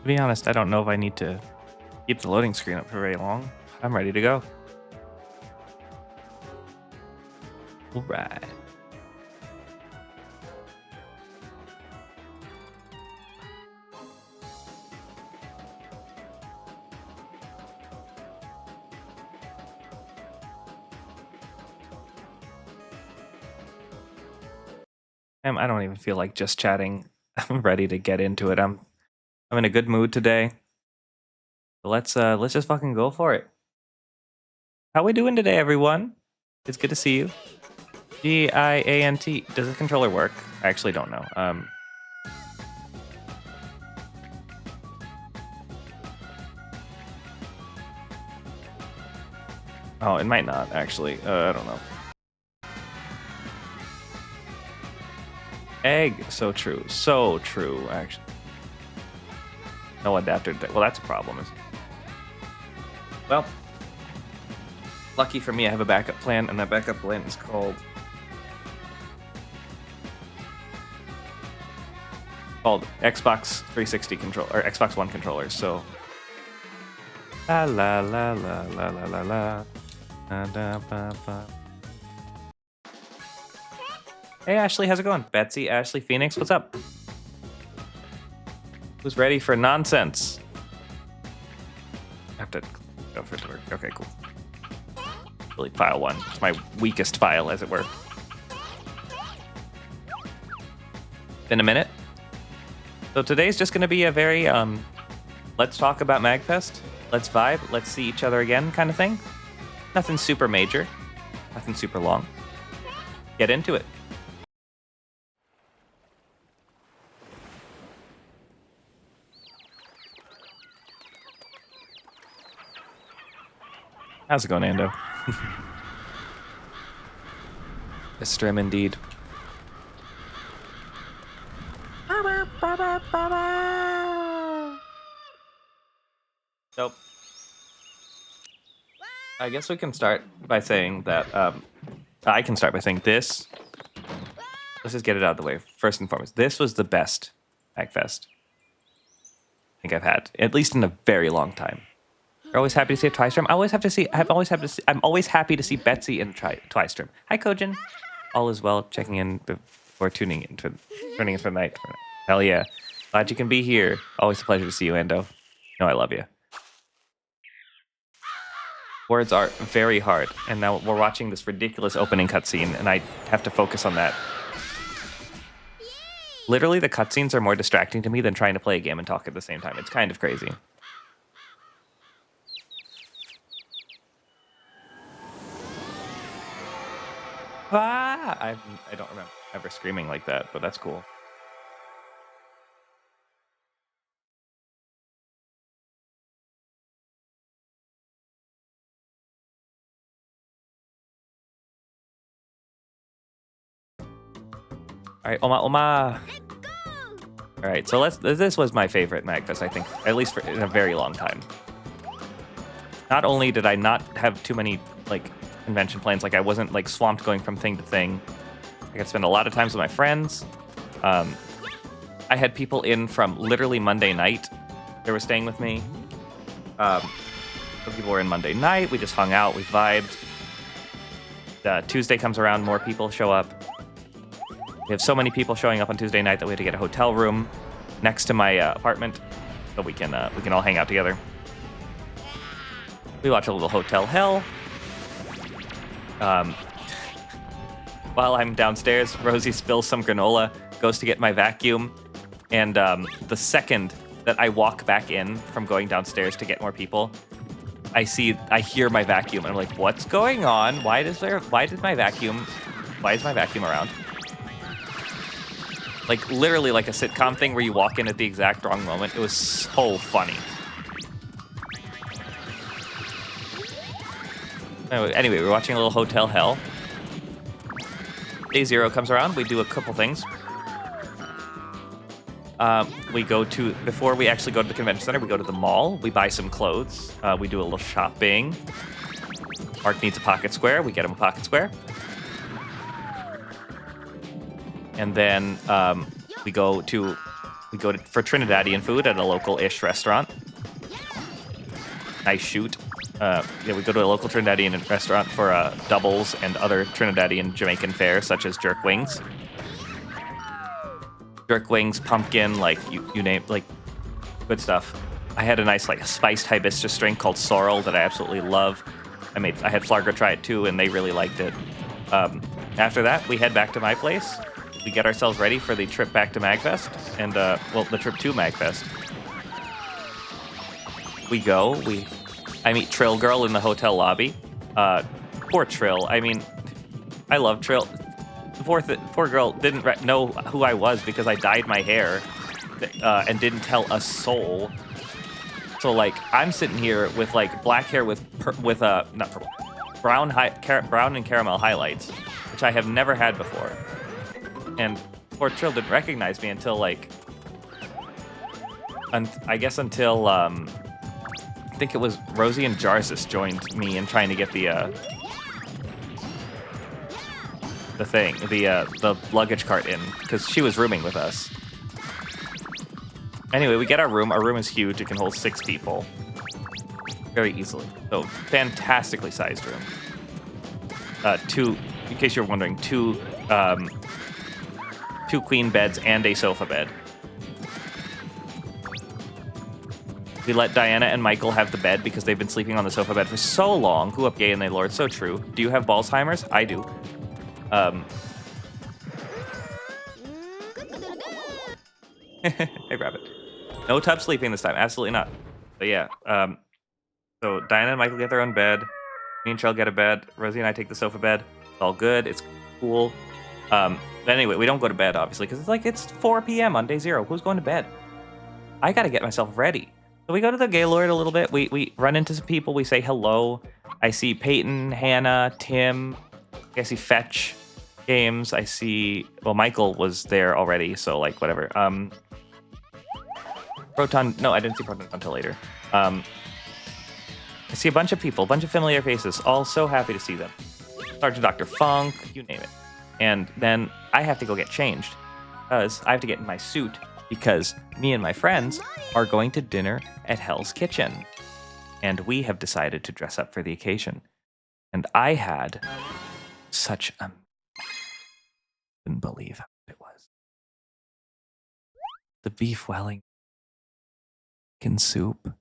To be honest, I don't know if I need to keep the loading screen up for very long. I'm ready to go. All right. I don't even feel like just chatting. I'm ready to get into it. I'm in a good mood today. So let's just fucking go for it. How we doing today, everyone? It's good to see you. GIANT. Does the controller work? I actually don't know. Oh, it might not actually. I don't know. Egg. So true. So true. Actually. No adapter. Well, that's a problem. Well, lucky for me, I have a backup plan, and that backup plan is called Xbox 360 controller or Xbox One controllers. So la la la la la la la la. Da, da, ba, ba. Hey Ashley, how's it going? Betsy, Ashley, Phoenix, what's up? Who's ready for nonsense? I have to go for it to work. Okay, cool. Delete file 1. It's my weakest file, as it were. Been a minute. So today's just going to be a very let's talk about MAGFest, let's vibe, let's see each other again kind of thing. Nothing super major, nothing super long. Get into it. How's it going, Ando? A stream indeed. So, I guess we can start by saying that I can start by saying this. Let's just get it out of the way. First and foremost, this was the best MAGFest I think I've had, at least in a very long time. You're always happy to see a Twistream. I'm always happy to see Betsy in Twistream. Hi, Kojin. All is well. Checking in before tuning in for the night. Hell yeah. Glad you can be here. Always a pleasure to see you, Ando. You know I love you. Words are very hard, and now we're watching this ridiculous opening cutscene, and I have to focus on that. Literally, the cutscenes are more distracting to me than trying to play a game and talk at the same time. It's kind of crazy. Ah! I don't remember ever screaming like that, but that's cool. All right, Oma. All right, so this was my favorite MAGFest, I think, at least in a very long time. Not only did I not have too many like convention plans, like I wasn't like swamped going from thing to thing. I got to spend a lot of times with my friends. I had people in from literally Monday night. They were staying with me. Some people were in Monday night. We just hung out. We vibed. Tuesday comes around. More people show up. We have so many people showing up on Tuesday night that we had to get a hotel room next to my apartment so we can all hang out together. We watch a little Hotel Hell. While I'm downstairs, Rosie spills some granola, goes to get my vacuum, and the second that I walk back in from going downstairs to get more people, I hear my vacuum, and I'm like, what's going on? Why is my vacuum around? Like, literally like a sitcom thing where you walk in at the exact wrong moment. It was so funny. Anyway, we're watching a little Hotel Hell. Day 0 comes around. We do a couple things. Before we actually go to the convention center, we go to the mall. We buy some clothes. We do a little shopping. Mark needs a pocket square. We get him a pocket square. And then we We go for Trinidadian food at a local-ish restaurant. Nice shoot. Yeah, we go to a local Trinidadian restaurant for doubles and other Trinidadian Jamaican fare, such as jerk wings. Jerk wings, pumpkin, like you name, like good stuff. I had a nice like spiced hibiscus drink called Sorrel that I absolutely love. I had Flarga try it too, and they really liked it. After that, we head back to my place. We get ourselves ready for the trip back to MAGFest, and the trip to MAGFest. We go. I meet Trill Girl in the hotel lobby. Poor Trill. I mean, I love Trill. The poor girl didn't know who I was because I dyed my hair and didn't tell a soul. So like, I'm sitting here with like black hair with not purple, brown and caramel highlights, which I have never had before. And poor Trill didn't recognize me until like, I guess until I think it was Rosie and Jarsis joined me in trying to get the luggage cart in, because she was rooming with us. Anyway, we get our room. Our room is huge. It can hold 6 people very easily. So fantastically sized room. In case you're wondering, two queen beds and a sofa bed. We let Diana and Michael have the bed because they've been sleeping on the sofa bed for so long. Who up gay and they lord? So true. Do you have Balzheimer's? I do. Hey, Rabbit. No tub sleeping this time. Absolutely not. But yeah. So Diana and Michael get their own bed. Me and Cheryl get a bed. Rosie and I take the sofa bed. It's all good. It's cool. But anyway, we don't go to bed, obviously, because it's 4 p.m. on day 0. Who's going to bed? I got to get myself ready. So we go to the Gaylord a little bit. We run into some people. We say hello. I see Peyton, Hannah, Tim. I see Fetch Games. I see... Well, Michael was there already, so, like, whatever. Proton... No, I didn't see Proton until later. I see a bunch of people, a bunch of familiar faces. All so happy to see them. Sergeant Dr. Funk, you name it. And then I have to go get changed, because I have to get in my suit, because me and my friends are going to dinner at Hell's Kitchen. And we have decided to dress up for the occasion. And I had such a... couldn't believe how good it was. The beef Wellington soup.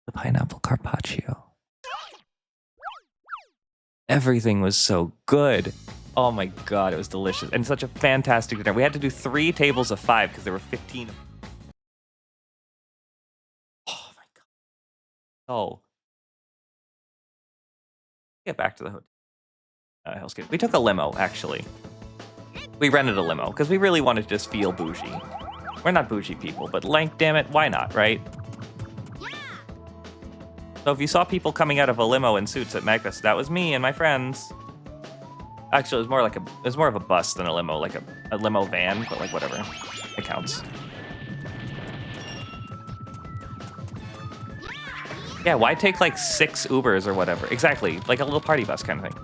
The pineapple carpaccio. Everything was so good. Oh my god, it was delicious. And such a fantastic dinner. We had to do 3 tables of 5 because there were 15. Oh my god. Oh. Get back to the hotel. Hell's Kitchen. We took a limo, actually. We rented a limo because we really wanted to just feel bougie. We're not bougie people, but like, damn it, why not, right? So if you saw people coming out of a limo in suits at MAGFest, that was me and my friends. Actually, it was more of a bus than a limo, like a limo van, but like whatever, it counts. Yeah, why take like 6 Ubers or whatever? Exactly, like a little party bus kind of thing.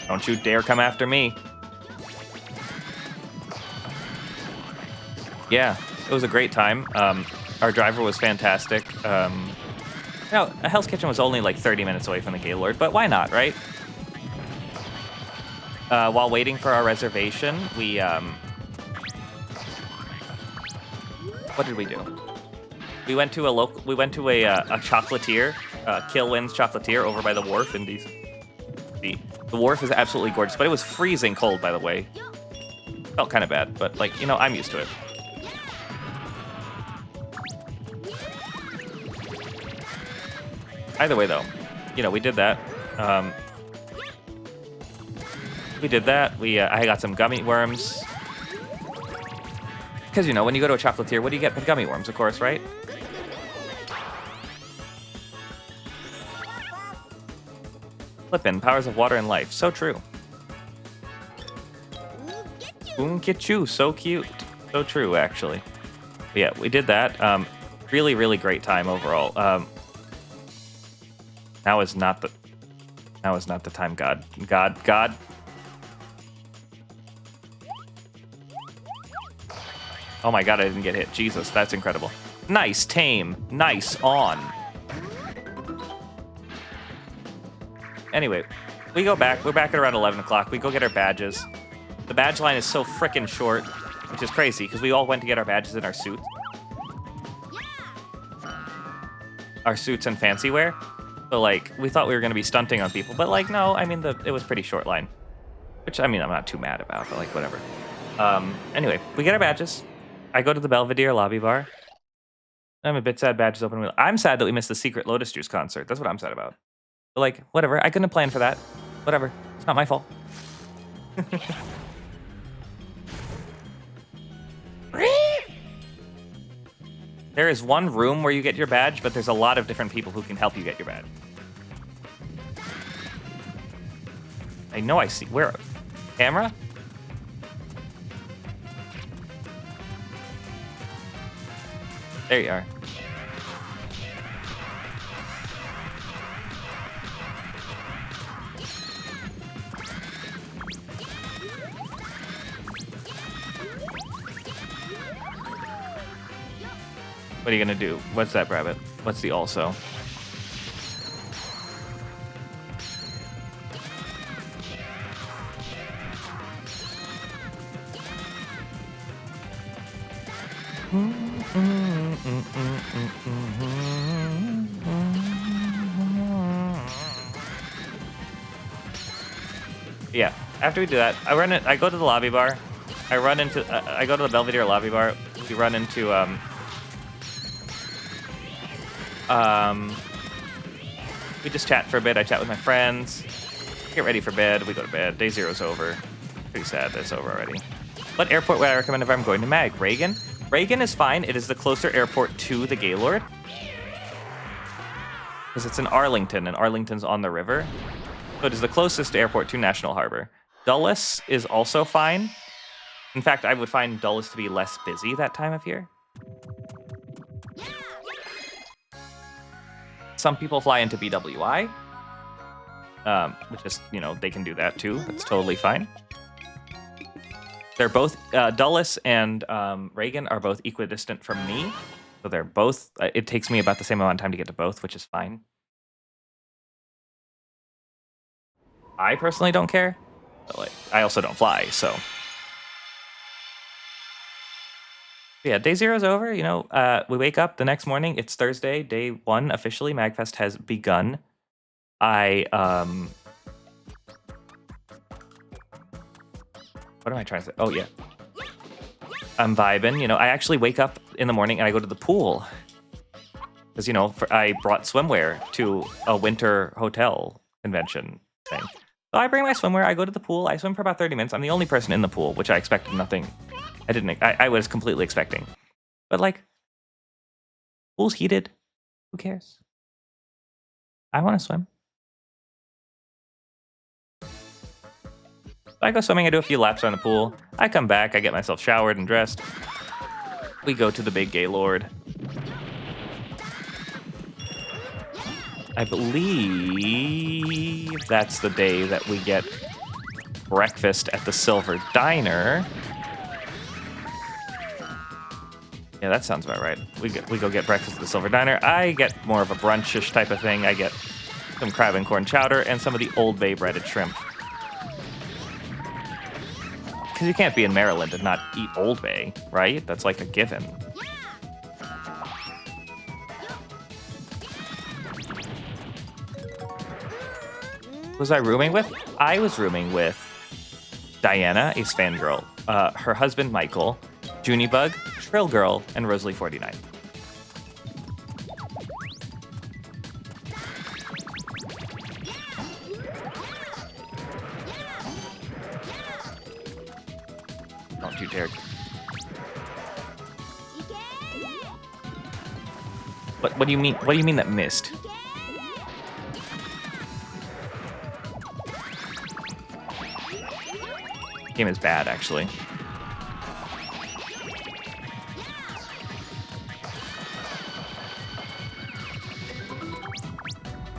Don't you dare come after me. Yeah, it was a great time. Our driver was fantastic. Hell's Kitchen was only like 30 minutes away from the Gaylord, but why not, right? While waiting for our reservation, we... what did we do? We went to a chocolatier, Kilwin's chocolatier over by the wharf in DC. The wharf is absolutely gorgeous, but it was freezing cold, by the way. Felt kind of bad, but like, I'm used to it. Either way, though, we did that. I got some gummy worms. Because, when you go to a chocolatier, what do you get? Gummy worms, of course, right? Flippin', powers of water and life. So true. Boonkichu, so cute. So true, actually. But yeah, we did that. Really, really great time overall. Now is not the time, God. Oh my god, I didn't get hit. Jesus, that's incredible. Nice, tame. Nice, on. Anyway, we go back. We're back at around 11 o'clock. We go get our badges. The badge line is so frickin' short, which is crazy, because we all went to get our badges in our suits. Our suits and fancy wear. So, like, we thought we were going to be stunting on people, but, like, no, I mean, it was pretty short line. Which, I mean, I'm not too mad about, but, like, whatever. Anyway, we get our badges. I go to the Belvedere lobby bar. I'm a bit sad badges open. I'm sad that we missed the secret Lotus Juice concert. That's what I'm sad about. But, like, whatever. I couldn't have planned for that. Whatever. It's not my fault. There is one room where you get your badge, but there's a lot of different people who can help you get your badge. I know I see. Where? Camera? There you are. What are you gonna do? What's that, rabbit? What's the also? Yeah, after we do that, I go to the lobby bar. I go to the Belvedere lobby bar. We run into, we just chat for a bit. I chat with my friends. Get ready for bed. We go to bed. Day zero's over. Pretty sad that it's over already. What airport would I recommend if I'm going to Mag? Reagan? Reagan is fine. It is the closer airport to the Gaylord. Because it's in Arlington, and Arlington's on the river. So it is the closest airport to National Harbor. Dulles is also fine. In fact, I would find Dulles to be less busy that time of year. Some people fly into BWI, which is, you know, they can do that too. That's totally fine. They're both, Dulles and Reagan are both equidistant from me. So they're both, it takes me about the same amount of time to get to both, which is fine. I personally don't care, but like, I also don't fly, so. Yeah, day zero's over, you know, we wake up the next morning, it's Thursday, day 1 officially, MAGFest has begun. What am I trying to say? Oh, yeah. I'm vibing, you know, I actually wake up in the morning and I go to the pool. Because, you know, I brought swimwear to a winter hotel convention thing. So I bring my swimwear, I go to the pool, I swim for about 30 minutes. I'm the only person in the pool, which I expected nothing. I was completely expecting. But like, pool's heated. Who cares? I want to swim. So I go swimming, I do a few laps around the pool. I come back, I get myself showered and dressed. We go to the big Gaylord. I believe that's the day that we get breakfast at the Silver Diner. Yeah, that sounds about right. We go get breakfast at the Silver Diner. I get more of a brunchish type of thing. I get some crab and corn chowder and some of the Old Bay breaded shrimp. Because you can't be in Maryland and not eat Old Bay, right? That's like a given. Was I rooming with? I was rooming with Diana, Ace Fangirl, her husband Michael, Junibug, Trill Girl, and Rosalie 49. Don't you dare. What do you mean? What do you mean that missed? Game is bad, actually.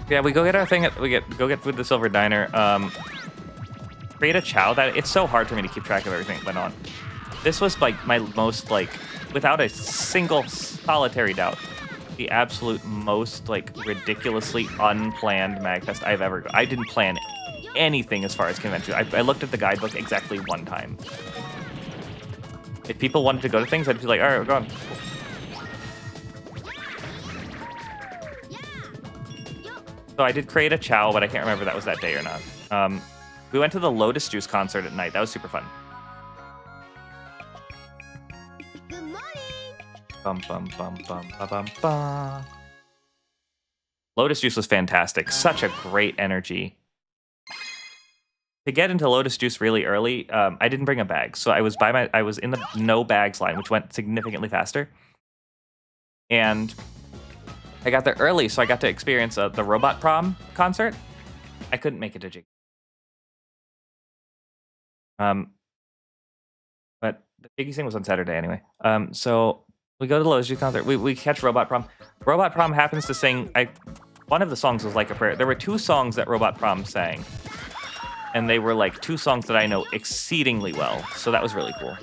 Yeah, we go get our thing. Go get food at the Silver Diner. Create a chow. That it's so hard for me to keep track of everything that went on. This was like my most like without a single solitary doubt, the absolute most like ridiculously unplanned MAGFest I've ever. I didn't plan anything as far as convention. I looked at the guidebook exactly one time. If people wanted to go to things, I'd be like, all right, we're going. So I did create a chow, but I can't remember if that was that day or not. We went to the Lotus Juice concert at night. That was super fun. Good morning. Bum bum bum bum bum bum bum. Lotus Juice was fantastic. Such a great energy. To get into Lotus Juice really early, I didn't bring a bag, so I was in the no bags line, which went significantly faster. And I got there early, so I got to experience the Robot Prom concert. I couldn't make it to Jig. But the Jiggy thing was on Saturday anyway. So we go to the Lotus Juice concert. We catch Robot Prom. Robot Prom happens to sing. One of the songs was Like a Prayer. There were 2 songs that Robot Prom sang, and they were like 2 songs that I know exceedingly well. So that was really cool.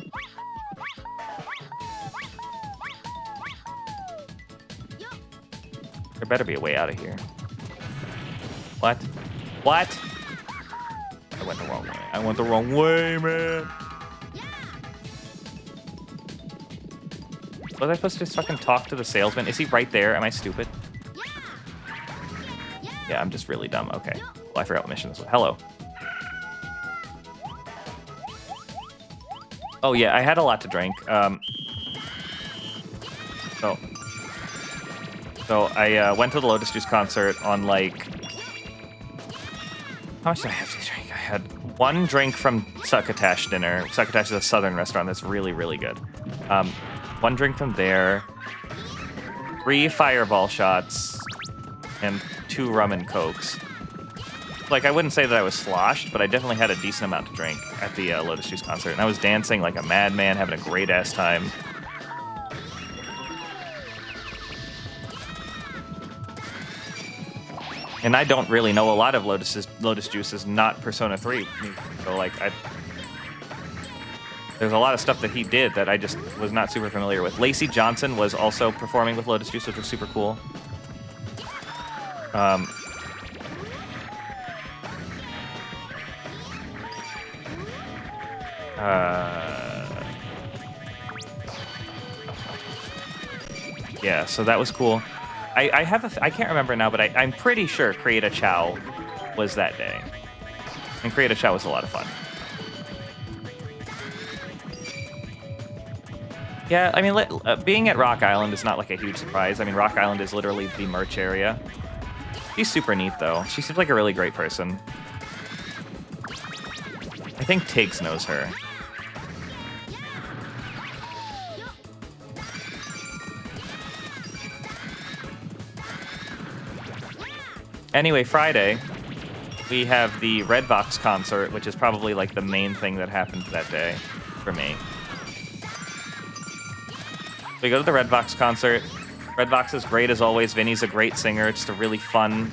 There better be a way out of here. What? What? I went the wrong way. I went the wrong way, man. Was I supposed to just fucking talk to the salesman? Is he right there? Am I stupid? Yeah, I'm just really dumb. Okay. Well, I forgot what mission this was. Hello. Oh, yeah, I had a lot to drink. So I went to the Lotus Juice concert on, like... How much did I have to drink? I had 1 drink from Succotash dinner. Succotash is a southern restaurant that's really, really good. 1 drink from there, 3 fireball shots, and 2 rum and cokes. Like, I wouldn't say that I was sloshed, but I definitely had a decent amount to drink at the Lotus Juice concert. And I was dancing like a madman, having a great-ass time. And I don't really know a lot of Lotus Juice's not Persona 3 music. So, like, there's a lot of stuff that he did that I just was not super familiar with. Lacey Johnson was also performing with Lotus Juice, which was super cool. Yeah, so that was cool. I can't remember now, but I'm pretty sure Create a Chow was that day. And Create a Chow was a lot of fun. Yeah, I mean, being at Rock Island is not like a huge surprise. I mean, Rock Island is literally the merch area. She's super neat, though. She seems like a really great person. I think Tiggs knows her. Anyway, Friday, we have the Redbox concert, which is probably like the main thing that happened that day for me. We go to the Redbox concert. Redbox is great as always. Vinny's a great singer. Just a really fun,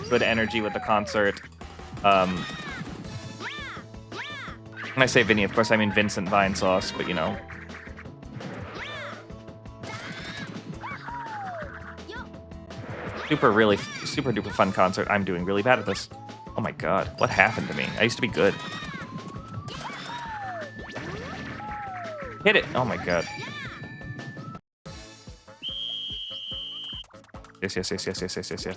good energy with the concert. When I say Vinny, of course, I mean Vincent Vinesauce, but you know. Super duper fun concert. I'm doing really bad at this. Oh my god, what happened to me? I used to be good. Hit it! Oh my god. Yes, yes, yes, yes, yes, yes, yes, yes.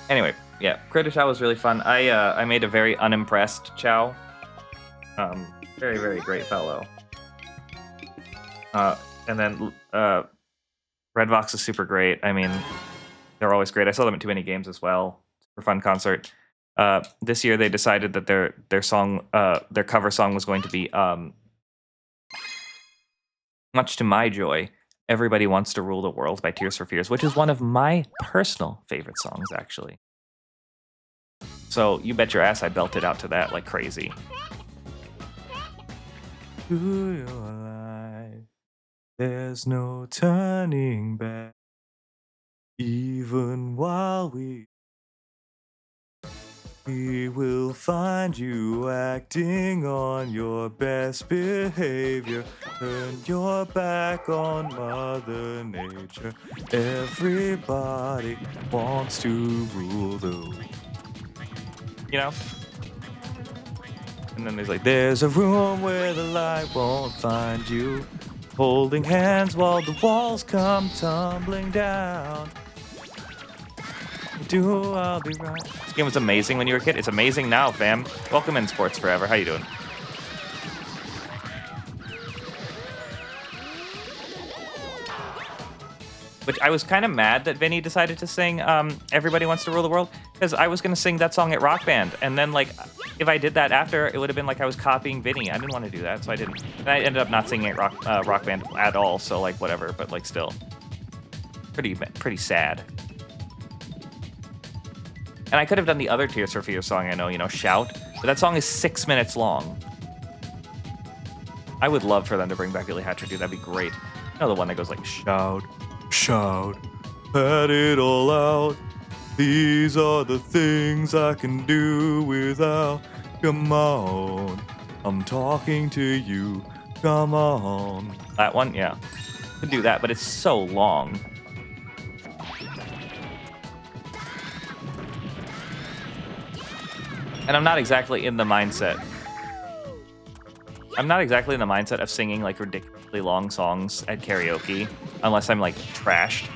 Anyway, yeah, Critter Chow was really fun. I made a very unimpressed Chow. Very, very great fellow. And then Redbox is super great. I mean, they're always great. I saw them at Too Many Games as well. Super fun concert. This year they decided that their song, their cover song was going to be, much to my joy, Everybody Wants to Rule the World by Tears for Fears, which is one of my personal favorite songs, actually. So you bet your ass I belted out to that like crazy. To your life, there's no turning back. Even while we will find you acting on your best behavior. Turn your back on Mother Nature. Everybody wants to rule the world. You know? And then there's like, there's a room where the light won't find you. Holding hands while the walls come tumbling down. I'll be right. This game was amazing when you were a kid. It's amazing now, fam. Welcome in Sports Forever. How you doing? Which I was kind of mad that Vinny decided to sing Everybody Wants to Rule the World, because I was going to sing that song at Rock Band. And then, like, if I did that after, it would have been like I was copying Vinny. I didn't want to do that, so I didn't. And I ended up not singing at Rock Band at all, so, like, whatever. But, like, still. Pretty sad. And I could have done the other Tears for Fears song I know, you know, Shout. But that song is 6 minutes long. I would love for them to bring back Billy Hatcher, dude. That'd be great. You know, the one that goes like, shout, shout, let it all out. These are the things I can do without. Come on, I'm talking to you. Come on. That one? Yeah. Could do that, but it's so long. And I'm not exactly in the mindset. I'm not exactly in the mindset of singing like ridiculously long songs at karaoke, unless I'm like trashed.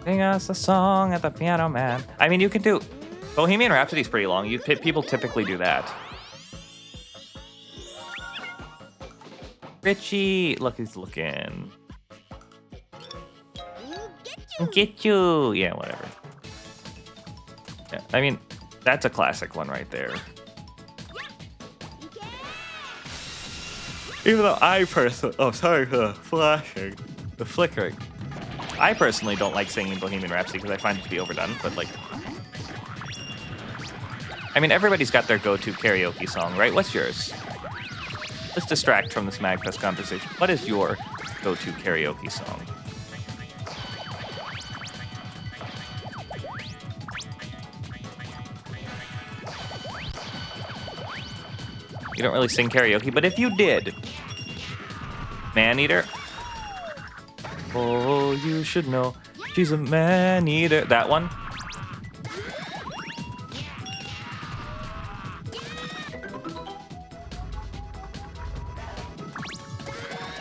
Sing us a song at the piano, man. I mean, you can do Bohemian Rhapsody's pretty long. People typically do that. Richie, look, he's looking. Get you. Yeah, whatever. Yeah, I mean, that's a classic one right there. Even though I personally, oh, sorry for the flashing, the flickering. I personally don't like singing Bohemian Rhapsody because I find it to be overdone, but like, I mean, everybody's got their go-to karaoke song, right? What's yours? Let's distract from this MAGFest conversation. What is your go-to karaoke song? You don't really sing karaoke, but if you did, Man-Eater. Oh, you should know she's a man-eater. That one?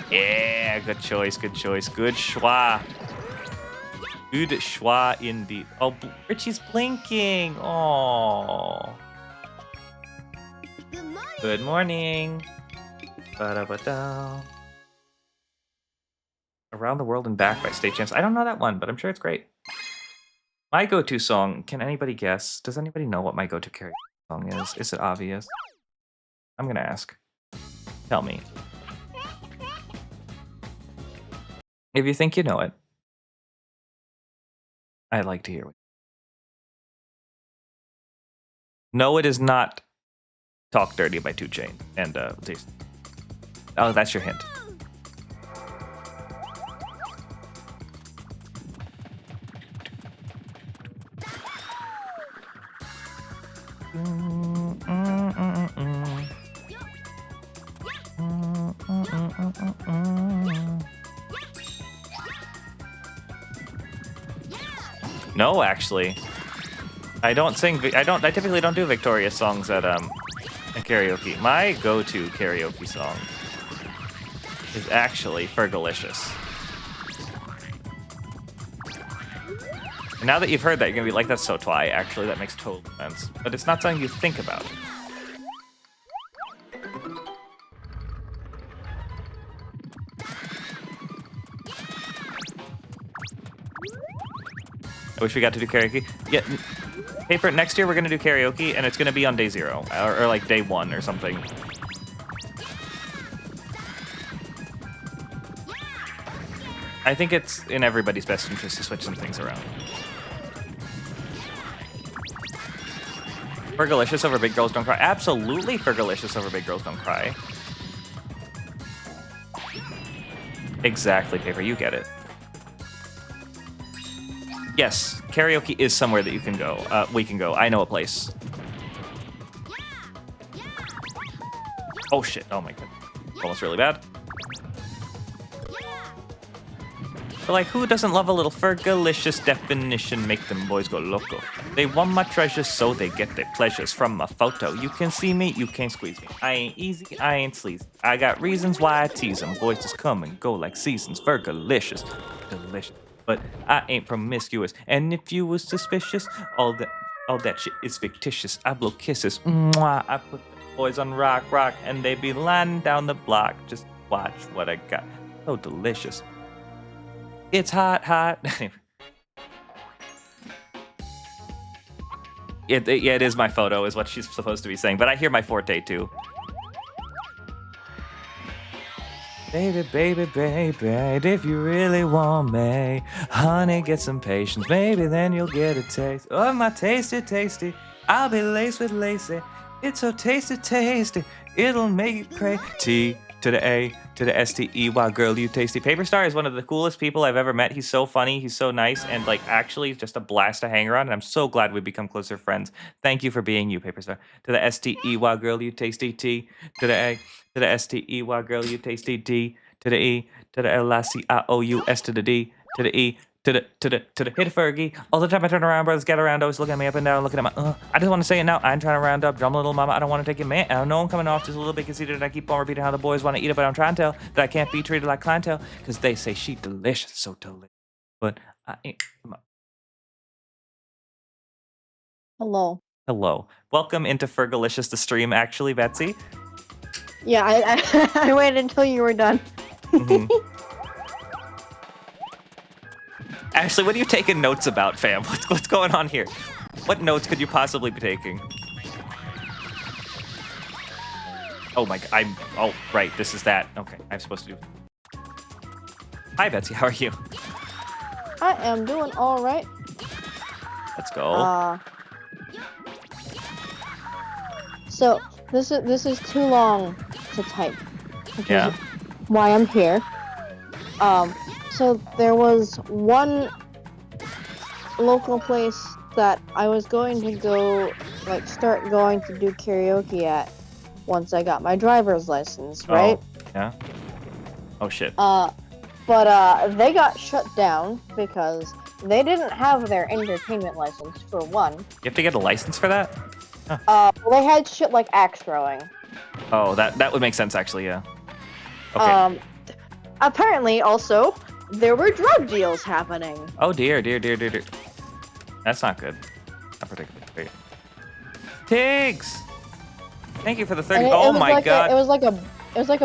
Yeah, good choice, good choice. Good schwa. Good schwa indeed. Oh, Richie's blinking. Oh. Good morning. Ba-da-ba-da. Around the World and Back by State Champs. I don't know that one, but I'm sure it's great. My go-to song, can anybody guess? Does anybody know what my go-to karaoke song is? Is it obvious? I'm gonna ask. Tell me. If you think you know it, I'd like to hear it. No, it is not Talk Dirty by 2 Chainz and Taste. Oh, that's your hint. No, actually. I typically don't do Victorious songs at karaoke. My go-to karaoke song is actually Fergalicious. And now that you've heard that, you're gonna be like, that's so twi. Actually, that makes total sense. But it's not something you think about. I wish we got to do karaoke. Yeah, Paper, next year we're going to do karaoke, and it's going to be on day 0, or like day 1 or something. I think it's in everybody's best interest to switch some things around. Fergalicious over Big Girls Don't Cry. Absolutely Fergalicious over Big Girls Don't Cry. Exactly, Paper. You get it. Yes, karaoke is somewhere that you can go. We can go. I know a place. Oh, shit. Oh, my god. Almost really bad. But, like, who doesn't love a little Fergalicious definition? Make them boys go loco. They want my treasures, so they get their pleasures from a photo. You can see me, you can't squeeze me. I ain't easy, I ain't sleazy. I got reasons why I tease them. Boys just come and go like seasons. Fergalicious. Delicious. But I ain't promiscuous. And if you was suspicious, all that shit is fictitious. I blow kisses. Mwah. I put the boys on rock, and they be lying down the block. Just watch what I got. So delicious. It's hot. Yeah, it is my photo, is what she's supposed to be saying. But I hear my forte, too. Baby, baby, baby, if you really want me, honey, get some patience. Maybe then you'll get a taste of my tasty. I'll be laced with lacy. It's so tasty. It'll make you crazy. T to the A to the S-T-E-Y, girl, you tasty. Paper Star is one of the coolest people I've ever met. He's so funny. He's so nice. And, like, actually just a blast to hang around. And I'm so glad we've become closer friends. Thank you for being you, Paper Star. To the S-T-E-Y, girl, you tasty. T to the A to the S-T-E-Y, girl, you tasty. D to the E to the L-I-C-I-O-U-S to the D to the E to the hit Fergie. All the time I turn around, brothers get around, always looking at me up and down, looking at my I just want to say it now. I'm trying to round up, drum little mama. I don't want to take it, man. I know I'm coming off just a little bit conceited, and I keep on repeating how the boys want to eat it, but I'm trying to tell that I can't be treated like clientele because they say she delicious, so delicious. But I ain't. Hello. Welcome into Fergalicious the stream, actually, Betsy. Yeah, I waited until you were done. Mm-hmm. Ashley, what are you taking notes about, fam? What's going on here? What notes could you possibly be taking? Oh my god, oh, right, this is that. Okay, I'm supposed to do... Hi, Betsy, how are you? I am doing all right. Let's go. So, this is too long to type. Which Yeah. is why I'm here. So there was one local place that I was going to go, like, start going to do karaoke at once I got my driver's license, right? Oh, yeah. Oh, shit. But they got shut down because they didn't have their entertainment license, for one. You have to get a license for that? Well, they had shit like axe throwing. Oh, that would make sense, actually, yeah. Okay. Apparently, also, there were drug deals happening. Oh, dear. That's not good. Not particularly great. Tigs! Thank you for the 30. Oh my god. It was like a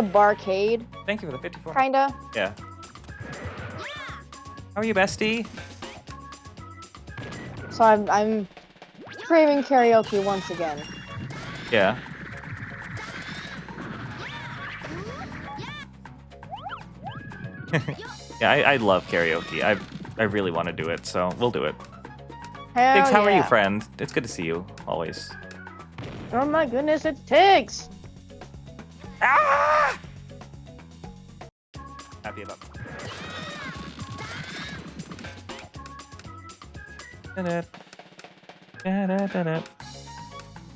barcade. Thank you for the 54. Kinda. Yeah. How are you, bestie? So I'm craving karaoke once again. Yeah. Yeah, I love karaoke. I really want to do it, so we'll do it. Hell Tiggs, how are you, yeah. friend? It's good to see you, always. Oh my goodness, it's Tiggs! Ah! Happy about that.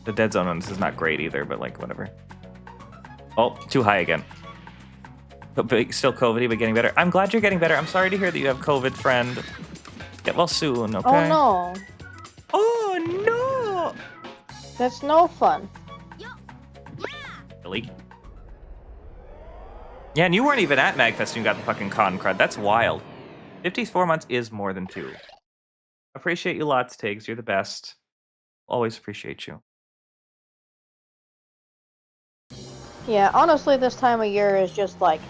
The dead zone on this is not great either, but like, whatever. Oh, too high again. But still COVID-y, but getting better. I'm glad you're getting better. I'm sorry to hear that you have COVID, friend. Get well soon, okay? Oh no. Oh no! That's no fun. Really? Yeah, and you weren't even at MAGFest and you got the fucking con crud. That's wild. 54 months is more than 2. Appreciate you lots, Tiggs. You're the best. Always appreciate you. Yeah, honestly, this time of year is just like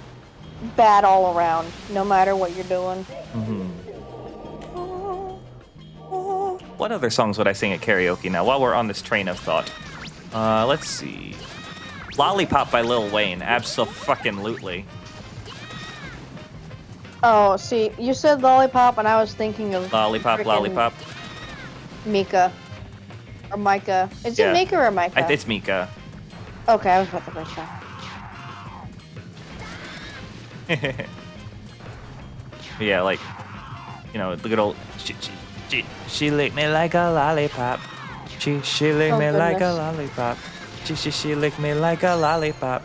bad all around, no matter what you're doing. Mm-hmm. What other songs would I sing at karaoke now while we're on this train of thought? Let's see. Lollipop by Lil Wayne. Abso-fucking-lutely. Oh, see, you said lollipop, and I was thinking of Lollipop, frickin' lollipop. Mika. Or Micah. Is Yeah. it Mika or Micah? It's Mika. Okay, I was about to push that. Yeah, like, you know, the good old. She licked me like a lollipop. She licked Oh, me like a goodness. lollipop. She licked me like a lollipop.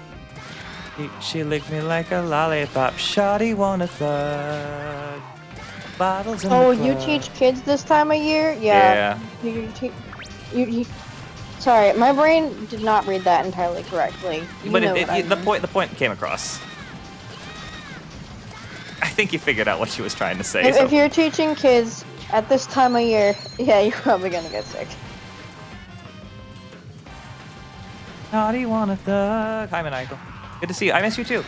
She licked me like a lollipop. Shawty wanna thug. Bottles in Oh, the you club. teach kids this time of year? Yeah. You sorry, my brain did not read that entirely correctly. You But know what I the mean. point came across. I think you figured out what she was trying to say. If you're teaching kids at this time of year, yeah, you're probably gonna get sick. Shawty wanna thug. Hi, Maniacal. Good to see you. I miss you too.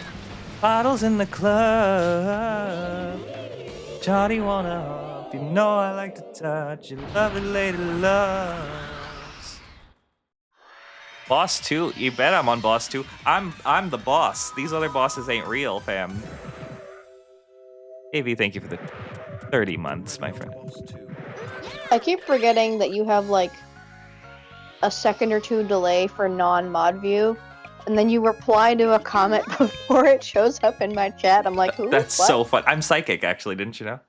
Bottles in the club. Shawty wanna hump. You know I like to touch your lovely lady loves. Boss 2? You bet I'm on Boss 2. I'm the boss. These other bosses ain't real, fam. AV, thank you for the 30 months, my friend. I keep forgetting that you have like a second or two delay for non-mod view, and then you reply to a comment before it shows up in my chat. I'm like, who? That's What? so fun. I'm psychic, actually, didn't you know?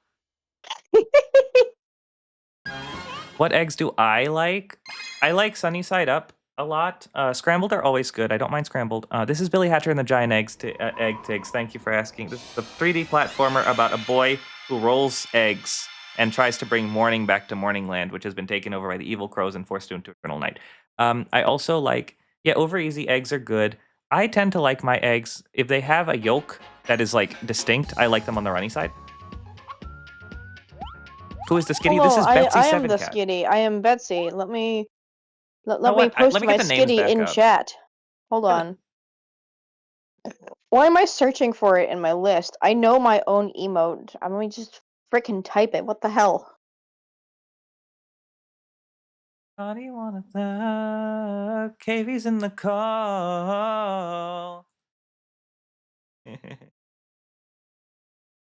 What eggs do I like? I like sunny side up a lot. Scrambled are always good. I don't mind scrambled. This is Billy Hatcher and the Giant Egg Tigs. Thank you for asking. This is a 3D platformer about a boy who rolls eggs and tries to bring morning back to Morningland, which has been taken over by the evil crows and forced into eternal night. I also like, over easy eggs are good. I tend to like my eggs, if they have a yolk that is like distinct, I like them on the runny side. Who is the skitty? Hello, This is Betsy I am the Sevencat. skitty. I am Betsy. Let me know me what? post Let me my get the names skitty back in up. chat. Hold Yeah, on. Why am I searching for it in my list? I know my own emote. I'm gonna just freaking type it. What the hell? How do you wanna thug? KV's in the call.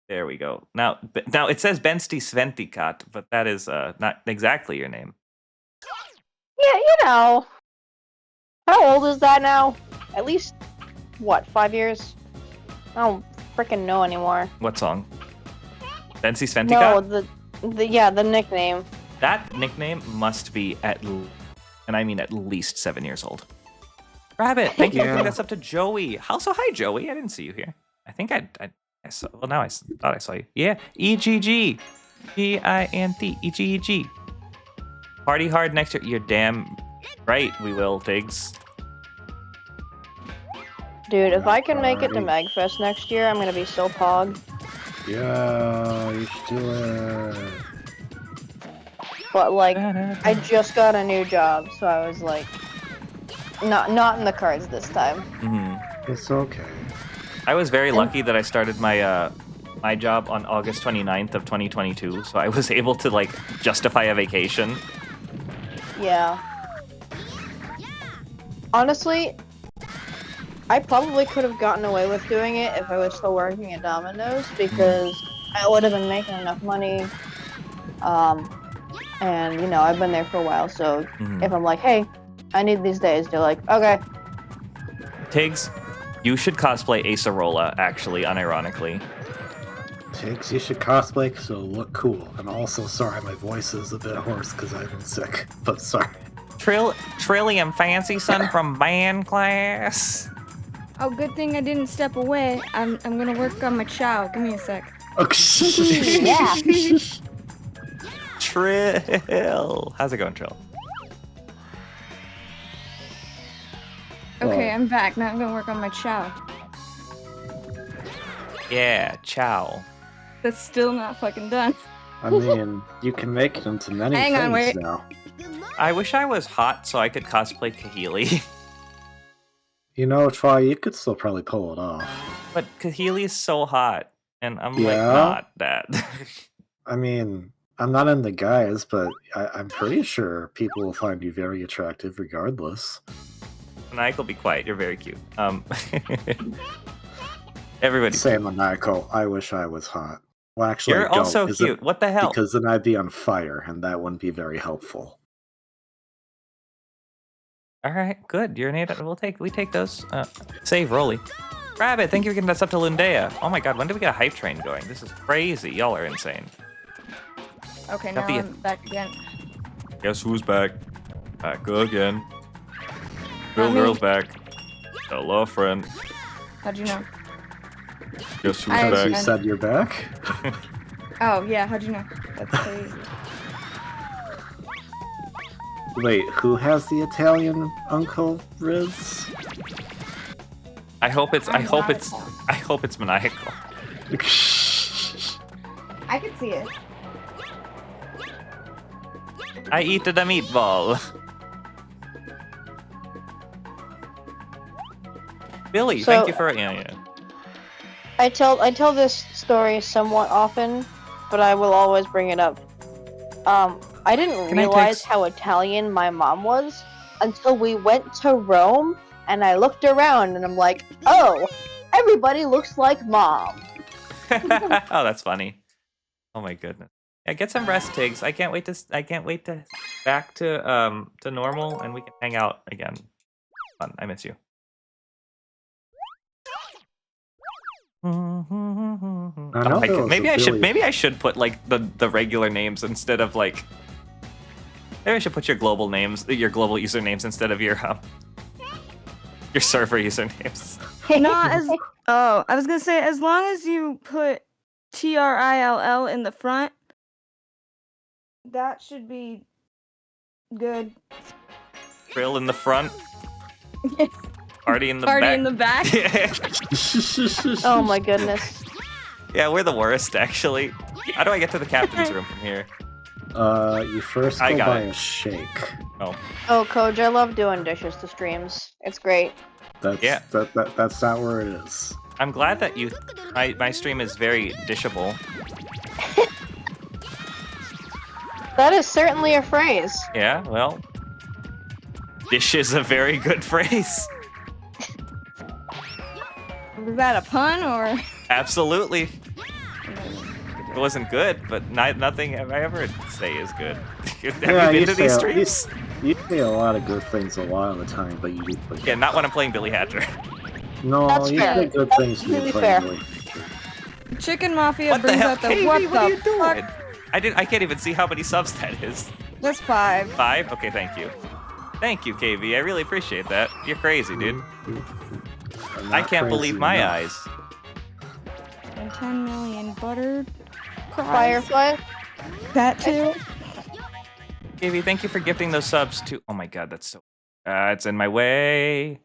There we go. Now it says Bensty Sventikat, but that is not exactly your name. Yeah, you know. How old is that now? At least, what, 5 years? I don't freaking know anymore. What song? Bensty No, Sventikat? the nickname. That nickname must be and I mean at least 7 years old. Rabbit, thank you for bringing this up to Joey. Also, hi Joey. I didn't see you here. I think I saw. Well, now I thought I saw you. Yeah, EGG, GINT, EGG. Party hard next year. You're damn right. We will, Tiggs. Dude, if I can make it to MAGFest next year, I'm gonna be so pog. Yeah, you should do it. But like, I just got a new job, so I was like, not in the cards this time. Mm-hmm. It's okay. I was very lucky that I started my my job on August 29th of 2022, so I was able to like justify a vacation. Yeah. Honestly, I probably could have gotten away with doing it if I was still working at Domino's, because I would have been making enough money. And you know, I've been there for a while, so if I'm like, hey, I need these days, they're like, okay. Tiggs, you should cosplay Acerola, actually, unironically. Tiggs, you should cosplay because it'll look cool. I'm also sorry my voice is a bit hoarse because I've been sick, but sorry. Trillium Fancy Son from band class. Oh, good thing I didn't step away. I'm gonna work on my chow. Give me a sec. Okay. Yeah. Trill. How's it going, Trill? Okay, I'm back. Now I'm gonna work on my chow. Yeah, chow. That's still not fucking done. I mean, you can make it into many Hang on, things wait. now. I wish I was hot so I could cosplay Kahili. You know, Troy, you could still probably pull it off. But Kahili is so hot, and I'm like Yeah? not that. I mean, I'm not into guys, but I'm pretty sure people will find you very attractive regardless. Maniacal, be quiet. You're very cute. Everybody. Say maniacal, I wish I was hot. Well, actually, You're I don't, also 'cause cute. What the hell? because then I'd be on fire, and that wouldn't be very helpful. All right, good. You're an 8. We take those. Save Rolly. Rabbit, thank you for getting us up to Lundea. Oh my god, when did we get a hype train going? This is crazy. Y'all are insane. Okay, now Copy. I'm back again. Guess who's back? Back again. Not me. Girl's back. Hello, friend. How'd you know? Guess who's I- Because you I- said you're back? Oh, yeah, how'd you know? That's crazy. Wait, who has the Italian Uncle Riz? I hope it's I'm not Italian. maniacal. I can see it. I eat the meatball. Billy, So- thank you for yeah. I tell this story somewhat often, but I will always bring it up. I didn't Can I take realize s- how Italian my mom was until we went to Rome, and I looked around, and I'm like, oh, everybody looks like mom. Oh, that's funny. Oh my goodness. Yeah, get some rest, Tiggs. I can't wait to back to normal and we can hang out again. Fun. I miss you. know Oh my there god. was Maybe a I Billy- should put like the regular names instead of like. Maybe I should put your global usernames instead of your server usernames. Not as. Oh, I was gonna say, as long as you put TRILL in the front, that should be good. Grill in the front, party in the Party back. in the back. Oh my goodness. Yeah, we're the worst actually. How do I get to the captain's room from here? You first I go got buy it. a shake. Oh, Oh, Coach, I love doing dishes to streams. It's great. That's Yeah. that's not where it is. I'm glad that my stream is very dishable. That is certainly a phrase. Yeah, well, dish is a very good phrase. Was that a pun or? Absolutely. It wasn't good, but nothing I ever say is good. Have you been to these streams? You say a lot of good things a lot of the time, but you Yeah, not when I'm playing Billy Hatcher. no, That's you fair. say good That's things when you're completely playing fair. Billy. Chicken Mafia What the brings hell, out the Katie, what what are you the doing? fuck? I can't even see how many subs that is. That's 5. 5? Okay, thank you. Thank you, KV. I really appreciate that. You're crazy, dude. I'm I not can't crazy believe my enough. eyes. And 10 million buttered cries. Firefly? That too. KV, thank you for gifting those subs to. Oh my god, that's so. It's in my way.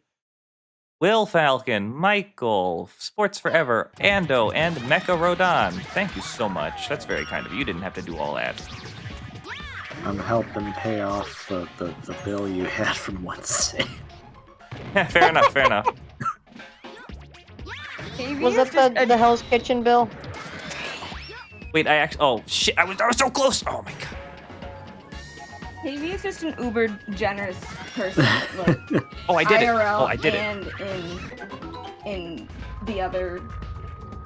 Will Falcon, Michael, Sports Forever, Ando, and Mecha Rodan. Thank you so much. That's very kind of you. You didn't have to do all that. I'm helping pay off the bill you had from Wednesday. Fair enough, fair enough. Was that the Hell's Kitchen bill? Wait, I actually. Oh, shit. I was so close. Oh my god. KV is just an uber generous person. Like, Oh, I did it. IRL Oh, I did it. and in the other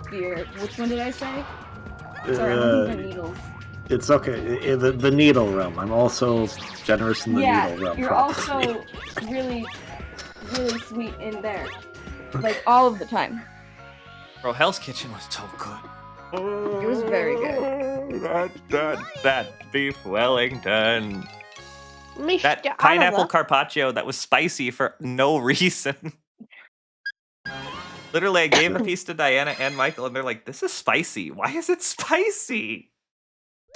sphere. Which one did I say? Sorry, I'm looking for needles. It's okay. In the needle realm. I'm also generous in the needle realm. You're probably. also really, really sweet in there. Like all of the time. Bro, Hell's Kitchen was so good. It was very good. That beef Wellington. That I don't pineapple know. carpaccio that was spicy for no reason. Literally, I gave a piece to Diana and Michael, and they're like, "This is spicy. Why is it spicy?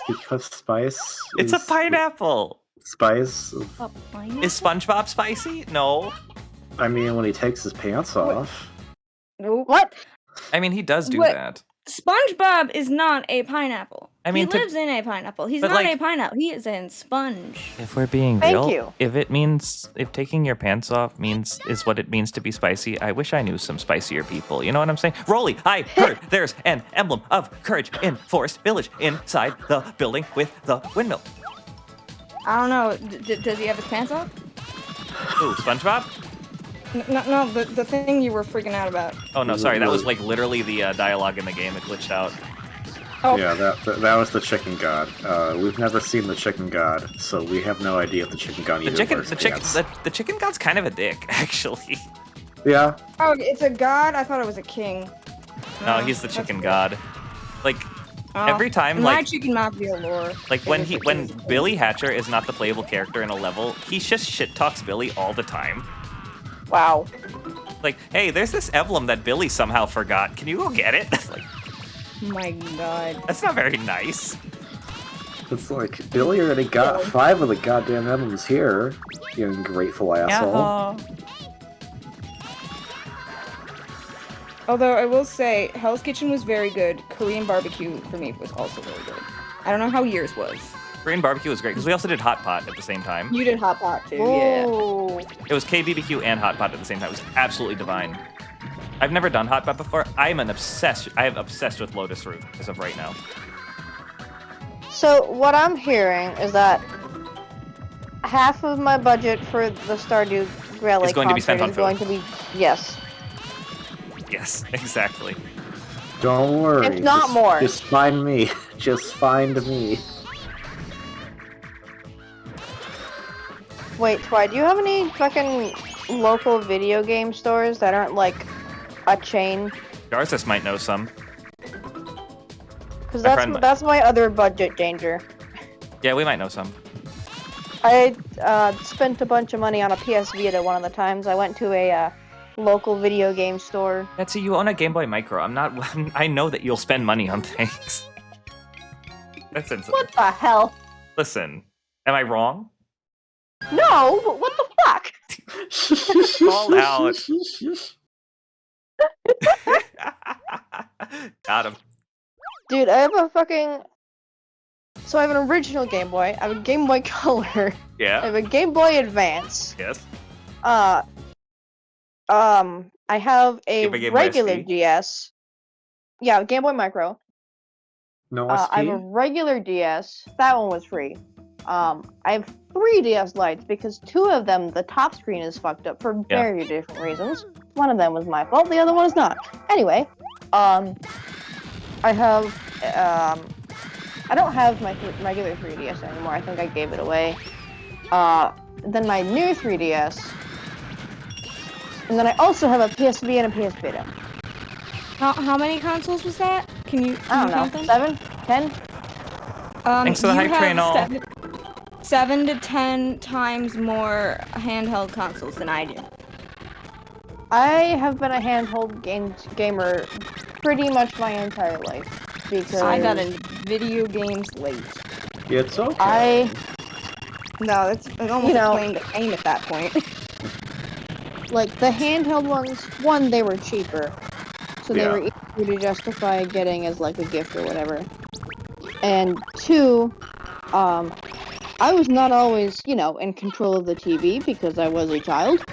Because spice. It's a is- pineapple. Spice. A pineapple? Is SpongeBob spicy? No. I mean, when he takes his pants off. Nope. What? I mean, he does do What? that. SpongeBob is not a pineapple. I mean, he lives in a pineapple. He's but, not like- a pineapple. He is a sponge. If we're being Thank real, you. if taking your pants off is what it means to be spicy, I wish I knew some spicier people. You know what I'm saying? Rolly, I heard there's an emblem of courage in Forest Village inside the building with the windmill. I don't know. Does he have his pants off? Ooh, SpongeBob? No, the thing you were freaking out about. Oh no, sorry, that was like literally the dialogue in the game. It glitched out. Oh, Yeah, that was the chicken god. We've never seen the chicken god, so we have no idea if the chicken god The either chicken, wears the chicken, pants. the chicken god's kind of a dick, actually. Yeah, oh, it's a god. I thought it was a king. No, Oh, he's the that's chicken weird. god. Like Oh, every time, in my like chicken mafia lore. when it when was a king. Billy Hatcher is not the playable character in a level, he just shit talks Billy all the time. Wow. Like, hey, there's this emblem that Billy somehow forgot. Can you go get it? Like, My god. that's not very nice. it's like Billy already got 5 of the goddamn emblems here. You ungrateful asshole. Yeah. Although I will say, Hell's Kitchen was very good. Korean barbecue for me was also very good. I don't know how yours was. Korean barbecue was great because we also did hot pot at the same time. You did hot pot too, yeah. Whoa. It was KBBQ and hot pot at the same time. It was absolutely divine. I've never done hot pot before. I am obsessed with Lotus Root as of right now. So what I'm hearing is that half of my budget for the Stardew Valley Is going to be concert spent on is going to be yes. Yes, exactly. Don't worry. If not just, more. Just find me. Just find me. Wait, Twy, do you have any fucking local video game stores that aren't like a chain? Garthus might know some. Because My friend might. that's my other budget danger. Yeah, we might know some. I spent a bunch of money on a PS Vita one of the times. I went to a local video game store. Betsy, you own a Game Boy Micro. I know that you'll spend money on things. That's insane. What the hell? Listen, am I wrong? No, but what the fuck? Call out. Got him. Dude, I have a fucking... So I have an original Game Boy, I have a Game Boy Color, I Yeah. have a Game Boy Advance, Yes. I have a You have a Game Boy regular SP? DS. Yeah, Game Boy Micro. No I have a SP? regular DS. That one was free. I have 3 DS Lites because 2 of them, the top screen is fucked up for Yeah. very different reasons. One of them was my fault, the other one is not. Anyway, I have, I don't have my regular 3DS anymore. I think I gave it away. Then my new 3DS. And then I also have a PSV and a PS Vita. How many consoles was that? Can you I don't count know, them? 7? 10? Thanks for the you hype have train, all. 7 to 10 times more handheld consoles than I do. I have been a handheld gamer pretty much my entire life. Because I got into video games late. It's okay. No, it's almost You know- a claim to fame at that point. like the handheld ones, one, they were cheaper, so they Yeah. were easier to justify getting as like a gift or whatever. And 2, I was not always, in control of the TV because I was a child.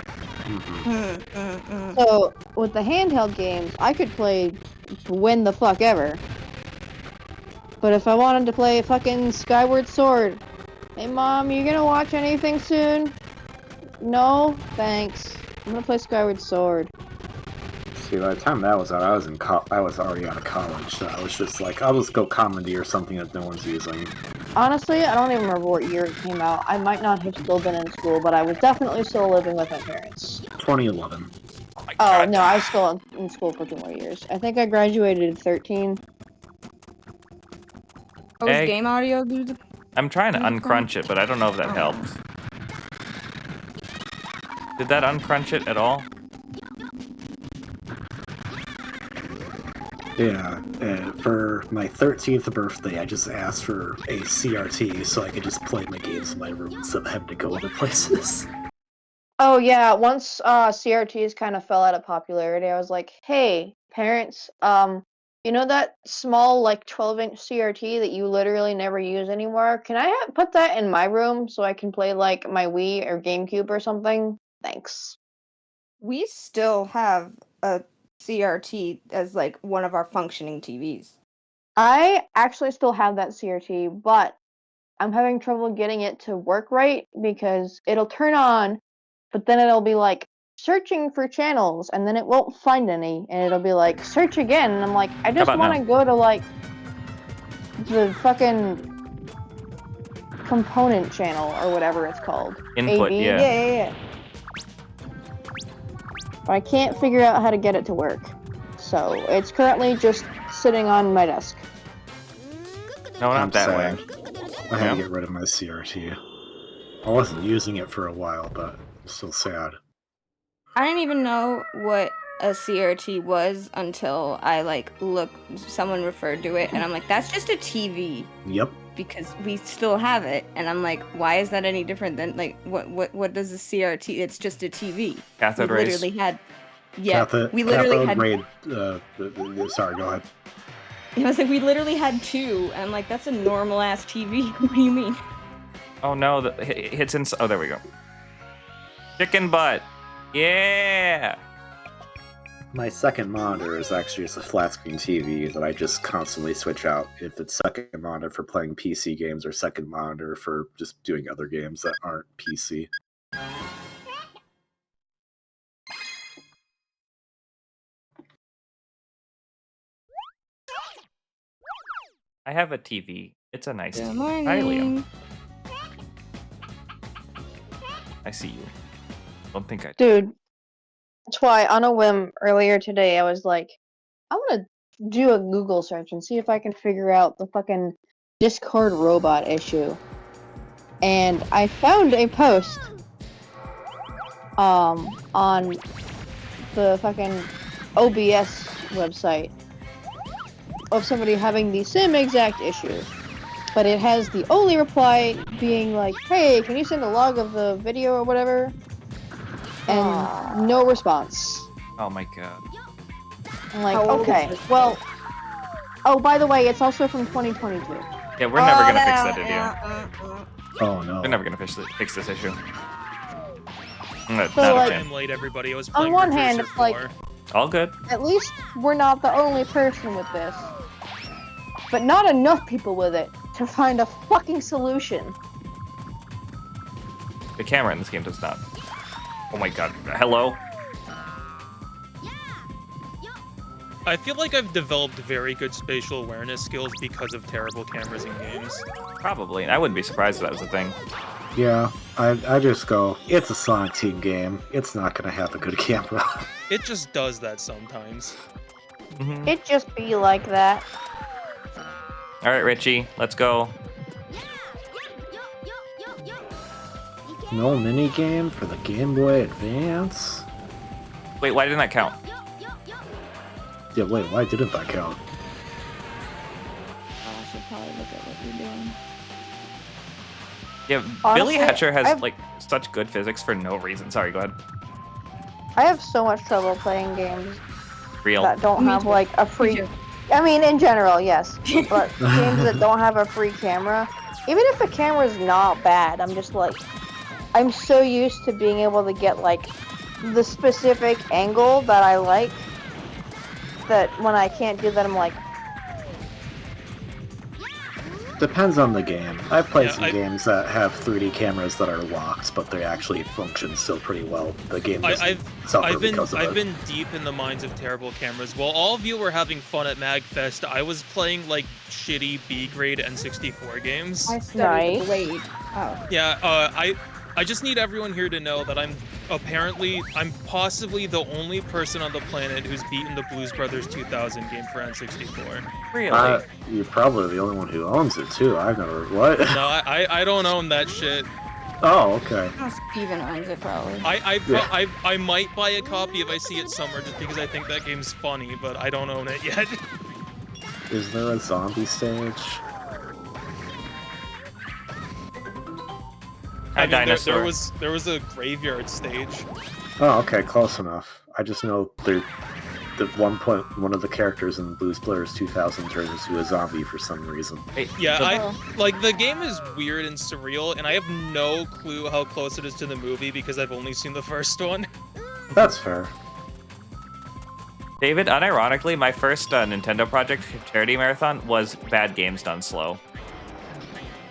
Mhm. So with the handheld games, I could play when the fuck ever. But if I wanted to play fucking Skyward Sword, hey mom, you gonna watch anything soon? No, thanks. I'm gonna play Skyward Sword. See, by the time that was out, I was already out of college, so I was just like, I'll just go comedy or something that no one's using. Honestly, I don't even remember what year it came out. I might not have still been in school, but I was definitely still living with my parents. 2011. Oh my Oh, God. no, I was still in school for 2 more years. I think I graduated at 13. Oh, Hey. is game audio do the... I'm trying to uncrunch it, but I don't know if that helps. Did that uncrunch it at all? Yeah, for my 13th birthday, I just asked for a CRT so I could just play my games in my room instead of having to go other places. Oh yeah, once CRTs kind of fell out of popularity, I was like, "Hey, parents, you know that small like 12-inch CRT that you literally never use anymore? Can I put that in my room so I can play like my Wii or GameCube or something? Thanks." We still have a CRT as like one of our functioning TVs. I actually still have that CRT, but I'm having trouble getting it to work right because it'll turn on, but then it'll be like searching for channels and then it won't find any and it'll be like search again and I'm like I just about want now? to go to like the fucking component channel or whatever it's called. Input, AV? yeah. Yeah. But I can't figure out how to get it to work. So it's currently just sitting on my desk. No, not that way. I had to get rid of my CRT. I wasn't using it for a while, but I'm still sad. I didn't even know what a CRT was until I someone referred to it, and I'm like, that's just a TV. Yep. Because we still have it, and I'm like, why is that any different than what does a CRT? It's just a TV. Cathode we rays. literally had, we literally had. Sorry, go ahead. I was like, we literally had two, and I'm like, that's a normal ass TV. What do you mean? Oh no, it hits in. Oh, there we go. Chicken butt. Yeah. My second monitor is actually just a flat screen TV that I just constantly switch out. If it's second monitor for playing PC games or second monitor for just doing other games that aren't PC. I have a TV. It's a nice Good TV. morning. Hi, Liam. I see you. Don't think I. Dude, that's why on a whim earlier today I was like, I'm gonna do a Google search and see if I can figure out the fucking Discord robot issue. And I found a post on the fucking OBS website of somebody having the same exact issue. But it has the only reply being like, hey, can you send a log of the video or whatever? And no response. Oh my god. I'm like, How old is okay, this well, oh, by the way, it's also from 2022. Yeah, we're never gonna fix that issue. Oh no. We're never gonna fix this issue. Not So, a like, chance. I'm late, everybody. I was on playing one Reducer hand, it's like, 4. All good. At least we're not the only person with this. But not enough people with it to find a fucking solution. The camera in this game does not. Oh my god. Hello? I feel like I've developed very good spatial awareness skills because of terrible cameras in games. Probably. I wouldn't be surprised if that was a thing. Yeah, I just go, it's a Sonic Team game. It's not gonna have a good camera. It just does that sometimes. Mm-hmm. It just be like that. Alright, Richie. Let's go. No minigame for the Game Boy Advance? Wait, why didn't that count? Yeah, wait, why didn't that count? I should probably look at what you're doing. Yeah, Honestly, Billy Hatcher has, I've- like, such good physics for no reason. Sorry, go ahead. I have so much trouble playing games Real. that don't Me have too. like a Me free. too. I mean, in general, yes, but games that don't have a free camera, even if the camera's not bad, I'm just like, I'm so used to being able to get like the specific angle that I like that when I can't do that, I'm like, Depends on the game. I've played Yeah, some games that have 3D cameras that are locked, but they actually function still pretty well. The game doesn't suffer because of I've it. been deep in the minds of terrible cameras. While all of you were having fun at MAGFest, I was playing like shitty B-grade N64 games. I studied Nice. Blade. Oh. Yeah, I just need everyone here to know that I'm possibly the only person on the planet who's beaten the Blues Brothers 2000 game for N64. Really? You're probably the only one who owns it too. I've never. What? No, I don't own that shit. Oh, okay. Oh, Steven owns it probably. I might buy a copy if I see it somewhere just because I think that game's funny, but I don't own it yet. Is there a zombie stage? Hi, I mean, dinosaur. there was a graveyard stage. Oh, okay, close enough. I just know at one point one of the characters in Blues Brothers 2000 turns into a zombie for some reason. Hey, Yeah, the- the game is weird and surreal, and I have no clue how close it is to the movie because I've only seen the first one. That's fair. David, unironically, my first Nintendo Project charity marathon was bad games done slow.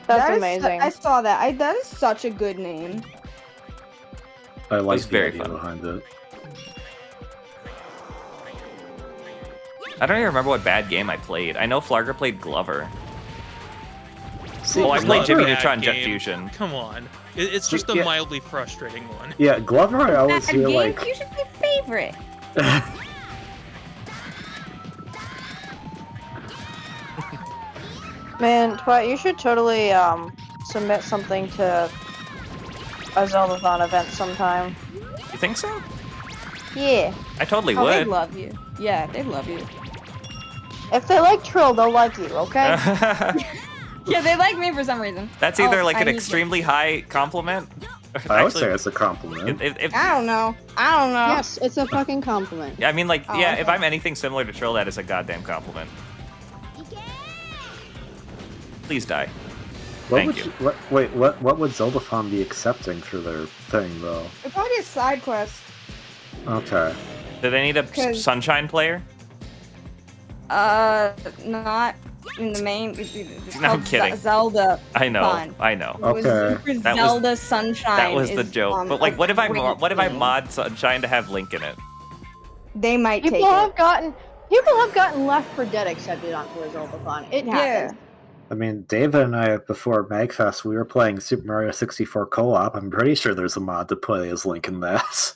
that's That is- amazing. I saw that. That is such a good name. I like was the very idea fun. behind it. I don't even remember what bad game I played. I know Flarger played Glover. Glover Oh, I is played not a Jimmy bad Neutron Jet game. Fusion. Come on. It's just a Yeah. mildly frustrating one. Yeah, Glover, I always Bad hear game? like. You should be favorite. Man, Twat, you should totally submit something to a Zeldathon event sometime. You think so? Yeah. I totally Oh, they would. love you. Yeah, they love you. If they like Trill, they'll like you, okay? Yeah, they like me for some reason. That's either Oh, like I an need to- extremely high compliment. I would say it's a compliment. if I don't know. I don't know. Yes, it's a fucking compliment. I mean, like, Oh, yeah, okay. if I'm anything similar to Trill, that is a goddamn compliment. Please die. What Thank would you. what would Zeldathon be accepting for their thing though? It's probably a side quest. Okay. Do they need a 'Cause- Sunshine player? Not in the main. It's No, I'm called kidding. Zelda. I know, Fun. I know. It was Okay. Super That was- Zelda Sunshine. That was the is, joke. But like, what if I a great game. mod Sunshine to have Link in it? They might take People have it. gotten Left 4 Dead accepted onto a Zeldathon. It Yeah. happens. I mean, David and I, before MAGFest, we were playing Super Mario 64 co-op. I'm pretty sure there's a mod to play as Link in that.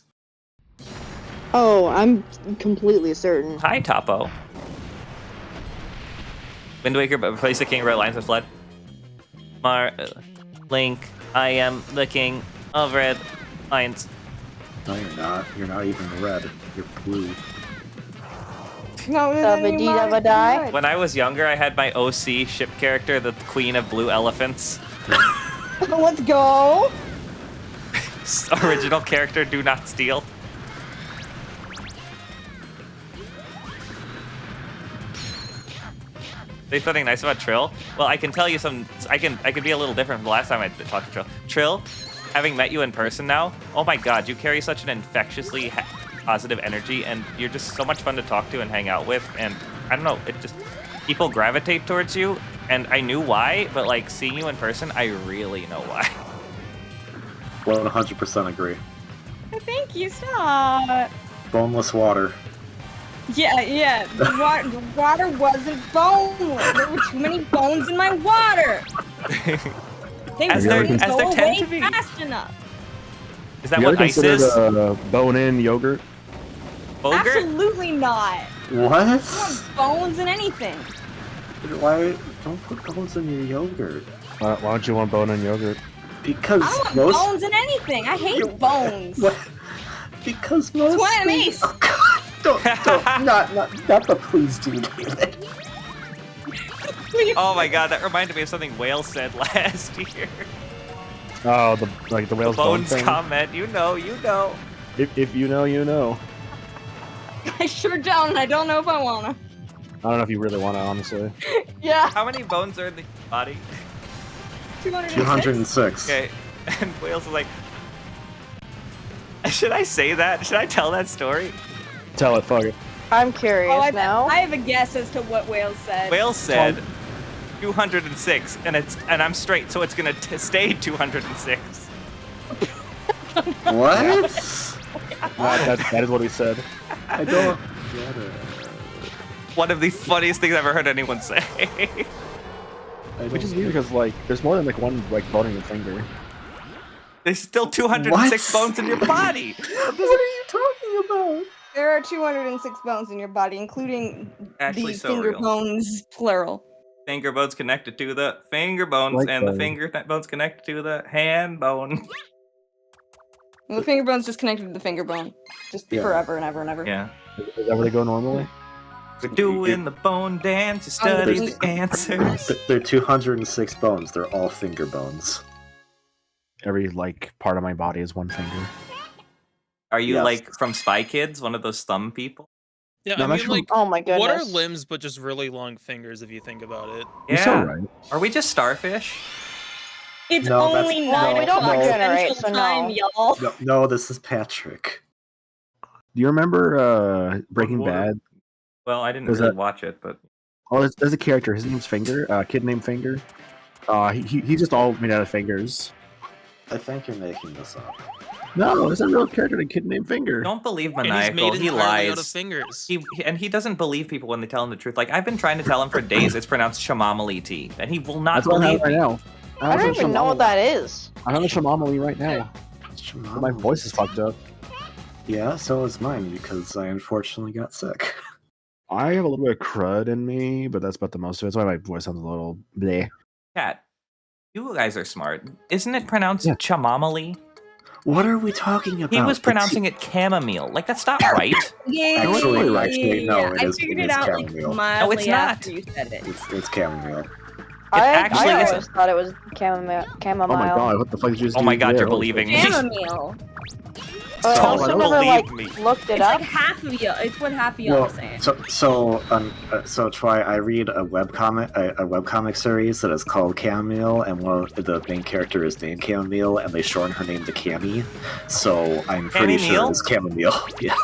Oh, I'm completely certain. Hi, Topo. Wind Waker, but replace the King of Red Lions with Flood. Link, I am the King of Red Lions. No, you're not. You're not even red. You're blue. No, Dabba dee dabba die. When I was younger, I had my OC ship character, the Queen of Blue Elephants. Let's go. Original character, do not steal. Say something nice about Trill. Well, I can tell you some. I can be a little different from the last time I talked to Trill. Trill, having met you in person now, oh my God, you carry such an infectiously positive energy, and you're just so much fun to talk to and hang out with. And I don't know, it just people gravitate towards you, and I knew why, but like seeing you in person, I really know why. 100% agree. Thank you. Stop. Boneless water. Yeah. The water wasn't boneless. There were too many bones in my water. They As there- wouldn't as go there tend away to be. fast enough. Is that You ever what ice considered is? bone-in yogurt? Bogurt? Absolutely not. What? I don't want bones in anything. Why? Don't put bones in your yogurt. Why don't you want bone-in yogurt? Because I don't want most. bones in anything. I hate bones. What? Because most. That's why I'm things- ace. Oh, God, don't, not the please do, David. Oh my God, that reminded me of something Whale said last year. Oh, the whale's bone Bones thing? comment, you know. If you know, you know. I sure don't. I don't know if I wanna. I don't know if you really want to, honestly. Yeah. How many bones are in the body? 206. 206. Okay, and Wales is like, should I say that? Should I tell that story? Tell it, fuck it. I'm curious Oh, now. I have a guess as to what Wales said. Wales said 206, and I'm straight, so it's gonna stay 206. What? That is what he said. I don't get it. One of the funniest things I've ever heard anyone say. Which is weird because like there's more than like one like bone in your finger. There's still 206 What? bones in your body. What are you talking about? There are 206 bones in your body, including Actually, the so finger real. bones, plural. Finger bones connected to the finger bones, Like and the those. finger bones connected to the hand bone. Well, the finger bone's just connected to the finger bone, just Yeah. forever and ever and ever. Yeah. Is that where they go normally? We're doing the bone dance, you study the answers. They're 206 bones. They're all finger bones. Every like part of my body is one finger. Are you Yes. like from Spy Kids, one of those thumb people? Yeah, No, I I'm mean, actually- like, Oh my goodness. what are limbs but just really long fingers if you think about it? You're so right. Are we just starfish? It's No, that's- only no, 9 we don't o'clock regenerate, Central so Time, no. y'all. No, this is Patrick. Do you remember Breaking What- Bad? Well, I didn't Is really that- watch it, but Oh, there's a character. His name's Finger. A kid named Finger. He's just all made out of fingers. I think you're making this up. No, it's a real character, a kid named Finger. Don't believe And he's Maniacal. made He entirely out of lies. fingers. He doesn't believe people when they tell him the truth. Like, I've been trying to tell him for days it's pronounced Shamamali tea, and he will not That's what I believe have right me. now. I don't even know what that is. I have a Shamamali right now. But my voice is fucked up. Yeah, so is mine because I unfortunately got sick. I have a little bit of crud in me, but that's about the most of it. That's why my voice sounds a little bleh. Chat, you guys are smart. Isn't it pronounced Yeah. chamomile? What are we talking about? He was pronouncing it chamomile. Like, that's not right. Yeah, Actually, yeah, actually, no, yeah. it I is- figured it it is out like chamomile. mildly No, it's not. after you said it. It's chamomile. actually I isn't. always thought it was chamomile. Oh my god, what the fuck did you just Oh do my god, there? you're Holy believing me. Chamomile. I Don't also never believe me. looked it It's up. like half of you. It's what half of y'all are saying. So Troy, I read a webcomic series that is called Chamomile, and the main character is named Chamomile, and they shorten her name to Cammy. So I'm pretty sure Chamomile? it's Chamomile. Yeah.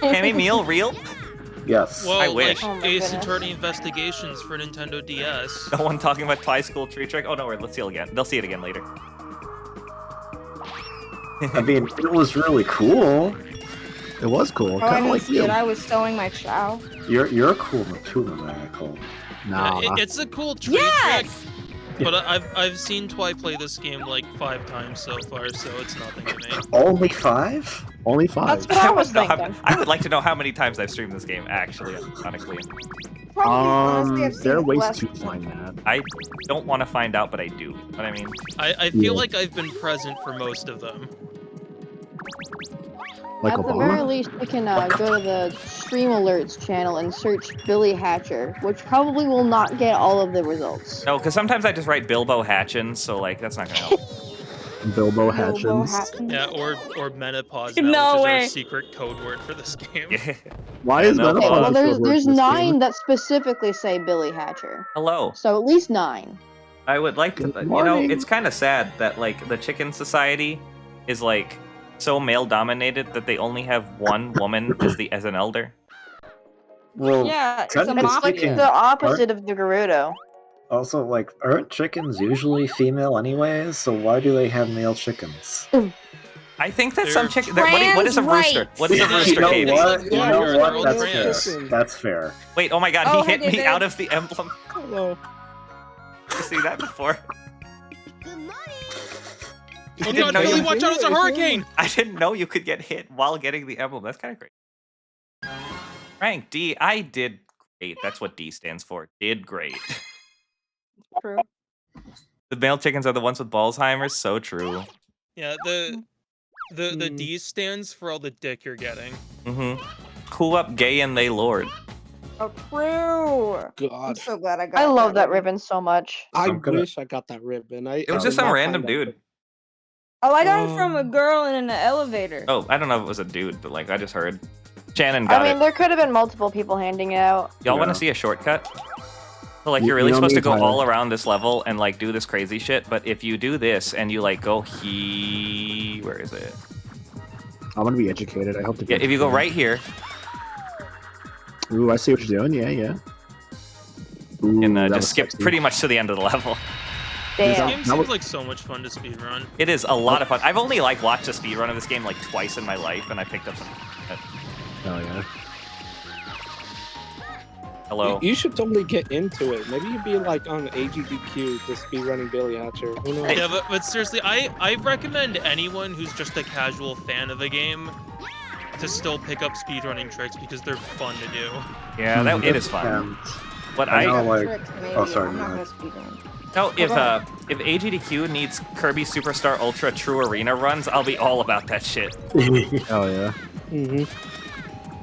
Chamomile real? Yes. Well, I wish. like Oh my Ace goodness. Attorney Investigations for Nintendo DS. No one talking about Thai School Tree Trick? Oh no, wait, let's see it again. They'll see it again later. I mean, it was really cool. It was cool. Oh, I Kind of didn't like see you. it. I was sewing my chow. You're cool too, Maniacal. Nah. It's a cool tree Yes! trick. But I've seen Twi play this game like 5 times so far, so it's nothing to me. Only 5? Only 5. That's what I was know how- thinking. I would like to know how many times I've streamed this game, actually, ironically. Probably, honestly, I've seen There are it ways less to than find one. that. I don't want to find out, but I do. What I mean? I feel Yeah. like I've been present for most of them. Like At the Obama? very least, we can go to the Stream Alerts channel and search Billy Hatcher, which probably will not get all of the results. No, because sometimes I just write Bilbo Hatchins, so like that's not gonna help. Bilbo Bilbo Hatchins. Hatchins. Yeah, or Menopause No now, which way. is our secret code word for this game. Yeah. Why is No, Okay, Menopause well, pause. there's still working there's this 9 game? that specifically say Billy Hatcher, Hello. so at least 9. I would like to. Good You know, morning. it's kind of sad that like the Chicken Society is like so male dominated that they only have one woman as an elder. Well, Yeah, it's a technically It's like speaking, the opposite of the Gerudo. also, like, aren't chickens usually female anyways? So why do they have male chickens? I think that They're some chicken. What is a trans rooster? rights. What is a Yeah, rooster, You know Katie? what? You Yeah, know you're what? a That's trans. fair. That's fair. Wait, oh my god, Oh, he hit hey, me David. out of the emblem. Hello. You see that before? Good morning. Oh didn't god, know Billy, you- watch out, it's a hurricane! I didn't know you could get hit while getting the emblem. That's kind of great. Rank D, I did great. That's what D stands for. Did great. True. The male chickens are the ones with Alzheimer's. So true. Yeah, the D stands for all the dick you're getting. Mm-hmm. Who up gay and they lord? Oh, true. I'm God, so glad I got I love that ribbon so much. I I'm gonna- wish I got that ribbon. It was just some random dude. Oh, I got it from a girl in an elevator. Oh, I don't know if it was a dude, but like I just heard. Shannon got I mean, it. there could have been multiple people handing it out. Y'all want Yeah. to see a shortcut? So like You- you're really you know supposed me, to go Tyler. all around this level and like do this crazy shit, but if you do this and you like go where is it? I want to be educated. I hope to. Yeah, if you go right here, Ooh, I see what you're doing. Yeah, yeah. Ooh, and that just was skip sexy. pretty much to the end of the level. This Damn. game that seems was- like so much fun to speedrun. It is a lot of fun. I've only like watched a speedrun of this game like twice in my life, and I picked up some. Oh yeah. Hello. You should totally get into it. Maybe you'd be like on AGDQ, just be running Billy Hatcher. Who knows? Yeah, but seriously, I recommend anyone who's just a casual fan of the game to still pick up speedrunning tricks because they're fun to do. Yeah, it is fun. And But I know, I like, Tricks, maybe. oh, sorry, I'm not no. gonna speed run. no if AGDQ needs Kirby Superstar Ultra True Arena runs, I'll be all about that shit. Oh yeah. Mm-hmm.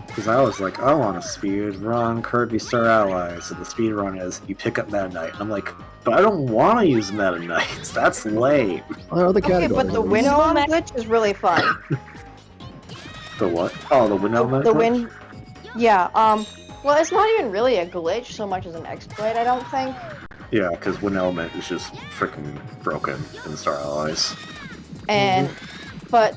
Because I was like, I want to speed run Kirby Star Allies, and the speed run is you pick up Meta Knight, and I'm like, but I don't want to use Meta Knights. That's lame. What are the Okay, but the categories? wind No, bomb man. glitch is really fun. The what? Oh, the wind element. The glitch? wind. Yeah. Well, it's not even really a glitch so much as an exploit, I don't think. Yeah, because wind element is just freaking broken in Star Allies. And, but,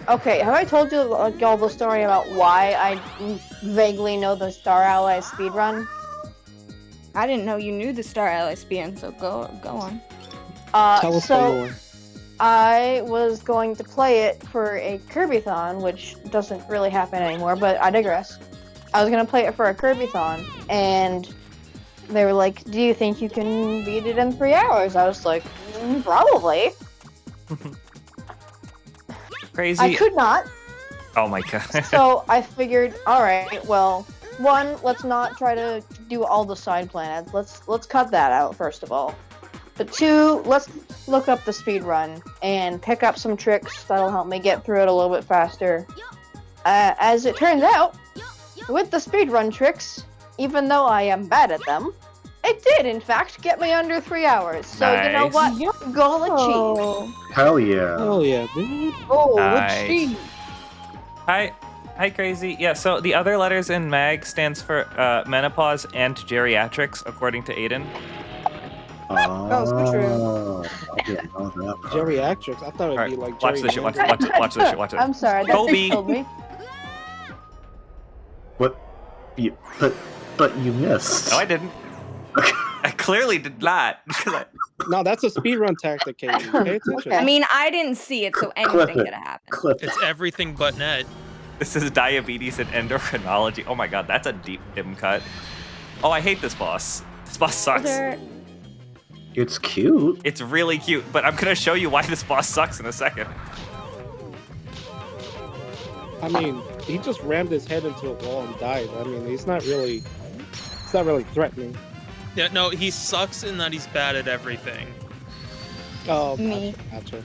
okay, have I told you all the story about why I vaguely know the Star Allies speedrun? I didn't know you knew the Star Ally span, so go on. Tell us the So lore. I was going to play it for a Kirby-thon, which doesn't really happen anymore, but I digress. I was gonna play it for a Kirby-thon, and they were like, "Do you think you can beat it in 3 hours?" I was like, "Probably." Crazy. I could not, Oh my god. so I figured, all right, well, one, let's not try to do all the side planets. Let's cut that out first of all. But two, let's look up the speed run and pick up some tricks that'll help me get through it a little bit faster. As it turns out, with the speedrun tricks, even though I am bad at them, it did in fact get me under 3 hours. So you know Nice. what? Goal achieved. Oh, Hell yeah. Hell yeah, dude. Oh, Nice. achieved. Hi, Crazy. Yeah, so the other letters in MAG stands for menopause and geriatrics, according to Aiden. Oh, so true. I didn't know that part. Geriatrics. I thought it'd Alright, be like watch this shit. Watch gerrymandering. this shit. Watch it. I'm sorry, that Kobe. thing killed me. What? But you missed. No, I didn't. I clearly did not. No, that's a speedrun tactic, Katie. Pay attention. Okay. I mean, I didn't see it, so Clip anything it. could have happened. Clip. It's everything but net. This is diabetes and endocrinology. Oh my god, that's a deep dim cut. Oh, I hate this boss. This boss sucks. It's cute. It's really cute, but I'm gonna show you why this boss sucks in a second. I mean, he just rammed his head into a wall and died. I mean, it's not really threatening. Yeah, no, he sucks in that he's bad at everything. Oh, Me. gotcha.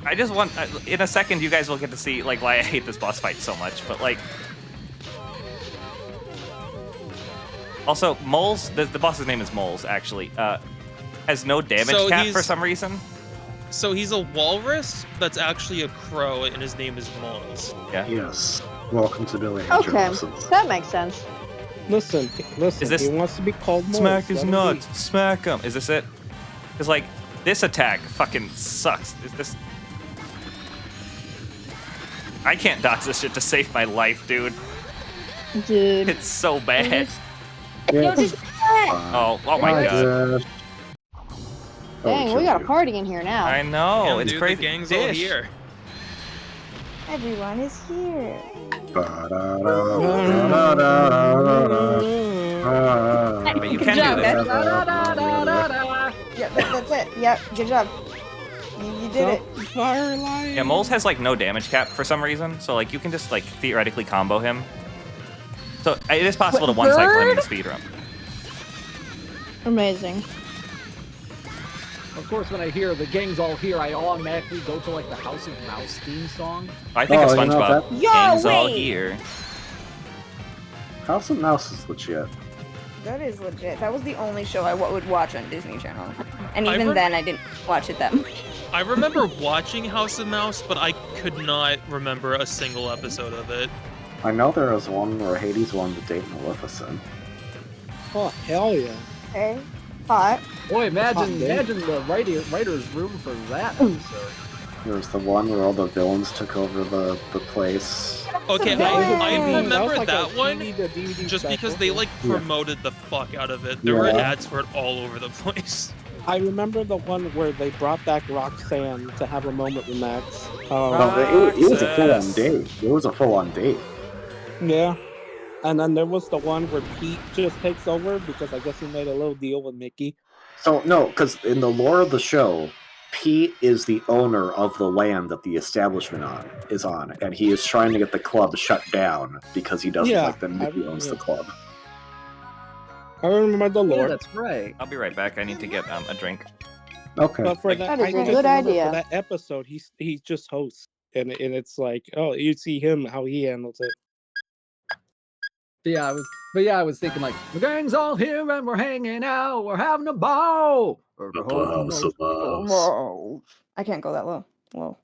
I just want, in a second, you guys will get to see like why I hate this boss fight so much. But like, also Moles, the boss's name is Moles actually, has no damage So cap he's- for some reason. So he's a walrus that's actually a crow, and his name is Moles. Yeah. Yes. Welcome to Billy Hatcher Okay, Lessons. that makes sense. Listen. Is this- He wants to be called Moles. Smack his Let him nuts. be. Smack him. Is this it? Because like this attack fucking sucks. Is this? I can't dodge this shit to save my life, dude. Dude. It's so bad. Yo, just Oh my god. Dang, we got a party in here now. I know. Yeah, It's dude, crazy. the gang's all Dish. here. everyone is here. But you Good can job, do man. this. Yeah, that's it. Yeah, good job. You did it. Firelight. Yeah, Moles has like no damage cap for some reason, so like you can just like theoretically combo him. So it is possible to one cycle him in the speedrun. Amazing. Of course, when I hear the gang's all here, I automatically go to like the House of Mouse theme song. I think of Oh, you know SpongeBob. Yo, Gang's all wait. here. House of Mouse is legit. That is legit. That was the only show I would watch on Disney Channel, and I even re- then, I didn't watch it that much. I remember watching House of Mouse, but I could not remember a single episode of it. I know there was one where Hades wanted to date Maleficent. Oh, hell yeah. Okay. Hot. Boy, Oh, imagine man. the writer's room for that episode. There was the one where all the villains took over the place. Okay, That was- I that remember like that a one TV to DVD just because special. they like Yeah. promoted the fuck out of it. There were Yeah. ads for it all over the place. I remember the one where they brought back Roxanne to have a moment with Max. No, it was a full-on date. It was a full-on date. Yeah. And then there was the one where Pete just takes over because I guess he made a little deal with Mickey. So no, because in the lore of the show, Pete is the owner of the land that the establishment is on, and he is trying to get the club shut down because he doesn't Yeah, like that Mickey owns the club. I remember the Yeah, lore. that's right. I'll be right back. I need to get a drink. Okay. But for that, That is I a just good remember idea. For that episode, he just hosts, and it's like, oh, you see him how he handles it. But yeah, I was thinking like the gang's all here and we're hanging out, we're having a ball. Whoa. I can't go that low. Whoa.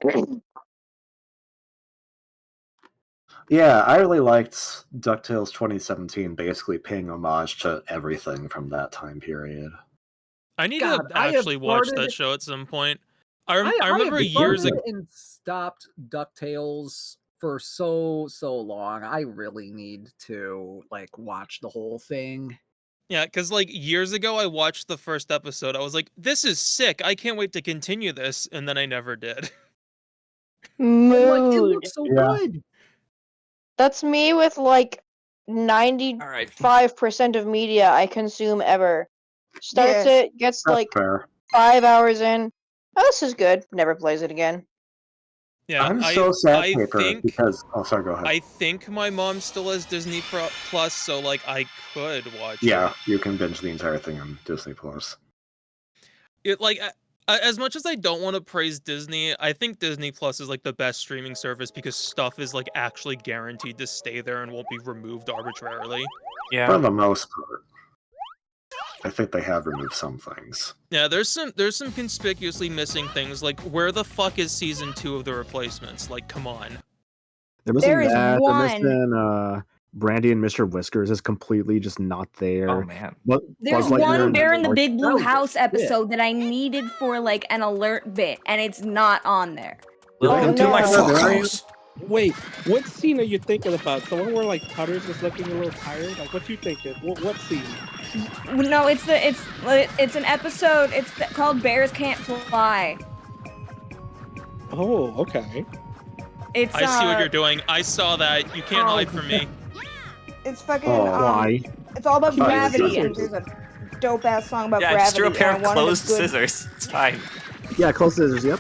Yeah, I really liked DuckTales 2017 basically paying homage to everything from that time period. I need God, to I have actually watch farted- that show at some point. I I remember have years farted ago. and stopped DuckTales for so long. I really need to like watch the whole thing. Yeah, because like years ago, I watched the first episode. I was like, "This is sick! I can't wait to continue this," and then I never did. I'm like, it Mood. looks so Yeah. good. That's me with like All right. 95% of media I consume ever. Starts Yeah. it, gets That's like fair. 5 hours in. Oh, this is good. Never plays it again. Yeah, I'm so sad, I Paper, think because sorry, go ahead. I think my mom still has Disney Plus, so like I could watch Yeah, it. you can binge the entire thing on Disney Plus. It like as much as I don't want to praise Disney, I think Disney Plus is like the best streaming service because stuff is like actually guaranteed to stay there and won't be removed arbitrarily. For Yeah. the most part. I think they have removed some things. Yeah, there's some conspicuously missing things, like where the fuck is season 2 of The Replacements? Like, come on. They're missing There is that. one. They're missing Brandy and Mr. Whiskers is completely just not there. Oh man. But There's Buzz Lightyear one and Bear in the Buzz- Big Blue Oh, House yeah. episode that I needed for like an alert bit, and it's not on there. Welcome to no. my No, fuck there house. Wait, what scene are you thinking about? The one where like Cutter's just looking a little tired? Like, what you thinking? What scene? No, it's an episode. It's called Bears Can't Fly. Oh, okay. It's I see what you're doing. I saw that. You can't hide from me. It's fucking. Oh, Why? It's all about Keep it gravity, and scissors. there's a dope ass song about Yeah, gravity. just drew a pair and of I wanted a closed good- scissors. It's fine. Yeah, close scissors. Yep.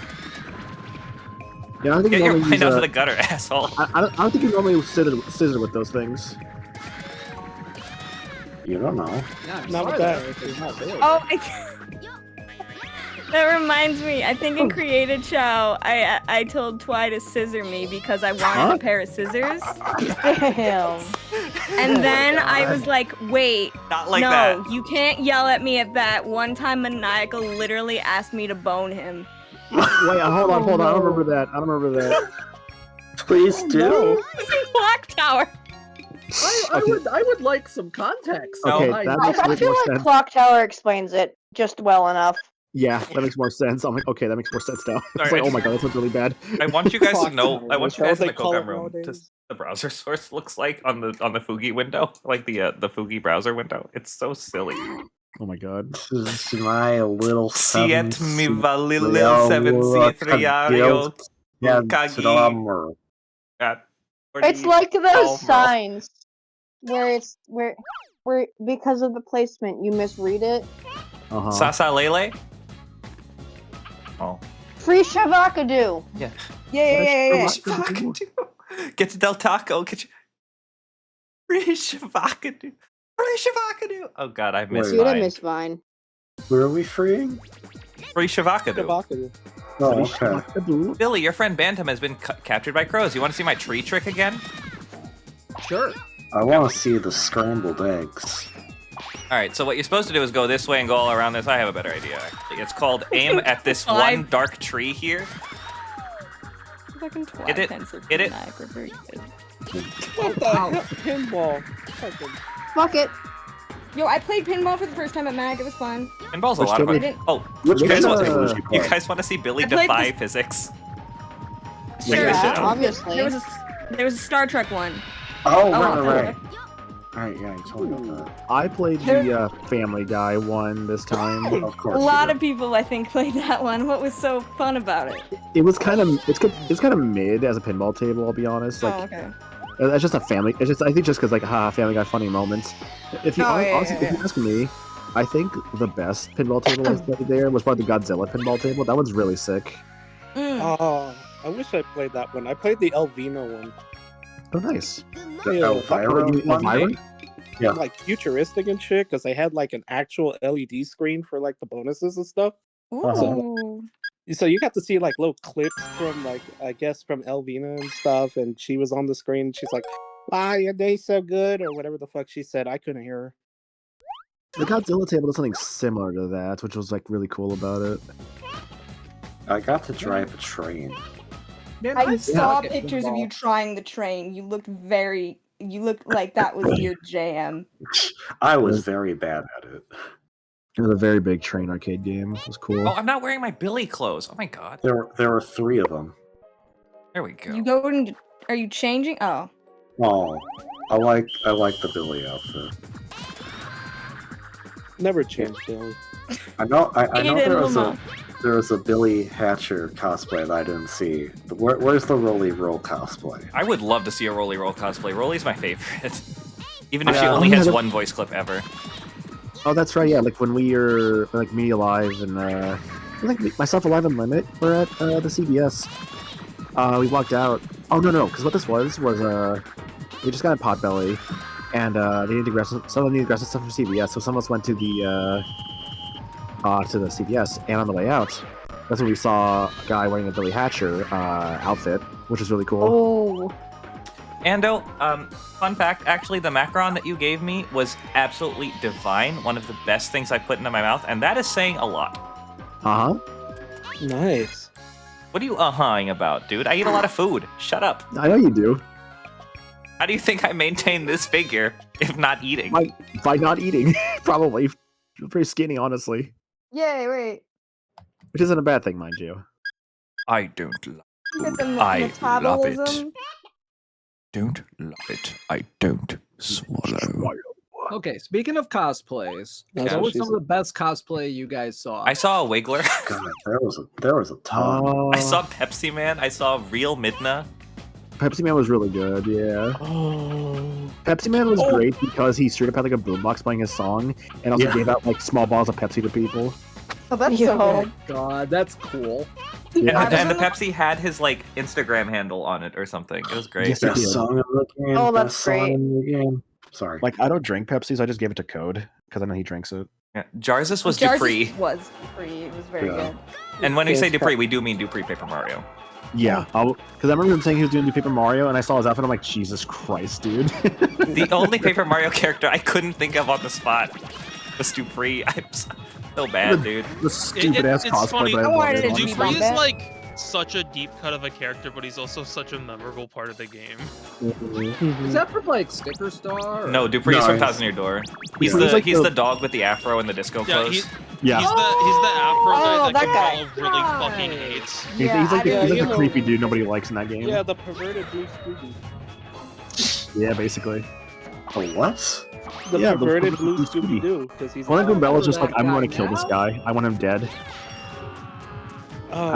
Yeah, I don't think Get you your normally mind use out of the gutter, asshole. I don't think you normally scissor with those things. You don't know. Yeah, I'm Not sorry with that that. it's not there. Oh, that reminds me. I think in Created Chow, I told Twy to scissor me because I wanted a pair of scissors, Damn. and then I was like, wait. Not like no, that. you can't yell at me at that. One time, Maniacal literally asked me to bone him. Wait, hold on. I no. don't remember that. Please do. It's in Clock Tower. I would like some context. No. Okay, behind that I, makes I way feel more like sense. Clock Tower explains it just well enough. Yeah, that makes more sense. I'm like, okay, that makes more sense now. It's Sorry, like, I oh my god, this looks really bad. I want you guys to Clock know. tower, I want is you that guys what in the they call Kogan it room nowadays? to see what the browser source looks like on the Fugi window, like the Fugi browser window. It's so silly. Oh my god. This is my little seven. Siet mi valilil 7C3ario Kagi at It's like those Palmer. signs where because of the placement you misread it. Uh-huh. Sasa Lele. Oh. Free Shavakadu. Yeah. Yeah. Shavakadu. Get to Del Taco. Get you. Free Shavakadu. Free Shavakadu. Oh god, I've missed Dude, I mine. miss mine. Where are we freeing? Free Shavakadu. Shavakadu. Oh, okay. Billy, your friend Bantam has been captured by crows. You want to see my tree trick again? Sure. I want to see the scrambled eggs. All right, so what you're supposed to do is go this way and go all around this. I have a better idea, actually. It's called aim at this Five. one dark tree here. Fucking Twy Hit it, pencil hit it. maniac are very good. What the hell? Pinball. Fucking- Fuck it. Yo, I played pinball for the first time at MAG. It was fun. Pinball's a Which lot of table? fun. I didn't- Oh, Which you guys, pinball want, table did you you play? guys want to see Billy I played defy this- physics? Sure. Check this Yeah, out. obviously. There was a Star Trek one. Oh, Oh, right. Alright, yeah, you told me about I played the Family Guy one this time. that. Of course. A you lot did. of people, I think, played that one. What was so fun about it? It was kind of it's kind of mid as a pinball table. I'll be honest. Like Oh, okay. it's just a family. It's just I think just because like Family Guy funny moments. If you Oh, yeah, honestly, yeah, if you ask me, I think the best pinball table I played there was probably the Godzilla pinball table. That one's really sick. Mm. Oh, I wish I played that one. I played the Elvina one. Oh, nice. Yeah, Elvira you- one? Elvira? Yeah. like futuristic and shit, because they had like an actual LED screen for like the bonuses and stuff. Ooh. So you got to see like little clips from like I guess from Elvina and stuff, and she was on the screen. And she's like, "Why are they so good?" or whatever the fuck she said. I couldn't hear her. The Godzilla table does something similar to that, which was like really cool about it. I got to drive a train. Man, I saw suck at pictures of pinball. you trying the train. You looked like that was your jam. I was very bad at it. It was a very big train arcade game. It was cool. Oh, I'm not wearing my Billy clothes. Oh my god. There were 3 of them. There we go. You go and are you changing? Oh. Oh, I like the Billy outfit. Never change Billy. I know Aiden Luma. there was a Billy Hatcher cosplay that I didn't see. Where's the Rolly Roll cosplay? I would love to see a Rolly Roll cosplay. Rolly's my favorite. Even if she Yeah. only Oh, yeah, has that- one voice clip ever. Oh, that's right. Yeah, like when we were like me alive and I think myself alive and Limit were at the CBS. We walked out. Oh no, because what this was we just got a Potbelly, and they needed to grab someone needed to grab some stuff from CBS. So some of us went to the CBS, and on the way out, that's when we saw a guy wearing a Billy Hatcher outfit, which was really cool. Oh, Ando, fun fact, actually the macaron that you gave me was absolutely divine. One of the best things I put into my mouth, and that is saying a lot. Uh-huh. Nice. What are you uh-huh-ing about, dude? I eat a lot of food. Shut up. I know you do. How do you think I maintain this figure if not eating? By not eating, probably. You're pretty skinny, honestly. Yay, wait. Which isn't a bad thing, mind you. I don't love Is it the I metabolism? love it. Don't love it. I don't swallow. Okay, speaking of cosplays, That's what what was she some of the best cosplay you guys saw? I saw a Wiggler. God, there was a ton. I saw Pepsi Man. I saw Real Midna. Pepsi Man was really good, yeah. Oh. Pepsi Man was great because he straight up had like a boombox playing his song and also Yeah. gave out like small bottles of Pepsi to people. Oh, that's Yo. so good. God, that's cool. Yeah. And the Pepsi had his like Instagram handle on it or something. It was great. Yes, Best Yeah. song of the game. Oh, that's best song great. in the game. Sorry. Like, I don't drink Pepsi, so I just gave it to Code because I know he drinks it. Yeah. Jarzus was Jarzus Dupree. was Dupree. It was very Yeah. good. And when we Yes, say Dupree, we do mean Dupree Paper Mario. Yeah, because I remember him saying he was doing New Paper Mario, and I saw his outfit. I'm like, Jesus Christ, dude. The only Paper Mario character I couldn't think of on the spot was Dupree. I'm so bad, dude. The stupid ass it's cosplay, funny. but I I love wanted it. it to be Dupree is Bombette. like such a deep cut of a character, but he's also such a memorable part of the game. Is that from like Sticker Star? or- No, Dupree's No, from he's- Thousand Year Door. He's Yeah. the He's like he's the- the dog with the afro and the disco Yeah, clothes. he's Yeah, he's the afro Oh, guy that that guy. Kamala really fucking hates. he's, Yeah, he's like, I the, he's didn't- like you the know- creepy dude nobody likes in that game. Yeah, the perverted blue Scooby. Yeah, basically. The what? The Yeah, the perverted blue blue Scooby. Scooby Doo, because he's One of alive. Bella's just that like, I'm guy going to kill this now? guy. I want him dead. Oh,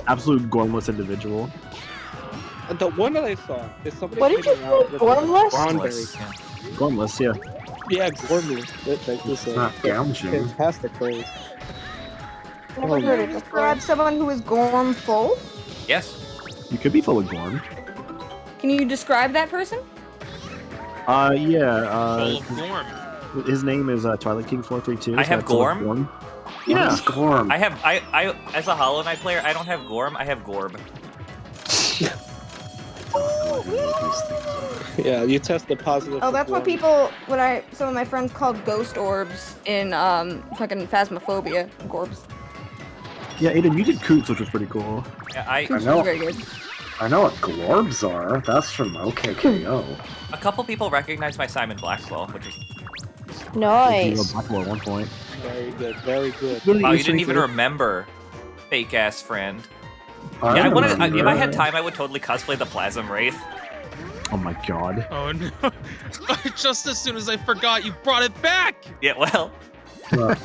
Absolute gormless individual. the one that I saw is somebody. What did you hanging out say, with Gormless? Thornberry. Yeah. Gormless, yeah. Yeah, Gormless. That's It's just not gouging. fantastic phrase. Never Oh, heard Can it you before. describe someone who is Gorm full? Yes. You could be full of gorm. Can you describe that person? Yeah. Full of Gorm. His name is Twilight King 432. I so have that's full of Gorm? Yeah. What is Gorm? I have I as a Hollow Knight player, I don't have Gorm, I have Gorb. Yeah, you tested positive. Oh, for that's what Gorm. some of my friends called ghost orbs in fucking Phasmophobia. Gorbs. Yeah, Aiden, you did Coots, which was pretty cool. Yeah, I Coots know. was very good. I know what Glorbs are. That's from OKKO. a couple people recognize my Simon Blackwell, which is Nice. Blackwell at one point. Very good, very good. Really wow, you interesting didn't even thing. remember, fake ass friend. I Yeah, I wanted. remember. If I had time, I would totally cosplay the Plasm Wraith. Oh my god. Oh no! Just as soon as I forgot, you brought it back. Yeah, well, Look,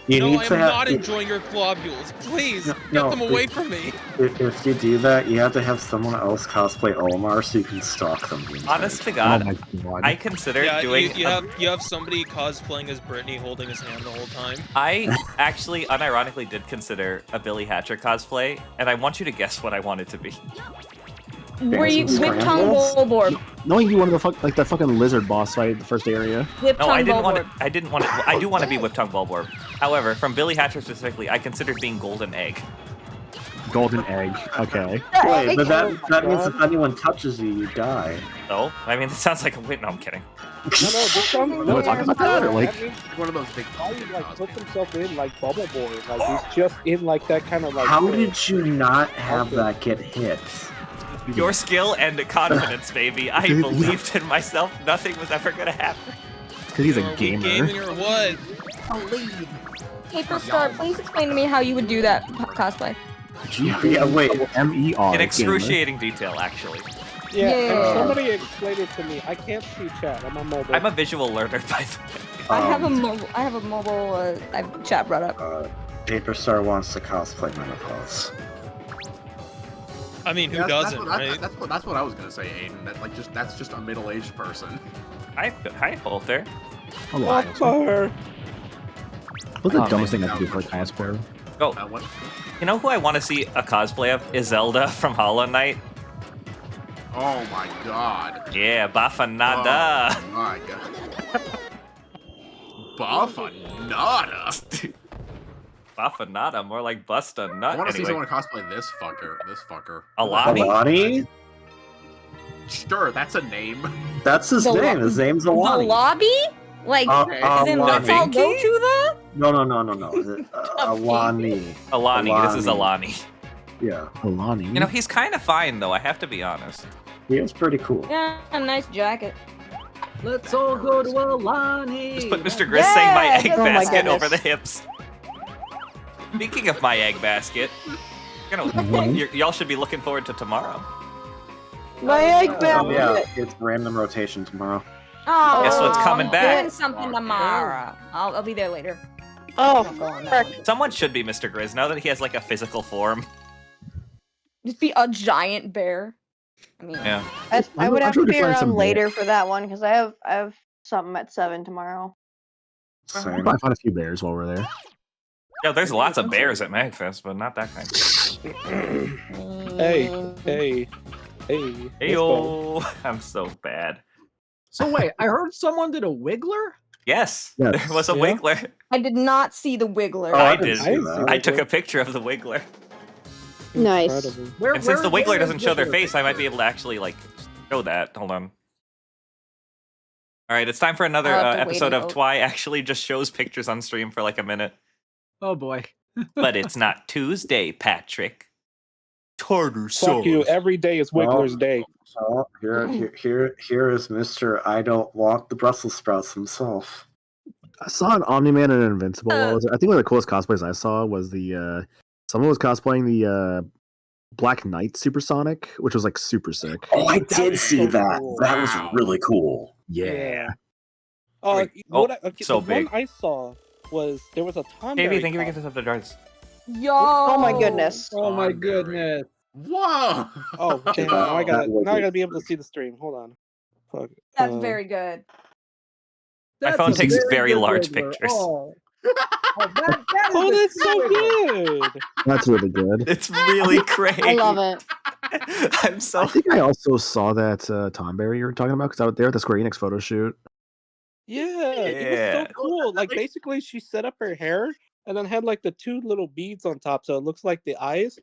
you No, need I am to have. not enjoying your globules. Please No, get no, them away from me. If you do that, you have to have someone else cosplay Olimar so you can stalk them. the entire honest to time. Oh God, my god. I considered Yeah, doing. you have somebody cosplaying as Brittany holding his hand the whole time. I actually, unironically, did consider a Billy Hatcher cosplay, and I want you to guess what I wanted to be. Were you Dancing Whip Tongue Scrambles? Bulborb? Knowing you wanted to the fucking lizard boss fight in the first area. Whip No, Tongue I didn't want Bulborb. to. I didn't want to. I do want to be Whip Tongue Bulborb. However, from Billy Hatcher specifically, I considered being Golden Egg. Golden egg. Okay. Wait, but Oh that my means God. if anyone touches you, you die. So, I mean, it sounds like a win. No, I'm kidding. No, this song. You wanna talk about that, or like? That means One of those big how he like puts himself in like bubble board. Like he's just in like that kind of like. How did you not have that get hit? Your skill and confidence, baby. I believed in myself. Nothing was ever gonna happen. Because he's Are a we gamer. gaming or what? Paper Star, please explain to me how you would do that cosplay. Yeah, wait. MER. In excruciating detail, actually. Yeah, and Yeah. somebody explained it to me. I can't see chat. I'm on mobile. I'm a visual learner, by the way. I have a mobile. I have chat brought up. Paper Star wants to cosplay Menopause. I mean, who Yeah, doesn't, right? That's what I was gonna say, Aiden. That's just a middle-aged person. Hi, Holter. Walter. What's the Oh, dumbest man. thing I could do for a cosplayer? Oh, What? you know who I want to see a cosplay of is Zelda from Hollow Knight. Oh my god. Yeah, Bafanada. Oh my god. Bafanada. Bafanada, more like Busta I Nut. want to see Anyway, someone cosplay this fucker. Alani? Alani? Sure, that's a name. That's his The name. lo- His name's The Alani. lobby? Like, as in let's all Alani. go to the? No. Alani. Alani. This is Alani. Yeah. Alani. You know, he's kind of fine, though, I have to be honest. He is pretty cool. Yeah, a nice jacket. Let's all go to Alani. Just put Mr. Gris saying my egg Oh my basket goodness. over the hips. Speaking of my egg basket, y'all should be looking forward to tomorrow. My egg Oh, yeah, basket. it's random rotation tomorrow. Oh, Guess what's coming I'm back? doing something tomorrow. I'll be there later. Oh, I'm going that frick. way. Someone should be Mr. Grizz now that he has like a physical form. Just be a giant bear. I mean, Yeah. I would I'm have sure to to be find some around later for that one because I have something at 7 tomorrow. I'll Same. probably find a few bears while we're there. Yeah, there's lots of bears at MAGFest, but not that kind. Hey. Hey Let's go. yo, I'm so bad. So wait, I heard someone did a Wiggler? Yes, Yes. there was a Yeah. Wiggler. I did not see the Wiggler. Oh, I didn't did. see I didn't see that. I took a picture of the Wiggler. Nice. Incredible. Where, And since the where Wiggler is doesn't show their Wiggler face, I might be picture? able to actually like show that. Hold on. All right, it's time for another I'll have to wait episode of until- Twy actually just shows pictures on stream for like a minute. Oh boy. But it's not Tuesday, Patrick. Tartar Fuck you. Every day is Wiggler's day. So here is Mr. I don't want the Brussels sprouts himself. I saw an Omni-Man and an Invincible. I think one of the coolest cosplays I saw was the someone was cosplaying the Black Knight Supersonic, which was like super sick. Oh, I That did was see so that. cool. That was Wow. really cool. Yeah. Wait. So the big. one I saw was there was a Tom. Maybe thank you for getting this up the darts. Yo! Oh my goodness. Oh my Thornberry. goodness. Whoa! Oh, damn, now I gotta be able to see the stream. Hold on. Fuck. That's very good. My phone a takes very good large Wiggler. pictures. Oh, that is Oh, a that's good so Wiggler. good. That's really good. It's really great. I love it. I'm so I think I also saw that Tomberry you were talking about because I was there at the Square Enix photo shoot. Yeah, it Yeah. was so cool. Like basically, she set up her hair and then had like the 2 little beads on top, so it looks like the eyes.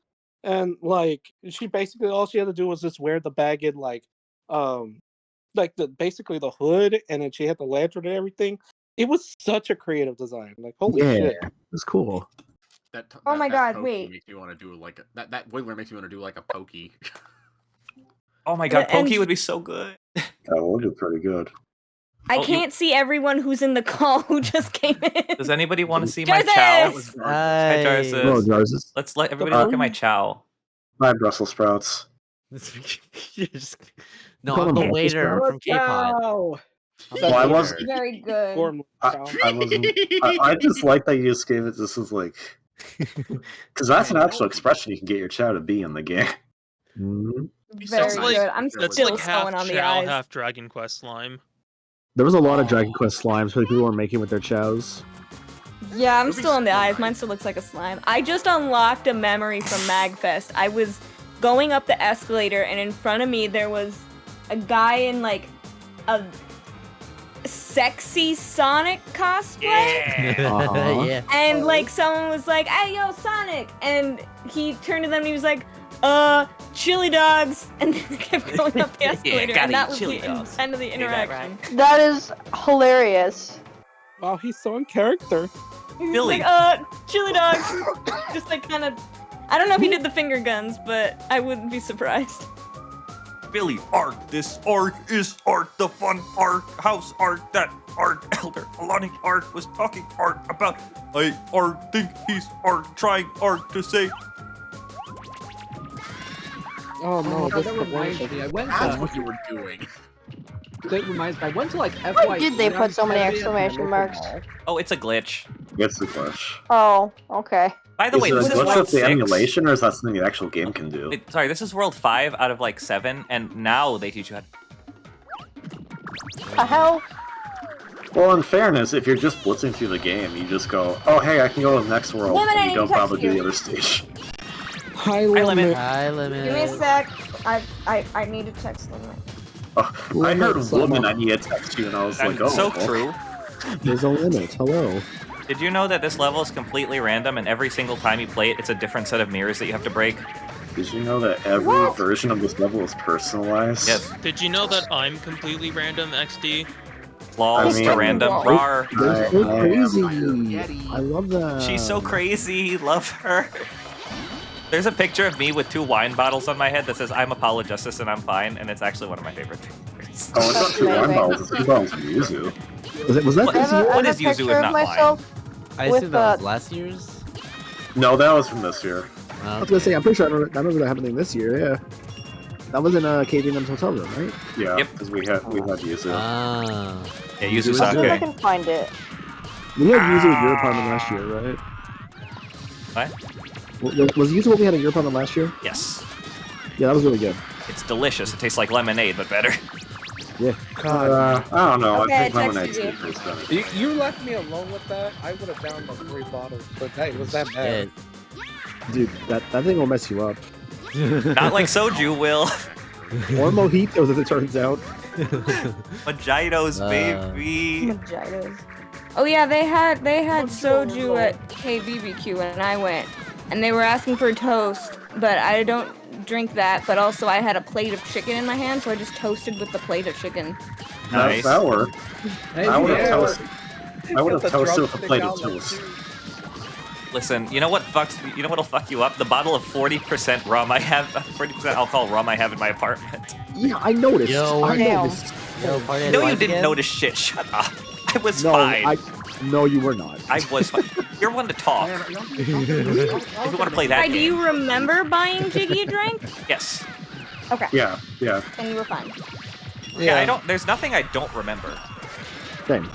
And like she basically all she had to do was just wear the bag in like the basically the hood, and then she had the lantern and everything. It was such a creative design. Like holy Yeah, shit. it was cool. Oh my God, pokey wait. Makes me want to do like that Wiggler makes me want to do like a pokey. Oh my god, And- Pokey would be so good. That would be pretty good. I Oh, you- can't see everyone who's in the call who just came in. Does anybody want to see my Jarvis! chow? Hi, Hi. Jarvis. Oh, Jarvis. Let's let everybody look at my chow. My Brussels sprouts. You're just... No, Call I'm him the Brussels waiter. I'm sprouts? from K-Pod. Wow. I'm Well, the I waiter. wasn't- Very good. Gorm- I wasn't. I just like that you just gave it. This is like, because that's an actual expression you can get your chow to be in the game. Mhm. Very Sounds like- good. I'm That's still like half going on the Chow, eyes. half Dragon Quest slime. There was a lot of Dragon Quest slimes that people were making with their chows. Yeah, I'm Ruby's still on the so eyes. nice. Mine still looks like a slime. I just unlocked a memory from MAGFest. I was going up the escalator, and in front of me there was a guy in like a sexy Sonic cosplay. Uh-huh. Yeah. And like someone was like, "Hey, yo, Sonic!" And he turned to them and he was like, chili dogs," and then they kept going up the escalator, gotta and that eat was chili the dogs. end of the Do that interaction. That is hilarious. Wow, he's so in character. He was Billy. like, chili dogs. Just like kind of, I don't know if he did the finger guns, but I wouldn't be surprised. Billy, art. This art is art. The fun art. House art. That art. Elder Alani art was talking art about. I art think he's art. Trying art to say. Oh no, this that is the reminds worst. me. I went That's to. what you were doing. That reminds me. I went to like FY. Why did they put so many exclamation marks? Oh, it's a glitch. It's a glitch. Oh, okay. By the Is way, it this a is glitch World with the 6. emulation, or is that something the actual game can do? Sorry, this is World 5 out of like 7, and now they teach you how The hell? Well, in fairness, if you're just blitzing through the game, you just go, oh, hey, I can go to the next world, Lemon, I and need you to don't text probably do you. the other stage. High limit. limit. Hi, Lemon. Give me a sec. I need to text them. Oh, I Limit heard someone. woman, I need to text you, and I was like, oh. so true. There's a limit. Hello. Did you know that this level is completely random, and every single time you play it, it's a different set of mirrors that you have to break? Did you know that every version of this level is personalized? Yes. Did you know that I'm completely random, XD? Laws I to mean- random. Rar. They're so I- crazy. Yeti. I love that. She's so crazy. Love her. There's a picture of me with 2 wine bottles on my head that says I'm Apollo Justice and I'm fine, and it's actually one of my favorite pictures. Oh, it's not That's 2 wine amazing. bottles, it's 2 bottles of yuzu. Was that What- this year? what I is have a Yuzu if picture not of mine? myself I with assume that was the- last year's. No, that was from this year. I was gonna say, I'm pretty sure I remember that happening this year. Yeah, that was in KVM's hotel room, right? Yeah, Yep. because we had yuzu. Ah. Yeah, Yuzu Let's see if I Sake. can find it. We had Yuzu at your apartment last year, right? What? Was Yuzu what we had at your apartment last year? Yes. Yeah, that was really good. It's delicious. It tastes like lemonade, but better. Yeah. I don't know, Okay, I think I lemonade texted you. tastes better. You left me alone with that. I would have downed like 3 bottles, but that was that bad. Shit. Dude, that thing will mess you up. Not like soju will. Or mojitos, as it turns out. Mojitos, Uh. baby. Mojitos. Oh yeah, they had soju at KBBQ when I went, and they were asking for toast, but I don't drink that. But also, I had a plate of chicken in my hand, so I just toasted with the plate of chicken. Nice. That worked. I would have yeah. toasted. I would have Get the toasted with a drumstick plate of out like toast. you. Listen, you know what'll fuck you up? The bottle of 40% rum I have, 40% alcohol rum I have in my apartment. Yeah, I noticed. Yo, I damn. noticed. Yo, party at No, you White didn't again? notice shit. Shut up. I was No, fine. no, you were not. I was fine. You're one to talk. If you want to play that Hi, do game. you remember buying Jiggy a drink? Yes. Okay, Yeah, yeah. then you were fine. Yeah, I don't. There's nothing I don't remember. Same.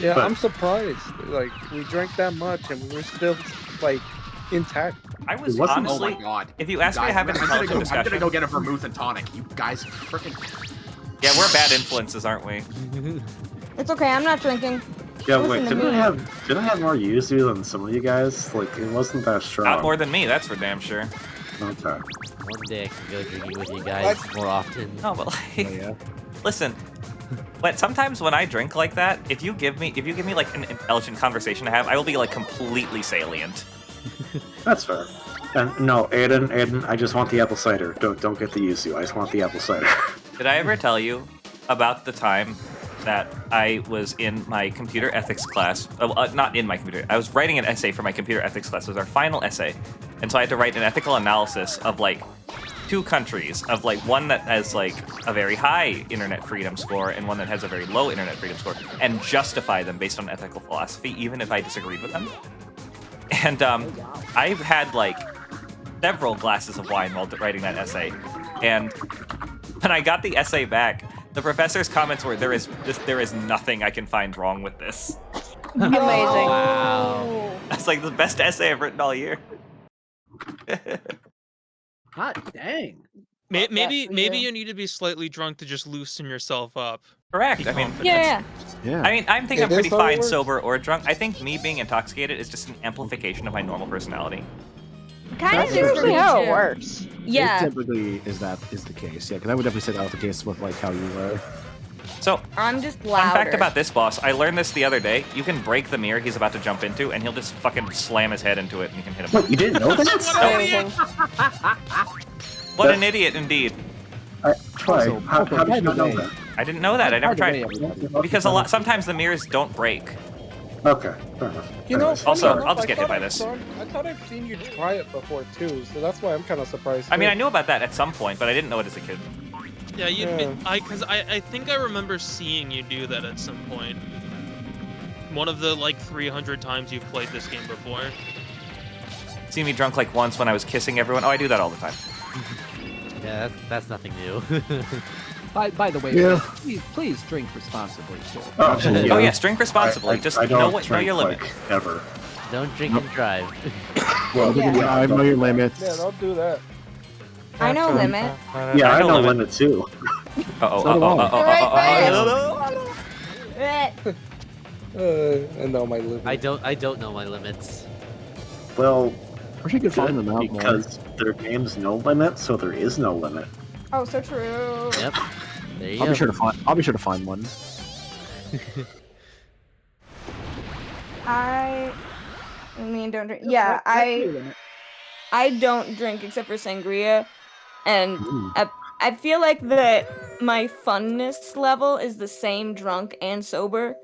Yeah, But- I'm surprised. Like we drank that much and we were still like intact. I was It wasn't- Oh my honestly. god. If you ask me to Guys, have an I'm gonna intelligent go discussion, get a vermouth and tonic. You guys freaking. yeah, we're bad influences, aren't we? It's okay, I'm not drinking. Yeah, Listen wait, to didn't me. I have more yuzu than some of you guys? Like, it wasn't that strong. Not more than me, that's for damn sure. Okay. One day I can go drinking with you guys more often. No, but Oh, like, yeah. listen. But sometimes when I drink like that, if you give me like an intelligent conversation to have, I will be like completely salient. That's fair. And no, Aiden, I just want the apple cider. Don't get the yuzu. I just want the apple cider. Did I ever tell you about the time that I was in my computer ethics class? Not in my computer. I was writing an essay for my computer ethics class. It was our final essay, and so I had to write an ethical analysis of like 2 countries, of like one that has like a very high internet freedom score and one that has a very low internet freedom score, and justify them based on ethical philosophy, even if I disagreed with them. And I've had like several glasses of wine while writing that essay, and when I got the essay back, the professor's comments were, there is nothing I can find wrong with this. Amazing. Wow. That's like the best essay I've written all year. Hot dang. Maybe for you. you need to be slightly drunk to just loosen yourself up. Correct. I mean, Yeah, Yeah. I mean, I think I'm It is pretty how it fine, works. sober or drunk. I think me being intoxicated is just an amplification of my normal personality. kind That's of is for usually me how it too. works. It Yeah, typically is the case. Yeah, because I would definitely say that was the case with like how you were. So, I'm just fun louder. fact about this boss, I learned this the other day. You can break the mirror he's about to jump into, and he'll just fucking slam his head into it, and you can hit him. Wait, you didn't know that? Amazing. What an idiot, indeed. Try. Also, How okay, did by you the not know way- that? I didn't know that. I never By the tried. way, everyone, Because sometimes the mirrors don't break. Okay, fair enough. You know, Anyways, funny Also, enough, I'll just I get hit thought by I've this. I thought I've seen you try it before too, so that's why I'm kind of surprised. I mean, too. I knew about that at some point, but I didn't know it as a kid. Yeah, Yeah. I think I remember seeing you do that at some point. One of the like 300 times you've played this game before. See me drunk like once when I was kissing everyone. Oh, I do that all the time. Yeah, that's nothing new. By the way, Yeah. please drink responsibly too. Absolutely. Oh yes, drink responsibly. I Just don't know drink, your limit. like, ever. Don't drink and drive. Well, Yeah. I know your limits. Yeah, don't do that. I know limit. Yeah, I know limit too. I know my limit. I don't know my limits. Well, I wish I could find them out more. because their game's no limit, so there is no limit. Oh, so true. Yep. There you I'll go. be sure to find one. I mean, don't drink. Yeah, I don't drink except for sangria, and I feel like that my funness level is the same drunk and sober.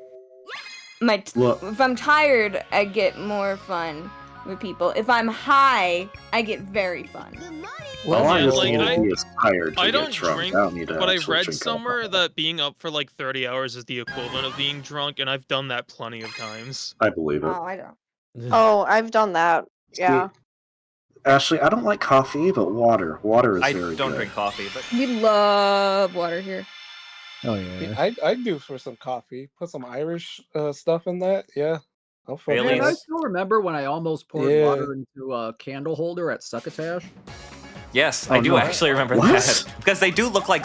Look. If I'm tired, I get more fun with people. If I'm high, I get very fun. Well, I yeah, just like, need to be tired to I get don't drunk. drink, I don't need to but I actually read drink somewhere alcohol. that being up for like 30 hours is the equivalent of being drunk, and I've done that plenty of times. I believe it. Oh, I don't. Oh, I've done that. Yeah. Ashley, I don't like coffee, but water. Water is I very don't good. drink coffee, but We love water here. Oh yeah. I'd do for some coffee. Put some Irish stuff in that. Yeah. I'll fuck Really? with Man, I that. still remember when I almost poured Yeah. water into a candle holder at Succotash. yes, Oh, I do no. actually remember What? that because they do look like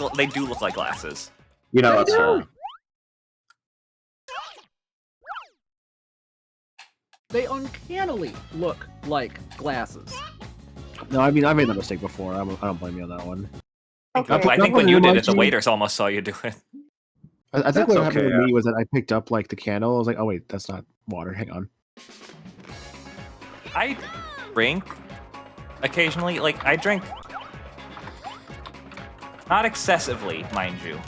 glasses. You know, They that's do. fair. They uncannily look like glasses. No, I mean I made that mistake before. I don't blame you on that one. Okay. I think when you did it, the waiters almost saw you do it. I think That's what happened okay, to me was that I picked up like the candle. I was like, oh wait, that's not water. Hang on. I drink occasionally. Like I drink, not excessively, mind you,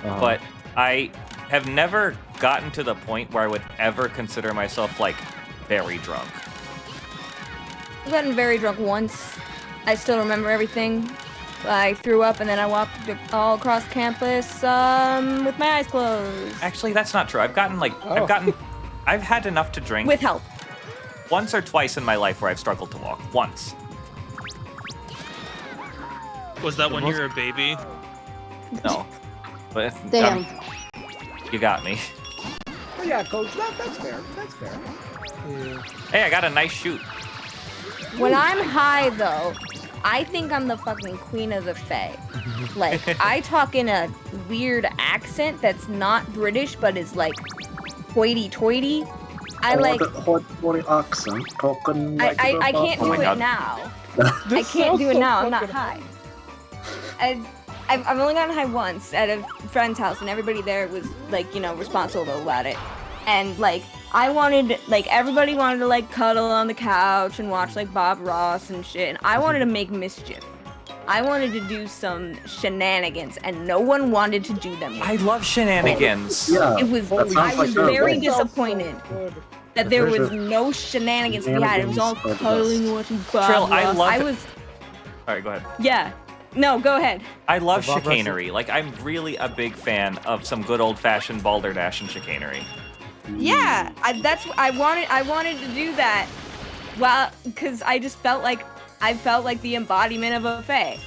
but I have never gotten to the point where I would ever consider myself like very drunk. I've gotten very drunk once. I still remember everything. I threw up and then I walked all across campus with my eyes closed. Actually, that's not true. I've had enough to drink With help. once or twice in my life where I've struggled to walk. Once. Was that when you were a baby? No. But Damn. you got me. Oh yeah, Coach, that's fair. That's fair. Hey, I got a nice shoot. When I'm high, though, I think I'm the fucking queen of the fae. Like, I talk in a weird accent that's not British, but is like hoity-toity. I like. accent. I can't do it now. I can't do it now. I'm not high. I've only gotten high once at a friend's house, and everybody there was like, responsible about it. And like, everybody wanted to like cuddle on the couch and watch like Bob Ross and shit. And I wanted to make mischief. I wanted to do some shenanigans, and no one wanted to do them. I love shenanigans. Yeah, It was. that sounds I was like very fun. disappointed that there was no shenanigans we had. It was all Shenanigans are the cuddling, best. watching Bob Trill, Ross. I love I it. was. All right, go ahead. Yeah. No, go ahead. I love Bob Ross is- chicanery. Like, I'm really a big fan of some good old-fashioned balderdash and chicanery. Yeah, I wanted to do that. Well, because I just felt like the embodiment of a fae.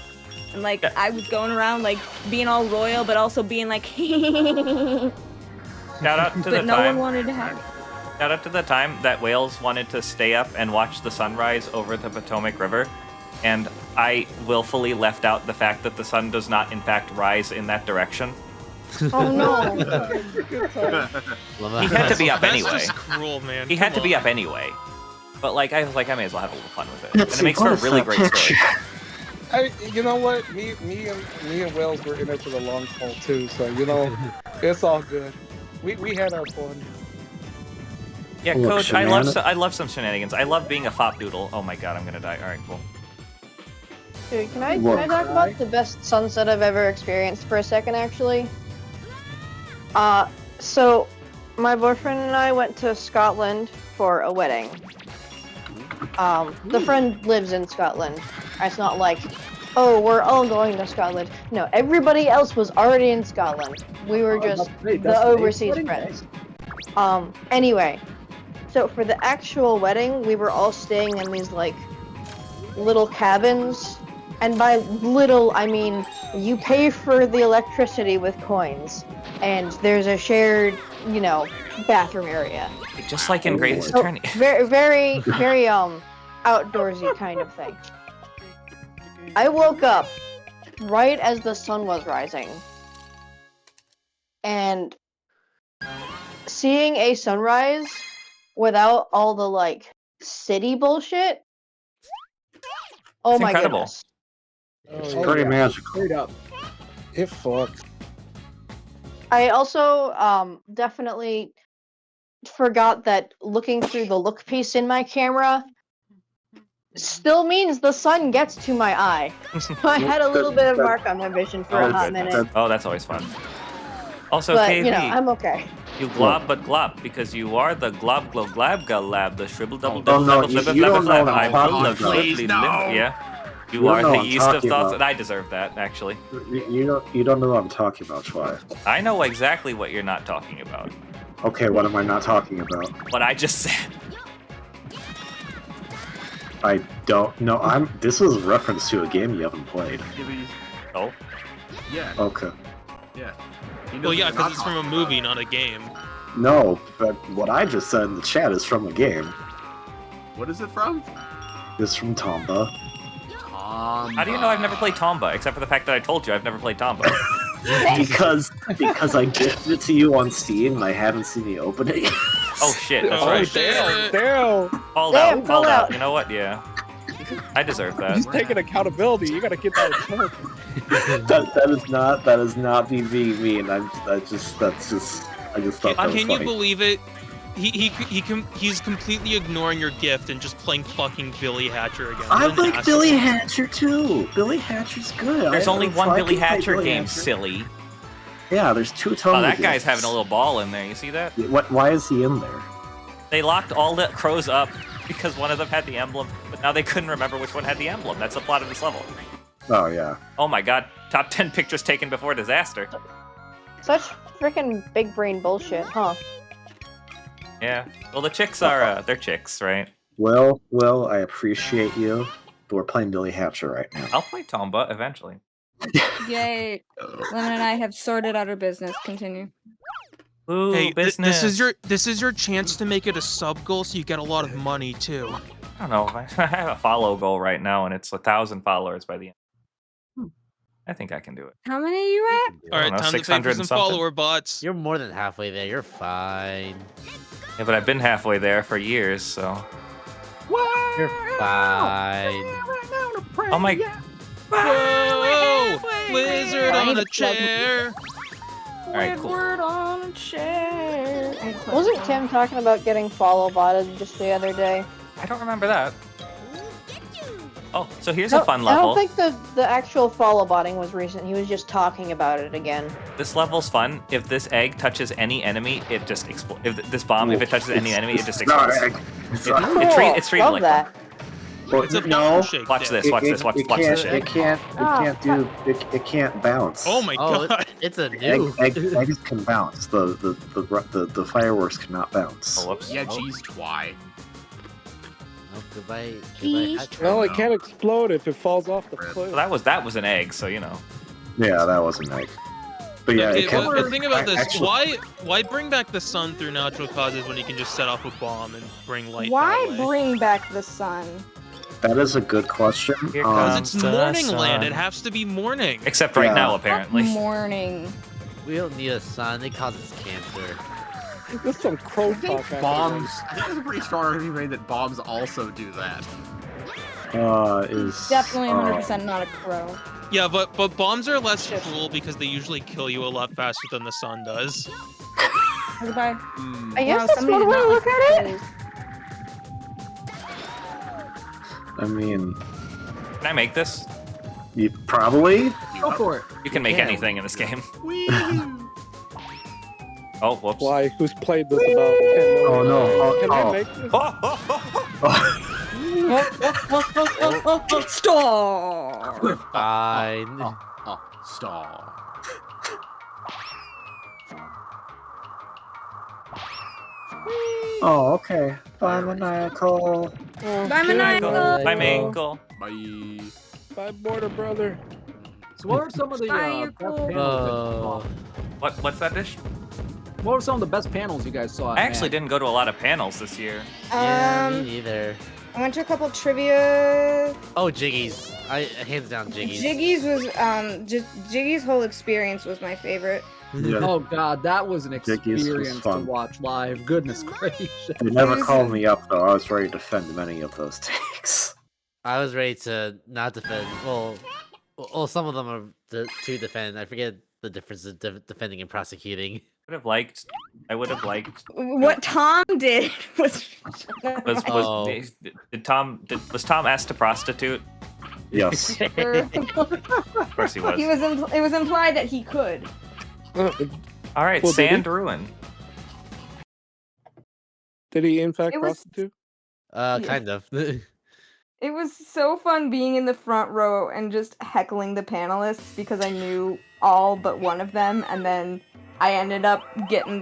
And like, Yeah. I was going around like being all royal, but also being like, Shout out to the but no one time. wanted to have it. Shout out to the time that whales wanted to stay up and watch the sunrise over the Potomac River, and I willfully left out the fact that the sun does not, in fact, rise in that direction. Oh no. He had to be up That's anyway. just cruel, man. He had to Come be on. up anyway. But like, I was like, I may as well have a little fun with it, and it makes for a really great story. You know what? Me and Wells were in it for the long haul too. So it's all good. We had our fun. Yeah, Look, Coach, I love some shenanigans. I love being a fop doodle. Oh my god, I'm gonna die. All right, cool. Dude, can I talk about the best sunset I've ever experienced for a second, actually? So my boyfriend and I went to Scotland for a wedding. The friend lives in Scotland. It's not like, oh, we're all going to Scotland. No, everybody else was already in Scotland. We were just the overseas friends. Anyway, so for the actual wedding, we were all staying in these like little cabins, And by little, I mean you pay for the electricity with coins, and there's a shared, bathroom area. Just like in Greatest So, Attorney. very, very, very outdoorsy kind of thing. I woke up right as the sun was rising, and seeing a sunrise without all the city bullshit. Oh It's my incredible. goodness. It's pretty magical. Straight up. It fucks. I also definitely forgot that looking through the look piece in my camera still means the sun gets to my eye. So I had a little bit of mark on my vision for a hot minute. Oh, that's always fun. Also, But, KB, I'm okay. you glob but glop because you are the glob glo glab galab, the shribble double Oh, no, double you flibber don't flabber know flab. what I I'm will talking love about. shribbly No. limb. Yeah. You You are don't know the what I'm yeast of talking thoughts. about. I deserve that, actually. You don't know what I'm talking about, Schwei. I know exactly what you're not talking about. Okay, what am I not talking about? What I just said. I don't know. This was a reference to a game you haven't played. Oh. Yeah. Okay. Yeah. Well, yeah, because it's from a movie, not a game. No, but what I just said in the chat is from a game. What is it from? It's from Tomba. How do you know I've never played Tomba, except for the fact that I told you I've never played Tomba? because I gifted it to you on Steam and I haven't seen the opening. Oh shit, that's Oh, right. Damn. Called out. You know what? Yeah. I deserve that. He's taking accountability. You gotta get that check. that is not me being mean. I just thought that was Can you funny. believe it? He's completely ignoring your gift and just playing fucking Billy Hatcher again. I What an like asshole. Billy Hatcher too. Billy Hatcher's good. There's only one I Billy can play Hatcher Billy game, Hatcher. silly. Yeah, there's two Oh, Tomba that guy's games. having a little ball in there. You see that? Why is he in there? They locked all the crows up because one of them had the emblem, but now they couldn't remember which one had the emblem. That's the plot of this level. Oh yeah. Oh my god. Top 10 pictures taken before disaster. Such freaking big brain bullshit, huh? Yeah. Well, the chicks are, they're chicks, right? Well, I appreciate you, but we're playing Billy Hatcher right now. I'll play Tomba eventually. Yay. Lemon and I have sorted out our business. Continue. Ooh, Hey, business. this is your chance to make it a sub goal, so you get a lot of money too. I don't know. I have a follow goal right now, and it's 1,000 followers by the end. I think I can do it. How many are you at? All right, know, time to pay 600 for and some something. follower bots. You're more than halfway there. You're fine. Yeah, but I've been halfway there for years, so. You're fine. Oh my. Whoa! Wizard I on need a to plug- chair. Alright, cool. Word on a chair. Wasn't Tim talking about getting follow botted just the other day? I don't remember that. Oh, so here's a fun I level. don't think the actual follow botting was recent. He was just talking about it again. This level's fun. If this egg touches any enemy, it just explodes. If this bomb, if it touches any enemy, it just It's not explodes. egg. It's not It's treated Love like that. Well, It's a no. bubble shake. Watch dick. this. Watch this. Watch this shit. It can't bounce. Oh my Oh, god. it's a new. Eggs can bounce. The fireworks cannot bounce. Oh, whoops. Yeah, Oh. geez, why? Oh, goodbye. Yeesh. Well, it can't explode if it falls off the cliff. So that was an egg, so you know. Yeah, that was an egg. But yeah, Okay, it can. well, the thing about this, actually- why bring back the sun through natural causes when you can just set off a bomb and bring light Why that way? bring back the sun? That is a good question. Here Because comes it's the morning land. sun. It has to be morning. Except right Yeah. now, apparently. Morning. We don't need a sun. It causes cancer. There's some crow I think talk. bombs. I think there's a pretty strong argument made that bombs also do that. Definitely 100% not a crow. Yeah, but bombs are less cruel because they usually kill you a lot faster than the sun does. Goodbye. I guess Wow, that's somebody one did way to not look like at it. I mean, Can I make this? you probably. Go for it. You can make anything in this game. Oh, whoops. Why? Who's played this about 10 million? Oh no! Can I Oh, make this? Star. Fine. Star. oh, okay. Bye, maniacal. Bye, Maniacal. Bye, Minkle. Bye. Bye, Border Brother. So what are some of the Fire best cool. panels that you saw? What's that dish? What were some of the best panels you guys saw? I actually didn't go to a lot of panels this year. Yeah, me neither. I went to a couple trivia. Oh, Jiggies. Hands down Jiggies. Jiggies was just Jiggy's whole experience was my favorite. Yeah. Oh god, that was an Jiggies was experience to fun. watch live. Goodness gracious. They never called me up though. I was ready to defend many of those takes. I was ready to not defend. Well, some of them are to defend. I forget the difference of defending and prosecuting. I would have liked. What Tom did was. Was Tom asked to prostitute? Yes. Of course he was. It was implied that he could. All right, Well, did Sand he? Ruin. Did he in fact It was- prostitute? Kind of. It was so fun being in the front row and just heckling the panelists because I knew all but one of them, and then I ended up getting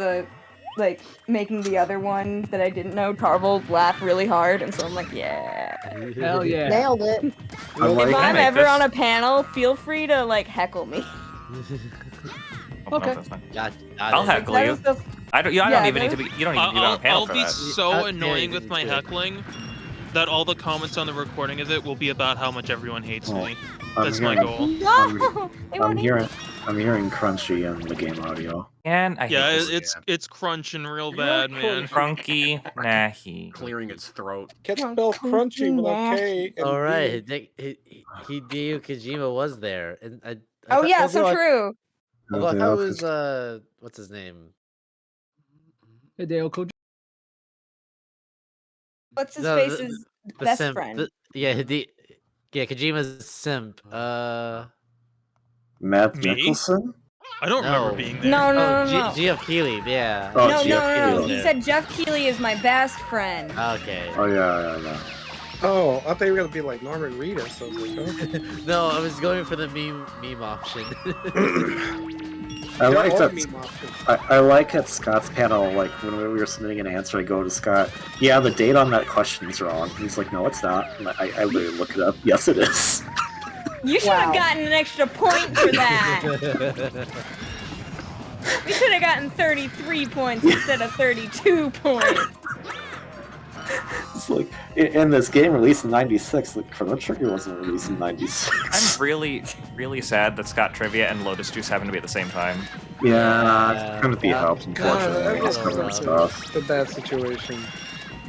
making the other one that I didn't know, Tarvel, laugh really hard, and so I'm like, yeah. Hell yeah. Nailed it. If I'm ever on a panel, feel free to heckle me. Okay. That's fine. Got I'll it. heckle That you. was the I don't need to be. You don't need to be on a panel I'll for be that. so annoying yeah, with my you should. heckling that all the comments on the recording of it will be about how much everyone hates me. I'm That's my hearing- goal. No! They I'm weren't hearing crunchy in the game audio. And I Yeah, hate this. it's crunching real bad, man. Crunky Nahi. Clearing its throat. Can't spell crunchy without K and All right, B. Hideo Kojima was there, and I Oh thought- yeah, so although I- true. although I thought it was what's his name? Hideo Kojima. What's his No, face's The best simp. friend? Yeah, Kojima's simp. Matt Me? Nicholson? I don't remember No. being there. No. Geoff Keighley, yeah. Oh, No. Keighley. He said Jeff Keighley is my best friend. Okay. Oh yeah. Oh, I thought you were gonna be like Norman Reedus. So I was like, oh. No, I was going for the meme option. I like all that. meme options. I like at Scott's panel, like when we were submitting an answer, I go to Scott, yeah, the date on that question is wrong. He's like, no, it's not. And I literally look it up. Yes, it is. You should have Wow. gotten an extra point for that. We should have gotten 33 points instead of 32 points. It's like in this game released in '96, like Chrono Trigger wasn't released in '96. I'm really, really sad that Scott Trivia and Lotus Juice happen to be at the same time. Yeah, it's gonna be helped, God, unfortunately. that It's was covered stuff. a bad situation.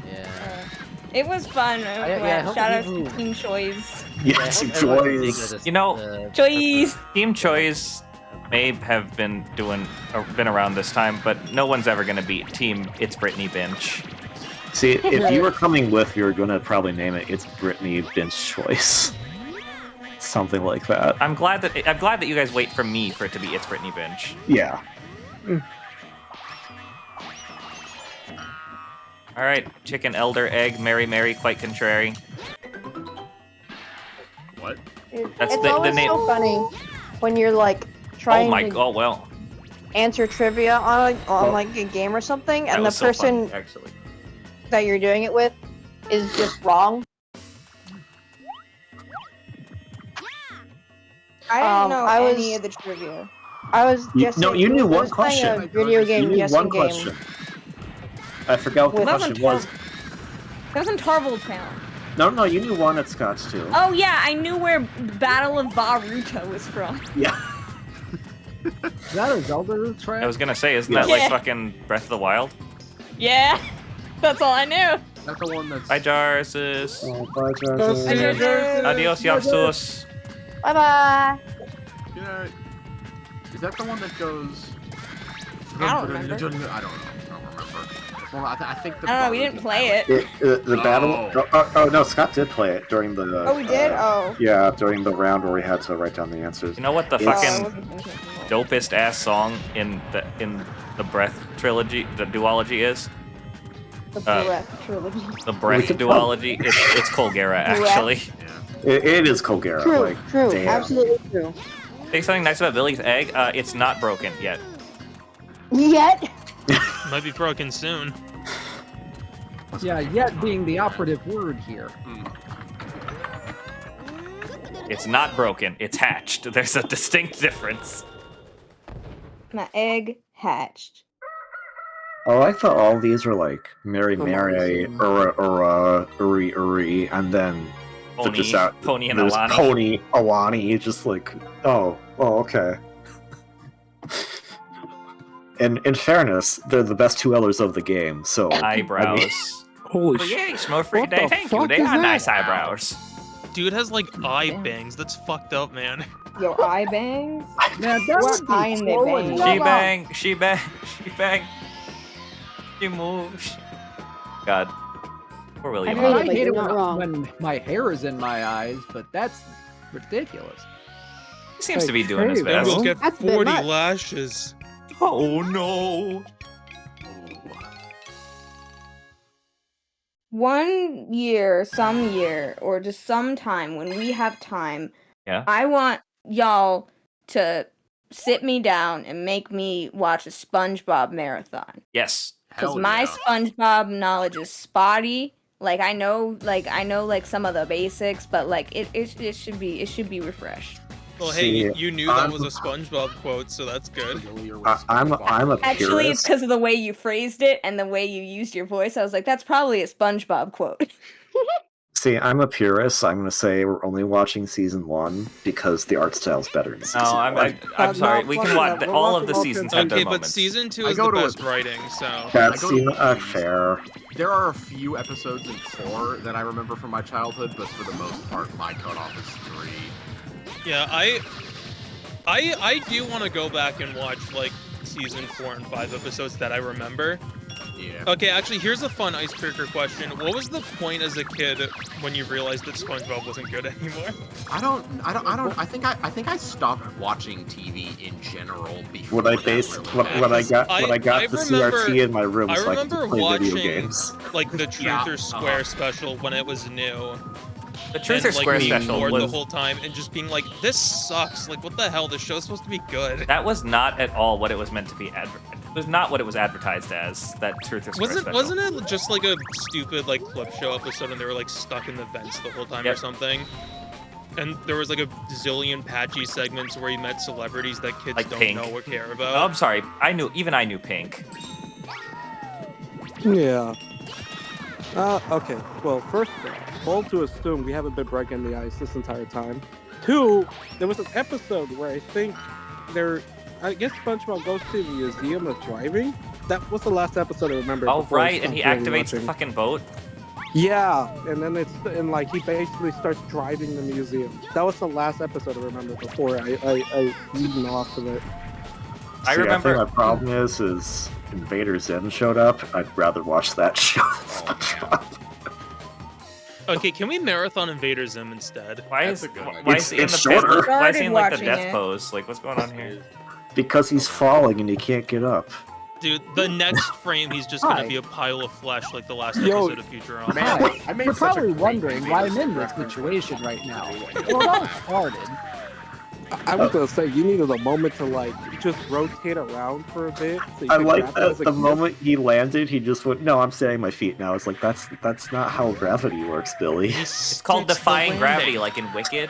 Yeah. It was fun. I hope Shout out people- to Team Choice. Yes, I hope everyone can dig enjoys. this, You know, Choice! Team Choice may have been around this time, but no one's ever gonna beat Team It's Brittany Bench. See, if you were coming with, you were gonna probably name it It's Brittany Bench Choice. Something like that. I'm glad that you guys wait for me for it to be It's Brittany Bench. Yeah. All right, chicken, elder, egg, Mary, quite contrary. What? That's It's the always name. so funny when you're Oh trying my! to Oh well. answer trivia on a game or something, That and the was so fun, person actually. that you're doing it with is just wrong. I didn't know I was- any of the trivia. I was just You knew I one was playing question. a video game You knew guessing one game. question. I forgot what the That question was was. That was in Tarvel Town. No, you knew one at Scott's too. Oh yeah, I knew where Battle of Varuto was from. Yeah. Is that a Zelda track? I was gonna say, isn't that like Yeah. fucking Breath of the Wild? Yeah, that's all I knew. That's the one that's. Bye, Jarsus. Oh, bye, Jarvis. Adios, Yapsus. Bye bye. Yeah. Is that the one that goes? I don't remember. I don't know. I don't remember. Well, I think the. I don't know. We didn't play it. The battle. Oh no, Scott did play it during the. Oh, we did. Oh. Yeah, during the round where we had to write down the answers. You know what the It's- fucking wasn't thinking of it. dopest ass song in the Breath trilogy, the duology is? The Breath trilogy. The Breath could duology. It's Colgera, actually. It is Colgera. True, like, true, damn. absolutely true. Say something nice about Billy's egg. It's not broken yet. Yet. Might be broken soon. Yeah, yet being the operative word here. It's not broken. It's hatched. There's a distinct difference. My egg hatched. Oh, I thought all these were like Mary From Mary, Morrison. Uri, and then they're Pony, just out. Pony and there's Alani. Pony, Alani, just like, oh, okay. And in fairness, they're the best 2Lers of the game, so Eyebrows. I mean, Holy Oh, shit. yay, Smurfree What Day. the Thank you. fuck They is are that? nice eyebrows. Dude has like eye Damn. bangs. That's fucked up, man. Yo, eye bangs? Man, that What would eye be in the so vein? annoying. She bang, she bang, she bang. She moves. God. Poor I William. mean, heard I it, but hate you're it not wrong. when my hair is in my eyes, but that's ridiculous. He seems to be doing his Okay, Then best. we'll get That's a bit 40 much. lashes. Oh no. One year, some year, or just sometime when we have time, Yeah. I want y'all to sit me down and make me watch a SpongeBob marathon. Yes. Because Hell my yeah. SpongeBob knowledge is spotty. Like I know some of the basics, but like it should be refreshed. Well, See, hey, you knew that I'm- was a SpongeBob quote, so that's good. I'm a Actually, it's purist. because of the way you phrased it and the way you used your voice. I was like, that's probably a SpongeBob quote. See, I'm a purist. So I'm gonna say we're only watching season 1 because the art style's better in season No, 1. I'm sorry. no, we fuck can watch that. We're all of watching the all seasons 10 have their Okay, but moments. season 2 I is go the to a- best writing, so. That's I go to not movies. fair. There are a few episodes in 4 that I remember from my childhood, but for the most part, my cutoff is 3. Yeah, I do want to go back and watch like season 4 and 5 episodes that I remember. Yeah. Okay, actually, here's a fun icebreaker question. What was the point as a kid when you realized that SpongeBob wasn't good anymore? I think I stopped watching TV in general before. When I that base really when, when I got I- when I got I the remember- CRT in my room, I so I could remember play video watching- games. Like the Truth Yeah, or Square special when it was new. The Truth or and, like, Square being special bored was the whole time and just being like, this sucks. Like, what the hell? This show's supposed to be good. that was not at all what it was meant to be. It was not what it was advertised as. That Truth or Square special. Wasn't it just like a stupid like clip show episode and they were like stuck in the vents the whole time or Yep. something? And there was like a zillion patchy segments where he met celebrities that kids Like don't Pink. know or care Oh, about. I'm sorry. I knew Pink. Yeah. Okay. Well, first, bold to assume we haven't been breaking the ice this entire time. 2, there was an episode where I think I guess SpongeBob goes to the Museum of Driving. That was the last episode I remember. Oh before I right, and he stopped really activates the watching. fucking boat. Yeah, and then like he basically starts driving the museum. That was the last episode I remember before I eaten off of it. I See, remember- I think my problem is Invader Zim showed up. I'd rather watch that show than SpongeBob. Okay, can we marathon Invader Zim instead? Why That's is a good idea. why is he in It's the pit? shorter. Why is he in like the Started death watching pose? Like what's going on here? Because he's falling and he can't get up. Dude, the next frame he's just gonna Hi. be a pile of flesh like the last Yo, episode of Futurama. Man, I made You're such a probably great wondering why I'm Invader in Zim this reference. situation right now. Well, it all started. I was gonna say you needed a moment to like just rotate around for a bit. So you I could like grab it that as a the kid. moment he landed, he just went, "No, I'm staying on my feet now." It's like that's not how gravity works, Billy. It's called defying gravity, like in Wicked.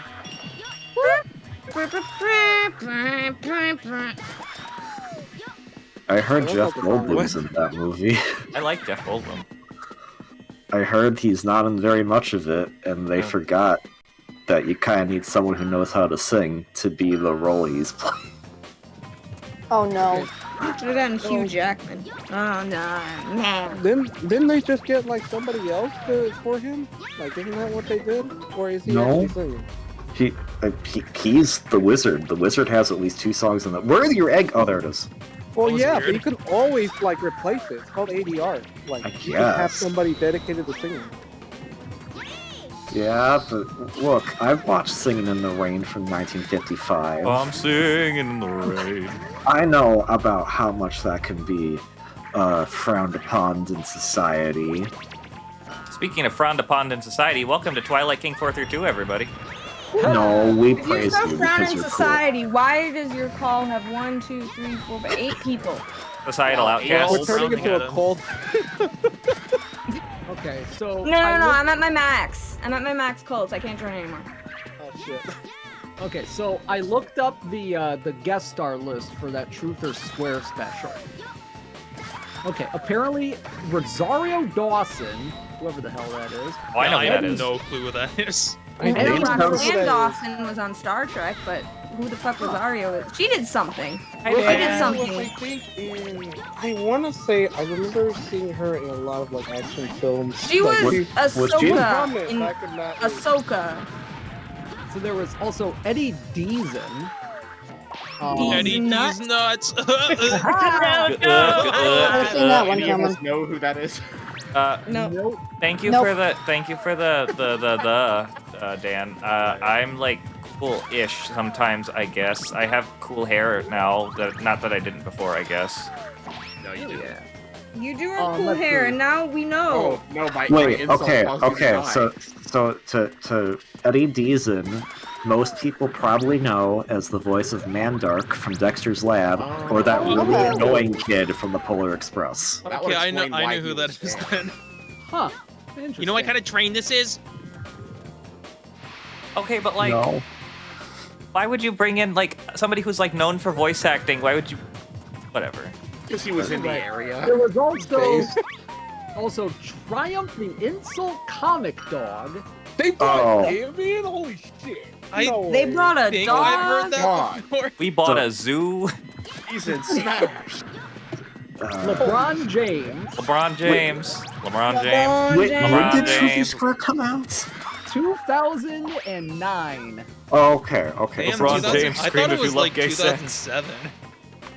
I heard I Jeff love the song. Goldblum's in that movie. I like Jeff Goldblum. I heard he's not in very much of it, and they Oh. forgot that you kind of need someone who knows how to sing to be the role he's playing. Oh no. Should have gotten Hugh Jackman. Oh no. Didn't they just get like somebody else for him? Like, isn't that what they did? Or is he No. actually singing? He's the wizard. The wizard has at least 2 songs in that. Where are your egg? Oh, there it is. Well, That was yeah, but weird. you can always like replace it. It's called ADR. Like, I you can have guess. somebody dedicated to singing. Yeah, but look, I've watched Singing in the Rain from 1955. I'm singing in the rain. I know about how much that can be frowned upon in society. Speaking of frowned upon in society, welcome to Twilight King 4-2, everybody. No, we If you're praise so you frowned because in you're society, why does your call have 1, 2, 3, 4, 5, 8 people? Societal Wow, outcast. We're Yes. turning into Frowning a at him. cult. Okay, so No, I'm at my max. I'm at my max cults. I can't join anymore. Oh shit. Okay, so I looked up the guest star list for that Truth or Square special. Okay, apparently Rosario Dawson, whoever the hell that is. Oh, I know who I that have is. no clue what that is. I know Names sounds- Roxanne Dawson was on Star Trek, but who the fuck Rosario is? She did something. She did I something. think I want to say I remember seeing her in a lot of like action films. She was Like, she- Ahsoka prominent in back in that. Ahsoka. So there was also Eddie Deason. Eddie nuts. D's nuts. I've seen that one Any of us coming. know who that is? No. Thank you Nope. for the Dan. I'm like cool-ish sometimes, I guess. I have cool hair now. Not that I didn't before, I guess. No, you didn't. You do have cool let's hair, see. and now we know. Oh, no, my Wait, insult okay, caused me to okay. die. So to Eddie Deason, most people probably know as the voice of Mandark from Dexter's Lab, or that really Okay. annoying kid from the Polar Express. That would Okay, I explain know why who he that was is banned. then. Huh. Interesting. You know what kind of train this is? Okay, but like, No. why would you bring in like somebody who's like known for voice acting? Why would you? Whatever. Because he was in the Right. area. There was also Triumph the Insult Comic Dog. They brought Oh. Damien? Holy shit. I No They way. brought a think dog. I've heard that God. before. We bought So- a zoo. He's in Smash. LeBron James. LeBron James. LeBron James. Wait, James. when did LeBron Truth or James. Square come out? 2009. Oh, okay, okay. Damn, LeBron 2000 James, I scream thought if it you was love like gay sex. 2007.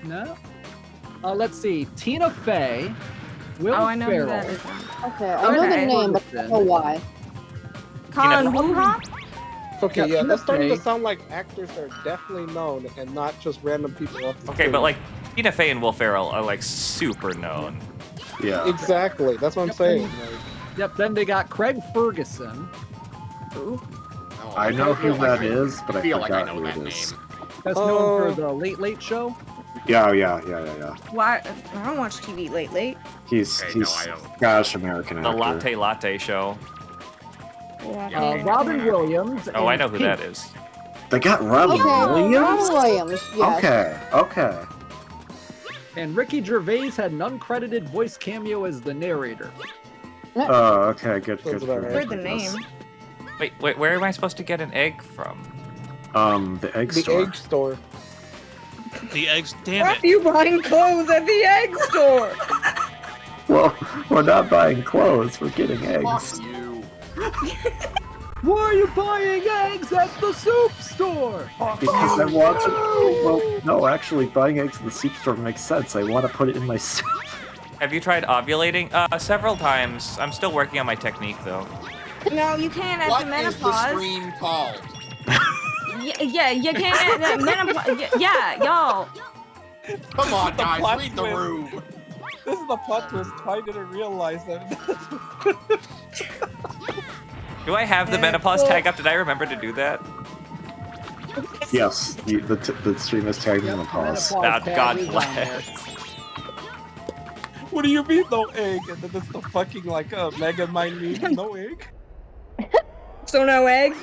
No. Let's see. Tina Fey. Will Oh, I know who Ferrell. that is. Okay, I know the Okay. name, but I don't know why. Colin Wuha? Okay, Yeah, yeah, that's starting to Fey. sound like actors that are definitely known and not just random people off the Okay, street. but like Tina Fey and Will Ferrell are like super known. Yeah. Exactly, that's what I'm Yep. saying. Like, Yep, then they got Craig Ferguson. Who? Oh, I know who feel like that is, but I feel like I forgot know who that it is. name. That's known for the Late Late Show. Yeah. Why? I don't watch TV late. He's Okay, no, I don't. Scottish American The actor. Latte Show. Robin Williams. Oh, I and know who Pink. that is. They got Robin Okay, Williams. Robin Williams. Yes. Okay. And Ricky Gervais had an uncredited voice cameo as the narrator. Oh, okay. Good. Sounds Good. about for right. him, Heard the I guess. name. Wait, where am I supposed to get an egg from? The egg the store. egg store. The eggs. Damn Why it. are you buying clothes at the egg store? Well, we're not buying clothes. We're getting eggs. Fuck you. Why are you buying eggs at the soup store? Because I want to. Well, no, actually, buying eggs in the soup store makes sense. I want to put it in my soup. Have you tried ovulating? Several times. I'm still working on my technique though. No, you can't at What the is the menopause. stream called? Yeah, you can't at the menopause. Yeah, y'all. Come on, The guys, plot read the twist. room. This is the plot twist. I didn't realize that. Do I have the menopause tag up? Did I remember to do that? Yes, the stream is tagged in the pause. Ah, tag God is on bless. What do you mean, no egg? And then it's the fucking like Mega Mind meme. No egg. So no egg.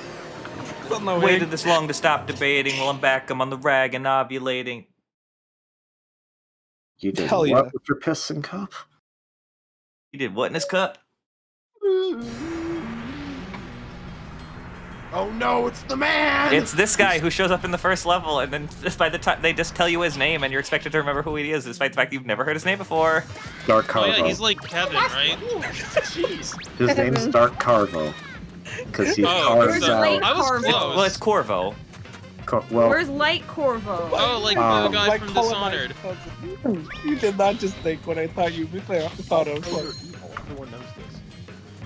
So no Waited egg. this long to stop debating. While I'm back, I'm on the rag and ovulating. You did Hell what yeah. with your pissing cup? He did what in his cup? Oh no, it's the man! It's this guy who shows up in the first level, and then just by the time they just tell you his name, and you're expected to remember who he is, despite the fact you've never heard his name before. Dark Oh Carvo. yeah, he's like Kevin, right? Jeez. His name's Dark Carvo. Because he Oh, carves Where's out. Late I was Carvo? close. Well, it's Corvo. Well, Where's Light Corvo? Oh, like the guy Like from colonized Dishonored. cousin. You did not just think what I thought you would say. I thought it was like, Everyone knows this.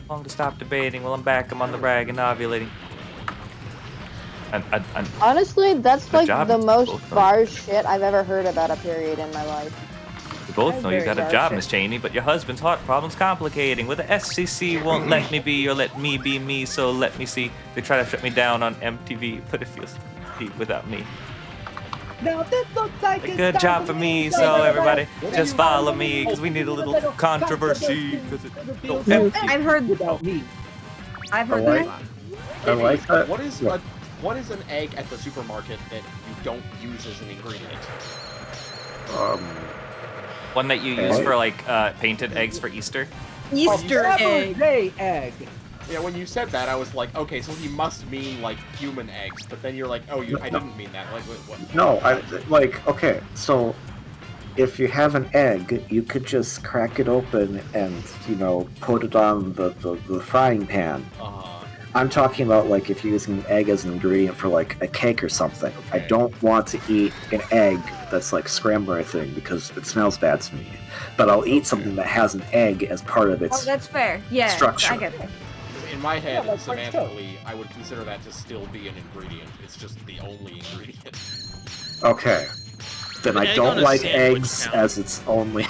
Long to stop debating. While I'm back, I'm on the rag and ovulating. And Honestly, that's Good like job, the it's most both of them. bar shit I've ever heard about a period in my life. we both That's know you very got a dark job, shit. Miss Cheney, but your husband's heart problem's complicating. With the SCC won't let me be or let me be me, so let me see. They try to shut me down on MTV, but it feels deep without me. Now this looks like A good job for me, so everybody just follow me, because we need a little controversy. 'Cause it I've heard. without me. I've I heard like, that. I like that. What is What? What is an egg at the supermarket that you don't use as an ingredient? One that you use for like painted eggs for Easter. Easter egg. Day egg. Yeah, when you said that, I was like, okay, so he must mean like human eggs. But then you're like, oh, I didn't mean that. Like, what? No, okay, so if you have an egg, you could just crack it open and, put it on the frying pan. I'm talking about, like, if you're using an egg as an ingredient for, like, a cake or something. Okay. I don't want to eat an egg that's, like, scrambled or anything because it smells bad to me. But I'll eat something that has an egg as part of its that's fair. Yeah, structure. I get that. In my head, semantically, I would consider that to still be an ingredient. It's just the only ingredient. Okay. Then I don't like eggs as its only.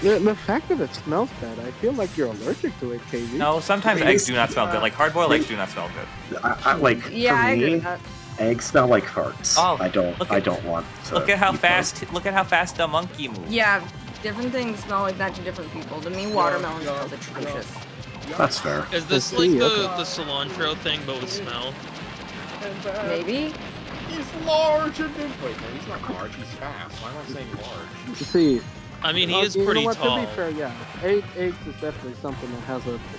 The fact that it smells bad, I feel like you're allergic to it, KV. No, sometimes eggs do not smell good. Like hard-boiled eggs do not smell good. I like. Yeah, for I agree me, with that. eggs smell like farts. Oh, I don't want to. Look at how eat fast. them. Look at how fast the monkey moves. Yeah, different things smell like that to different people. To me, watermelon smells atrocious. That's fair. Is this like the cilantro thing, but with smell? Maybe. He's large and then wait, no, he's not large. He's fast. Why am I saying large? See, I mean, he is pretty tall. To be fair, yeah, eggs is definitely something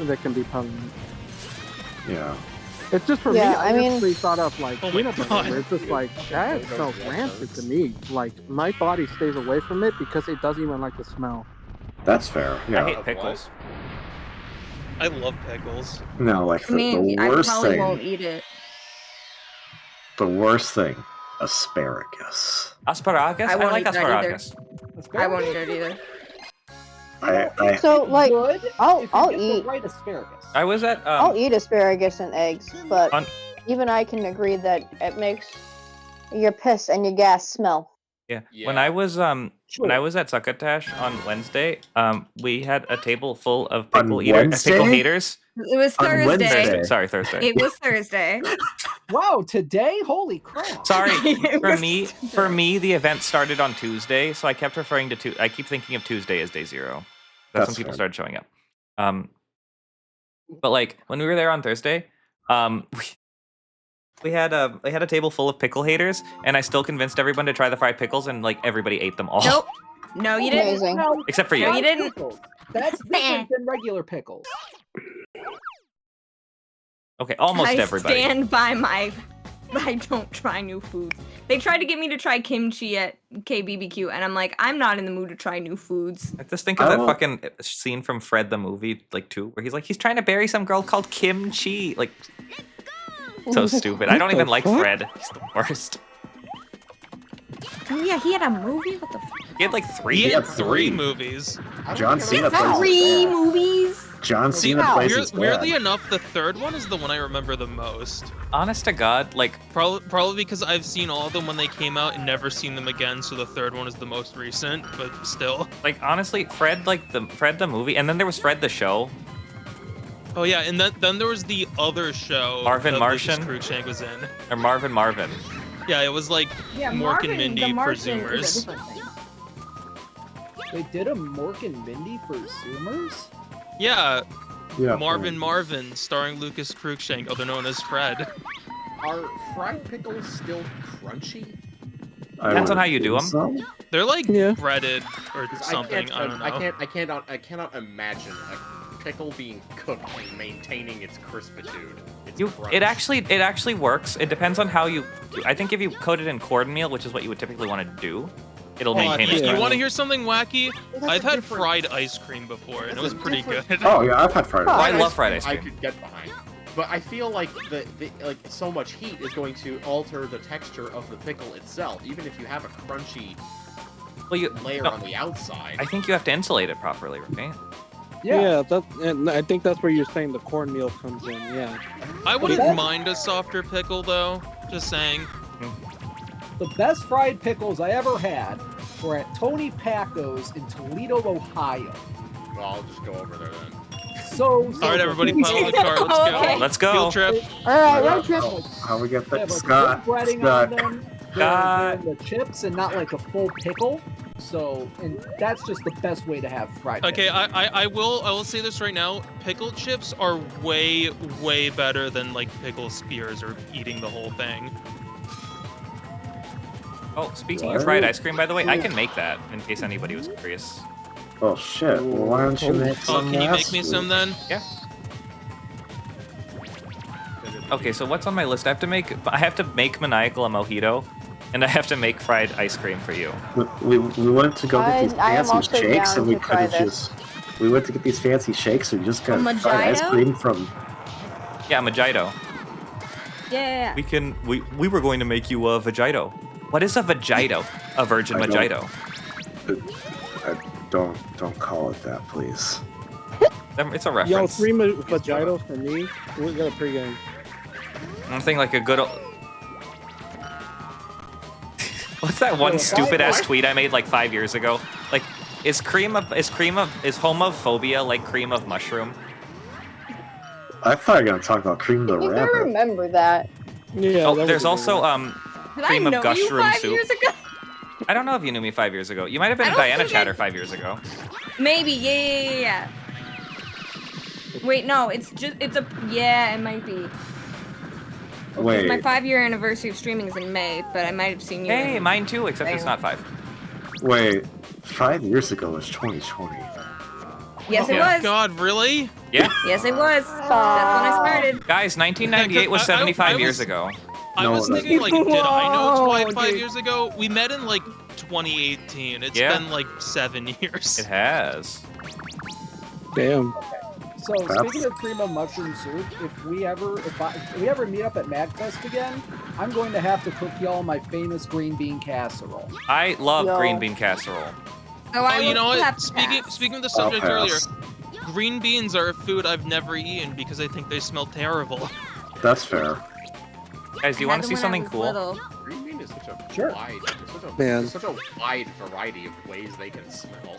that can be pungent. Yeah. It's just for me. I actually thought of like Oh peanut my butter. God. It's just like that smells rancid to me. Like my body stays away from it because it doesn't even like the smell. That's fair. Yeah. I hate pickles. I love pickles. No, like I mean, the I worst probably thing. won't eat it. The worst thing, asparagus. Asparagus? I won't like eat that either. asparagus. I won't eat it either. So like, Good I'll if you get eat. the right asparagus. I was at I'll eat asparagus and eggs, but On- even I can agree that it makes your piss and your gas smell. Yeah. Yeah. When I was at Succotash on Wednesday, we had a table full of pickle Wednesday? pickle haters. It was On Thursday. Wednesday. Sorry, Thursday. It was Thursday. Wow, today? Holy crap. Sorry, It for was me, the event started on Tuesday, so I kept referring to I keep thinking of Tuesday as day zero. That's when That's people fair. started showing up. But like when we were there on Thursday, we had a table full of pickle haters, and I still convinced everyone to try the fried pickles, and like everybody ate them all. Nope. No, you didn't. Amazing. No, Except for you. No, you didn't. pickles. That's different than regular pickles. Okay, almost everybody. I stand by my. I don't try new foods. They tried to get me to try kimchi at KBBQ, and I'm like, I'm not in the mood to try new foods. I just think of that fucking scene from Fred the movie, like 2, where he's trying to bury some girl called Kim Chi. Like, so stupid. I don't even like Fred. He's the worst. Oh yeah, he had a movie. What the? He had like 3. He had three. 3 movies. John Cena plays. 3 movies. John See, Cena plays his weirdly dad. enough, the third one is the one I remember the most. Honest to God, like, Probably because I've seen all of them when they came out and never seen them again, so the third one is the most recent, but still. like honestly, Fred the movie, and then there was Fred the show. Oh yeah, and then there was the other show Marvin that Martian? Lucas Cruikshank was in. Or Marvin. Yeah, it was like Yeah, Mork and Marvin, Mindy the for Martian is a Zoomers. different thing. They did a Mork and Mindy for Zoomers? Yeah, Yeah, Marvin, starring Lucas Cruikshank, other known as Fred. Are fried pickles still crunchy? Depends on how you do them. So? They're like Yeah. breaded or something. I don't know. I cannot imagine a pickle being cooked and maintaining its crispitude. It actually works. It depends on how you. I think if you coat it in cornmeal, which is what you would typically want to do, it'll maintain its. You Yeah. want to hear something wacky? Well, that's I've a had different- fried ice cream before, and it was pretty good. Oh yeah, I've had fried Oh, I rice. love fried ice I cream. could get behind. But I feel like the like so much heat is going to alter the texture of the pickle itself, even if you have a crunchy Well, you layer no, on the outside. I think you have to insulate it properly, right? Yeah, and I think that's where you're saying the cornmeal comes in. Yeah. I wouldn't mind a softer pickle though. Just saying. The best fried pickles I ever had were at Tony Pacco's in Toledo, Ohio. Well, I'll just go over there then. So All right, everybody, pile in the car. Let's go. Okay. Let's go. Field trip. All right, road trip. How we get They that? have like Scott. wood breading Scott. on them. Scott. They're the chips and not like a full pickle. So, and that's just the best way to have fried Okay, pickles. I will say this right now. Pickle chips are way better than like pickle spears or eating the whole thing. Oh, speaking of fried ice cream, by the way, I can make that in case anybody was curious. Oh shit! Well, why don't you make Oh, some? can you make last me week? some then? Yeah. Okay, so what's on my list? I have to make Maniacal a mojito, and I have to make fried ice cream for you. We went to go get these I am fancy also shakes, down and we to try could have this. just. We went to get these fancy shakes, and we just got A fried ice mojito? cream from. Yeah, mojito. Yeah. We were going to make you a vagito. What is a vagito? A virgin I don't- mojito. Don't call it that, please. It's a Yo, reference. 3 vagitos for me. We got a pregame. I'm thinking like a good old... What's that one stupid ass tweet I made like 5 years ago? Like, is homophobia like cream of mushroom? I thought you were gonna talk about cream I of the think I rabbit. remember that. Yeah. Oh, that there's was a good also one. Did cream I of know gush you room 5 soup. years ago? I don't know if you knew me 5 years ago. You might have been I don't Diana think I- Chatter 5 years ago. Maybe. Yeah. Wait, no. It might be. Wait. My 5-year anniversary of streaming is in May, but I might have seen you. Hey, in- mine too, except it's not 5. Wait, 5 years ago was 2020. Yes, it Yeah. was. God, really? Yeah. Yes, it was. That's when I started. Guys, 1998 was I 75 years was- ago. I No, was no. thinking like, did I know Whoa, Twilight 5 dude. years ago? We met in like 2018. It's Yeah. been like 7 years. It has. Damn. So speaking of cream of mushroom soup, if we ever meet up at MAGFest again, I'm going to have to cook y'all my famous green bean casserole. I love Yo. green bean casserole. So I Oh, you will know have what? to Speaking pass. of the subject I'll earlier, pass. green beans are a food I've never eaten because I think they smell terrible. That's fair. Guys, do you want to see something cool? Little. Green bean is such a Sure. wide, Man. there's such a wide variety of ways they can smell.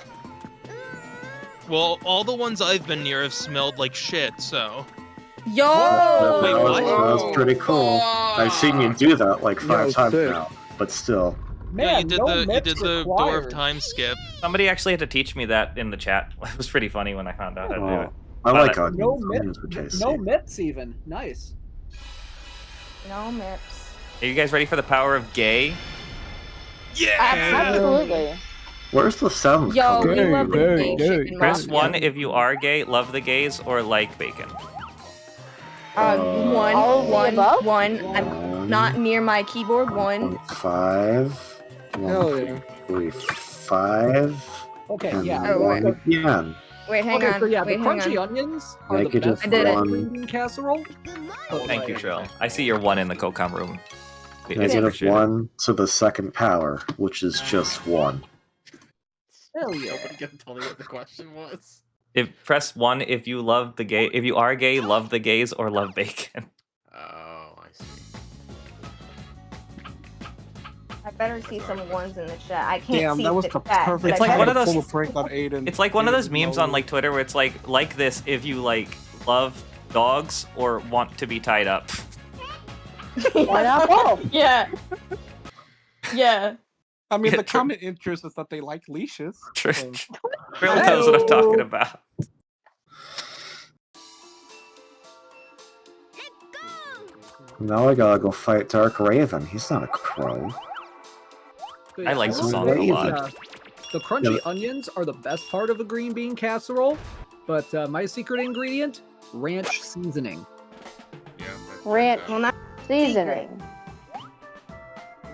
Well, all the ones I've been near have smelled like shit, so. Yo! That, Wait, what? was pretty cool. I've seen you do that like 5 Yo, times sick. now, but still. Man, Yeah, you no did mitts the door of required. time skip. Somebody actually had to teach me that in the chat. It was pretty funny when I found out how to do it. I like Uh, onions. No Onions are mitts, tasty. no mitts even. Nice. No mips. Are you guys ready for the power of gay? Absolutely. Where's the sound Yo, coming we Very, love the very gay good. chicken Press mafia. 1 if you are gay, love the gays, or like bacon. One, All of the one, above? one. I'm not near my keyboard. 5. Hell yeah. 5. Okay, And yeah. then Oh, one wait. again. Wait, hang Okay, on. so yeah, Wait, the hang crunchy on. onions are the Negative best I did it. part of one. green bean casserole. Thank you, Trill. I see your 1 in the COCOM room. It's Negative appreciated. 1 to the second power, which is just 1. Hell yeah. Nobody can tell me what the question was. Press 1 if you love the gay. If you are gay, love the gays, or love bacon. Oh, I see. I better see some ones in the chat. I can't Damn, see that was the the chat. perfect but It's like I one of better- those- full of prank on Aiden. It's like one of those Aiden's memes on low. like Twitter where it's like this if you like love dogs or want to be tied up. Why not both? Yeah. Yeah. I mean, Yeah, the true. common interest is that they like leashes. Trill so- knows what I'm talking about. Now I gotta go fight Dark Raven. He's not a crow. So, I like will this song say a lot. The crunchy Yeah. onions are the best part of a green bean casserole, but my secret ingredient, ranch seasoning. Yeah. Ranch Well, not seasoning.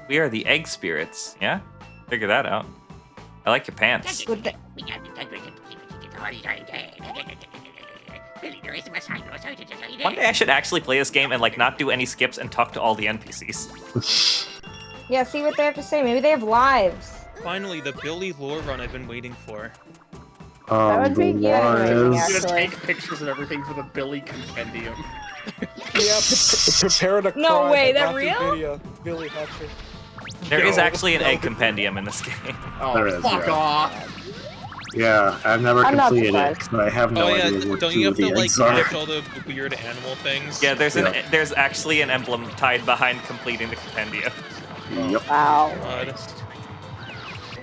We are the egg spirits, yeah? Figure that out. I like your pants. with the, One day I should actually play this game and like not do any skips and talk to all the NPCs. yeah, see what they have to say. Maybe they have lives. Finally, the Billy lore run I've been waiting for. That would be The good, one right, is- yeah. I'm gonna Actually. take pictures and everything for the Billy compendium. Yeah, prepare to No cry way, at that watching real? Video. Billy Hatcher. There is No, actually an no. egg compendium in this game. Oh, There is, fuck yeah. off! Yeah, I've never I'm not completed it, surprised. but I have no Oh yeah, idea what don't two you of have to the like eggs are. catch all the weird animal things? Yeah, there's Yeah. there's actually an emblem tied behind completing the compendium. Yep. Wow. God.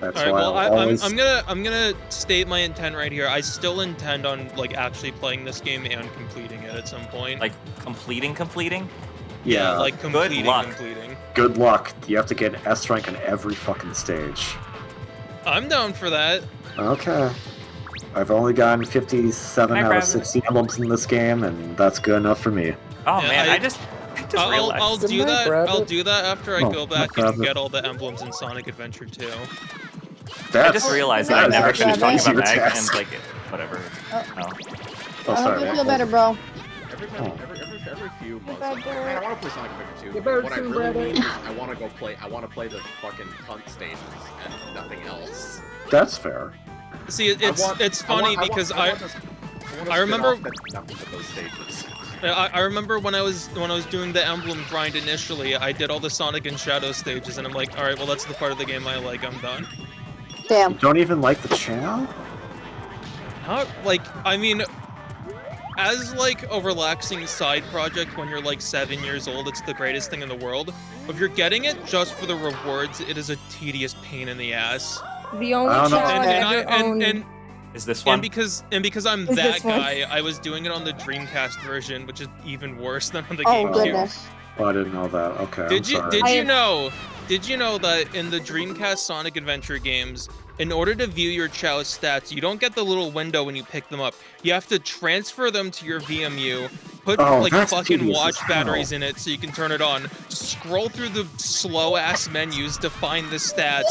That's All right, why well, I'll always... I'm gonna state my intent right here. I still intend on like actually playing this game and completing it at some point. Like completing? Yeah, like Good completing. luck. Good luck. You have to get S rank on every fucking stage. I'm down for that. Okay. I've only gotten 57 Hi, out of Brad. 60 emblems in this game, and that's good enough for me. Oh Yeah, man, I just realized. I'll Good do night, that. Brad. I'll do that after I Oh, go no back and problem. get all the emblems in Sonic Adventure 2. I just realized that I that is never actually finished talking an about easier Mag task. and like whatever. No. Oh, I hope sorry. you man. feel better, bro. Every time, every few months, better. like, man, I want to play Sonic Adventure 2. You better What I too, really brother. mean is I want to play the fucking hunt stages and nothing else. That's fair. See, it's funny because I remember- nothing but those stages. I remember when I was doing the emblem grind initially, I did all the Sonic and Shadow stages, and I'm like, all right, well that's the part of the game I like. I'm done. You Damn. don't even like the channel? Not like I mean, as like a relaxing side project when you're like 7 years old, it's the greatest thing in the world. If you're getting it just for the rewards, it is a tedious pain in the ass. The only I don't know. child And, and, I I, ever and, owned- and Is this one? And because I'm Is that this one? guy, I was doing it on the Dreamcast version, which is even worse than on the Oh GameCube. goodness. Oh, I didn't know that. Okay, I'm Did you sorry. did you know that in the Dreamcast Sonic Adventure games, in order to view your Chow's stats, you don't get the little window when you pick them up. You have to transfer them to your VMU, put Oh, like that's fucking tedious watch as hell. batteries in it so you can turn it on. Scroll through the slow ass menus to find the stats,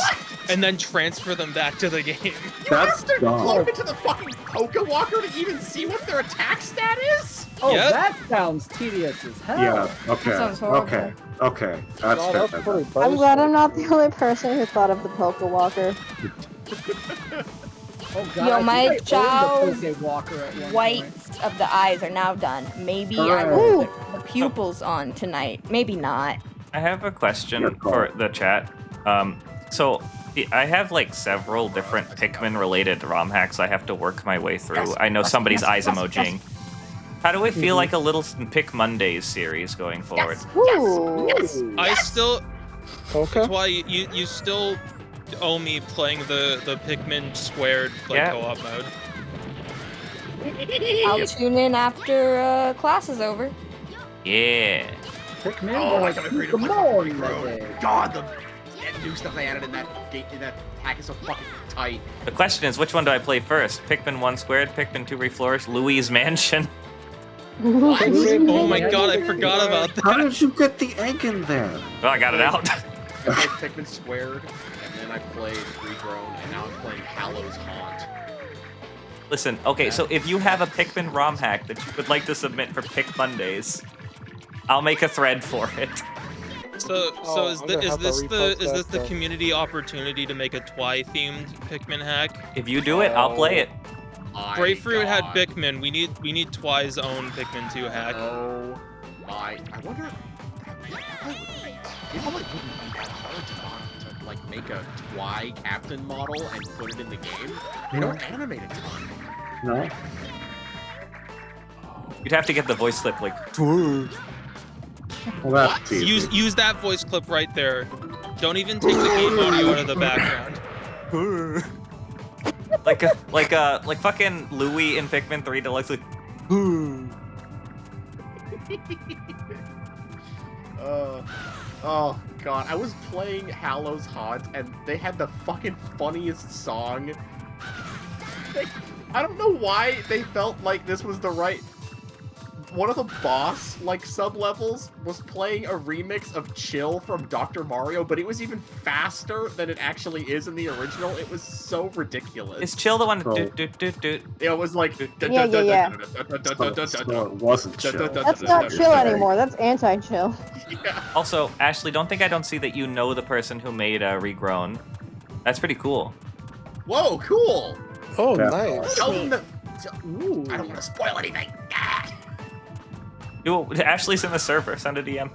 and then transfer them back to the game. You That's have to dumb. plug into the fucking Poké Walker to even see what their attack stat is? Oh, Yep. that sounds tedious as hell. Yeah, okay, sounds horrible. okay. That's Oh, fair. that's pretty I'm close. glad I'm not the only person who thought of the Poké Walker. Oh god, Yo, I think my I owned the chow's Poké Walker at one point. Whites of the eyes are now done. Maybe I Ooh. will put the pupils on tonight. Maybe not. I have a question Your call. for the chat. So I have like several different Pikmin-related ROM hacks I have to work my way through. Yes, I know yes, somebody's yes, eyes yes, emojiing. How do it feel like a little Pick Mondays series going forward? Ooh. I still Okay. That's why you still owe me playing the Pikmin squared like Yeah. co-op mode. I'll tune in after class is over. Yeah. Pikmin Oh, were I like, can't wait to the play more fucking in that Road. day. God, the new stuff they added in that pack is so fucking tight. The question is, which one do I play first? Pikmin 1 squared, Pikmin 2 reflourished, Louis' Mansion? Oh my god, I forgot about How that. did you get the egg in there? Oh, I got it out. I played Pikmin Squared, and then I played Regrown, and now I'm playing Hallow's Haunt. Listen, okay, so if you have a Pikmin ROM hack that you would like to submit for Pick Mondays, I'll make a thread for it. So Oh, is I'm the gonna is have to this the repost is this that the stuff. community opportunity to make a Twi themed Pikmin hack? If you do it, I'll play it. My Grapefruit had God. Pikmin. We need Twi's own Pikmin 2 hack. Oh my! I wonder. That probably wouldn't be. It probably wouldn't be that hard to like make a Twi captain model and put it in the game. They don't animate a ton. No? You'd have to get the voice clip like. Well, that's easy. Use that voice clip right there. Don't even take the game audio out of the background. like fucking Louis in Pikmin 3 Deluxe. Like, Oh god, I was playing Hallow's Haunt and they had the fucking funniest song. I don't know why they felt like this was the right. One of the boss, like, sub-levels was playing a remix of Chill from Dr. Mario, but it was even faster than it actually is in the original. It was so ridiculous. is Chill the one? Oh. It was like... Yeah. So it wasn't chill. That's not chill anymore. That's anti-chill. Yeah. Also, Ashley, don't see that you know the person who made Regrown. That's pretty cool. Whoa, cool! Oh, Yeah. nice. Tell them that... Ooh. I don't want to spoil anything. Ah. Ashley's in the server. Send a DM.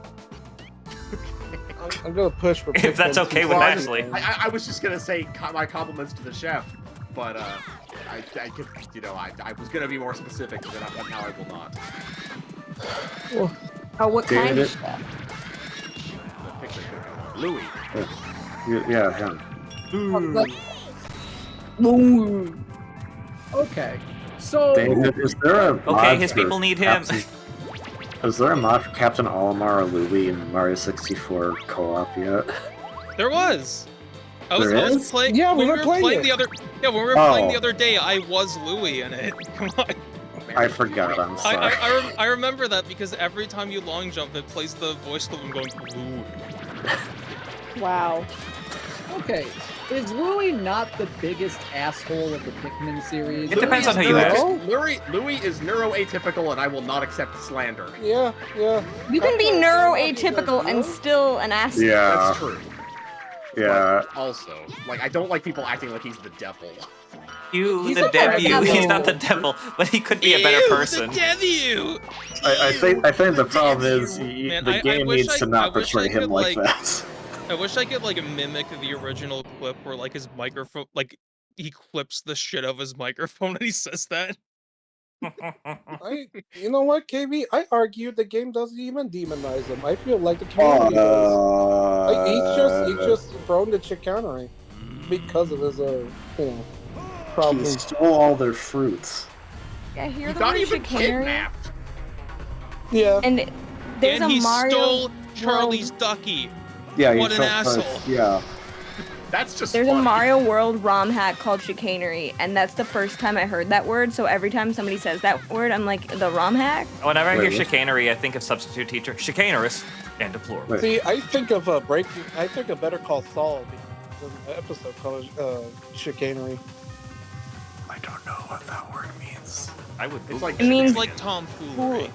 I'm gonna push for. If that's Pikmin okay with 2. Ashley. I was just gonna say my compliments to the chef, but I could, you know, I was gonna be more specific, but now I will not. Oh, what kind of David? stuff? The picture could go on. Louis. Yeah, him. Okay, so David, is there a Okay, mod his for people need him. Is there a mod for Captain Olimar or Louie in Mario 64 co-op yet? There was. I There was is? playing. Yeah, we when were playing playing it. the other. Yeah, when we were playing the Oh. other day, I was Louie in it. Come on. I forgot. I'm sorry. I remember that because every time you long jump, it plays the voice of him going Louie. Wow. okay, is Louie not the biggest asshole of the Pikmin series? It depends on who you ask. Louie is neuroatypical, and I will not accept slander. Yeah. You can be That's neuroatypical what and still an asshole. Yeah. That's true. Yeah. But also, like, I don't like people acting like he's the devil. You, He's the not the devil. devil. He's not the devil, but he could be a better Ew, person. The devil. I think the problem is Man, the I game wish needs to I not wish portray I him could, like like- that. I wish I could like mimic the original clip where like his microphone, like he clips the shit out of his microphone and he says that. You know what, KB? I argue the game doesn't even demonize him. I feel like the community does. Like, he's just prone to chicanery because of his he problems. stole all their fruits. I hear He the got word even chicanery. kidnapped. Yeah. And there's And a he Mario stole Charlie's ducky. Yeah, What an felt asshole. Yeah. That's just There's a funny. Mario World ROM hack called chicanery, and that's the first time I heard that word. So every time somebody says that word, I'm like, the ROM hack? Whenever I hear Wait, what? chicanery, I think of substitute teacher. Chicanerous and deplorable. Wait. See, I think of I think of Better Call Saul. There's an episode called chicanery. I don't know what that word means. I would. It's like It means It's like tomfoolery.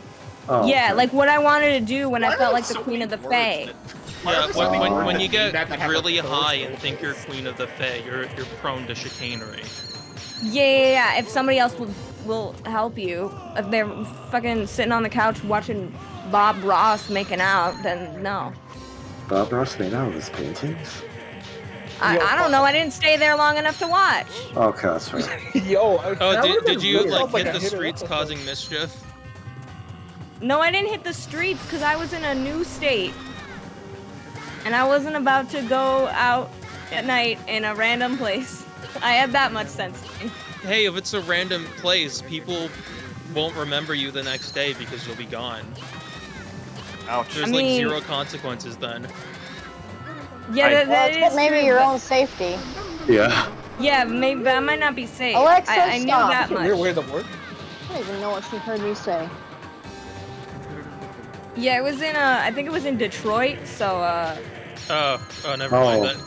Oh, yeah, okay. like what I wanted to do when I Why felt are like the so Queen many of the words Fae. that- Yeah, Why are there so many when you words get that have a really third high and word? think you're Queen of the Fae, you're prone to chicanery. Yeah. If somebody else will help you, if they're fucking sitting on the couch watching Bob Ross making out, then no. Bob Ross made out with his paintings? I don't know. I didn't stay there long enough to watch. Okay, that's right. Yo, Oh, that would've did been you weird. like Sounds like hit a the hidden streets episode. causing mischief? No, I didn't hit the streets because I was in a new state. And I wasn't about to go out at night in a random place. I had that much sense. Hey, if it's a random place, people won't remember you the next day because you'll be gone. Ouch. There's I like mean- 0 consequences then. Yeah, I- Well, that it's is maybe true, your but- own safety. Yeah. Yeah, maybe that might not be safe. Alexa, I knew stop. that That's a weird way much. to work. I don't even know what she heard me say. Yeah, it was in I think it was in Detroit. So Oh, never mind Oh. that.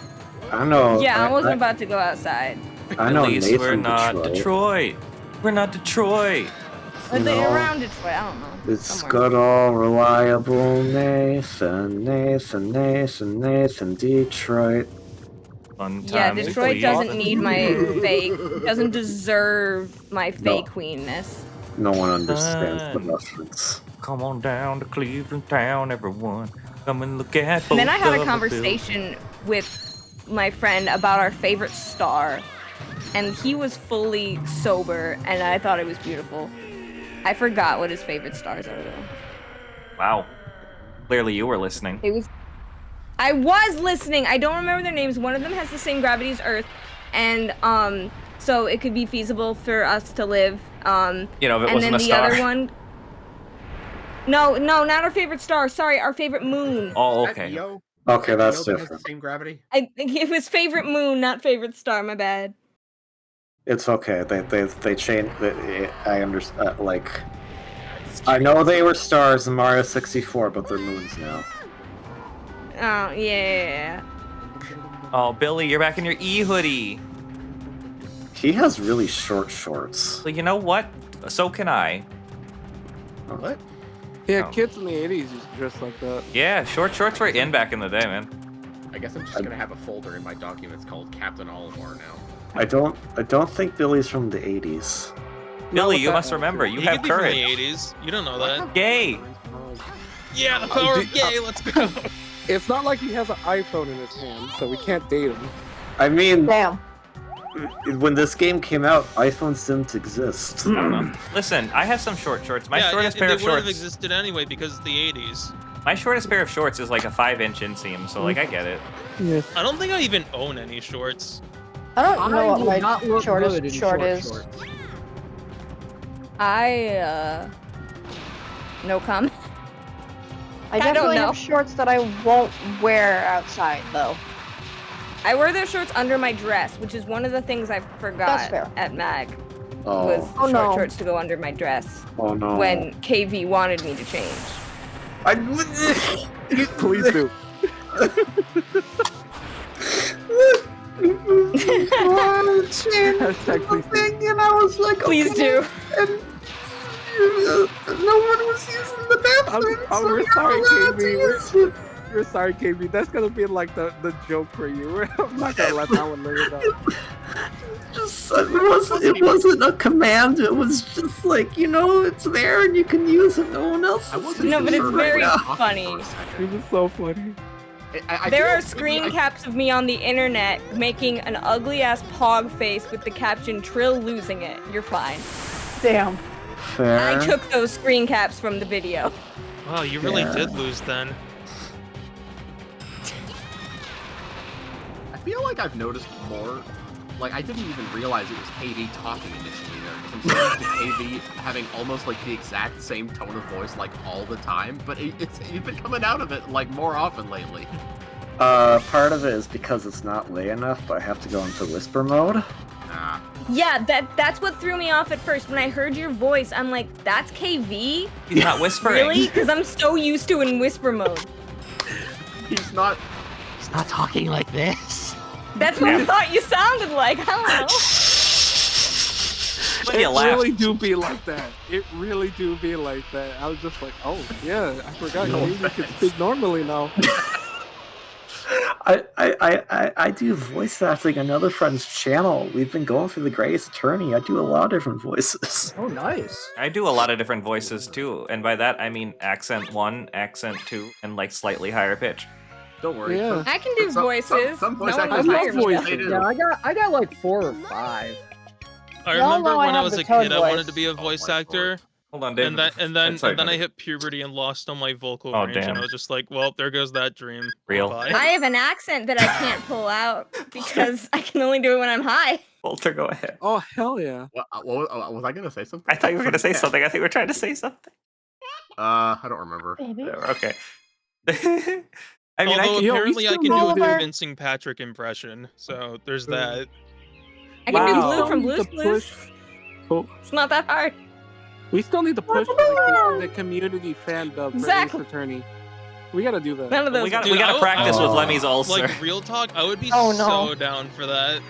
I know. yeah, I wasn't about to go outside. I know At least Nathan we're not Detroit. We're not Detroit. Or they No. around Detroit. I don't know. It's somewhere. good old reliable Nathan, Detroit. Fun Yeah, times in Detroit doesn't Cleveland. need my fake. Doesn't deserve my No. fake queenness. No one understands the Fun. reference. Come on down to Cleveland town, everyone. Come and look at And then both I had of a the conversation with my friend about our favorite star, and he was fully sober, and I thought it was beautiful. I forgot what his favorite stars are though. building. Wow. Clearly you were listening. It was. I was listening. I don't remember their names. One of them has the same gravity as Earth, and so it could be feasible for us to live. You know, if it And wasn't then a the star. other one. No, not our favorite star. Sorry, our favorite moon. Oh, That okay. Io- Okay, that that's Io that has different. the same gravity. I think it was favorite moon, not favorite star. My bad. It's okay. They changed. I understand. Like, I know they were stars in Mario 64, but they're moons now. Oh yeah. Oh, Billy, you're back in your E hoodie. He has really short shorts. Well, you know what? So can I. What? Yeah, Oh. kids in the 80s used to dress like that. Yeah, short shorts were in back in the day, man. I guess I'm just gonna have a folder in my documents called Captain Olimar now. I don't think Billy's from the 80s. Billy, with you that must one, remember, too. you He have could be from the courage. 80s. You don't know that. Gay. Yeah, the power of gay. Let's go. It's not like he has an iPhone in his hand, so we can't date him. I mean, Damn. when this game came out, iPhones didn't exist. Listen, I have some short shorts. My yeah, shortest it, pair they of would have shorts. existed anyway because of the 80s. My shortest pair of shorts is like a 5-inch inseam, so like I get it. Yeah. I don't think I even own any shorts. I don't know what would my not look good in shortest short is. shorts. No comment. I don't definitely know. have shorts that I won't wear outside, though. I wear those shorts under my dress, which is one of the things I forgot fair. at MAG. Oh, Was Oh, short no. shorts to go under my dress oh no. when KV wanted me to change. Please do. Hashtag please do. And I was like, Please do. And no one was using the bathroom. We're so sorry, you're allowed to KB. use it. We're sorry, KB. That's gonna be like the joke for you. I'm not gonna let that one live it up. It wasn't a command. It was just like, it's there and you can use it. No one else. I wasn't No, but it's sure very what happened funny. for a second. It was so funny. I There feel are like screen maybe caps of me on the internet making an ugly ass pog face with the caption "Trill losing it." You're fine. Damn. Fair. I took those screen caps from the video. Wow, you really Yeah. did lose then. I feel like I've noticed more. Like, I didn't even realize it was KV talking initially there, because I'm so used to KV having almost like the exact same tone of voice like all the time, but you've been coming out of it like more often lately. Part of it is because it's not late enough, but I have to go into whisper mode. Nah. Yeah, that's what threw me off at first. When I heard your voice, I'm like, that's KV? He's not whispering. Really? Because I'm so used to in whisper mode. He's not talking like this. That's what I thought you sounded like. I don't know. When you It laugh. really do be like that. It really do be like that. I was just like, oh yeah, I forgot. No You can speak normally now. I do voice acting on another friend's channel. We've been going through the Greatest Attorney. I do a lot of different voices. Oh, nice. I do a lot of different voices too, and by that I mean accent 1, accent 2, and like slightly higher pitch. Don't worry. Yeah. I can do Some voices. voice no one actors will I hire love me. though. voices. Yeah, I got like 4 or 5. I We all remember know I when I have was the a toad kid, I wanted to voice. be a voice actor, Hold on, David. and then Sorry, I buddy. hit puberty and lost all my vocal Oh, range, and damn. I was just like, well, there goes that dream. Real. Bye. I have an accent that I can't pull out because I can only do it when I'm high. Walter, go ahead. Oh hell yeah. Was I gonna say something? I thought you were gonna say something. I think we're trying to say something. I don't remember. Baby. Okay. I mean, Although Yo, we apparently I still can do a Oliver. convincing Patrick impression, so there's that. I can do Wow. Blue from We Blue's still need to Clues. push- Oh, It's not that hard. we still need to push like, the community fan dub for Exactly. Ace Attorney. We gotta do that. None of those. we gotta Dude, I would- practice with Oh. Lemmy's ulcer. Like real talk, I would be Oh, no. so down for that.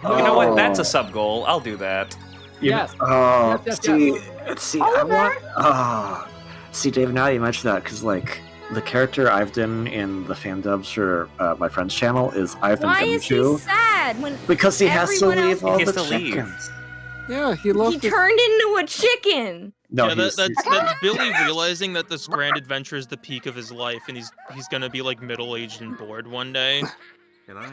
You know what? That's a Oh. sub goal. I'll do that. Yes. Oh, Yes, see, I want. See, Dave. Now you mention that, because like the character I've done in the fan dubs for my friend's channel is Ivan Why is he Gumshoe, sad when because he has to everyone leave else- all He has the to leave. chickens. Yeah, he loves he his- turned into a chicken? No, Yeah, he's, that's Billy realizing that this grand adventure is the peak of his life, and he's gonna be like middle-aged and bored one day. Can I?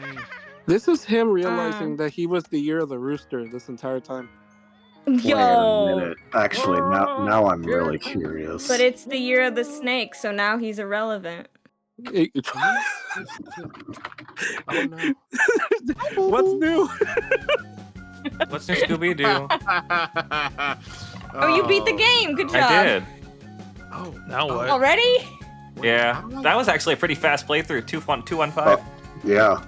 This is him realizing that he was the year of the rooster this entire time. Wait a Yo. minute. Actually, now I'm really curious. But it's the year of the snake, so now he's irrelevant. Oh no. What's new? What's your Scooby Doo? Oh, you beat the game. Good job. I did. Oh, Now what? Already? Yeah, that was actually a pretty fast playthrough. 2-1-5. Oh, yeah.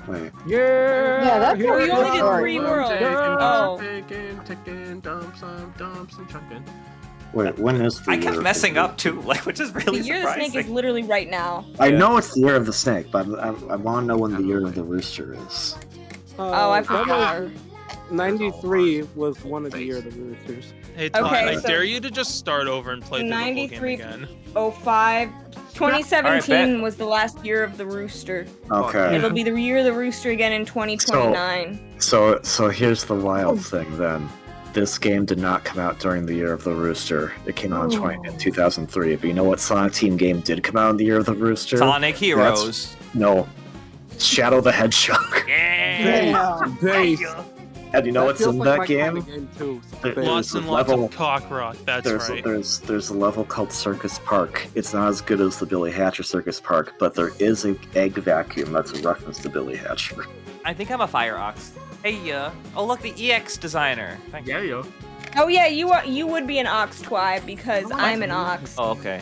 Wait. Yeah. Yeah, that's here what we only did comes 3 the worlds. girl. Oh. Ticking, dump some, chunkin'. Wait, when is the I year kept of messing the- up too, like, which is really The year of the surprising. snake is literally right now. I know it's the year of the snake, but I want to know when the year of the rooster is. Oh, I that forgot. was 93 was one of the year of the roosters. Hey, Todd, Okay, I so- dare you to just start over and play through the whole game 93 again. 05. All 2017 right, was the last year of the rooster. Okay. It'll be the year of the rooster again in 2029. So here's the wild thing then. This game did not come out during the year of the rooster. It came out in 2003. But you know what Sonic Team game did come out in the year of the rooster? Sonic Heroes. No. Shadow the Hedgehog. Yeah. Base. And you know what's feels in like that my game? kind of game too. There's Lots a and lots level- of cock rock. That's There's right. there's a level called Circus Park. It's not as good as the Billy Hatcher Circus Park, but there is an egg vacuum that's a reference to Billy Hatcher. I think I'm a fire ox. Hey, oh look, the EX designer. Thank you. Yeah, yo. Oh yeah, you would be an ox twi because I'm an ox. Oh, okay.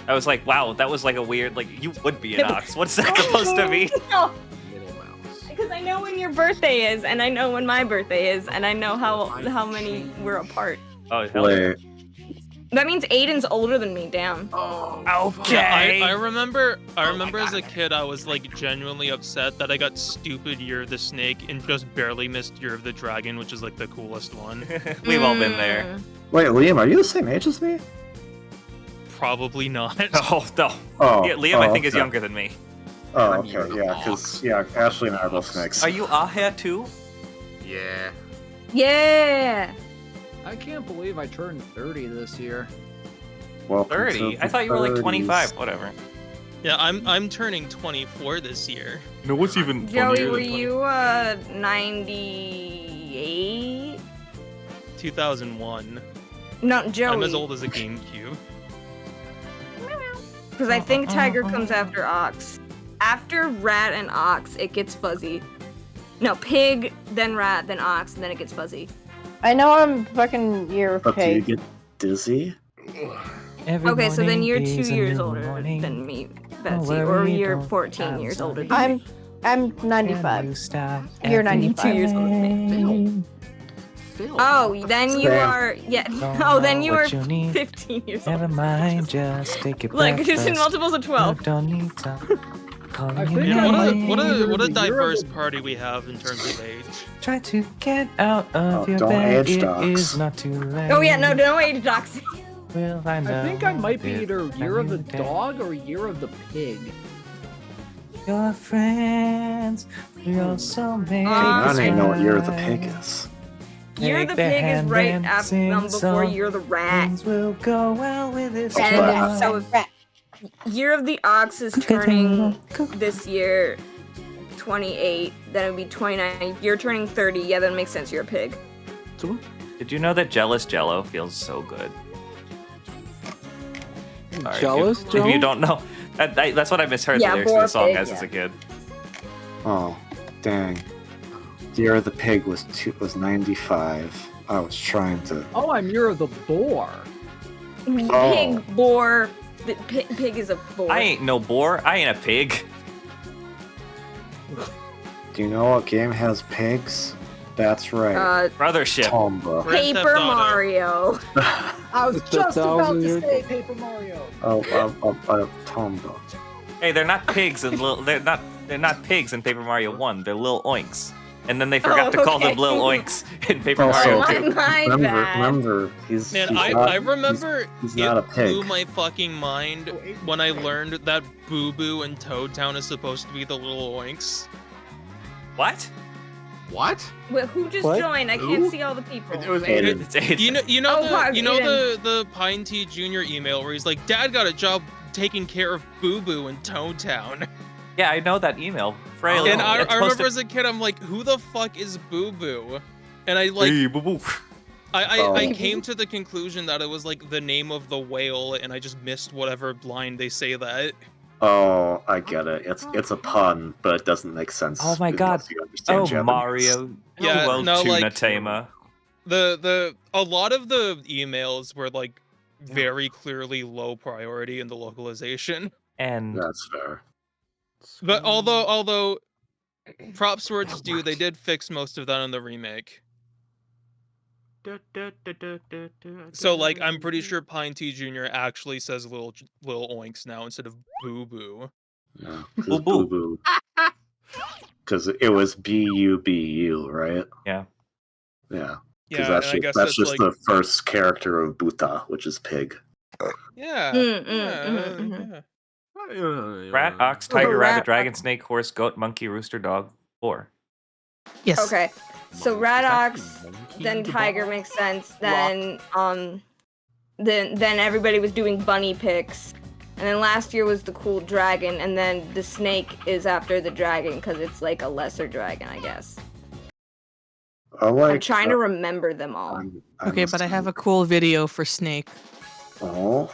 I was like, wow, that was like a weird, like, you would be an ox. What's that supposed to mean? No, Little mouse. because I know when your birthday is, and I know when my birthday is, and I know how many we're apart. Oh, hell yeah. Wait, That means Aiden's older than me. Damn. Oh, Okay. Yeah, I remember as a kid I was like genuinely upset that I got stupid Year of the Snake and just barely missed Year of the Dragon, which is like the coolest one. We've all been there. wait, Liam, are you the same age as me? Probably not. Oh, no. Oh, Yeah, Liam, I think, is okay. younger than me. Oh, I'm okay, Year of the yeah, Fox. because Ashley and I are both snakes. Are you Ahia too? Yeah. Yeah. I can't believe I turned 30 this year. Welcome 30? to I the thought you were like 30s. 25. Whatever. Yeah, I'm turning 24 this year. No, what's even Joey, were you 98? 2001. No, Joey. I'm as old as a GameCube. Because I think Tiger comes after Ox. After Rat and Ox, it gets fuzzy. No, Pig, then Rat, then Ox, and then it gets fuzzy. I know I'm fucking year of But do you pig. get dizzy? Okay, so then you're 2 years older than me, Betsy, or you're 14 years older than me. I'm 95. You're 95. 2 years older than me. Phil. Oh, then you Damn. are, yeah. Don't Oh, then know you are what you need. 15 years Never old. mind, just take it Look, back. it's in multiples of 12. Don't need time. Calling I you think Yeah, I what a might what be a either what a the year of diverse the- party we have in terms of age. Try to get out of Oh, your don't bed. age It docs. is not too late. Oh yeah, no age doxing. Will I know I think I might be if either I year of the knew that dog or year of the pig. Your friends, your soulmates. I don't even know what year of the are pig is. You're the Take the pig is hand right and after sing before song. you're the rat. Things will go well with this. Okay. And Wow. so Year of the Ox is turning this year 28. Then it would be 29. If you're turning 30, yeah, that makes sense. You're a pig. Did you know that Jealous Jello feels so good? Sorry, Jealous, if Joe? you don't know, that's what I misheard Yeah, the lyrics of poor the song pig, as yeah. a kid. Oh, dang. The year of the pig was 95. I was trying to. Oh, I'm year of the boar. Oh. Pig, boar. Pig is a boar. I ain't no boar. I ain't a pig. Do you know what game has pigs? That's right. Brothership. Tomba. Grand Theft Paper Auto. Mario. I was It's a just about to 1,000 say Paper Mario. Tomba. Hey, they're not pigs and they're not pigs in Paper Mario 1. They're little oinks. And then they forgot to call them okay. little oinks in Paper Also- Mario 2. My bad. Remember, he's Man, he's I not, remember he's it not a blew pig. my fucking mind when I learned that Boo Boo and Toad Town is supposed to be the little oinks. What? What? Wait, who just What? joined? I can't see all the people. It was Aiden. Aiden. It's Aiden. You know Oh, fuck, the Pine Tea Jr. email where he's like, Dad got a job taking care of Boo Boo in Toad Town. Yeah, I know that email. Frail. Oh. And It's I supposed remember to- as a kid, I'm like, who the fuck is Boo Boo? And I like, Hey, boo-boo. I Oh. came to the conclusion that it was like the name of the whale, and I just missed whatever line they say that. Oh, I get it. It's a pun, but it doesn't make sense. Oh my unless God. you understand Oh, Japanese. Mario. Yeah, Hello, no, Tuna like- Tamer. A lot of the emails were like very clearly low priority in the localization. And That's fair. But although props where it's due, they did fix most of that in the remake. So like I'm pretty sure Pine Tea Jr. actually says little oinks now instead of boo boo. Yeah. Boo boo. Boo. Because it was BUBU, right? Yeah. Yeah. Yeah, Because and that's I just, guess that's just like the first character of Buta, which is pig. yeah. Mm. Yeah. Rat, ox, tiger, rat, rabbit, dragon, snake, horse, goat, monkey, rooster, dog, boar. Yes. Okay, so rat ox, then tiger makes sense. Then then everybody was doing bunny picks, and then last year was the cool dragon, and then the snake is after the dragon because it's like a lesser dragon, I guess. I'm trying to remember them all. Okay, but I have a cool video for Snake. Oh.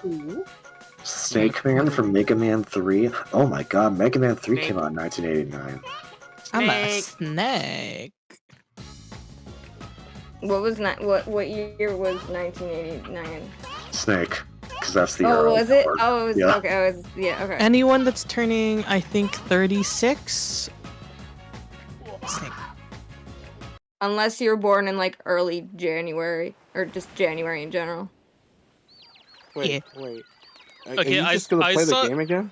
Snake Man from Mega Man 3. Oh my god, Mega Man 3 came out in 1989. I'm a snake. What year was 1989? Snake, because that's the Oh, era. was it? Or- Oh, it was yeah. okay. Oh, it was, yeah, okay. Anyone that's turning, I think, 36. Snake. Unless you were born in like early January or just January in general. Wait. Are Okay, you just gonna play the game again?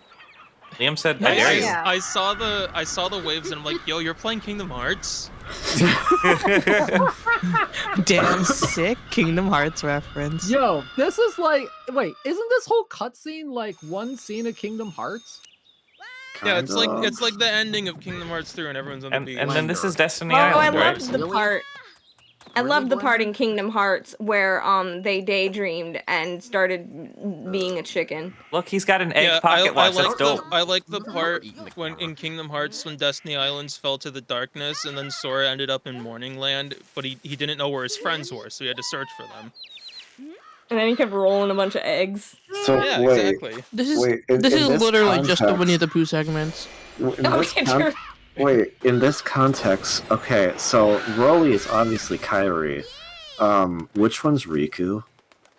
Liam said, "I dare you." I saw the waves and I'm like, yo, you're playing Kingdom Hearts? Damn sick Kingdom Hearts reference. Yo, this is like, wait, isn't this whole cutscene like one scene of Kingdom Hearts? Yeah, it's like the ending of Kingdom Hearts 3 and everyone's on the beach. And then this is Destiny Oh, Island, I right? loved the part. I loved the part in Kingdom Hearts where they daydreamed and started being a chicken. Look, he's got an egg pocket watch. That's dope. I like the part when in Kingdom Hearts when Destiny Islands fell to the darkness and then Sora ended up in Morning Land, but he didn't know where his friends were, so he had to search for them. And then he kept rolling a bunch of eggs. So yeah, wait, exactly. This is wait, in this is this literally just the context- Winnie the Pooh segments. Wait, in this context, okay, so Rolly is obviously Kairi. Which one's Riku?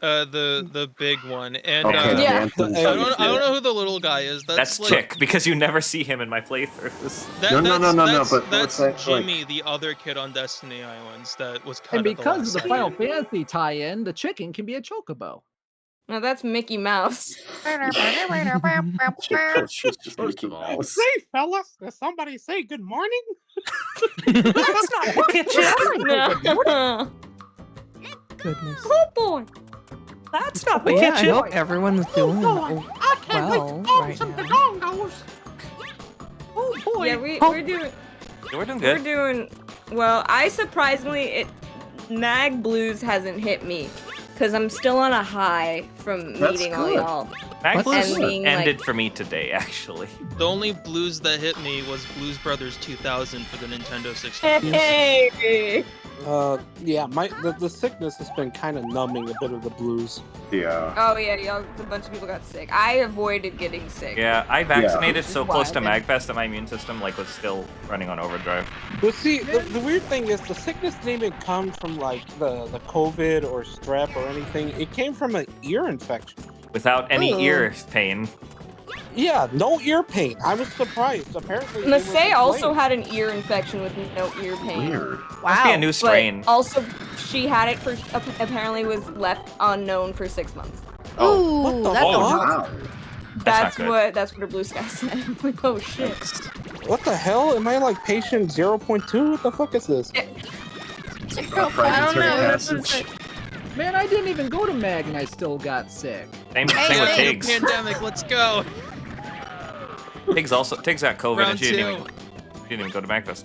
The big one, and Okay, Yeah. I don't know who the little guy is. That's like, Chick, because you never see him in my playthroughs. That's like- Jimmy, the other kid on Destiny Islands that was cut. And at the because last of the second. Final Fantasy tie-in, the chicken can be a chocobo. No, that's Mickey Mouse. Say, fellas, did somebody say good morning? That's not the kitchen. No. Goodness. Oh boy. That's not the But yeah, I kitchen. hope everyone's doing well right now. Oh boy. Yeah, we're doing. We're doing We're good. doing well. I surprisingly Mag Blues hasn't hit me because I'm still on a high from That's meeting all good. y'all. Mac Blues And being ended like, for me today, actually. The only blues that hit me was Blues Brothers 2000 for the Nintendo 64. hey. Yeah, the sickness has been kind of numbing a bit of the blues. Yeah. Oh yeah, y'all. A bunch of people got sick. I avoided getting sick. Yeah, I vaccinated Which so is close to wild. MAGFest that my immune system was still running on overdrive. But see, the weird thing is the sickness didn't even come from like the COVID or strep or anything. It came from an ear infection. Without any Ooh. ear pain. Yeah, no ear pain. I was surprised. Apparently, they were Masay also complaining. had an ear infection with no ear pain. Weird. Must be a new But strain. also, she had it for apparently was left unknown for 6 months. Oh, What the that fuck? don't Wow. That's good. what her blue sky said. I'm like, oh shit. What the hell? Am I like patient 0.2? What the fuck is this? I don't know. That's what it said. Man, I didn't even go to Mag and I still got sick. Same with Yeah, Tiggs. pandemic, let's go. Tiggs got COVID Round and she didn't two. even go to MAGFest.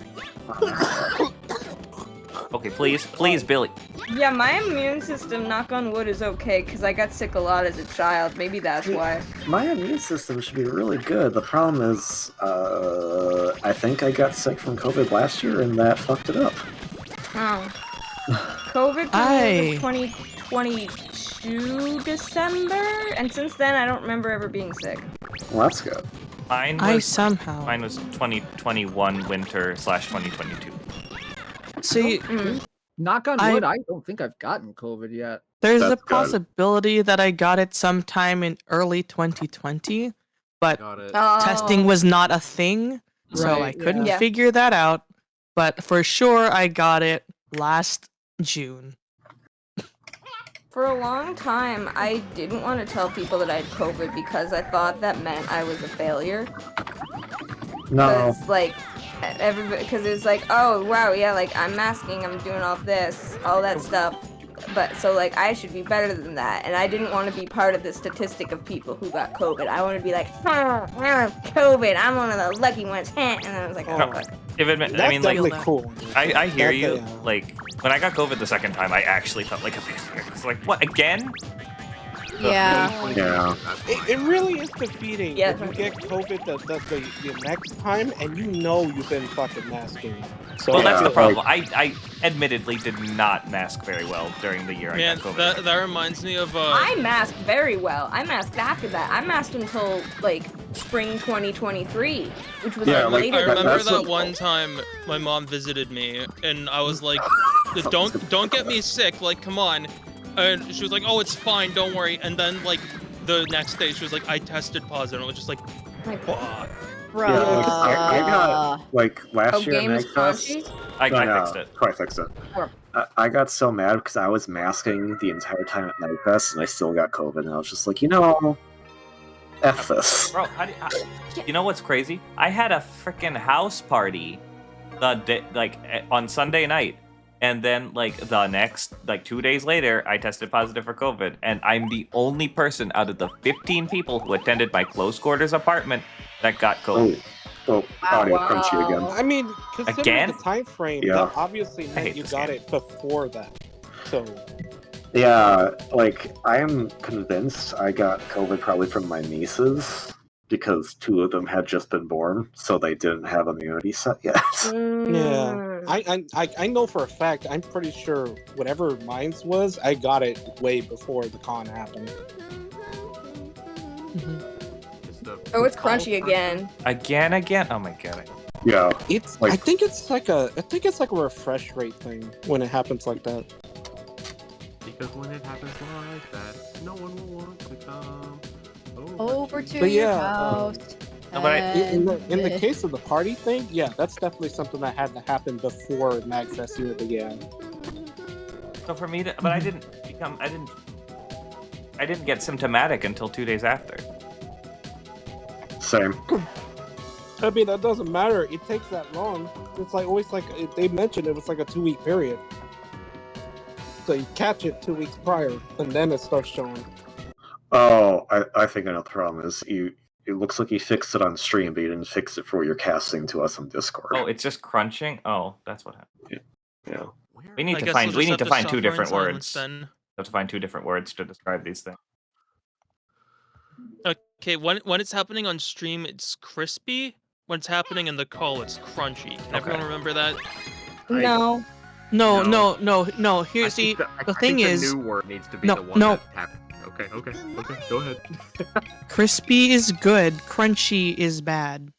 Okay, please, Billy. Yeah, my immune system, knock on wood, is okay because I got sick a lot as a child. Maybe that's why. My immune system should be really good. The problem is, I think I got sick from COVID last year and that fucked it up. Oh. COVID for me was 2022 December, and since then I don't remember ever being sick. Well, that's good. Mine was 2021 winter / 2022. See, Knock on wood, I don't think I've gotten COVID yet. there's That's a good. possibility that I got it sometime in early 2020, but Oh. testing was not a thing, so Right, I couldn't yeah. figure that out. But for sure, I got it last June. For a long time, I didn't want to tell people that I had COVID because I thought that meant I was a failure. No. Because, like, everybody, because it's like, oh, wow, yeah, like, I'm masking, I'm doing all this, all that stuff. But, so, like, I should be better than that. And I didn't want to be part of the statistic of people who got COVID. I wanted to be like, COVID, I'm one of the lucky ones. And I was like, oh, fuck. If it, That's I mean, like, definitely cool. I hear That- you. yeah. Like, when I got COVID the second time, I actually felt like a failure. It's like, what, again? Yeah. Yeah. It really is defeating Yeah. if you get COVID the next time and you know you've been fucking masking. So Well, that's I the feel problem. I admittedly did not mask very well during the year I Man, got COVID. that reminds me of I masked very well. I masked after that. I masked until like spring 2023, which was Yeah, like like, later. I than remember that's that what- one time my mom visited me, and I was like, don't get me sick, like, come on. And she was like, oh, it's fine, don't worry. And then, like, the next day, she was like, I tested positive. And I was just like, fuck. Yeah, like, I got, like, last Oh, year at game is MAGFest. crunchy? I No, fixed it. I fixed it. I got so mad because I was masking the entire time at MAGFest, and I still got COVID, and I was just like, you know, F this. Bro, you know what's crazy? I had a freaking house party on Sunday night, and then like the next 2 days later, I tested positive for COVID, and I'm the only person out of the 15 people who attended my close quarters apartment that got COVID. Oh, audio crunchy again. I mean, considering Again? the time frame, Yeah. that obviously I meant hate you this got game. it before that. So Yeah, like, I am convinced I got COVID probably from my nieces, because 2 of them had just been born, so they didn't have immunity set yet. Mm. yeah, I know for a fact. I'm pretty sure whatever mine's was, I got it way before the con happened. Oh, it's crunchy again. Again. Oh my god. Yeah. It's Like- I think it's like a refresh rate thing when it happens like that. Because when it happens like that, no one will want to come Over to But your yeah, house. No, but In the and- case of the party thing, yeah, that's definitely something that had to happen before MAGFest year began. So for me, but I didn't get symptomatic until 2 days after. Same. I mean, that doesn't matter. It takes that long. It's like always like they mentioned it was like a 2-week period. So you catch it 2 weeks prior, and then it starts showing. Oh, I think another problem is it looks like you fixed it on stream, but you didn't fix it for what you're casting to us on Discord. Oh, it's just crunching. Oh, that's what happened. Yeah. We need I to guess find we'll we just need to have find suffer 2 in different silence words. then. We have to find 2 different words to describe these things. Okay, when it's happening on stream, it's crispy. When it's happening in the call, it's crunchy. Can everyone remember that? No. No. Here, I see, think the thing the is, new word needs to be no, the one no. that happened. Okay, go ahead. crispy is good, crunchy is bad.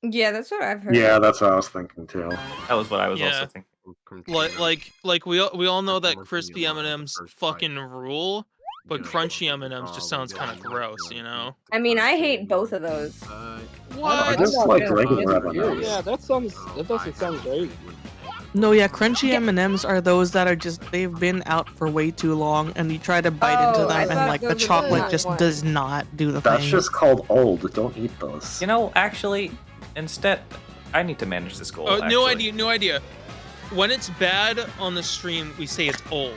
Yeah, that's what I've heard. Yeah, that's what I was thinking too. That was what I was Yeah. also thinking. Like we all know that crispy M&Ms fucking rule, but crunchy M&Ms just sounds kind of gross, you know? I mean, I hate both of those. I just like regular M&Ms. Yeah, that doesn't sound great. No, yeah, crunchy M&Ms are those that are just, they've been out for way too long, and you try to bite into Oh, I them, and thought like the those were chocolate the just ones. does not do the That's thing. just called old. Don't eat those. You know, actually, instead, I need to manage this goal. Oh, no actually. idea. When it's bad on the stream, we say it's old.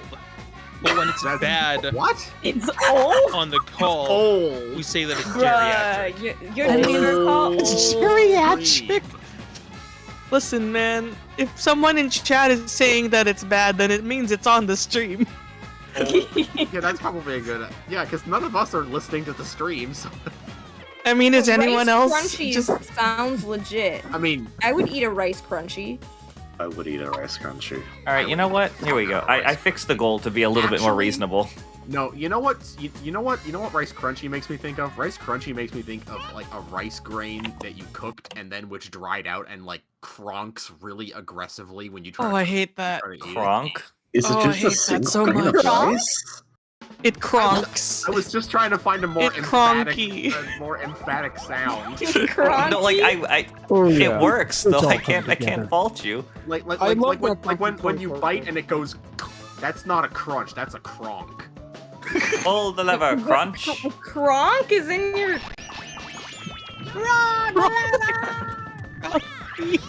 But when it's bad What? It's old? on the call, Old. we say that it's geriatric. Bruh, your dinner call It's old. geriatric. Listen, man, if someone in chat is saying that it's bad, then it means it's on the stream. Yeah, that's probably a good. Yeah, because none of us are listening to the stream. So. I mean, is anyone else Crunchies just... sounds legit. I mean, I would eat a rice crunchie. I would eat a rice crunchy. All right, you know what? Here we go. I fixed the goal to be a little bit more Actually- reasonable. no. You know what? You know what? You know what Rice Crunchy makes me think of? Rice Crunchy makes me think of like a rice grain that you cooked and then which dried out and like cronks really aggressively when you try. Oh, to I hate that. try to eat it. Kronk. Is it Oh, I just hate a that single so grain of much. rice? It cronks. I was just trying to find a more It emphatic, cronky. sound. No, like it works though. I can't fault you. like I love like that when funky you crunch bite also. and it goes. That's not a crunch. That's a cronk. Pull the lever, crunch. Kronk is in your.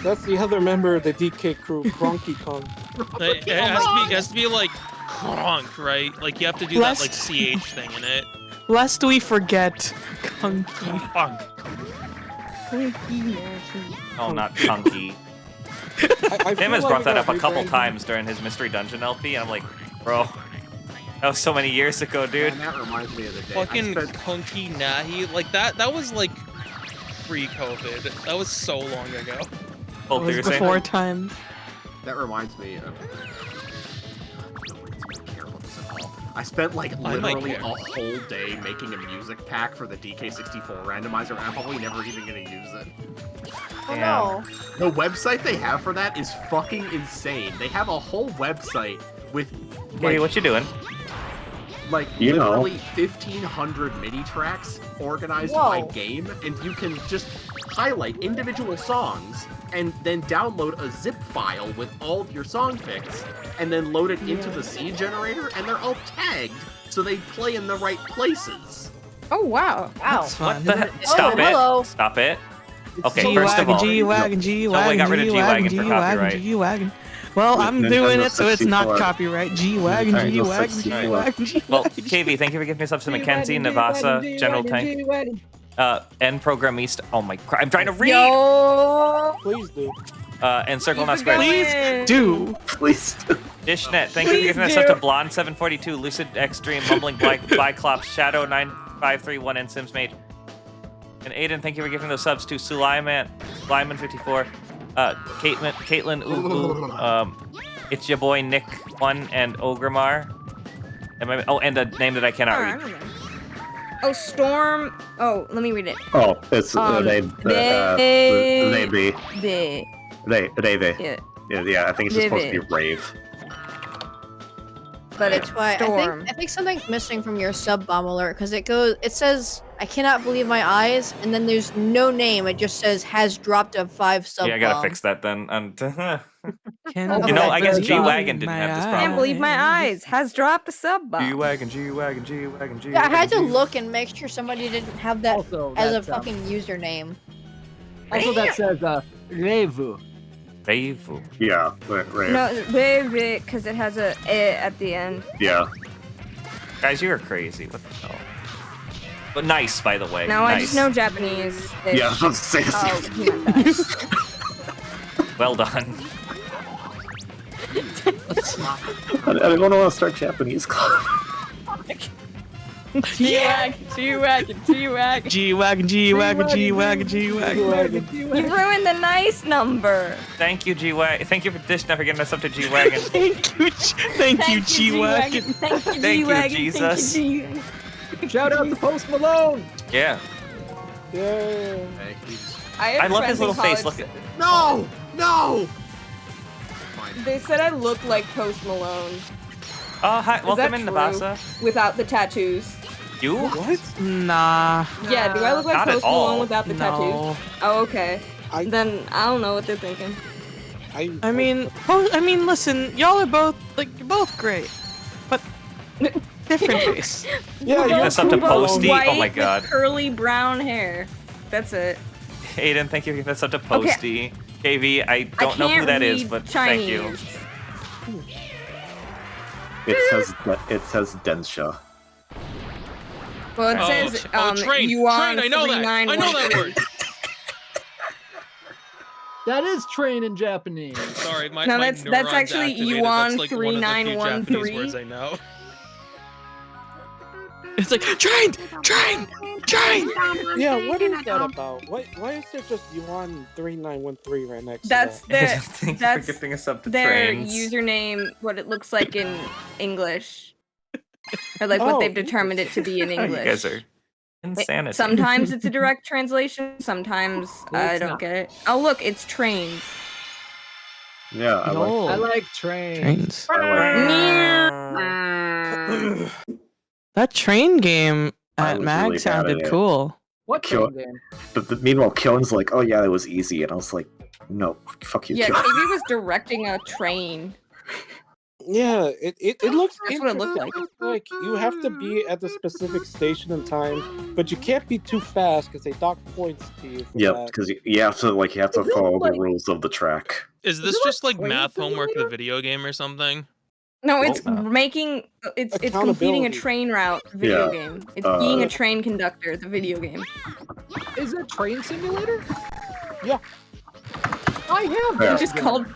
That's the other member of the DK crew, Cronky Kong. It has to be like cronk, right? Like you have to do that like CH thing in it. Lest we forget, Kunky. Fuck. Oh, not chunky. I Tim feel has like brought we that up got a couple rebranded. times during his Mystery Dungeon LP, and I'm like, bro, that was so many years ago, dude. And that reminds me of the day. Fucking I spent, Kunky Nahi. Like that was like pre-COVID. That was so long ago. Both It was you're saying? before time. That reminds me of. I spent like literally a whole day making a music pack for the DK64 randomizer, and I'm probably never even gonna use it. Oh no. The website they have for that is fucking insane. They have a whole website with Hey, what you doing? like You know. literally 1,500 MIDI tracks organized by game, and you can just highlight individual songs and then download a zip file with all of your song picks, and then load it into the seed generator, and they're all tagged so they play in the right places. Oh wow. That's fun. What the heck? Stop it. hello. Stop it. Okay, first of all, G-Wagon, G-Wagon, got rid of G-Wagon for copyright. G-Wagon. Well, I'm Nintendo doing it so it's not 64. copyright. G-Wagon, Nintendo G-Wagon, 64. G-Wagon, G-Wagon. Well, KV, thank you for giving me subs to Mackenzie, Navasa, General Tank, N Programmista. Oh my crap, I'm trying to read! Yo. Please do. And Circle Not Square. Please do. Please. Dishnet, thank you for giving us up to Blonde742, Lucid Extreme, Mumbling Blyclops, Shadow9531, and Sims Mage. And Aiden, thank you for giving those subs to Suleiman54, Caitlin, it's your boy Nick1 and Ogrimmar. And a name that I cannot read. Oh, Storm. Oh, let me read it. Oh, it's they be. Yeah, I think it's just supposed to be rave. But it's That's why Storm. I think something's missing from your sub bomb alert because it says I cannot believe my eyes, and then there's no name. It just says has dropped a 5 sub bomb. Yeah, I gotta fix that then. And Can you know, I guess G-Wagon didn't have this I problem. can't believe my eyes. Has dropped a sub bomb. G-Wagon, G-Wagon, G-Wagon, G-Wagon. Yeah, I had to look and make sure somebody didn't have that Also, as a that's, fucking username. Also, that says Revu. Reivu. Yeah, rave. No, baby, because it has a at the end. Yeah. Guys, you are crazy. What the hell? But nice, by the way. No, nice. I just know Japanese. Yeah, I was about to say the Oh, same. he meant that. Well done. I don't want to start Japanese club. G-Wagon, G-Wagon, G-Wagon. G-Wagon, G-Wagon, G-Wagon, G-Wagon. You ruined the nice number. Thank you, G-Wagon. Thank you for Dishnet for getting us up to G-Wagon. Thank you, G-Wagon. Thank you, Thank you, G-Wagon. Jesus. Thank you, G-Wagon. Shout out to Post Malone. Yeah. Yeah. I love his little face. Look at. No! No! They said I look like Post Malone. Oh, hi. Is Welcome that in, true? Navasa. Without the tattoos. You? What? Nah. Yeah, do I look like Not at Post all. Malone without the No. tattoos? Oh, okay. Then I don't know what they're thinking. I mean, listen, y'all are both you're both great, but different face. Yeah, Giving us up to Posty. White Oh my god. with curly brown hair. That's it. Aiden, thank you for giving us up to Posty. KV, I don't know who can't that is, read but thank you. Chinese. It says Densha. Well, it Oh, says train. Yuan Train, I know that. I know that 3913. word. That is train in Japanese. Sorry, my No, my that's neurons actually activated. Yuan That's like one of the few 3913. Japanese words I know. It's like train. Yeah, what is that about? Why is there just Yuan 3913 right next That's to that? their Thank you for that's gifting us up to their trains. username. What it looks like in English, or like what Oh, they've determined it to be in You English. guys are insanity. Sometimes it's a direct translation. Sometimes I it's don't not. get it. Oh look, it's trains. Yeah, I like. I like trains. That train game I at was Mag really bad sounded at it. cool. What Kill- train game? But meanwhile, Killen's like, oh yeah, that was easy, and I was like, no, fuck you, Yeah, Killen. KB was directing a train. Yeah, it looks That's what it looked like. interesting. Like you have to be at the specific station and time, but you can't be too fast because they dock points to you. For Yep, that. because you have to follow the rules of the track. Is this just like math homework, the video game or something? No, it's no. making it's completing a Accountability. train route, the video Yeah. game. It's being a train conductor, the video game. Is it Train Simulator? Yeah. I have Yeah. that It's just game. called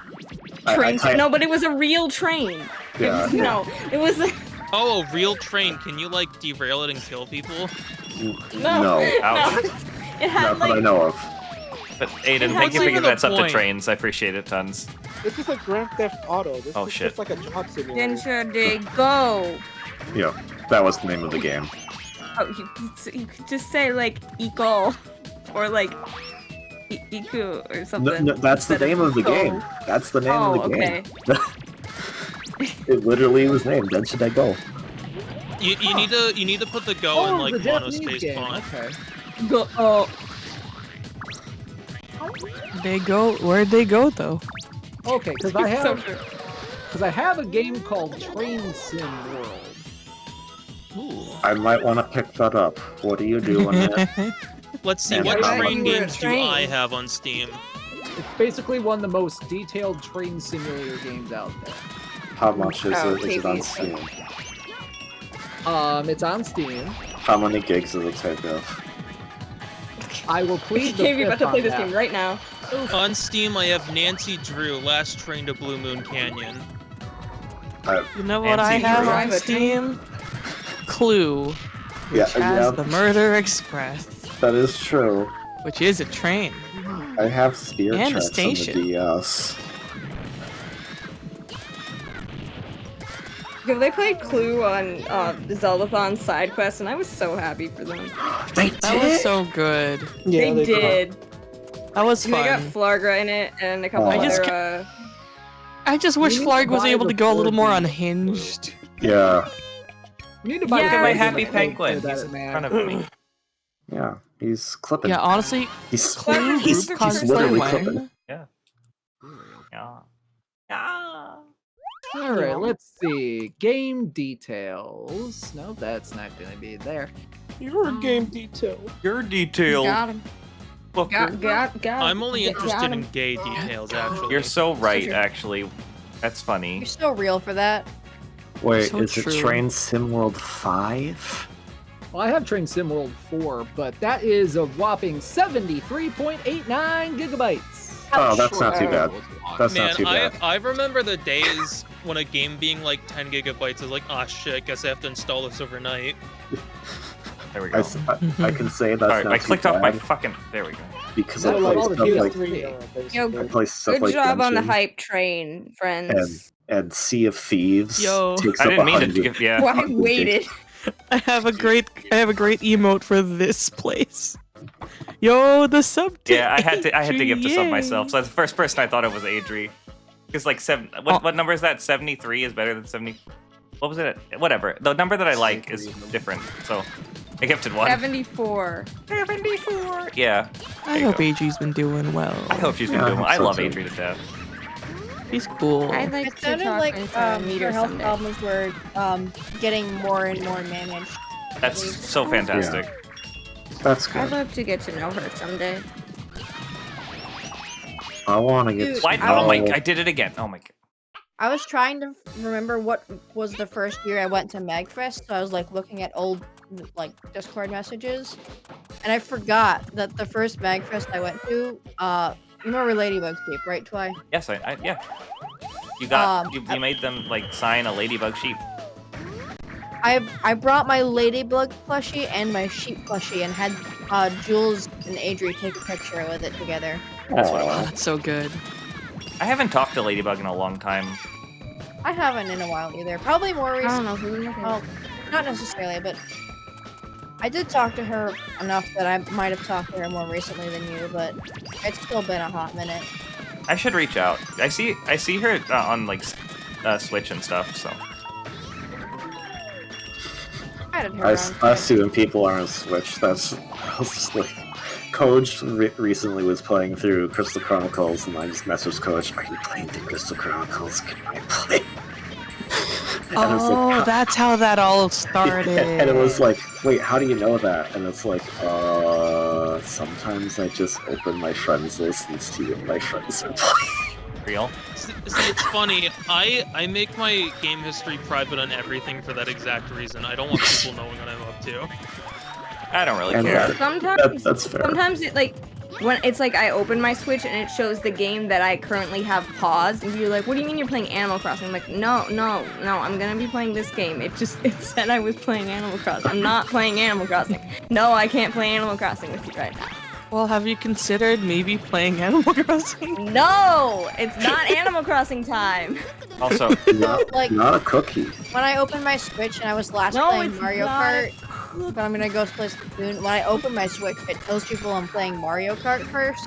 train. No, but it was a real train. Yeah. No, it was a Oh, a real train. Can you like derail it and kill people? no. Ouch. It had Not that I like know of. But Aiden, What's thank you for even giving the that sub to point? trains. I appreciate it tons. This is like Grand Theft Auto. This Oh, is shit. just like a job simulator. Densha de go. Yeah, that was the name of the game. Oh, you could just say like Eco or like Iku or something. That's the instead name of the Go. game. That's the name Oh, of the game. okay. It literally was named Densha de Go. You need to put the go in like the Japanese monospace game. font. Okay. Go. Oh. They go. Where'd they go though? Okay, because I have a game called Train Sim World. I might want to pick that up. What do you do when it? Let's see, And what how train much- games do Train. I have on Steam? It's basically one of the most detailed train simulator games out there. How much is Oh, it? Is it on KB's. Steam? It's on Steam. How many gigs does it take up? I will plead the Can't about fifth to play on this that. game right now. On Steam, I have Nancy Drew, Last Train to Blue Moon Canyon. You know what I Nancy have Drew. on Steam? Clue, Yeah, which has the Murder Express, that is true. which is a train. I have Spirit And a Tracks on the station. DS. They played Clue on the Zeldathon side quest, and I was so happy for them. They That was so good. Yeah, they did. That was And they got fun. Flargra in it, and a couple I just other. I just wish You need Flarg to was buy able the to go a little more 4D. unhinged. Yeah, You need to buy Yeah, the Look at my game happy to penguin. play He's that, in man. front of me. yeah. He's clipping. Yeah, honestly, He's Clever he's, group he's literally clipping. Yeah. Yeah. All right, let's see. Game details. No, that's not going to be there. You're a game detail. You're detailed. Got him. Fucker. Got I'm only Got interested him. in gay details, actually. You're so right, true. actually. That's funny. You're so real for that. Wait, So is true. it Train Sim World 5? Well, I have Train Sim World 4, but that is a whopping 73.89 gigabytes. Oh, that's not too bad. That's Man, not too bad. I remember the days when a game being like 10 gigabytes is like, ah, shit, I guess I have to install this overnight. There we I, go. s- I can say that's Alright, not I too clicked off my bad fucking. There we go. because No, I like play all the stuff like PS3 era, basically. basically. I play stuff Good like job on the Genshin hype train, friends. and Sea of Thieves Yo. takes I up didn't mean to 100 give. Yeah. Well, I waited. I have a great emote for this place. Yo, the sub. Yeah, I had to give this up Yay. myself. So that's the first person I thought it was Adri. Because like what number is that? 73 is better than 70. What was it? Whatever. The number that I like is different. So I gifted one. 74. 74. Yeah. I There you hope go. Adri's been doing well. I hope she's been Yeah, I doing well. hope I so love too. Adri to death. She's cool. I'd like It to sounded talk like into meet her her health someday. problems were getting more and more managed. That's so fantastic. That's I'd good. love to get to know her someday. I want to get. Dude, Why? I Oh my! don't- I did it again. Oh my god. I was trying to remember what was the first year I went to MAGFest, so I was like looking at old like Discord messages, and I forgot that the first MAGFest I went to, you remember Ladybug Sheep, right, Twy? Yes, I yeah. You got you I- made them like sign a ladybug sheep. I brought my Ladybug plushie and my sheep plushie and had Jules and Adri take a picture with it together. That's what it Oh, was. that's so good. I haven't talked to Ladybug in a long time. I haven't in a while either. Probably more I don't recently. know who you're looking Well, at. not necessarily, but I did talk to her enough that I might have talked to her more recently than you, but it's still been a hot minute. I should reach out. I see her on like Switch and stuff. So I added her I, on s- I Twitter. see when people are on Switch. That's I was just like, Coach recently was playing through Crystal Chronicles, and I just messaged Coach, "Are you playing through Crystal Chronicles? Can I play?" And I was Oh, like, that's how that all started. and it was like, "Wait, how do you know that?" And it's like, sometimes I just open my friends list and see what my friends are playing. real. See, it's funny. I make my game history private on everything for that exact reason. I don't want people knowing what I'm up to. I don't really And care. Sometimes, that's fair. sometimes it like when it's like I open my Switch and it shows the game that I currently have paused, and you're like, "What do you mean you're playing Animal Crossing?" I'm like, "No, I'm gonna be playing this game. It said I was playing Animal Crossing. I'm not playing Animal Crossing. No, I can't play Animal Crossing with you right now." Well, have you considered maybe playing Animal Crossing? No, it's not Animal Crossing time. Also, Not a cookie. When I opened my Switch and I was last No, playing it's Mario not. Kart, but I'm gonna go play Splatoon. When I open my Switch, it tells people I'm playing Mario Kart first.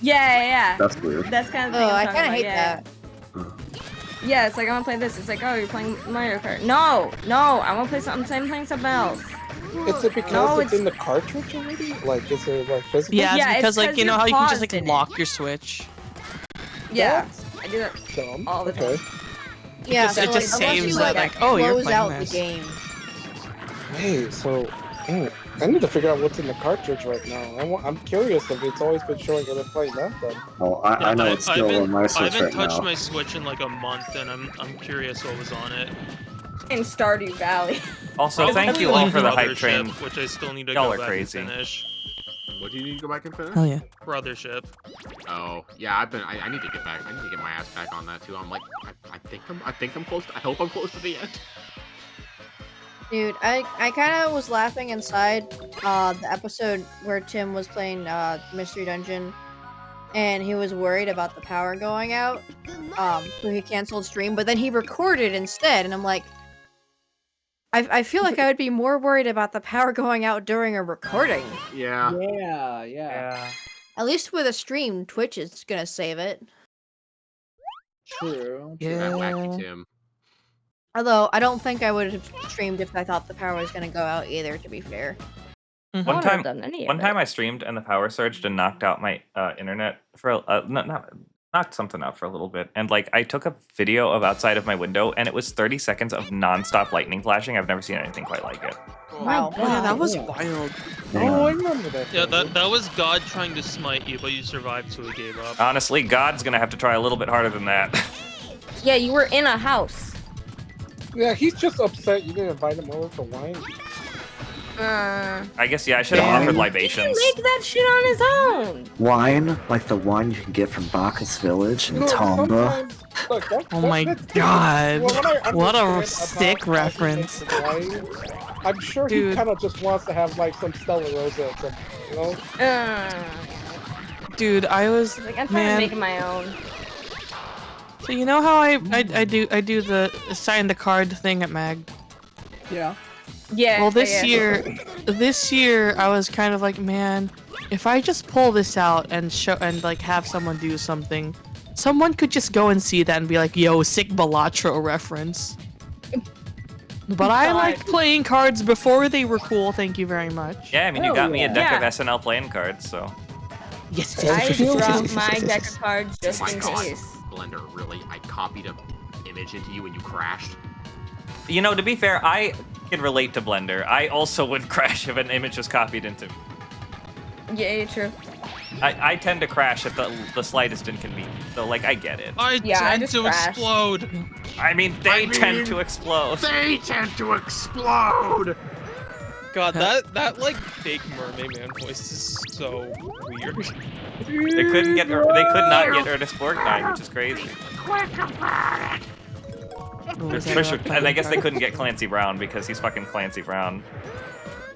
Yeah. That's weird. That's kind of the thing I I'm talking kind of about, hate yeah. that. Yeah, it's like I want to play this. It's like, oh, you're playing Mario Kart. No, I want to play something. I'm playing something else. Is it because No, it's in the cartridge already? Like, is it like physical? Yeah, it's Yeah, because it's like you know 'cause how you you're can just like paused in lock your Switch. Yeah, That's I do that dumb. all the time. Okay. Yeah, It so just like, unless saves you that, like, like, oh, you're close playing out this. the game. Hey, so I need to figure out what's in the cartridge right now. I'm curious if it's always been showing I've been playing that then. Well, I know it's still on my I Switch haven't right touched now. my Switch in like a month, and I'm curious what was on it. In Stardew Valley. also, Probably thank you like all for the hype Brothership, train. which I still need to Y'all go are back crazy. and finish. What do you need to go back and finish? Hell yeah. Brothership. Oh, yeah, I need to get back. I need to get my ass back on that too. I'm like, I think I'm close. I hope I'm close to the end. Dude, I kind of was laughing inside the episode where Tim was playing Mystery Dungeon, and he was worried about the power going out. So he canceled stream, but then he recorded instead, and I'm like, I feel like I would be more worried about the power going out during a recording. Yeah. Yeah. At least with a stream, Twitch is gonna save it. True. That wacky Yeah. Tim. Although I don't think I would have streamed if I thought the power was gonna go out either. To be fair. I One wouldn't have time, done any of one it. time I streamed and the power surged and knocked out my internet for knocked something out for a little bit. And like I took a video of outside of my window, and it was 30 seconds of nonstop lightning flashing. I've never seen anything quite like it. Wow. Oh yeah, that was Yeah. wild. Oh, I remember that. Yeah, thing. that was God trying to smite you, but you survived, so he gave up. Honestly, God's gonna have to try a little bit harder than that. Yeah, you were in a house. Yeah, he's just upset you didn't invite him over for wine. I guess yeah, I should have Damn. offered He libations. can make that shit on his own. Wine, like the wine you can get from Bacchus Village in Look, Tomba. sometimes- look, Oh my that's- god. Well, when I What a understand sick about how he reference. makes the wine, I'm sure he Dude. kind of just wants to have like some Stella Rosa or something, you know? Dude, I was He's like, I'm trying to man. make it my own. So you know how I do the sign the card thing at Mag. Yeah. Yeah. Well, this yeah. year I was kind of like, man, if I just pull this out and show and like have someone do something, someone could just go and see that and be like, yo, sick Balatro reference. But I liked playing cards before they were cool. Thank you very much. Yeah, I mean you Hell got me a yeah. deck of Yeah. SNL playing cards, so Yes. I Yes. dropped my deck of cards just My in God, case. Blender, really? I copied a image into you and you crashed. you know, to be fair, I can relate to Blender. I also would crash if an image was copied into me. Yeah, true. I tend to crash at the slightest inconvenience, so like I get it. I Yeah, I tend just to crashed. explode. I mean, they tend to explode. They tend to explode. God, that like fake mermaid man voice is so weird. They couldn't get her. They could not get Ernest Borgnine, which is crazy. There's Trisha, and I guess they couldn't get Clancy Brown because he's fucking Clancy Brown.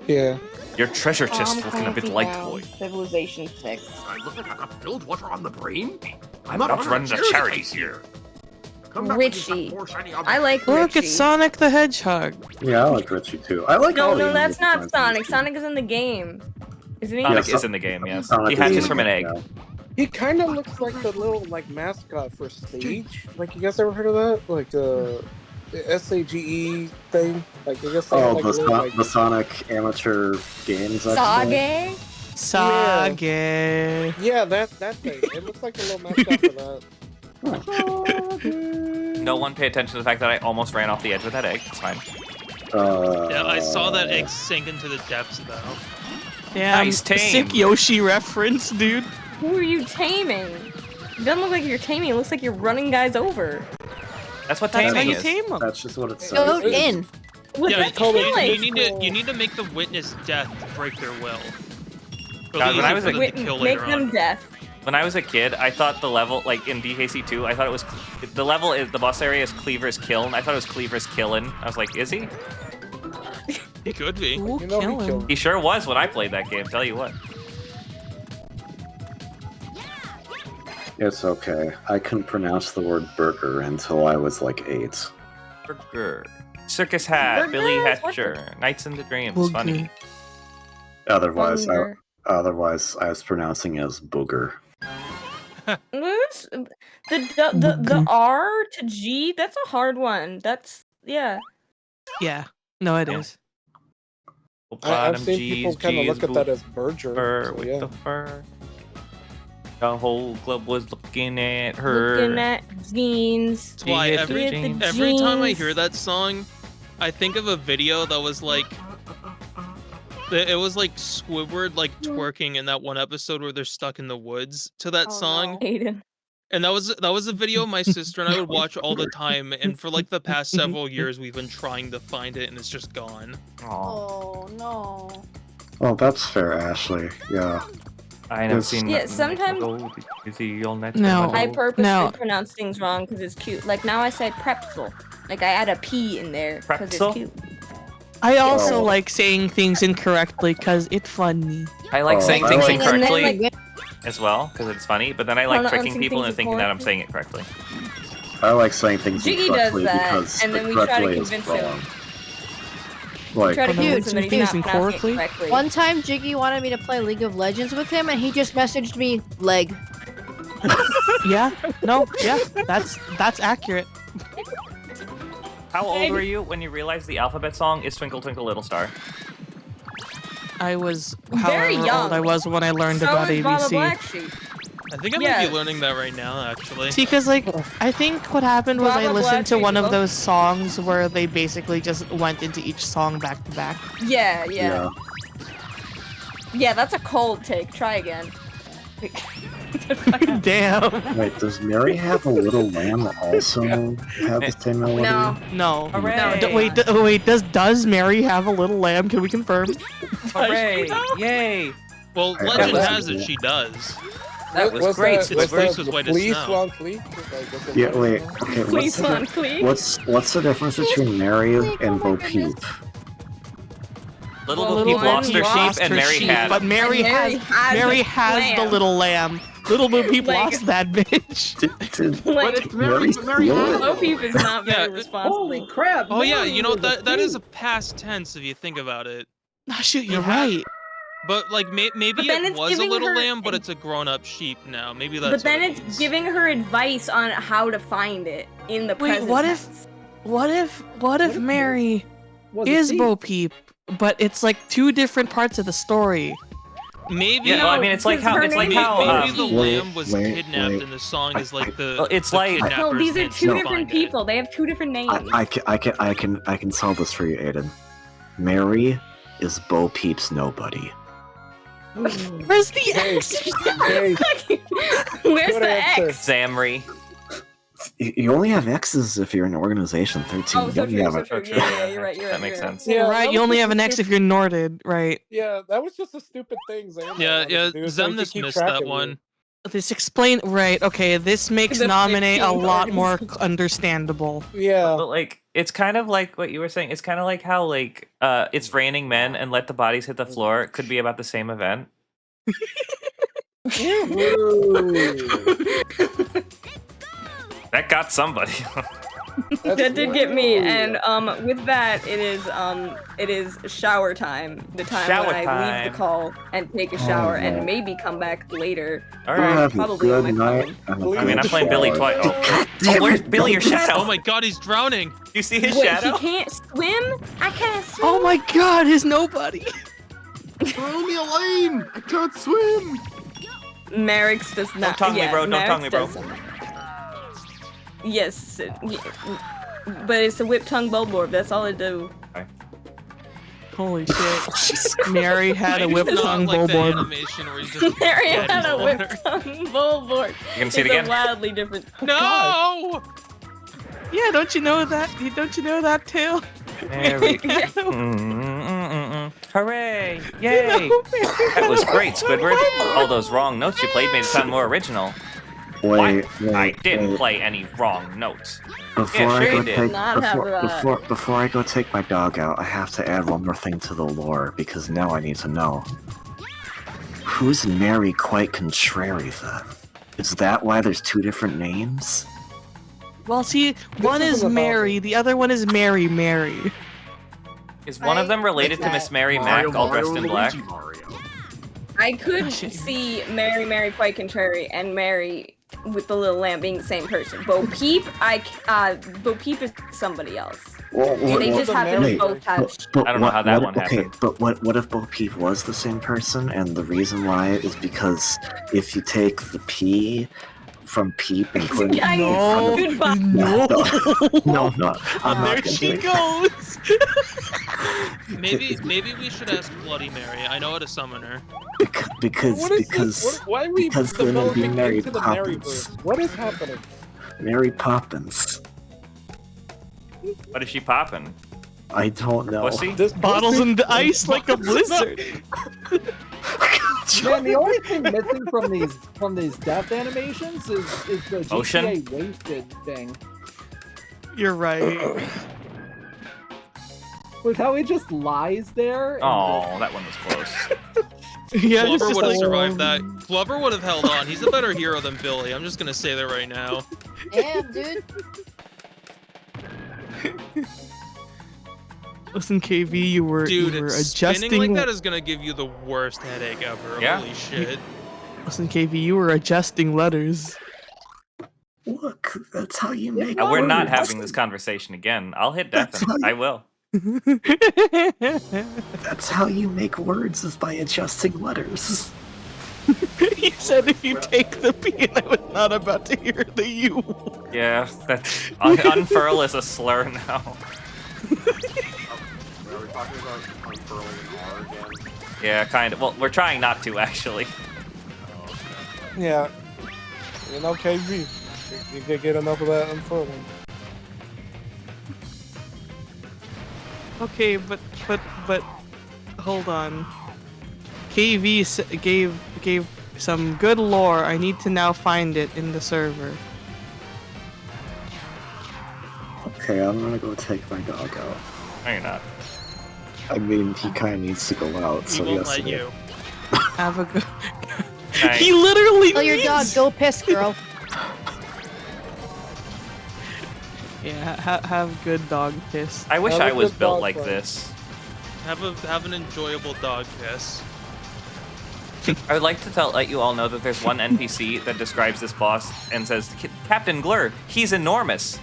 Yeah. Your treasure chest looking a bit light, boy. Civilization 6. I look like I got filled water on the brain. I'm not running the charities here. Come back when you've got Richie. more shiny I like Look, Richie. it's Sonic the Hedgehog. Yeah, I like Richie too. I like all No, the that's not individual Sonic. ones. Sonic is in the game. Isn't he? Sonic Yeah, is in the game, yes. Sonic He is hatches in from the an egg. game, He kind of looks like the little like mascot for Stage. Like, you guys ever heard of that? Like the SAGE thing. Like, I guess they yeah. have, Oh, like, the, a little, like, the Sonic amateur games. I think. Sage? Sage. yeah, that thing. It looks like a little mascot for that. No one pay attention to the fact that I almost ran off the edge with that egg. It's fine. Yeah, I saw that egg sink into the depths though. Damn, Nice tame. sick Yoshi reference, dude. Who are you taming? It doesn't look like you're taming. It looks like you're running guys over. That's what That's how taming you is. tame them. That's just what it says. Go in. With Yeah, that call it- killing. you need to make the witness death to break their will. God, when I was for a- them to kill Make later them on. death. When I was a kid, I thought the level, like in DKC 2, I thought it was the level is the boss area is Cleaver's Kiln. I thought it was Cleaver's Killin. I was like, is he? He could be. Ooh, You know kill he him. killed He sure was when I played that game. Tell you what. It's okay. I couldn't pronounce the word burger until I was like 8. Burger. Circus Hat, Burger? Billy What Hatcher, Nights in the Dreams. Booger. Funny. Otherwise, Hunger. otherwise I was pronouncing it as booger. What's- the R to G? That's a hard one. That's yeah. Yeah. No, it Yeah. is. I've Bottom seen G's, people kind of G's look at that as Berger. fur So, with yeah. the fur. The whole club was looking at her. Looking at jeans. That's why She hit every the jeans. every time I jeans. hear that song, I think of a video that was like, it was like Squidward like twerking in that one episode where they're stuck in the woods to that Oh, song, no. Aiden. and that was a video my sister and I would watch all the time, and for like the past several years we've been trying to find it and it's just gone. Aw. Oh no. Oh, that's fair, Ashley. Yeah. I have Yes. seen Yeah, that. sometimes- You see all night. No. I purposely No. pronounce things wrong because it's cute. Like now I said pretzel. Like I add a P in there because it's Pretzel? cute. I also Oh. like saying things incorrectly because it's funny. I like Oh, saying I things like- And then, incorrectly like, as well because it's funny, but then I like tricking Pronouncing people things and thinking that I'm incorrectly. saying it correctly. I like saying things Jiggy does incorrectly that, because and then the we try correct to way is convince him. wrong. Like, Try to Pronouncing convince him that he's things not pronouncing it incorrectly? correctly. One time Jiggy wanted me to play League of Legends with him and he just messaged me leg. Yeah. No. Yeah. That's accurate. How old were you when you realized the alphabet song is Twinkle Twinkle Little Star? I was Very however young. old I was when I learned So about is Baba ABC. Black Sheep. I think I might Yes. be learning that right now actually. See, because like I think what happened was I Baba listened to Black one Sheep of both- those songs where they basically just went into each song back to back. Yeah, yeah. Yeah, that's a cold take. Try again. Damn. Wait, does Mary Have a Little Lamb also have the same melody? No. No. Hooray! Wait. Does Mary have a little lamb? Can we confirm? Hooray! Yay! Well, I- legend I- has it she does. That was great. It's Was very that was the white as Fleece snow. on Fleece? Like, was it Yeah, white wait. as snow? Okay, Please, one, please. what's the difference between Mary and Bo Peep? Little Well, Bo Peep one lost her lost sheep and her Mary sheep, had. but Mary has the the lamb. little lamb. Little Bo Peep Like- lost that bitch. Did Like, Mary steal it? Bo Peep is not very Yeah, responsible. Holy crap! Oh yeah, Mary you know was a that is a thief. past tense if you think about it. Oh, shoot, you're It had- right. But like maybe But then it it's was a giving little her- lamb, but it's a grown-up sheep now. Maybe that's. But then what it it's means. giving her advice on how to find it in the Wait, present what if- tense. What if Mary Was a is thief. Bo Peep, but it's like two different parts of the story? Maybe. Yeah, well, I mean, it's like how because her Maybe, name how. maybe the Wait, lamb was wait, kidnapped, wait. and the song is like the. Well, it's the like- No, kidnapper's these are hint two to different find it. people. They have two different names. I can solve this for you, Aiden. Mary is Bo Peep's nobody. Where's the Hey, X? hey, Where's Good the answer. X? Zamri. You only have X's if you're in organization 13. Oh, You so only true, have so a- true. Yeah, you're right. You're right. That makes you're right. sense. Yeah, right, that you was only just have a an X if you're Norded, right? Yeah, that was just a stupid thing, Zam. Yeah, wanted yeah. to do, so he could Zemnis keep missed track that of you. one. This explain right. Okay, this makes The nominate a 15th lot more organization. understandable. Yeah. But like, it's kind of like what you were saying. It's kind of like how like it's raining men and let the bodies hit the floor. It could be about the same event. That got somebody. That did get me, and with that, it is shower time. The time Shower when I leave time. the call and take a shower no. and maybe come back later. All You right. have a Probably on good my night. phone. and a I mean, I'm good playing Billy shower. twice. God Oh, damn where's it, Billy? Your don't- shadow? Oh my God, he's drowning. You see his Wait, shadow? he can't swim? I can't swim. Oh my God, his nobody. Throw me a lane! I can't swim! Merrick's does not. tongue me, yeah, bro, don't tongue me, bro. Merrick's doesn't. Yes, but it's a whip tongue bowboard. That's all it do. Holy shit. Mary had a Maybe whip it's not tongue like the bowboard. animation where he's just Mary dead had a in the whip water. tongue bowboard. You can see it It's again. a wildly different. No! Yeah, don't you know that? Don't you know that too? Mary. Hooray! Yay! That was great, Squidward. All those wrong notes you played made it sound more original. Wait, I wait, didn't wait. play any wrong notes. Before Yeah, I sure go you did. take Not have that. before I go take my dog out, I have to add one more thing to the lore because now I need to know. Who's Mary quite contrary then? Is that why there's two different names? Well, see, one is isn't about Mary, the other one is Mary Mary. Is one of them related to Miss Mary Mac, all dressed in black? I could see Mary, Mary, quite contrary, and Mary with the little lamp being the same person. Bo Peep, Bo Peep is somebody else. They just happen to both have. I don't know how that one happened. Okay, but what if Bo Peep was the same person? And the reason why is because if you take the P from Peep and put it No, Goodbye. no. no, I'm There not gonna she do it. goes. Maybe we should ask Bloody Mary. I know how to summon her. Because What is this? Why are we because they're gonna be developing Mary into the Poppins. Maryverse? What is happening? Mary Poppins. What is she popping? I don't know. Pussy? This Bottles in the ice like a blizzard. Man, the only thing missing from these death animations is the GTA Ocean? wasted thing. You're right. With how he just lies there. and Oh, that one was close. Yeah, it's Glover just would have like- survived that. Glover would have held on. He's a better hero than Billy. I'm just gonna say that right now. Damn, dude. Listen, KV, you were Dude, adjusting. spinning like that is gonna give you the worst headache ever. Yeah. Holy shit. Listen, KV, you were adjusting letters. Look, that's how you make. We're not words. having this conversation again. I'll hit death and I will. That's how you make words, is by adjusting letters. You said if you take the P, and I was not about to hear the U. Yeah, that's unfurl is a slur now. Are we talking about unfurling an R again? Yeah, kind of. Well, we're trying not to actually. Yeah. You know, KV. You can get enough of that unfurling. Okay, but hold on. KV gave some good lore. I need to now find it in the server. Okay, I'm gonna go take my dog out. No, you're not. I mean, he kind of needs to go out, He so won't yes. let you. Have a good. Nice. He literally. Tell your dog, needs- go piss, girl. Yeah, have good dog piss. I wish Have a I was good built dog like fight. this. Have an enjoyable dog piss. I would like to let you all know that there's one NPC that describes this boss and says, Captain Glur, he's enormous.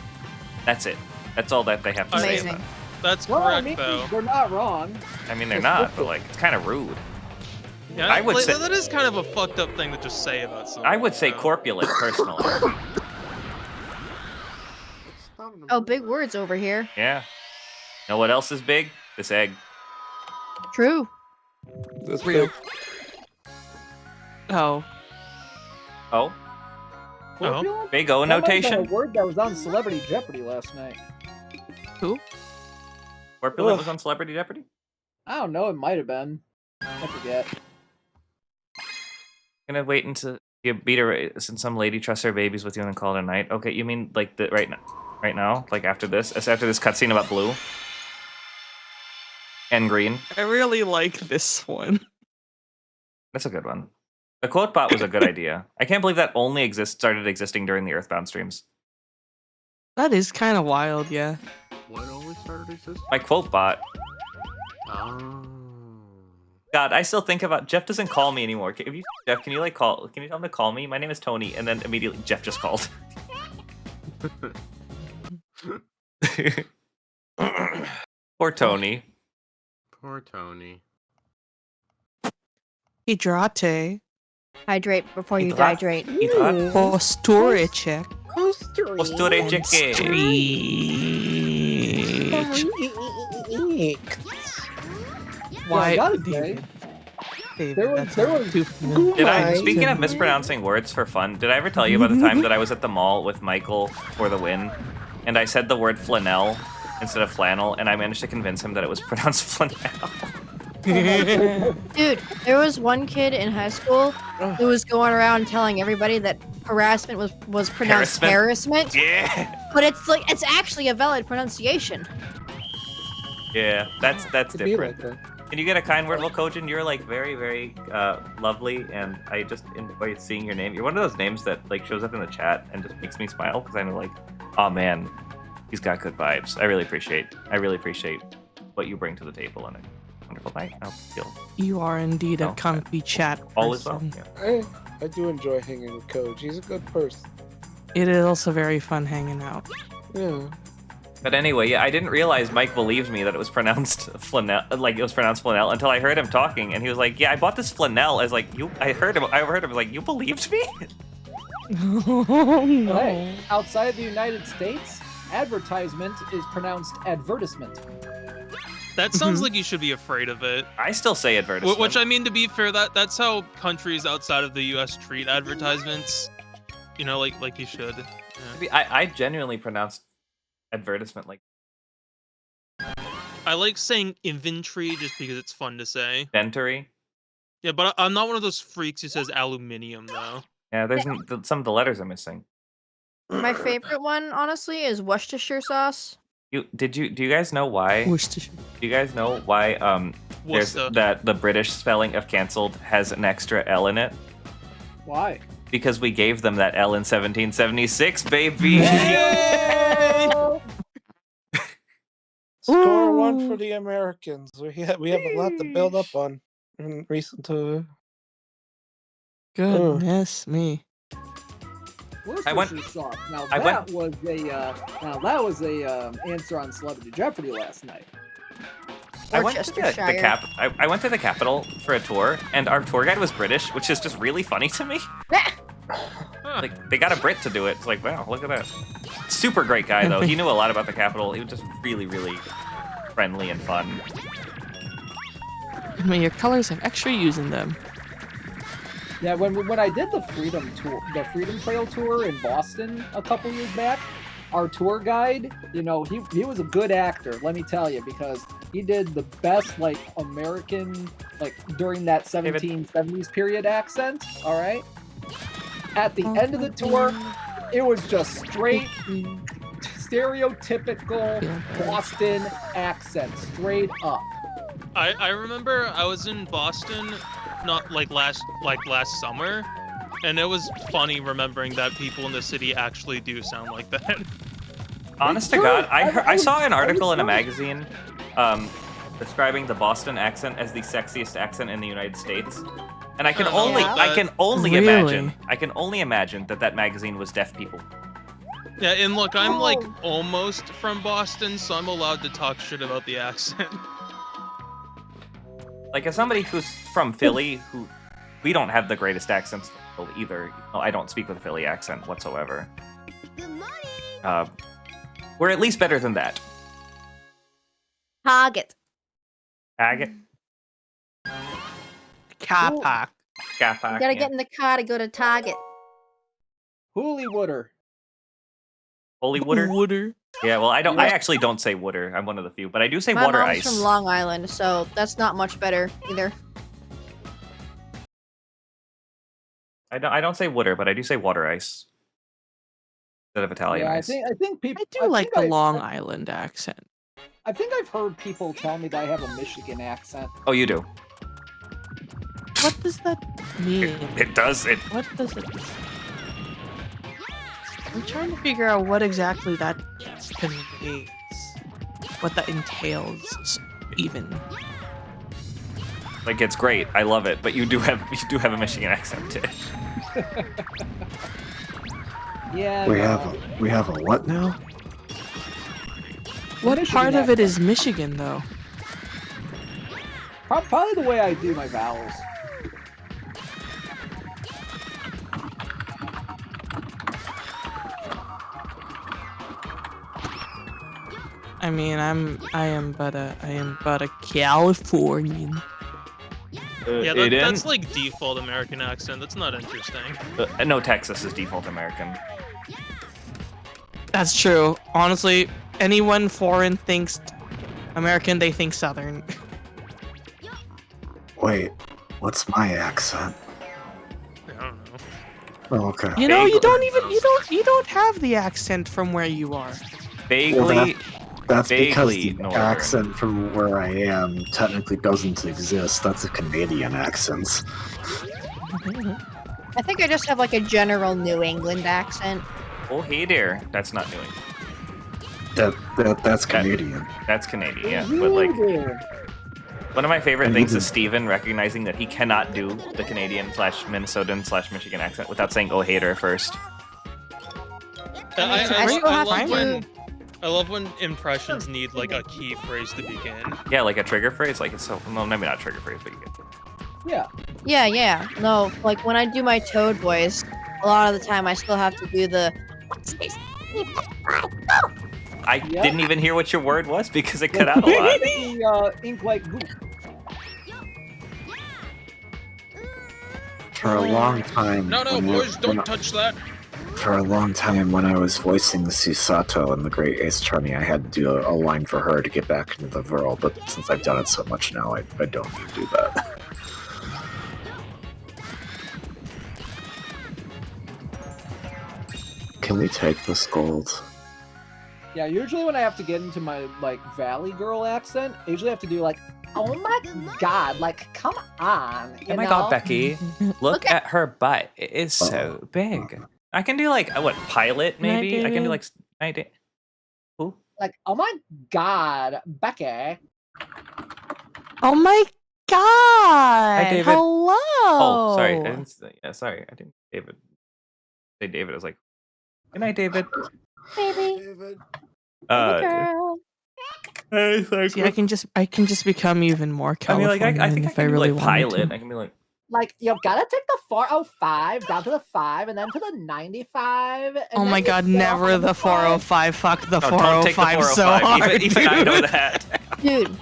That's it. That's all that they have to say Amazing. about it. That's Well, correct I mean, though. they're not wrong. I mean, they're not, but like, it's kind of rude. Yeah, I would like, say- that is kind of a fucked up thing to just say about someone. I would say though. corpulent, personally. It's not an Oh, big improvement. words over here. Yeah. Know what else is big? This egg. True. This Real. big. Oh, Oh, Corpulent? big O That might have been notation? a word that was on Celebrity Jeopardy last night. Corpulent was Ugh. on Celebrity Jeopardy? I don't know. It might have been. I forget. Gonna wait until you beat her since some lady trusts her babies with you and then call it a night. Okay, you mean like the right now? Like after this? It's after this cutscene about blue? And green. I really like this one. That's a good one. The quote bot was a good idea. I can't believe that only started existing during the Earthbound streams. That is kind of wild, yeah. What only started existing? My quote bot. Oh. God, I still think about Jeff doesn't call me anymore. Jeff, can you like call? Can you tell him to call me? My name is Tony, and then immediately Jeff just called. Poor Tony. Poor Tony. Hydrate. Hydrate before you Hydra- dehydrate. Posture check. Posture check. Why? I gotta David, say, David, there was- that's there not was- too familiar. Did I? Speaking of mispronouncing words for fun, did I ever tell you about the time that I was at the mall with Michael for the win, and I said the word flanell instead of flannel, and I managed to convince him that it was pronounced flannel? Dude, there was one kid in high school who was going around telling everybody that harassment was pronounced harassment. Yeah. But it's actually a valid pronunciation. Yeah, that's To be different. like that. Can you get a kind word? Well, Kojin, you're like very, very lovely, and I just enjoy seeing your name. You're one of those names that like shows up in the chat and just makes me smile because I'm like, oh man, he's got good vibes. I really appreciate what you bring to the table on a wonderful night. I feel You are indeed a comfy chat person. all is well. Yeah. I do enjoy hanging with Coach. He's a good person. It is also very fun hanging out. Yeah. But anyway, yeah, I didn't realize Mike believed me that it was pronounced Flanell, like it was pronounced Flanell, until I heard him talking, and he was like, "Yeah, I bought this Flanell." I was like, "You?" I heard him. Like, "You believed me?" No. Hey, outside the United States, advertisement is pronounced advertisement. That sounds like you should be afraid of it. I still say advertisement. Which I mean, to be fair, that's how countries outside of the U.S. treat advertisements. You know, like you should. Yeah. I genuinely pronounced advertisement like. I like saying inventory just because it's fun to say. Inventory. Yeah, but I'm not one of those freaks who says aluminium though. Yeah, there's some of the letters are missing. My favorite one, honestly, is Worcestershire sauce. Do you guys know why? Worcestershire. Do you guys know why there's Worcester. that the British spelling of cancelled has an extra L in it? Why? Because we gave them that L in 1776, baby. Score one for the Americans. We have a lot to build up on in recent. Goodness me. Worcestershire sauce. Now that was a answer on Celebrity Jeopardy last night. I went to I went to the Capitol for a tour, and our tour guide was British, which is just really funny to me. Like, they got a Brit to do it. It's like, wow, look at that. Super great guy, though. He knew a lot about the Capitol. He was just really, really friendly and fun. I mean, your colors have extra use in them. Yeah, when I did the Freedom tour, the Freedom Trail tour in Boston a couple years back, our tour guide, you know, he was a good actor, let me tell you, because he did the best like American, like during that 1770s period accent. All right. At the end of the tour, it was just straight stereotypical Boston accent, straight up. I remember I was in Boston, not like last summer, and it was funny remembering that people in the city actually do sound like that. Honest to God, I saw an article in a magazine describing the Boston accent as the sexiest accent in the United States. And I can only imagine that magazine was deaf people. Yeah, and look, I'm like almost from Boston, so I'm allowed to talk shit about the accent. Like, as somebody who's from Philly, we don't have the greatest accents either. No, I don't speak with a Philly accent whatsoever. We're at least better than that. Target. Target. Car park. Car park. You gotta get in the car to go to Target. Hoolywooder. Hoolywooder? Yeah, well, I actually don't say wooder. I'm one of the few, but I do say My water mom's ice. from Long Island, so that's not much better either. I don't say wooder, but I do say water ice instead of Italian ice. I think people. I do like the Long Island accent. I think I've heard people tell me that I have a Michigan accent. Oh, you do. What does that mean? It does. What does it mean? I'm trying to figure out what exactly that conveys. What that entails, even. Like, it's great. I love it. But you do have a Michigan accent too. Yeah. We have a what now? What Michigan part of it accent. is Michigan, though? Probably the way I do my vowels. I mean, I am but a Californian. Yeah, that's like default American accent. That's not interesting. No, Texas is default American. That's true. Honestly, anyone foreign thinks American, they think Southern. Wait, what's my accent? I don't know. Oh, okay. You know, you don't have the accent from where you are. Vaguely, That's because Vaguely the northern. accent from where I am technically doesn't exist. That's a Canadian accent. I think I just have like a general New England accent. Oh, hey there. That's not New England. That's Canadian. That's Canadian, yeah. But like, one of my favorite things is Steven recognizing that he cannot do the Canadian / Minnesotan / Michigan accent without saying "oh hater" first. I love when impressions need like a key phrase to begin. Yeah, like a trigger phrase. Like it's so well, maybe not trigger phrase, but you get. Yeah. No, like when I do my Toad voice, a lot of the time I still have to do the. I didn't even hear what your word was because it cut out a lot. The ink like goop. For a long time. No, boys, don't touch that. For a long time, when I was voicing Susato in The Great Ace Attorney, I had to do a line for her to get back into the Virl, but since I've done it so much now, I don't need to do that. Can we take this gold? Yeah, usually when I have to get into my like Valley Girl accent, I usually have to do like, oh my god, like come on. Oh my god, Becky, look at her butt. It is so big. I can do like what pilot maybe. I can do like who? Like, oh my god, Becky. Oh my god! Hi, David. Hello. Oh, sorry. I didn't. Yeah, sorry. I didn't. David. Say David. I was like, good night, David. Baby. Girl. See, I can just become even more Californian I think if I I can really do like wanted pilot. to. I can be like. Like, you gotta take the 405 down to the 5 and then to the 95. And Oh my god, never the 405. Fuck the 405 don't take the 405. so hard, Even I know dude. that. Dude.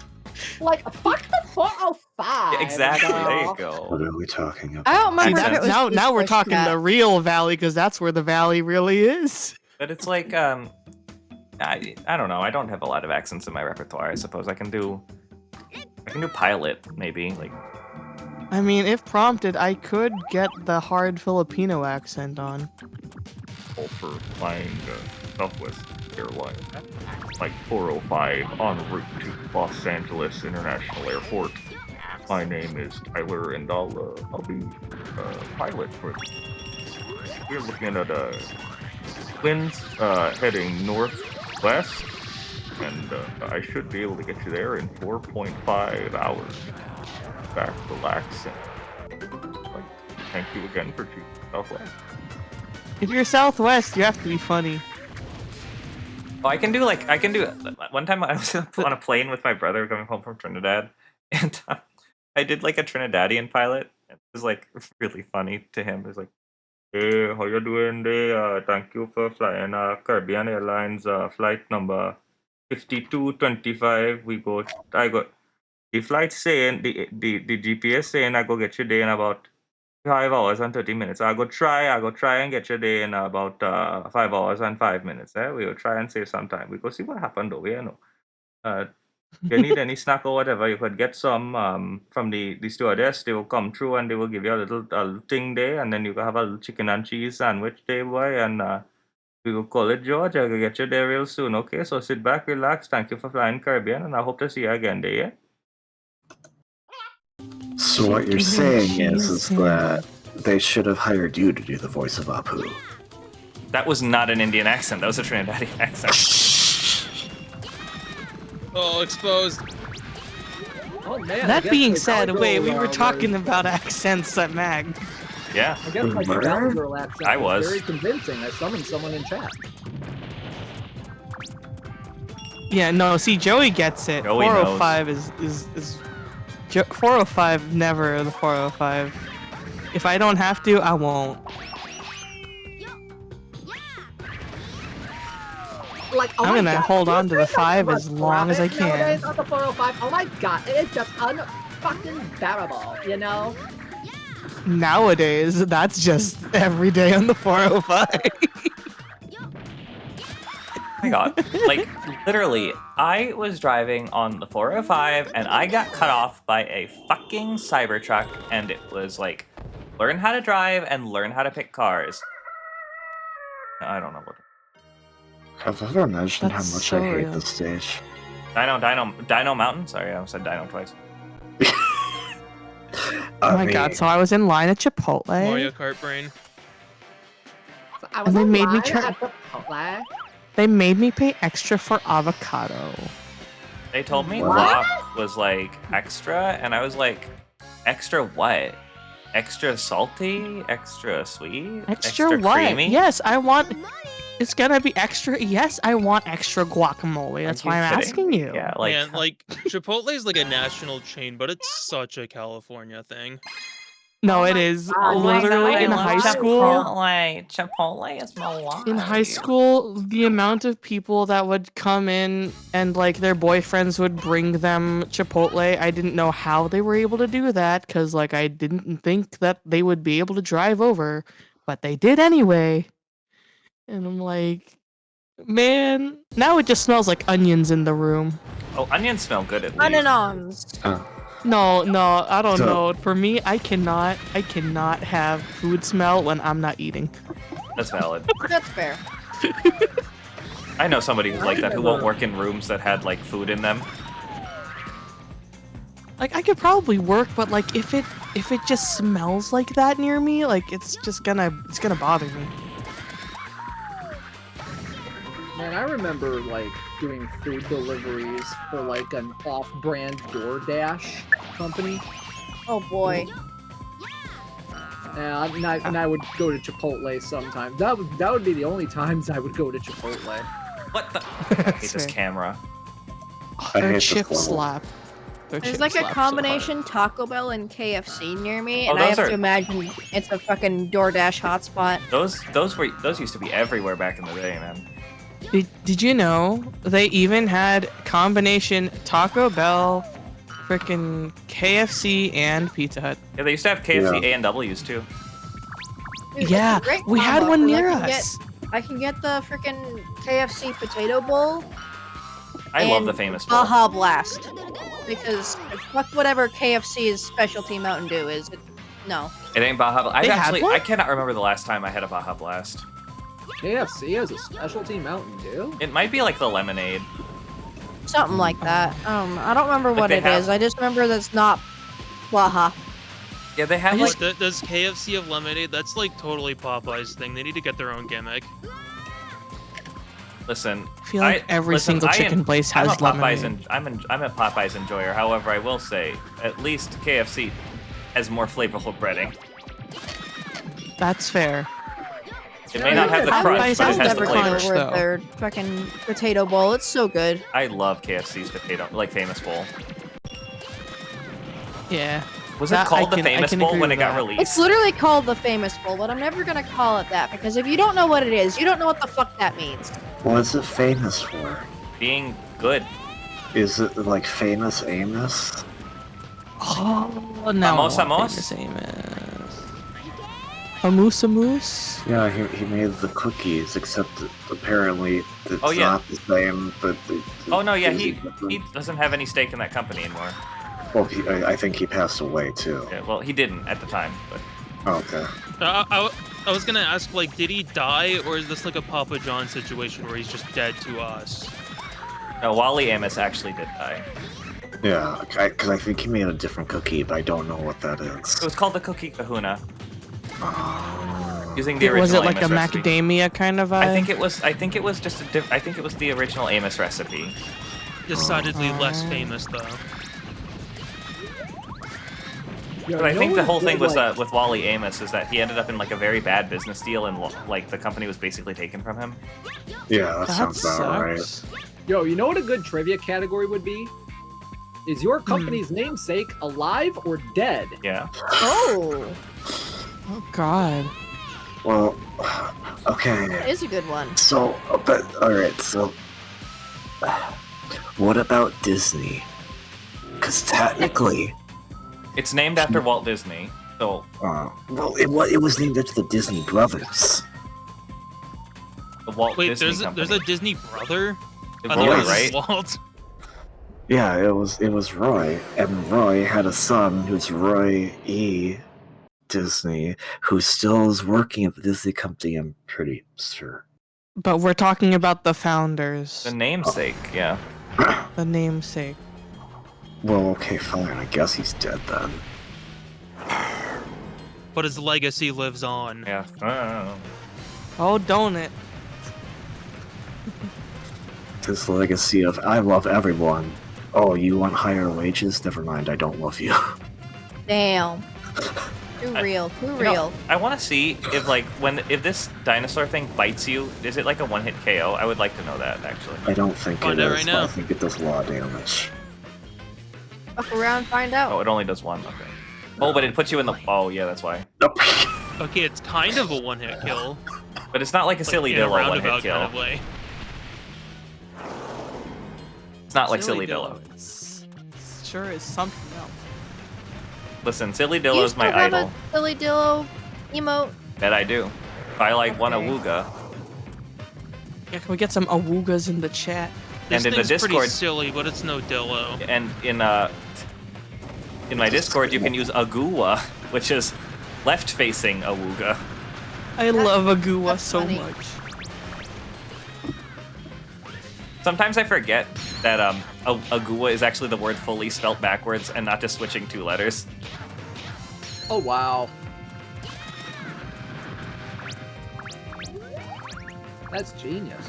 Like, fuck the 405. Yeah, exactly. girl. There you go. What are we talking about? I don't remember See, if it was now we're pushed talking that. the real valley because that's where the valley really is. But it's like I don't know. I don't have a lot of accents in my repertoire. I suppose I can do pilot maybe like. I mean, if prompted, I could get the hard Filipino accent on. For flying Southwest Airlines, like 405 en route to Los Angeles International Airport. My name is Tyler, and I'll be pilot for. We're looking at winds heading northwest, and I should be able to get you there in 4.5 hours. Back, relax, and thank you again for choosing Southwest. If you're Southwest, you have to be funny. Oh, I can do. One time I was on a plane with my brother coming home from Trinidad, and I did like a Trinidadian pilot. It was like really funny to him. It was like, "Hey, how you doing there? Thank you for flying Caribbean Airlines flight number 5225. The flight saying the GPS saying I go get you there in about 5 hours and 30 minutes. I go try and get you there in about 5 hours and 5 minutes. We will try and save some time. We go see what happened though. You know, you need any snack or whatever, you could get some from the stewardess. They will come through and they will give you a little thing there, and then you can have a little chicken and cheese sandwich there, boy. And we will call it George. I will get you there real soon. Okay, so sit back, relax. Thank you for flying Caribbean, and I hope to see you again there. Yeah? So what you're saying is that they should have hired you to do the voice of Apu. That was not an Indian accent. That was a Trinidadian accent. Oh, exposed. Oh man. That being said, wait, we were talking about accents at Mag. Yeah. I guess like the Valley Girl accent I was. very convincing. I summoned someone in chat. Yeah, no, see, Joey gets it. Joey 405 is 405, never the 405. If I don't have to, I won't. Like, oh I'm my gonna God, hold on to the there's so 5 much as long as I traffic nowadays can. on the 405. Oh my god, it is just unfucking bearable, you know? Nowadays, that's just every day on the 405. Oh my god. Like, literally, I was driving on the 405 and I got cut off by a fucking Cybertruck, and it was like, learn how to drive and learn how to pick cars. I don't know what. Have I ever mentioned how That's much so I hate real. this stage? Dino Mountain? Sorry, I almost said Dino twice. Oh my god, so I was in line at Chipotle. Mario Kart brain. And they made me They made me pay extra for avocado. They told me What? guac was like extra, and I was like, extra what? Extra salty? Extra sweet? Extra what? creamy? Yes, I want. It's gonna be extra. Yes, I want extra guacamole. That's why I'm asking you. Yeah, Man, like Chipotle is like a national chain, but it's such a California thing. No, it is literally in high school. Chipotle is my life. In high school, the amount of people that would come in and like their boyfriends would bring them Chipotle, I didn't know how they were able to do that because like I didn't think that they would be able to drive over, but they did anyway. And I'm like, man, now it just smells like onions in the room. Oh, onions smell good at least. Onions. No, I don't So- know. For me, I cannot have food smell when I'm not eating. That's valid. That's fair. I know somebody who's like that who won't work in rooms that had like food in them. Like I could probably work, but like if it just smells like that near me, like it's gonna bother me. Man, I remember like doing food deliveries for like an off-brand DoorDash company. Oh boy. And I would go to Chipotle sometimes. That would be the only times I would go to Chipotle. What the? I hate this camera. Their chip slap. There's like a combination Taco Bell and KFC near me, Oh, and I have those to are- imagine it's a fucking DoorDash hotspot. Those used to be everywhere back in the day, man. Did you know they even had combination Taco Bell, frickin' KFC, and Pizza Hut? Yeah, they used to have KFC A&Ws too. Dude, it's Yeah, a great we had combo, one 'cause near I can us. I can get the freaking KFC potato bowl. I love and the famous bowl. Baja Blast, because fuck whatever KFC's specialty Mountain Dew is. No. It ain't Baja Blast. They had one? I cannot remember the last time I had a Baja Blast. KFC has a specialty Mountain Dew? It might be like the lemonade. Something like that. I don't remember Like what they it is. have- I just remember that's not Baja. Yeah, they have like. Does KFC have lemonade? That's like totally Popeye's thing. They need to get their own gimmick. Listen, I feel like every single chicken place has I'm a Popeyes lemonade. I'm a Popeyes enjoyer. However, I will say at least KFC has more flavorful breading. That's fair. It may not have the Popeyes crunch, but has it has the never flavor. come with their fucking potato bowl. It's so good. I love KFC's potato, like famous bowl. Yeah. Was That- it called I the can- I famous can bowl agree when it with got that. released? It's literally called the famous bowl, but I'm never gonna call it that because if you don't know what it is, you don't know what the fuck that means. What is it famous for? Being good. Is it like famous Amos? Oh no. Amos, Amos? Amus. Yeah, he made the cookies, except that apparently it's Oh, yeah. not the same. But Oh no, yeah, he doesn't have any stake in that company anymore. Well, I think he passed away too. Yeah, well, he didn't at the time, but Okay. I was gonna ask, like, did he die, or is this like a Papa John situation where he's just dead to us? no, Wally Amos actually did die. Yeah, because I think he made a different cookie, but I don't know what that is. It was called the Cookie Kahuna. Using the original Was it like Amos a recipe. macadamia kind of vibe? I think it was. I think it was just I think it was the original Amos recipe. Decidedly less famous though. Yo, But I you think know the what whole a thing good, was like- with Wally Amos is that he ended up in like a very bad business deal and like the company was basically taken from him. Yeah, that sounds about right. Yo, you know what a good trivia category would be? Is your company's namesake alive or dead? Yeah. Oh, Oh god. Well, okay. that is a good one. So, but alright, so what about Disney? Because technically, It's named after Walt Disney. So well, it was named after the Disney brothers. the Walt Wait, Disney there's company. a Disney brother? It I thought Roy, it was right? Walt. Yeah, it was Roy, and Roy had a son who's Roy E. Disney, who still is working at the Disney company. I'm pretty sure. But we're talking about the founders. The namesake, yeah. The namesake. Well, okay, fine. I guess he's dead then. But his legacy lives on. Yeah. Oh, don't it? His legacy of I love everyone. Oh, you want higher wages? Never mind, I don't love you. Damn. Too real. Too real. I want to see if if this dinosaur thing bites you, is it like a one-hit KO? I would like to know that actually. I don't think Find it out is, right but now. I think it does a lot of damage. Fuck around, find out. Oh, it only does one. Okay. Oh, but it puts you in the. Oh, yeah, that's why. Okay, it's kind of a one-hit kill. But it's not like a silly in a dillo one-hit roundabout kill. kind of way. It's not like silly dillo. Sure is something else. Listen, silly Do you Dillo's my still have idol. a Silly Dillo emote? That I do. If I like one Okay. awooga, Yeah, can we get some awoogas in the chat? This and in the thing's pretty Discord, silly, but it's no Dillo. and in my Discord, you can use Agua, which is left-facing awooga. I love Agua that's so funny. much. Sometimes I forget that Agua is actually the word fully spelt backwards and not just switching 2 letters. Oh wow. That's genius.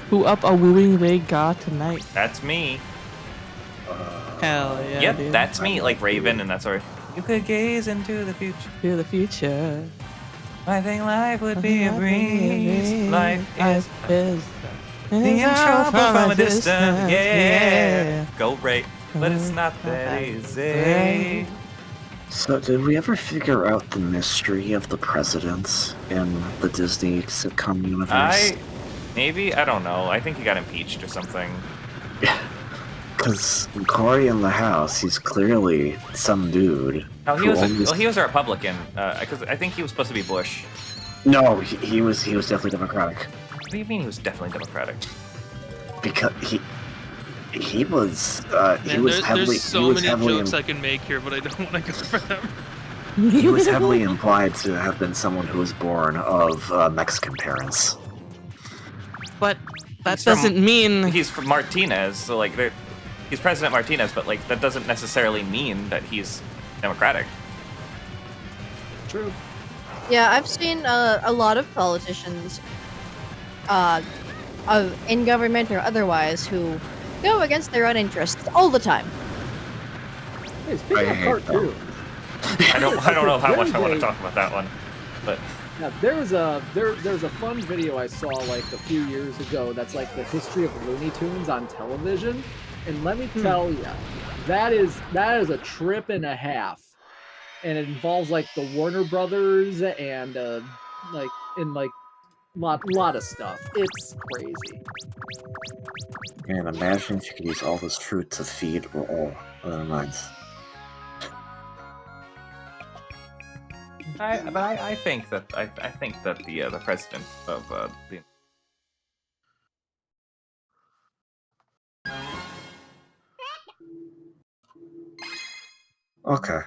Who up a wooing they got tonight? That's me. Hell yeah. Yep, dude. that's me, like Raven, and that's where you could gaze into the future. To the future. I think life would be a breeze. Life is the intro intro from a distance. Yeah. Go Ray, but it's not that easy. So, did we ever figure out the mystery of the presidents in the Disney sitcom universe? I don't know. I think he got impeached or something. Because Cory in the house, he's clearly some dude. Oh, he who was always- he was a Republican. Because I think he was supposed to be Bush. No, he was definitely Democratic. What do you mean he was definitely Democratic? Because he was Man, heavily there's so he was many heavily jokes I can make here, but I don't want to go for them. he was heavily implied to have been someone who was born of Mexican parents. But that He's from- doesn't mean He's from Martinez, so like he's President Martinez, but like that doesn't necessarily mean that he's Democratic. True. Yeah, I've seen a lot of politicians, in government or otherwise, who go against their own interests all the time. Hey, speaking I of hate them. cartoons, I don't know how much I want to talk about that one, but yeah, there's a fun video I saw like a few years ago that's like the history of Looney Tunes on television, and let me tell you, that is a trip and a half, and it involves like the Warner Brothers and lot of stuff. It's crazy. Man, imagine if you could use all this truth to feed all other minds. I think that the president of the Okay.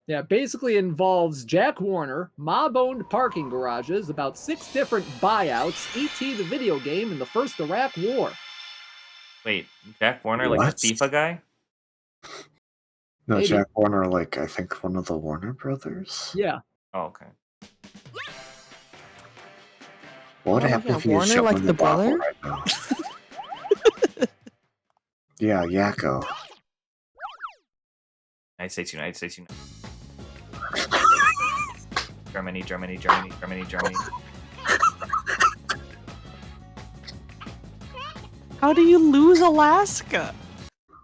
Yeah, basically involves Jack Warner, mob-owned parking garages, about 6 different buyouts, E.T. the video game, and the First Iraq War. wait, Jack Warner, like What? the FIFA guy? No, Maybe. Jack Warner, like I think one of the Warner brothers. Yeah. Oh, okay. What would Oh, happen yeah, if you Warner, showed like him the bottle brother? right now? Yeah, Yakko. United States. Germany. how do you lose Alaska?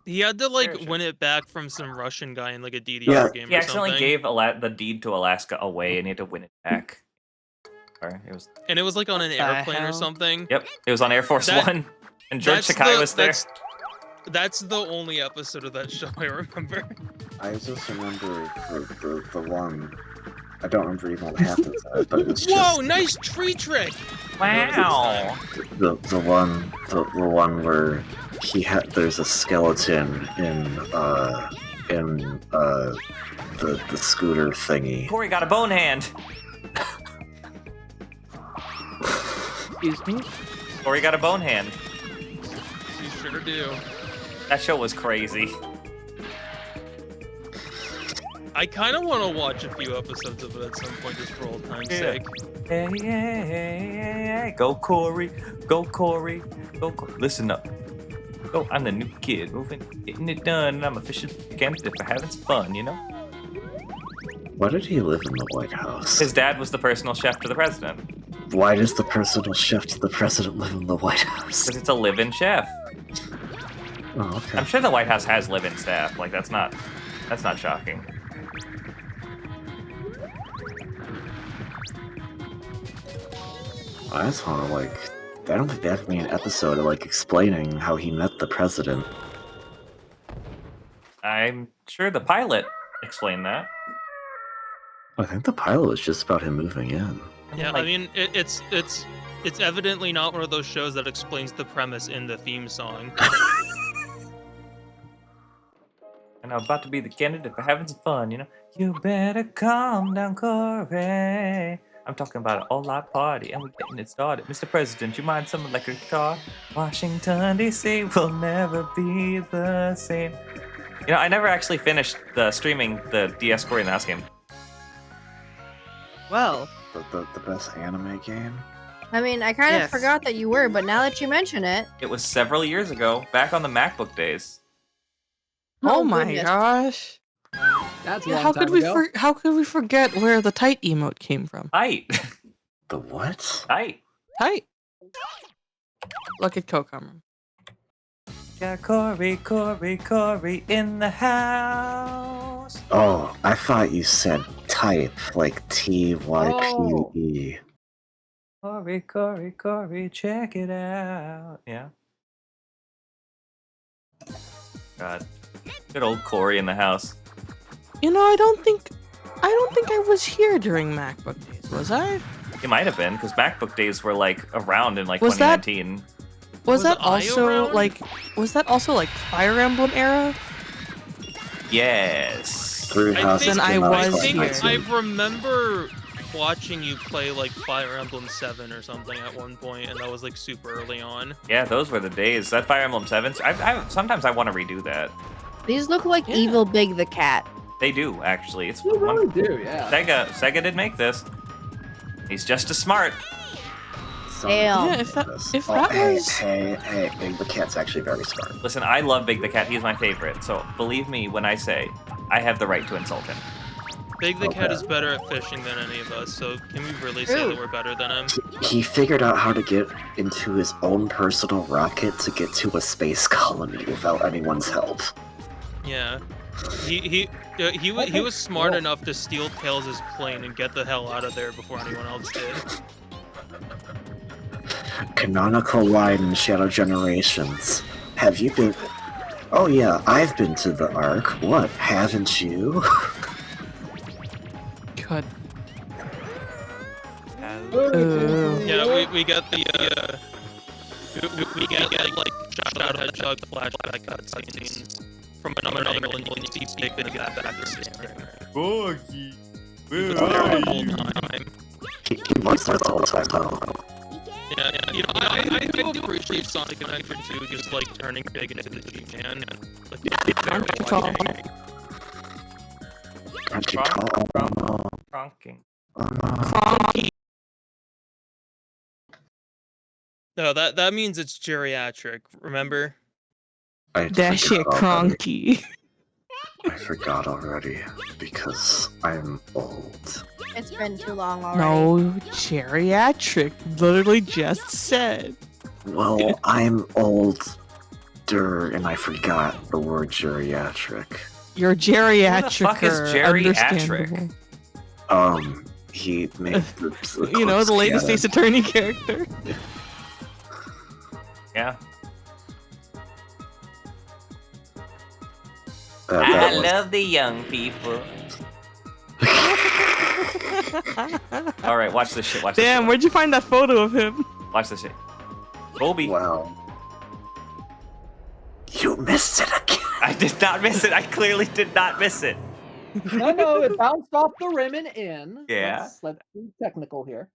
He had to like Sure. win it back from some Russian guy in like a DDR Yeah. game He or accidentally something. gave the deed to Alaska away, and he had to win it back. Sorry, it was. And it was like on an the airplane or hell? something. Yep, it was on Air Force That- One, and George Takei was there. That's the only episode of that show I remember. I just remember the one. I don't remember even what happened to it, but it was just Whoa, nice tree trick! Wow. the one where there's a skeleton in the scooter thingy. Corey got a bone hand. Excuse me? Corey got a bone hand. You sure do. That show was crazy. I kind of want to watch a few episodes of it at some point, just for old time's sake. Hey, hey, hey, hey, go Corey, go Corey, go Corey. Listen up. Go, I'm the new kid, moving, getting it done, and I'm official candidate for having some fun, you know? Why did he live in the White House? His dad was the personal chef to the president. Why does the personal chef to the president live in the White House? Because it's a live-in chef. Oh, okay. I'm sure the White House has live-in staff. Like, that's not shocking. I just want to, like... I don't think they have to be an episode of, like, explaining how he met the president. I'm sure the pilot explained that. I think the pilot was just about him moving in. Yeah, I mean, it's evidently not one of those shows that explains the premise in the theme song. And I'm about to be the candidate for having some fun, you know? You better calm down, Corey. I'm talking about an all-out party, and we're getting it started. Mr. President, you mind some electric guitar? Washington, D.C. will never be the same. You know, I never actually finished streaming the DS Corey in the House game. Well, The best anime game? I mean, I kind of forgot that you were, but now that you mention it, It was several years ago, back on the MacBook days. Oh my goodness. gosh. That's a Yeah, long how time could we ago. how could we forget where the tight emote came from? Tight. The what? Tight. Tight. Look at Kokomo. Got Corey in the house. Oh, I thought you said type, like Type. Corey, check it out. Yeah. God. Good old Corey in the house. You know, I don't think I was here during MacBook days, was I? He might have been, because MacBook days were like around in like Was that- 2019. Was that I also around? like Fire Emblem era? Yes. Three I houses Then I came out was of think here. 2019. I remember watching you play like Fire Emblem 7 or something at one point, and that was like super early on. Yeah, those were the days. That Fire Emblem 7. Sometimes I want to redo that. these look like Evil Big the Cat. They do, actually. It's They really do, yeah. Sega did make this. He's just as smart. Damn. Yeah, if that hey, was hey, Big the Cat's actually very smart. Listen, I love Big the Cat. He's my favorite. So believe me when I say I have the right to insult him. Big the Cat Okay. is better at fishing than any of us, so can we really say that we're better than him? He figured out how to get into his own personal rocket to get to a space colony without anyone's help. Yeah. He was smart enough to steal Tails' plane and get the hell out of there before anyone else did. Canonical line in Shadow Generations. Have you been... Oh yeah, I've been to the Ark. What, haven't you? good. Yeah, we got the we get like Shadow Hedgehog flashback cutscenes from another angle, and you can see Big and that back to staring. Boogie. He was there the whole time. He was there the whole time, though. Yeah, you know, I do appreciate Sonic Adventure 2 just like turning Big into the G-Man. Like, Aren't you tall? Cronking. No, that means it's geriatric. Remember? That shit cronky. I forgot already, because I'm old. It's been too long already. No, geriatric. Literally just said. Well, I'm older, and I forgot the word geriatric. You're geriatric. Who the fuck is geriatric? He made the You know, the latest canon. Ace Attorney character. Yeah. That was- love the young people. All right, watch this shit. Watch this Damn, shit. where'd you find that photo of him? Watch this shit. Colby. Wow. You missed it again. I did not miss it. I clearly did not miss it. No, it bounced off the rim and in. Yeah. Let's be technical here.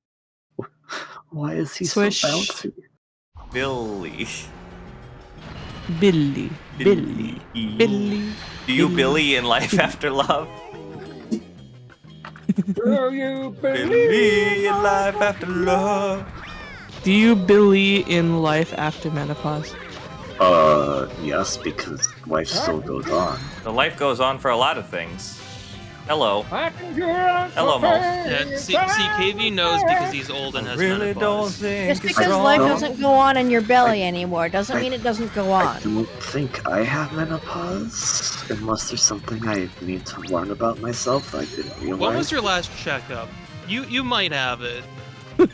Why is he Swish. so bouncy? Billy. Billy. Billy. Billy. Do you Billy in Life After Love? Do you Billy in Life After Love. Do you Billy in Life After Menopause? Yes, because life still goes on. The life goes on for a lot of things. Hello. Hello, Hello, Mo. Yeah, see, KV knows because he's old and has Really don't menopause. think Just it's because wrong. life doesn't go on in your belly anymore doesn't mean it doesn't go I on. don't think I have menopause, unless there's something I need to learn about myself I didn't realize. When was your last checkup? You might have it. I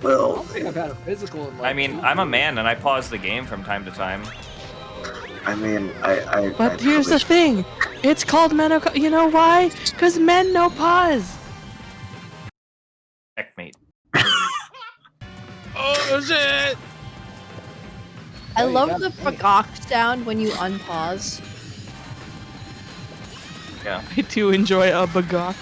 Well, don't think I've had a physical in like I mean, 2 I'm a years. man and I pause the game from time to time. I mean, I But here's the thing. It's called menopause. You know why? Because men no pause. Checkmate. Oh shit! I Hey, love that's the funny. bagok sound when you unpause. Yeah. I do enjoy a bagok.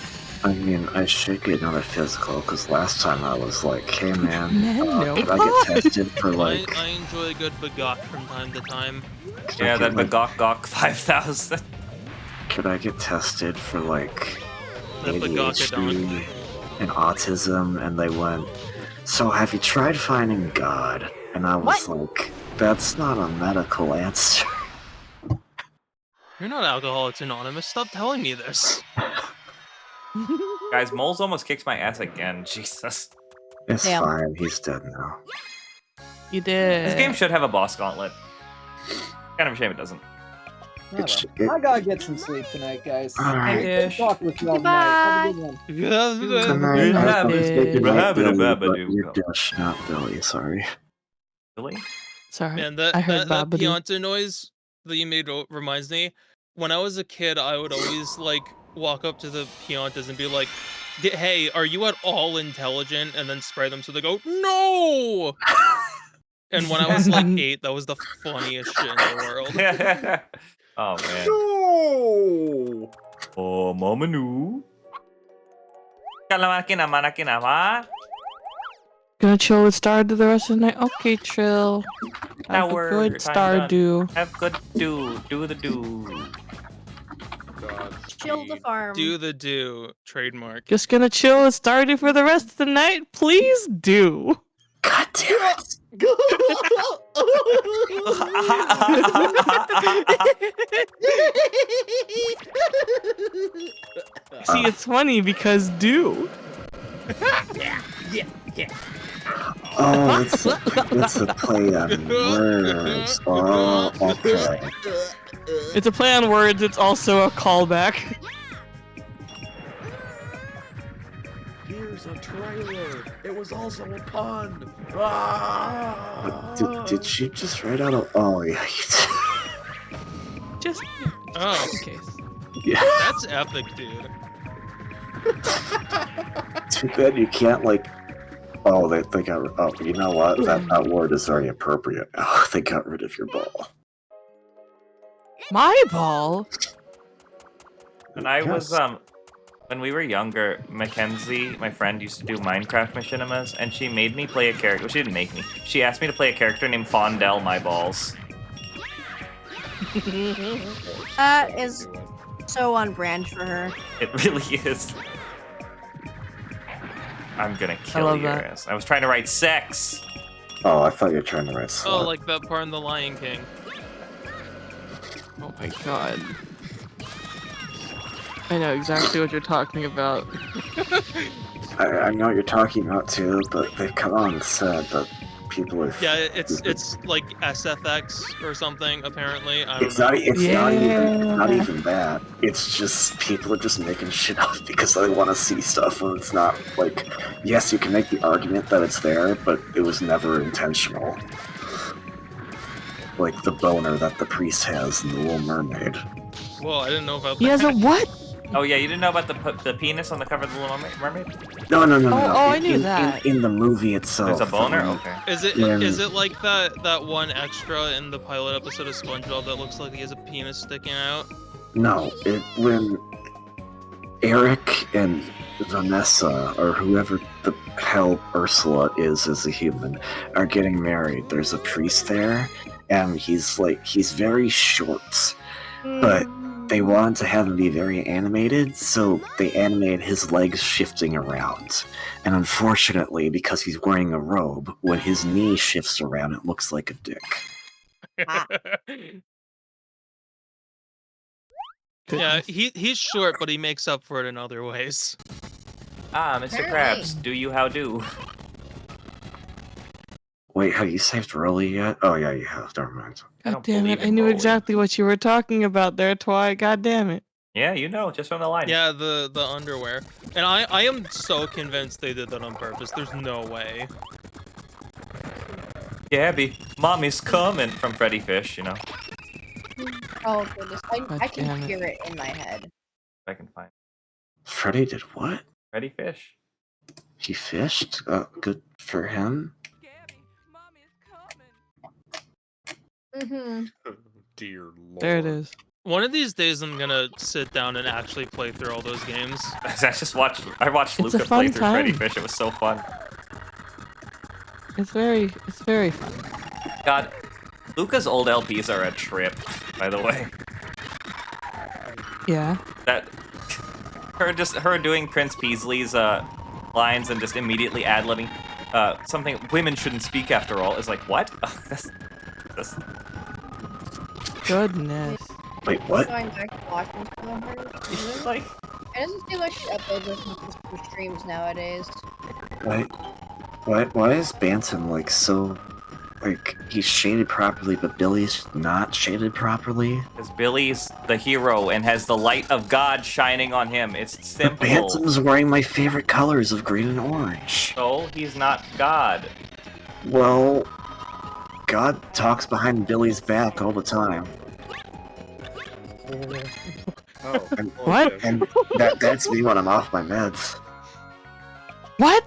I mean, I should get another physical, because last time I was like, hey man, Men no can I get pause. tested for like... I enjoy a good bagok from time to time. can I Yeah, get, that Bagok Gok 5000. Could I get tested for like The bagokodon. ADHD and autism? And they went, so have you tried finding God? And I was like, that's not a medical answer. You're not Alcoholics Anonymous. Stop telling me this. Guys, Moles almost kicks my ass again. Jesus. It's Damn. fine, he's dead now. You did. This game should have a boss gauntlet. Kind of a shame it doesn't. I gotta get some sleep tonight, guys. Alright. Good talk with you all tonight. Have a good one. Good night. Good I was night, gonna say good babe. night, Billy, but Rabbit-a-babbadoo. you're Dish, not Billy, sorry. Really? Sorry. Man, I heard that Babadoo. Pianta noise that you made reminds me. When I was a kid, I would always like walk up to the Piantas and be like, "Hey, are you at all intelligent?" And then spray them so they go, "No!" And when I was like 8, that was the funniest shit in the world. Oh man. No! Oh, Mama Nu. Kalamakina. Gonna chill with Stardew the rest of the night? Okay, chill. Have a Now good we're time done. Stardew. Have good do. Do the do. God, Chill the farm. Do the do trademark. Just gonna chill with Stardew for the rest of the night? Please do. God damn it! See, it's funny because do. Oh, it's a play on words. Oh, okay. It's a play on words, it's also a callback. Here's a trailer. It was also a pun. Did you just write out a... Oh, yeah. Just Oh, in case. Yeah. that's epic, dude. Too bad you can't, like... Oh, they got... Oh, you know what? That word is very appropriate. Oh, they got rid of your ball. My ball? When I was Yes. when we were younger, Mackenzie, my friend, used to do Minecraft machinimas, and she made me play a character. Well, she didn't make me. She asked me to play a character named Fondell My Balls. That is so on brand for her. It really is. I'm gonna kill love your that. ass. I was trying to write sex. Oh, I thought you were trying to write Oh, slut. like that part in The Lion King. Oh my god. I know exactly what you're talking about. I know what you're talking about too, but they come on and said that people are... Yeah, it's like SFX or something. Apparently, I don't It's know. not. It's not Yeah. even that. It's just people are just making shit up because they want to see stuff, and it's not like. Yes, you can make the argument that it's there, but it was never intentional. Like the boner that the priest has in the Little Mermaid. Well, I didn't know about He that. has a what? Oh yeah, you didn't know about the penis on the cover of the Little Mermaid? No. I knew that. In the movie itself. There's a boner. Okay. Is it When- is it like that one extra in the pilot episode of SpongeBob that looks like he has a penis sticking out? No, when Eric and Vanessa, or whoever the hell Ursula is as a human, are getting married. There's a priest there, and he's very short, but they wanted to have him be very animated, so they animated his legs shifting around. And unfortunately, because he's wearing a robe, when his knee shifts around, it looks like a dick. Yeah, he's short, but he makes up for it in other ways. Ah, Mr. Krabs, do you how do? Wait, have you saved Rolly yet? Oh yeah, you have. Never mind. God damn it! I knew exactly what you were talking about there, Twy. God damn it! Yeah, you know, just from the line. Yeah, the underwear. And I am so convinced they did that on purpose. There's no way. Gabby, mommy's coming from Freddy Fish, you know. Oh goodness, I can damn it. hear it in my head. If I can find Freddy did what? Freddy Fish. He fished? Good for him. Mm-hmm. Dear Lord. There it is. One of these days, I'm gonna sit down and actually play through all those games. I watched It's a Luca fun play through Freddy time. Fish. It was so fun. It's very fun. God, Luca's old LPs are a trip, by the way. Yeah. That her doing Prince Peasley's lines and just immediately ad-libbing something women shouldn't speak after all is like what? that's Goodness. Wait, what? Going back to watching some of her. It's like It doesn't seem like she uploads as much as her streams nowadays. Why is Bantam so he's shaded properly, but Billy's not shaded properly? Because Billy's the hero and has the light of God shining on him. It's But simple. Bantam's wearing my favorite colors of green and orange. So he's not God. Well, God talks behind Billy's back all the time. Oh, And, What? and that's me when I'm off my meds. What?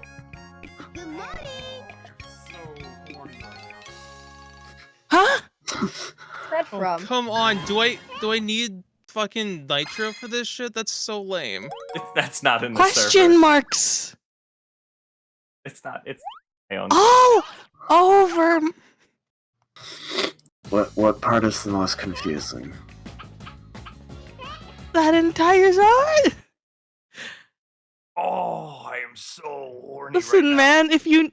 Huh? Where's that from? Come on, do I need fucking nitro for this shit? That's so lame. That's not in the Question server. marks. It's not. It's my own. Oh, over. What part is the most confusing? That entire side. Oh, I am so horny Listen, man. If you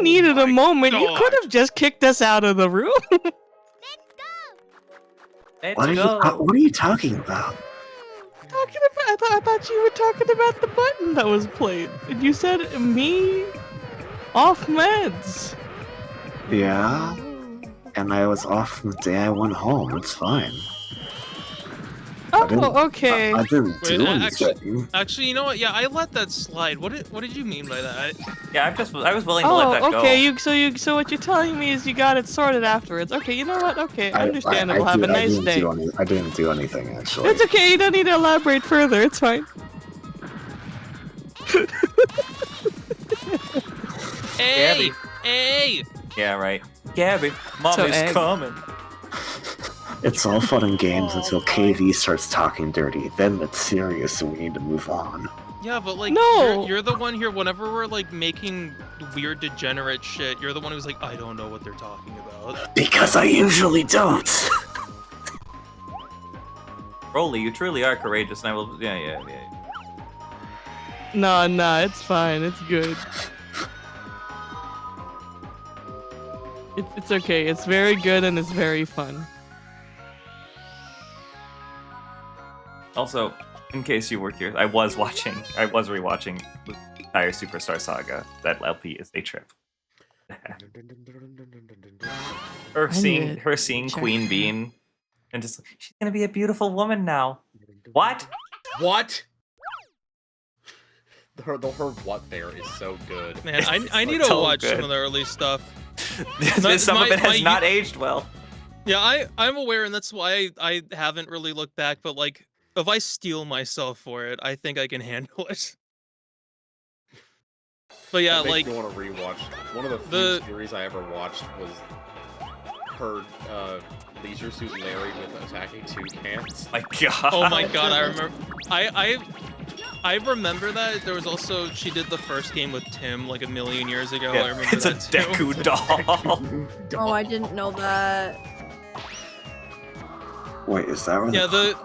needed a moment, you could have just kicked us out of the room. Let's What are you talking about? I thought you were talking about the button that was played, and you said me off meds. Yeah? And I was off the day I went home. It's fine. Oh, okay. I didn't Wait, do anything. actually, you know what? Yeah, I let that slide. What did you mean by that? Yeah, I was willing to let that go. Okay. So what you're telling me is you got it sorted afterwards. Okay, you know what? Okay, understandable. Have a nice day. I didn't do anything, actually. It's okay. You don't need to elaborate further. It's fine. Hey, hey. Yeah, right. Gabby, mommy's egg. coming. It's all fun and games until KV starts talking dirty. Then it's serious, so we need to move on. Yeah, but like, No. you're the one here. Whenever we're like making weird degenerate shit, you're the one who's like, I don't know what they're talking about. Because I usually don't. Rolly, you truly are courageous, and I will. Yeah. Nah, it's fine. It's good. It's okay. It's very good and it's very fun. Also, in case you were curious, I was rewatching the entire Superstar Saga. That LP is a trip. her seeing Queen Bean, and just she's gonna be a beautiful woman now. What? What? Her what there is so good. Man, I need to So watch good. some of the early stuff. Some of it has not aged well. Yeah, I'm aware, and that's why I haven't really looked back. But like, if I steel myself for it, I think I can handle it. But yeah, That makes like, me want to rewatch. One of the few series I ever watched was her Leisure Suit Larry with attacking toucans. My God. oh my god, I remember. I remember that. There was also she did the first game with Tim like a million years ago. Yeah, I remember it's a that too. Deku doll. Oh, I didn't know that. Wait, is that where Yeah, the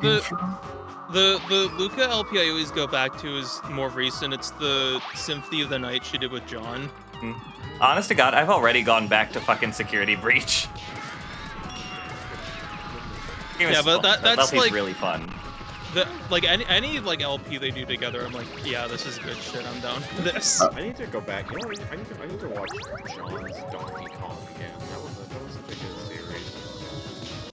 the Luca LP I always go back to is more recent. It's the Symphony of the Night she did with John. Honest to God, I've already gone back to fucking Security Breach. Yeah, but that's LP's like really fun. Like any like LP they do together, I'm like, yeah, this is good shit. I'm down for this. I need to go back. You know, I need to watch John's Donkey Kong again. That was such a good series.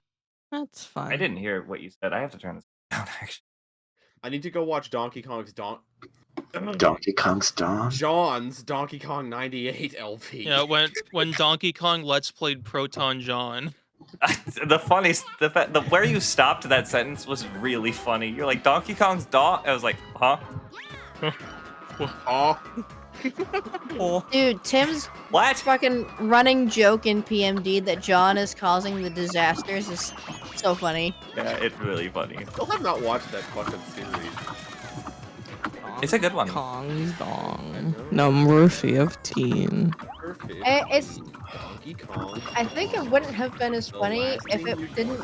That's fun. I didn't hear what you said. I have to turn this down, actually. I need to go watch Donkey Kong's John's Donkey Kong 98 LP. Yeah, when Donkey Kong Let's played Proton John. The where you stopped that sentence was really funny. You're like, Donkey Kong's dog? I was like, huh? Dude, Tim's what fucking running joke in PMD that John is causing the disasters is so funny. Yeah, it's really funny. I still have not watched that fucking series. It's a good one. Kong's Dong. Number 15. It's. Donkey Kong. I think it wouldn't have been as funny if it didn't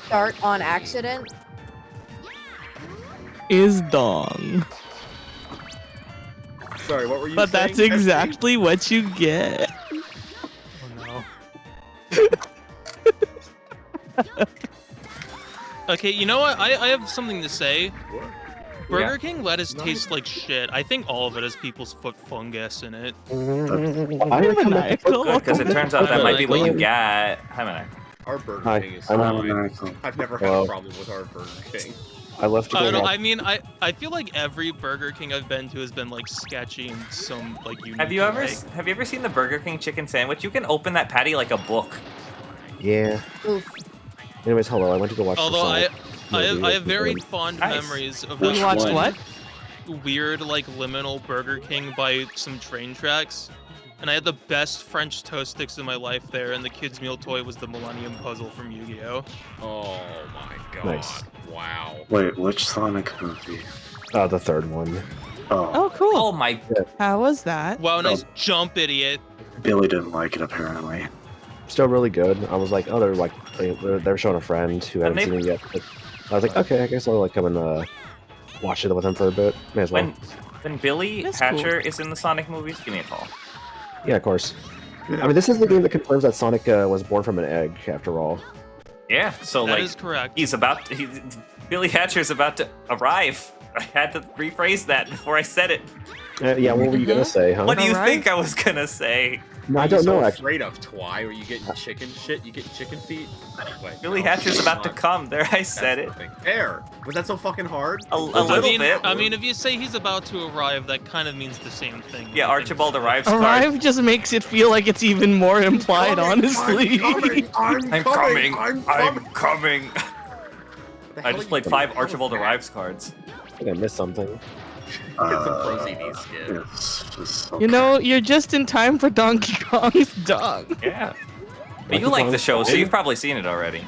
start on accident. Is Dong. Sorry, what were you But saying? that's exactly what you get. Oh no. Okay, you know what? I have something to say. What? Burger King lettuce tastes like shit. I think all of it has people's foot fungus in it. Because it turns out that might be what you get. Hi, Manak. Our Burger King is fine. I've never had a problem with our Burger King. I left to I don't go know. watch- I mean, I feel like every Burger King I've been to has been like sketchy in some like unique Have you ever way. seen the Burger King chicken sandwich? You can open that patty like a book. Yeah. Anyways, hello. I went to go watch. Although I movie. have very fond memories of You watched what? weird like liminal Burger King by some train tracks. And I had the best French toast sticks in my life there, and the kids' meal toy was the Millennium Puzzle from Yu-Gi-Oh! Oh my god. Nice. Wow. Wait, which Sonic movie? The third one. Oh, cool. Oh my. How was that? Wow, nice jump, idiot. Billy didn't like it apparently. Still really good. I was like, oh, they're showing a friend who hadn't seen it yet. But I was like, okay, I guess I'll like come and watch it with him for a bit. May as well. When Billy Hatcher is in the Sonic movies, give me a call. Yeah, of course. I mean, this is the game that confirms that Sonic was born from an egg, after all. Yeah, so That like is correct. Billy Hatcher's about to arrive. I had to rephrase that before I said it. Yeah, what were you gonna say, huh? What do you think I was gonna say? No, I don't know. So Actually, afraid of Twy, where you get chicken shit, you get chicken feet. Anyway, Billy Hatcher's about to come. There, I said it. There. Was that so fucking hard? A little bit. I mean, if you say he's about to arrive, that kind of means the same thing. Yeah, Archibald arrives. Arrive just makes it feel like it's even more implied, honestly. I'm coming. I just played 5 Archibald arrives cards. I think I missed something. Get some Pro CD skin. You know, you're just in time for Donkey Kong's dog. Yeah. But you like the show, so you've probably seen it already.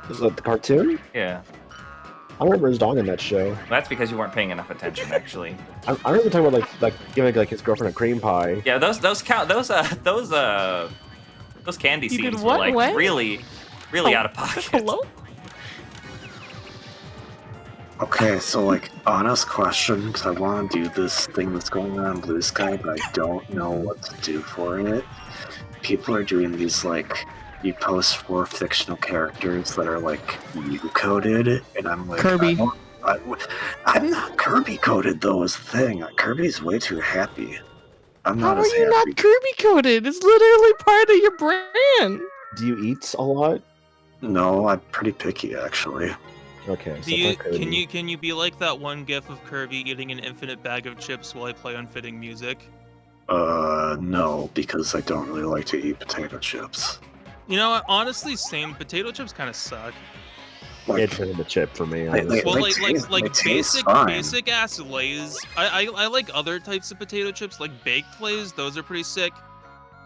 Is that the cartoon? Yeah. I remember his dog in that show. That's because you weren't paying enough attention, actually. I remember talking about like giving like his girlfriend a cream pie. Yeah, those candy You did scenes were what? like What? really out of pocket. Hello? Okay, so like, honest question, because I want to do this thing that's going on in Blue Sky, but I don't know what to do for it. People are doing these like, you post 4 fictional characters that are like you-coded, and I'm like, Kirby. I'm not Kirby coded though. Is the thing. Kirby's way too happy. I'm How not are as you happy. not Kirby coded? It's literally part of your brand. Do you eat a lot? No, I'm pretty picky actually. Okay. Do you can you be like that one gif of Kirby eating an infinite bag of chips while I play unfitting music? No, because I don't really like to eat potato chips. You know what? Honestly, same. Potato chips kind of suck. It's in the chip for me. They- Honestly. Well, they taste like fine. basic ass Lay's. I like other types of potato chips, like baked Lay's. Those are pretty sick.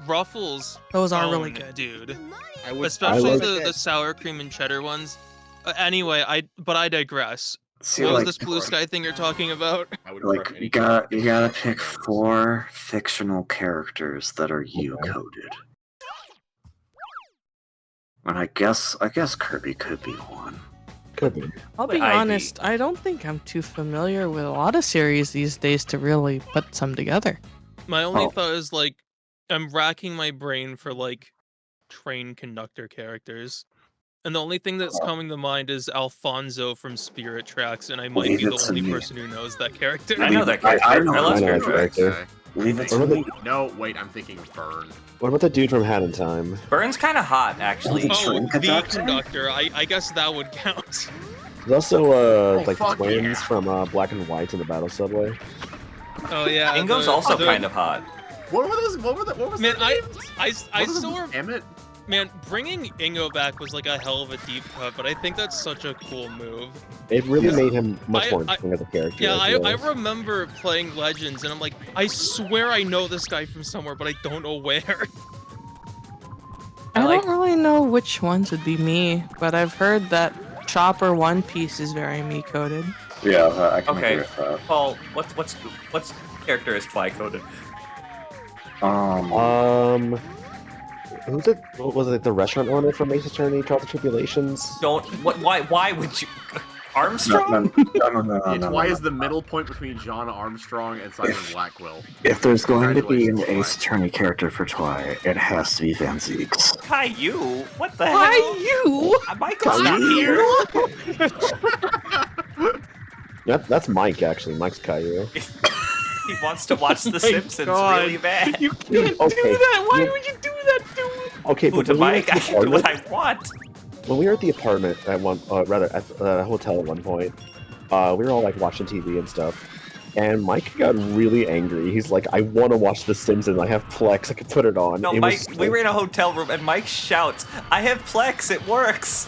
Ruffles. Those are really own, good. dude. I would Especially like the sour cream and cheddar ones. Anyway, I digress. See, What was like, this blue sky thing you're talking about? like you gotta pick 4 fictional characters that are you coded. And I guess Kirby could be one. Could be. I'll be honest, I don't think I'm too familiar with a lot of series these days to really put some together. My only thought is like, I'm racking my brain for like train conductor characters. And the only thing that's coming to mind is Alfonso from Spirit Tracks, and I might Leave be the it to only me. person who knows that character. I know that character. I love Spirit Tracks. Leave it to me. No, wait, I'm thinking Burn. What about the dude from Hat in Time? Burns kind of hot, actually. Oh, the conductor. I guess that would count. There's also like the fuck twins from Black and White in the Battle Subway. Oh yeah. Ingo's also kind of hot. What were those? What was Man, their I names? still Emmett. Man, bringing Ingo back was like a hell of a deep cut, but I think that's such a cool move. It really made him much more interesting as a character. Yeah, I feel. I remember playing Legends, and I'm like, I swear I know this guy from somewhere, but I don't know where. I don't really know which ones would be me, but I've heard that Chopper One Piece is very me coded. Yeah, I can agree Okay, with that. Paul, what's character is Twi coded? Who's it? What was it? The restaurant owner from Ace Attorney, Trials and Tribulations? Don't. Why would you? Armstrong? It's why is the middle point between John Armstrong and Simon Blackwell. If there's going to be an Congratulations, Ace Attorney character for Twi, it has to be Van Zeeks. Caillou? What the hell? Caillou? Michael's not here. That's Mike, actually. Mike's Caillou. He wants to watch The Simpsons really bad. You can't do that! Why would you do that, dude? Okay, Ooh, but to when we were Mike, at I the can do what I apartment- want. When we were at the apartment at one, rather at the hotel at one point, we were all like watching TV and stuff, and Mike got really angry. He's like, "I want to watch The Simpsons. I have Plex. I can put it on." No, It Mike, was we were in a hotel room and Mike shouts, "I have Plex, it works!"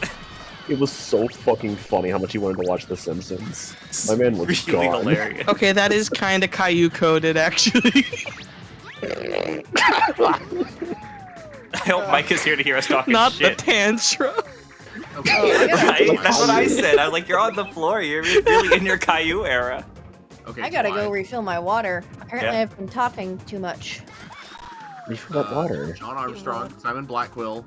It was so fucking funny how much he wanted to watch The Simpsons. My man was Really gone. hilarious. Okay, that is kind of Caillou coded, actually. I hope Mike is here to hear us talking Not shit. the tantrum. Right? That's what I said. I was like, you're on the floor. You're really in your Caillou era. Okay, I gotta go refill my water. Apparently Yeah. I've been talking too much. Refill that water. John Armstrong, Simon Blackwell,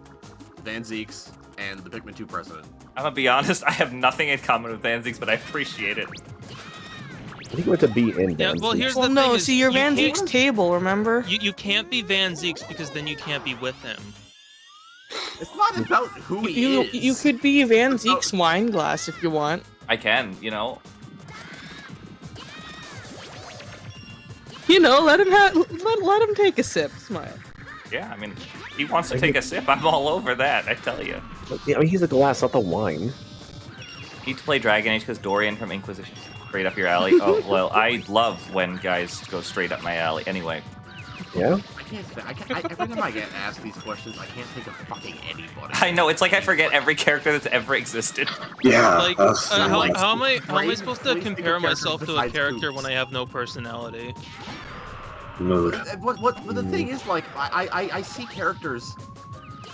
Van Zeeks, and the Pikmin 2 president. I'm gonna be honest, I have nothing in common with Van Zeeks, but I appreciate it. I think it went to be in Yeah, Van well, Zeeks. here's Well, the no, thing is, see, your you Van can't- Zeek's table, remember? You can't be Van Zeeks because then you can't be with him. It's not about who he You is. you could be Van Zeek's wine glass if you want. I can, you know. You know, let him take a sip. Smile. Yeah, I mean, he wants to take a sip. I'm all over that, I tell you. Yeah, I mean, he's the glass, not the wine. Need to play Dragon Age because Dorian from Inquisition is straight up your alley. Oh, well, I love when guys go straight up my alley. Anyway. Yeah? Every time I get asked these questions, I can't think of fucking anybody. I know, it's like I forget every character that's ever existed. Yeah. Like, how am I supposed to Please think of compare characters myself to a besides character Hoops. when I have no personality? Mood. But the thing is, like, I see characters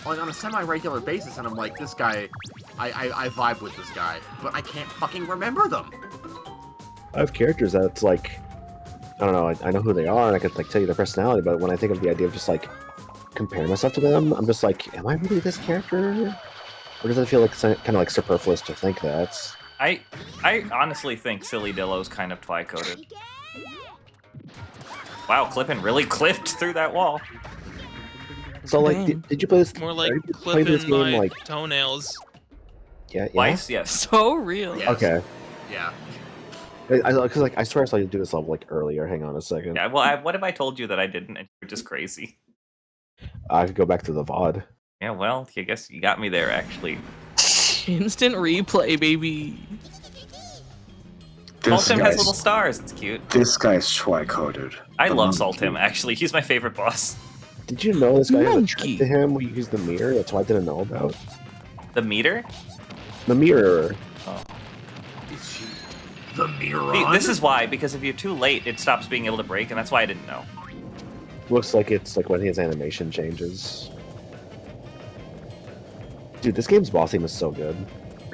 like on a semi-regular basis, and I'm like, this guy, I vibe with this guy, but I can't fucking remember them. I have characters that's like, I don't know, I know who they are and I could like tell you their personality, but when I think of the idea of just like comparing myself to them, I'm just like, am I really this character? Or does it feel like kind of like superfluous to think that? I honestly think Silly Dillo's kind of Twi-coded. Wow, Clippin really clipped through that wall. So like, did you play this? More like did you play this clipping game my like? toenails. Yeah. Twice, yes. So real. Yes. Okay. Yeah. Because like I swear I saw you do this level like earlier. Hang on a second. Yeah, well, what if I told you that I didn't and you're just crazy? I could go back to the VOD. Yeah, well, I guess you got me there, actually. Instant replay, baby. Saltim has little stars, it's cute. This guy's Twi-coded. I love Saltim, actually. He's my favorite boss. Did you know this guy has a Monkey. trick to him? We use the mirror. That's what I didn't know about. The meter? The mirror. Oh. Is she the mirror? See, this is why, because if you're too late, it stops being able to break, and that's why I didn't know. Looks like it's like when his animation changes. Dude, this game's boss theme is so good.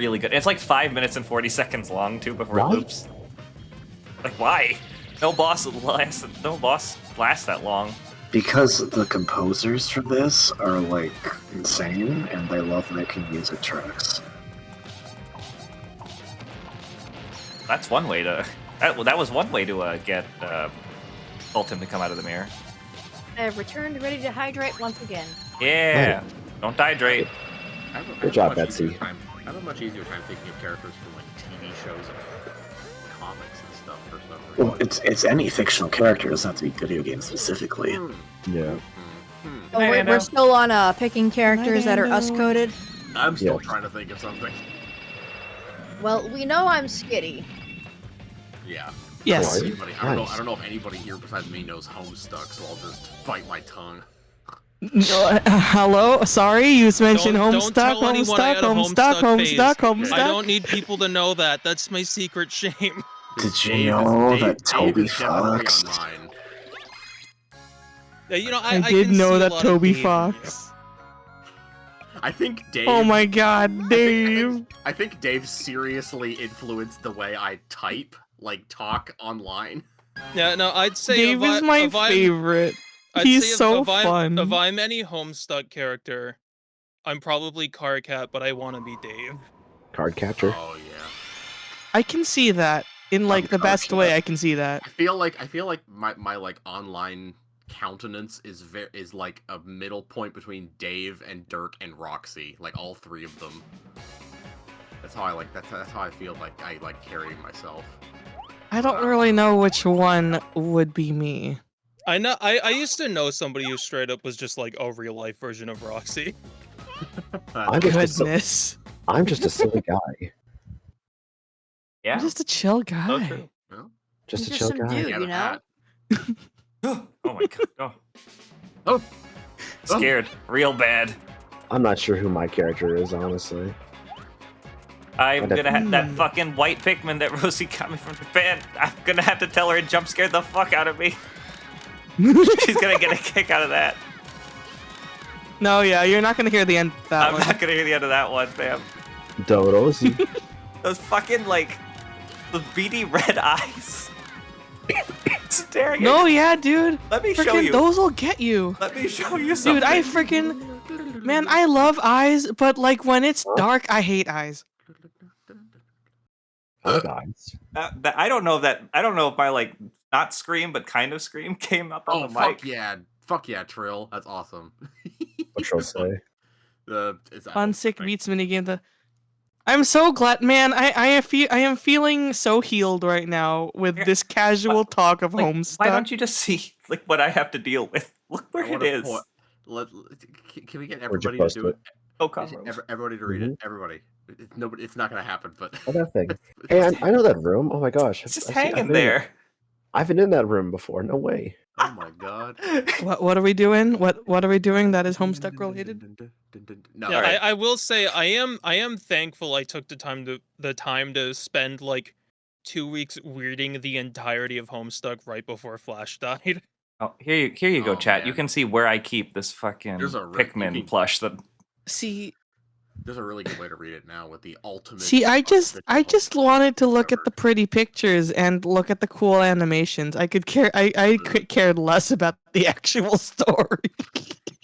really good. It's like 5 minutes and 40 seconds long too before it Why? loops. Like why? No boss lasts that long. Because the composers for this are like insane, and they love making music tracks. That's one way to. That was one way to get Ultim to come out of the mirror. I have returned, ready to hydrate once again. Yeah. Don't hydrate. Good job, Betsy. I have a much easier time thinking of characters from like TV shows and comics and stuff for some reason. Well, it's any fictional character. It doesn't have to be video games specifically. Yeah. Oh, we're still on picking characters that are us-coded. I'm still trying to think of something. Well, we know I'm Skitty. Yeah. Yes. Anybody, I don't know if anybody here besides me knows Homestuck, so I'll just bite my tongue. Hello? Sorry, you mentioned Don't tell anyone I had a Homestuck phase. I don't need people to know that. That's my secret shame. Did you know that Toby is definitely Fox? on mine. Yeah, you know, I I did can know see a that lot of Toby Dave in you. Fox. I think Dave. Oh my god, Dave. I think Dave seriously influenced the way I type, like talk online. Yeah, no, I'd say Dave is my favorite. He's so fun. If I'm any Homestuck character, I'm probably Cardcat, but I want to be Dave. Card catcher. Oh yeah. I can see that in like the best way. I can see that. I feel like my like online countenance is like a middle point between Dave and Dirk and Roxy, like all three of them. That's how I like that's how I feel like I like carrying myself. I don't really know which one would be me. I know. I used to know somebody who straight up was just like a real life version of Roxy. I'm just a silly guy. Yeah. I'm just a chill guy. Just a Just chill some guy. dude, you know? Oh my god. Oh. Scared. Real bad. I'm not sure who my character is, honestly. I'm gonna have that fucking white Pikmin that Rosie got me from Japan. I'm gonna have to tell her it jump scared the fuck out of me. She's gonna get a kick out of that. No, yeah, you're not gonna hear the end of that one. I'm not gonna hear the end of that one, fam. Doros. Those fucking, like, the beady red eyes. Staring No, at you. yeah, dude. Let me show Frickin' you. Those will get you. Let me show you something. Dude, I freaking... Man, I love eyes, but like when it's dark, I hate eyes. Eyes. I don't know if my, like, not scream, but kind of scream came up on the mic. Fuck yeah, Trill. That's awesome. What shall I say? Fun sick beats minigame. I'm so glad, man. I am feeling so healed right now with this casual talk of Homestuck. Why don't you just see like what I have to deal with? Look where it is. Can we get everybody to do it? Oh, come everybody to read it. Everybody. It's not gonna happen. But Oh, that thing. Hey, I know that room. Oh my gosh. It's just hanging there. I've been in that room before. No way. Oh my god. What are we doing? What are we doing that is Homestuck related? No, yeah, right. I will say I am thankful I took the time to spend like 2 weeks reading the entirety of Homestuck right before Flash died. Oh, here you go, chat. Man. You can see where I keep this fucking Pikmin plush. See, there's a really good way to read it now with the ultimate. See, I just wanted to look at the pretty pictures and look at the cool animations. I cared less about the actual story.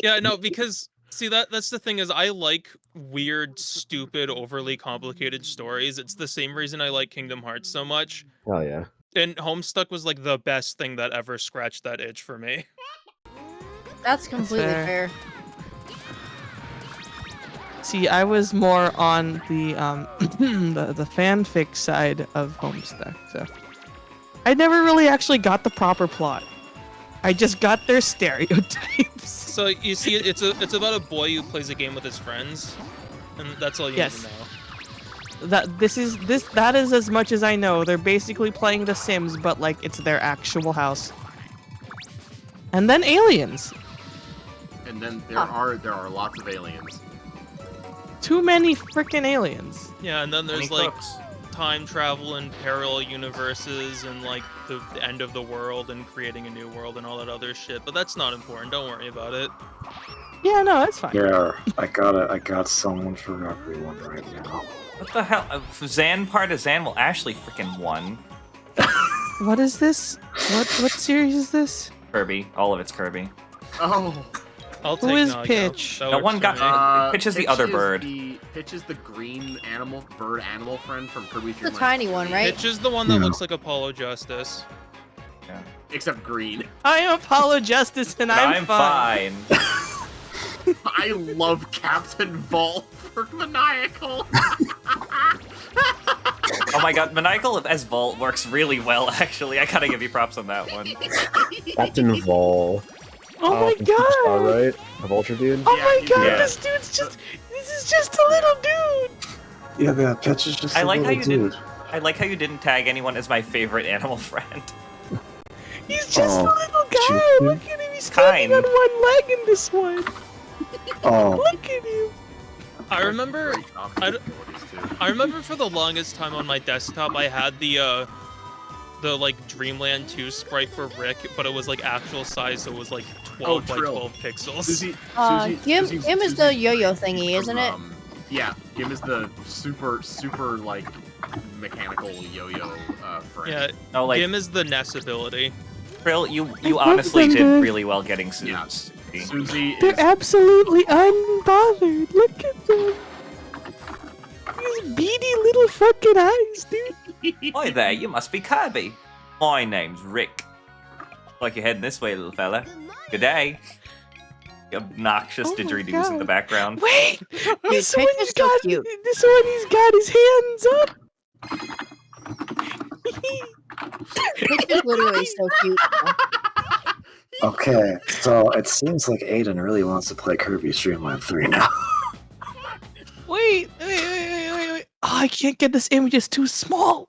Yeah, no, because see that's the thing is I like weird, stupid, overly complicated stories. It's the same reason I like Kingdom Hearts so much. Oh yeah. And Homestuck was like the best thing that ever scratched that itch for me. That's completely fair. See, I was more on the the fanfic side of Homestuck, so I never really actually got the proper plot. I just got their stereotypes. So you see, it's about a boy who plays a game with his friends, and that's all you need to know. That is as much as I know. They're basically playing The Sims, but like it's their actual house. And then aliens. And then there are lots of aliens. Too many freaking aliens. Yeah, and then there's like time travel and parallel universes and like the end of the world and creating a new world and all that other shit. But that's not important. Don't worry about it. Yeah, no, that's fine. Yeah, I got someone for everyone right now. What the hell? Zan Partisan? Well, Ashley freaking won. What is this? What series is this? Kirby. All of it's Kirby. Oh. I'll Who take is Nago. Pitch? That No works one for got- me. Pitch is the other bird. Pitch is the green bird animal friend from Kirby's The Dream Land. tiny one, right? Pitch is the one that Yeah. looks like Apollo Justice. Yeah. Except green. I am Apollo Justice and I'm fine. I love Captain Vault for Maniacal. Oh my god, Maniacal as Volt works really well, actually. I gotta give you props on that one. Captain Vol. Oh my god! Alright, the Vulture dude. Oh my god, Yeah. this is just a little dude! Yeah, that Pitch is just I a like how little you dude. didn't. I like how you didn't tag anyone as my favorite animal friend. He's just a Oh, little guy! Chicken? Look at him, he's standing Kind. on one leg in this one! Oh, Look at him! I remember. Great talking I, abilities, too. I remember for the longest time on my desktop, I had the like Dreamland 2 sprite for Rick, but it was like actual size, so it was like 12 by Trill. 12 pixels. Susie, Gim is the yo-yo thingy, isn't it? Yeah, Gim is the super like mechanical yo-yo friend. Yeah, Oh, like Gim is the Ness ability. Trill, you love honestly them, did dude. really well getting suits. Yeah. Susie They're is absolutely unbothered! Look at them! These beady little fucking eyes, dude! Hi there, you must be Kirby. My name's Rick. Like you're heading this way, little fella. Good day. Obnoxious Oh my didgeridoos in the God. background. Wait! This Pitch one is he's so got cute. this one he's got his hands up! Pitch is literally so cute. okay. So it seems like Aiden really wants to play Kirby's Dream Land 3 now. Wait! Oh, I can't get this image, it's too small!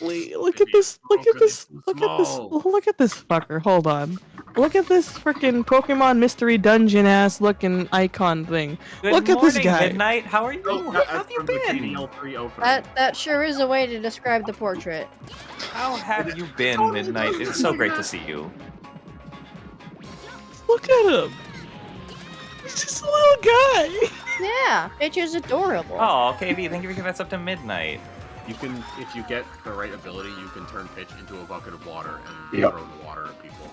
Wait, look at this, look at this, look at this, look at this fucker, hold on. Look at this freaking Pokemon Mystery Dungeon ass looking icon thing. Good Look at this morning, guy. Midnight. How are you? Oh, How have you from the been? GDL3 opening. That sure is a way to describe the portrait. How have you been, Midnight? It's so great to see you. Look at him! He's just a little guy! Yeah, Pitch is adorable. Oh, KB, thank you for giving us up to Midnight. You can, if you get the right ability, you can turn Pitch into a bucket of water and Yep. throw the water at people.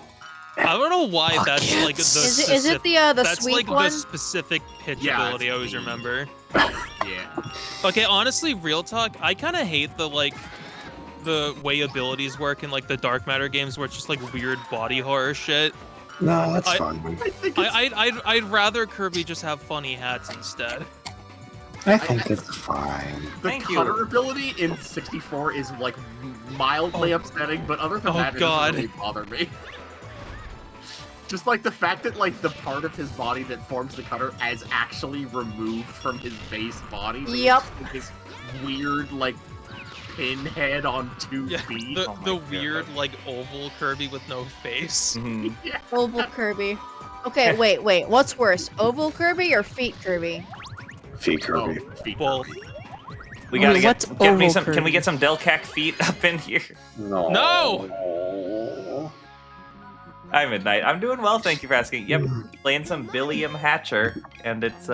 I don't know why that's like the Is it the that's sweet like one? the specific pitch Yeah, ability it's I always the- remember. Yeah. Okay, honestly, real talk, I kind of hate the way abilities work in like the Dark Matter games where it's just like weird body horror shit. No, that's I- fine. I'd rather Kirby just have funny hats instead. I think it's fine. The Thank you. cutter ability in 64 is like mildly upsetting, but other than Oh, that, it God. doesn't really bother me. Just like the fact that like the part of his body that forms the cutter is actually removed from his base body. so Yep. it's like this weird like pinhead on 2 Yeah, feet. the, Oh my the God. weird like oval Kirby with no face. Mhm. Oval Kirby. Okay, wait. What's worse, oval Kirby or feet Kirby? Feet Kirby. Oh, feet Both. We gotta Wait, get, what's get me oval some. Can we Kirby? get some Delcac feet up in here? No. No! Hi, Midnight. I'm doing well, thank you for asking. Yep, playing some Billiam Hatcher, and it's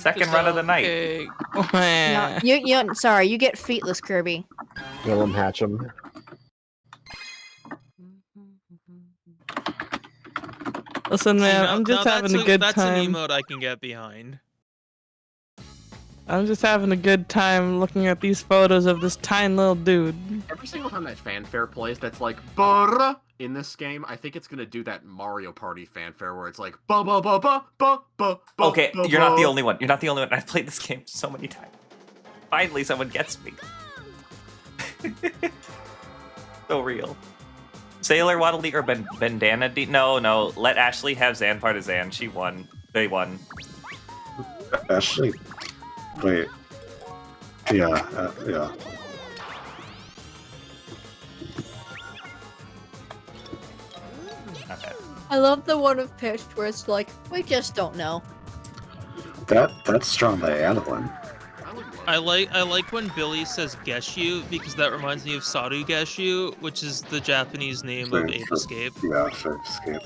second run of the night. Okay. No, you sorry, you get feetless Kirby. Willem Hatcham. Listen, man, Now- I'm just now having that's a good that's time. an emote I can get behind. I'm just having a good time looking at these photos of this tiny little dude. Every single time that fanfare plays, that's like "Burr" in this game. I think it's gonna do that Mario Party fanfare where it's like "ba ba ba ba ba ba." Okay, you're not the only one. You're not the only one. I've played this game so many times. Finally, someone gets me. So real. Sailor Waddle Dee or Bandana Dee? No. Let Ashley have Zan Partisan. She won. They won. Ashley. Wait. Yeah. Yeah. Not bad. I love the one of Pitch where it's like, we just don't know. That's drawn by Adeline. I like when Billy says Geshu because that reminds me of Saru Geshu, which is the Japanese name of Ape Escape. Yeah, for Escape.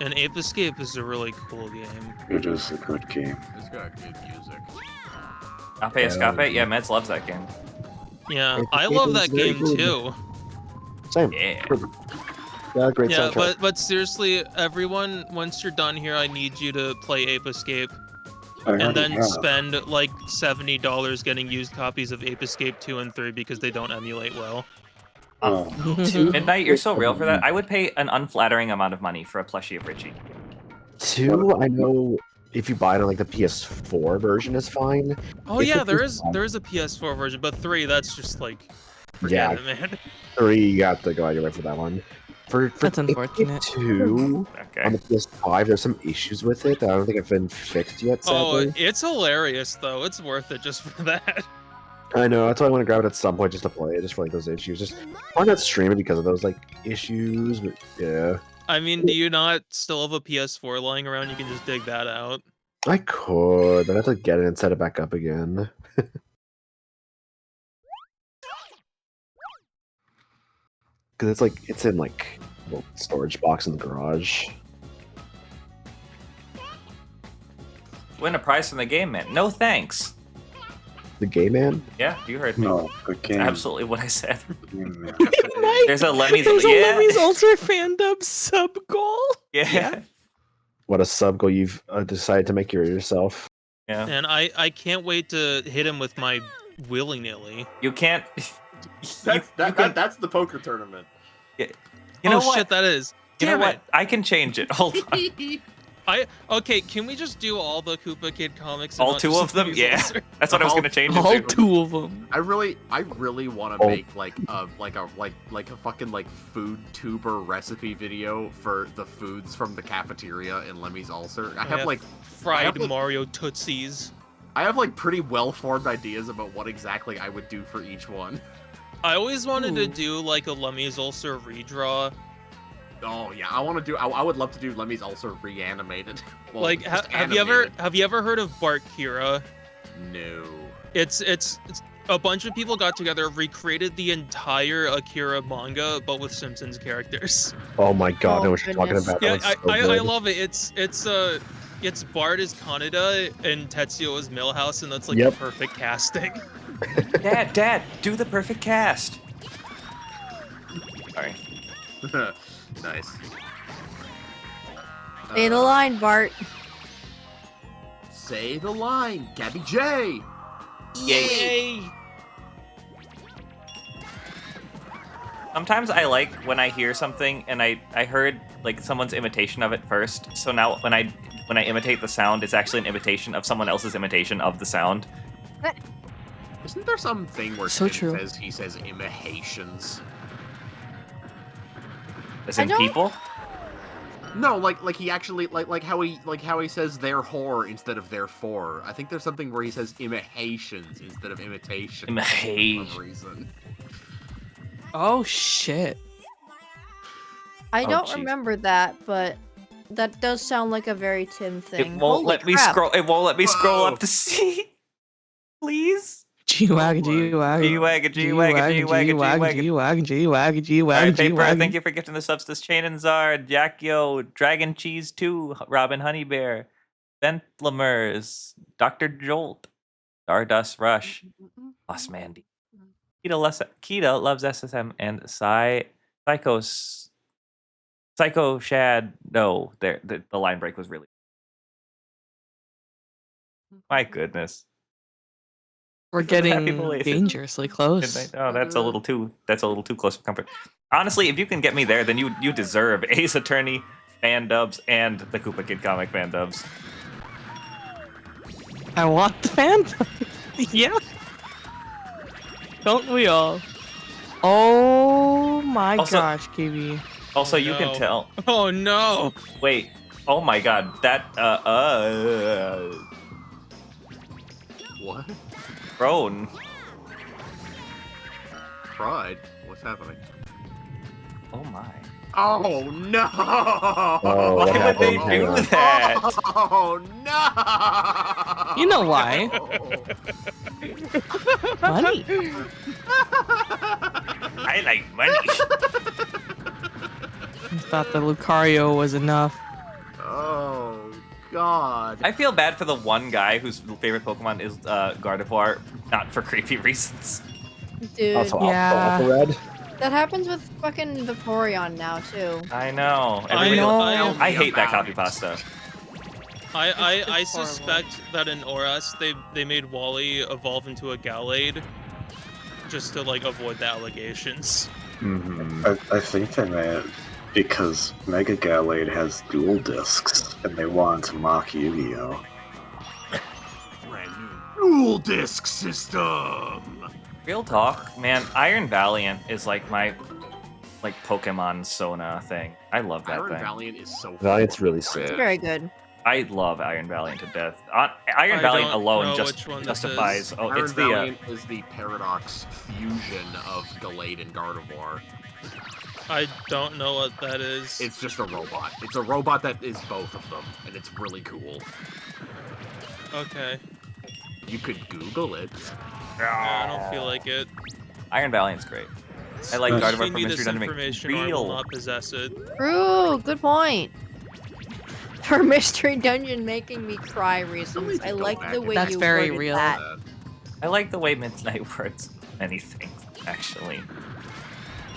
And Ape Escape is a really cool game. It is a good game. It's got good music. Escape? Yeah, Meds loves that game. Yeah, It's I a love game that that's very game good. too. Same. Yeah. Yeah, great Yeah, soundtrack. but seriously, everyone, once you're done here, I need you to play Ape Escape. I And already then have. spend like $70 getting used copies of Ape Escape 2 and 3 because they don't emulate well. Oh. Midnight, you're so real for that. I would pay an unflattering amount of money for a plushie of Richie. 2, I know if you buy it on like the PS4 version is fine. Oh If yeah, it there is is a PS4 version, but 3, that's just like, Yeah. forget it, man. 3, you got to go out your way for that one. For That's unfortunate. 2, Okay. on the PS5, there's some issues with it that I don't think have been fixed yet, Oh, sadly. it's hilarious though. It's worth it just for that. I know, that's why I want to grab it at some point just to play it, just for like those issues. Just why not stream it because of those like issues? But yeah, I mean, do you not still have a PS4 lying around? You can just dig that out. I could, but I have to get it and set it back up again. Because it's like it's in like a little storage box in the garage. Win a prize from the game, man. No thanks. The gay man? Yeah, you heard me. No, the That's game. absolutely what I said. Yeah. There's a Lemmy's. There's a Yeah. Lemmy's Ultra fandom sub goal. Yeah. What a sub goal you've decided to make yourself. Yeah. And I can't wait to hit him with my willy-nilly. You can't. That's the poker tournament. You know oh what? shit, that is. You know Damn what? it. I can change it. Hold on. Okay, can we just do all the Koopa Kid comics? and All not 2 just of them? Lemmy's Yeah. Ulcer? That's what I was All- gonna change it All to. 2 of them. I really want to make like a fucking like food tuber recipe video for the foods from the cafeteria in Lemmy's Ulcer. I have like fried Mario Tootsies. I have like pretty well formed ideas about what exactly I would do for each one. I always wanted to do like a Lemmy's Ulcer redraw. Oh yeah, I want to do. I would love to do Lemmy's Ulcer reanimated. Well, Like, just have you ever heard of Bart Kira? No. It's a bunch of people got together, recreated the entire Akira manga, but with Simpsons characters. Oh my god, I know Oh, what you're talking goodness. about. Yeah, That's so I good. love it. It's Bart as Kaneda and Tetsuo as Millhouse, and that's like Yep. the perfect casting. Dad, do the perfect cast. Sorry. Nice. Say the line, Bart. Say the line, Gabby J. Yay. Sometimes I like when I hear something and I heard like someone's imitation of it first. So now when I imitate the sound, it's actually an imitation of someone else's imitation of the sound. Isn't there something where So Tim true. says he says imitations? As I in don't- people? No, like he actually like how he says therefore instead of therefore. I think there's something where he says imitations instead of imitation. For some reason. Oh shit. I Oh, don't jeez. remember that, but that does sound like a very Tim It thing. won't Holy let me crap. scroll. It won't let me scroll Whoa. up to see. Please. G-Wagon, G-Wagon. G-Wagon, G-Wagon, G-Wagon, G-Wagon. G-Wagon, G-Wagon, All G-Wagon, right, Paper, G-Wagon. thank you for gifting the subs to Chain and Zard, Yakio, Dragon Cheese 2, Robin Honeybear, Ventlamers, Dr. Jolt, Stardust Rush, Lost Mandy. Kita loves SSM, and Psycho Shad. No, the line break was really. My goodness. We're Happy getting belated. dangerously close. Oh, that's a little too close for comfort. Honestly, if you can get me there, then you deserve Ace Attorney fan dubs and the Koopa Kid comic fan dubs. I want the fan. Yeah. Don't we all? Oh my Also- gosh, KB. Also, Oh, you no. can tell. Oh no! Wait. Oh my God. That What? Crone. Pride? What's happening? Oh my. Oh no! Oh, what Why would they happened? Hang do on. that? Oh no! You know why? Money. I like money. I thought the Lucario was enough. Oh god. I feel bad for the one guy whose favorite Pokemon is Gardevoir, not for creepy reasons. Dude, Also, Yeah. Alpha Red. that happens with fucking Vaporeon now too. I know. I know. I hate that about copy it. pasta. I suspect that in Oras they made Wally evolve into a Gallade just to like avoid the allegations. I think they made because Mega Gallade has dual discs, and they wanted to mock Yu-Gi-Oh! Brand new dual disc system. Real talk, man. Iron Valiant is like my Pokemon Sona thing. I love that Iron thing. Valiant is so Valiant's really It's sick. very good. I love Iron Valiant to death. Iron I Valiant don't alone know just which one this justifies. is. Oh, Iron it's the Valiant is the Paradox fusion of Gallade and Gardevoir. I don't know what that is. It's just a robot. It's a robot that is both of them, and it's really cool. Okay. You could Google it. Yeah, I don't feel like it. Iron Valiant's great. I like Feed Gardevoir Feed from me Mystery this Dungeon. information or I will Real. not possess it. True, good point. For Mystery Dungeon making me cry reasons, need to I go like back the and- way That's you very worded real. that. I like the way Midnight words many things, actually.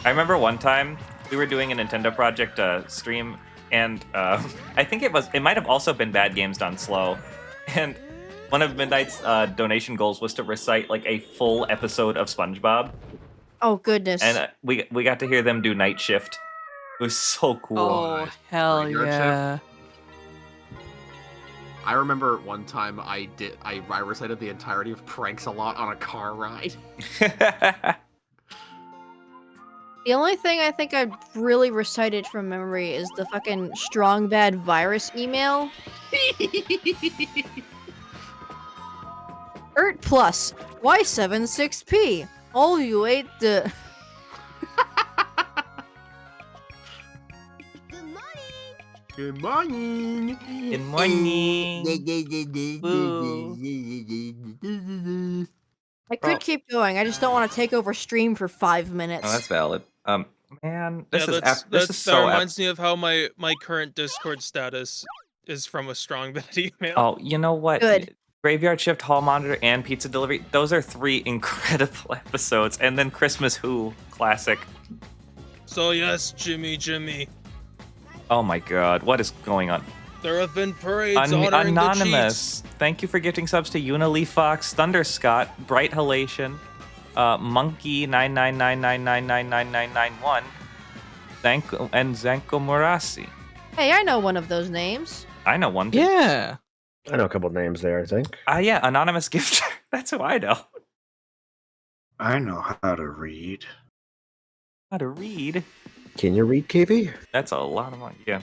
I remember one time we were doing a Nintendo Project stream, and I think it might have also been Bad Games Done Slow, and one of Midnight's donation goals was to recite like a full episode of SpongeBob, Oh goodness. and we got to hear them do Night Shift. It was so cool. Oh, hell Graveyard yeah. I remember one time I recited the entirety of Pranks a Lot on a car ride. The only thing I think I've really recited from memory is the fucking strong bad virus email. ERT plus Y76P. All you ate the. Good morning. Good morning. Woo. I could Oh. keep going. I just don't want to take over stream for 5 minutes. Oh, that's valid. Man, this Yeah, is this is that so reminds me of how my current Discord status is from a strong bad email. Oh, you know what? Good. Graveyard Shift, Hall Monitor, and Pizza Delivery. Those are 3 incredible episodes. And then Christmas Who, classic. So yes, Jimmy. Oh my god, what is going on? There have been parades honoring Anonymous. Thank you for gifting subs to Unilee Fox, Thunder Scott, Bright Halation, Monkey 99999999991, and Zanko Murasi. Hey, I know one of those names. I know one. Too. Yeah. I know a couple of names there, I think. Yeah, Anonymous Gifter. That's who I know. I know how to read. How to read? Can you read, KV? That's a lot of money. Yeah.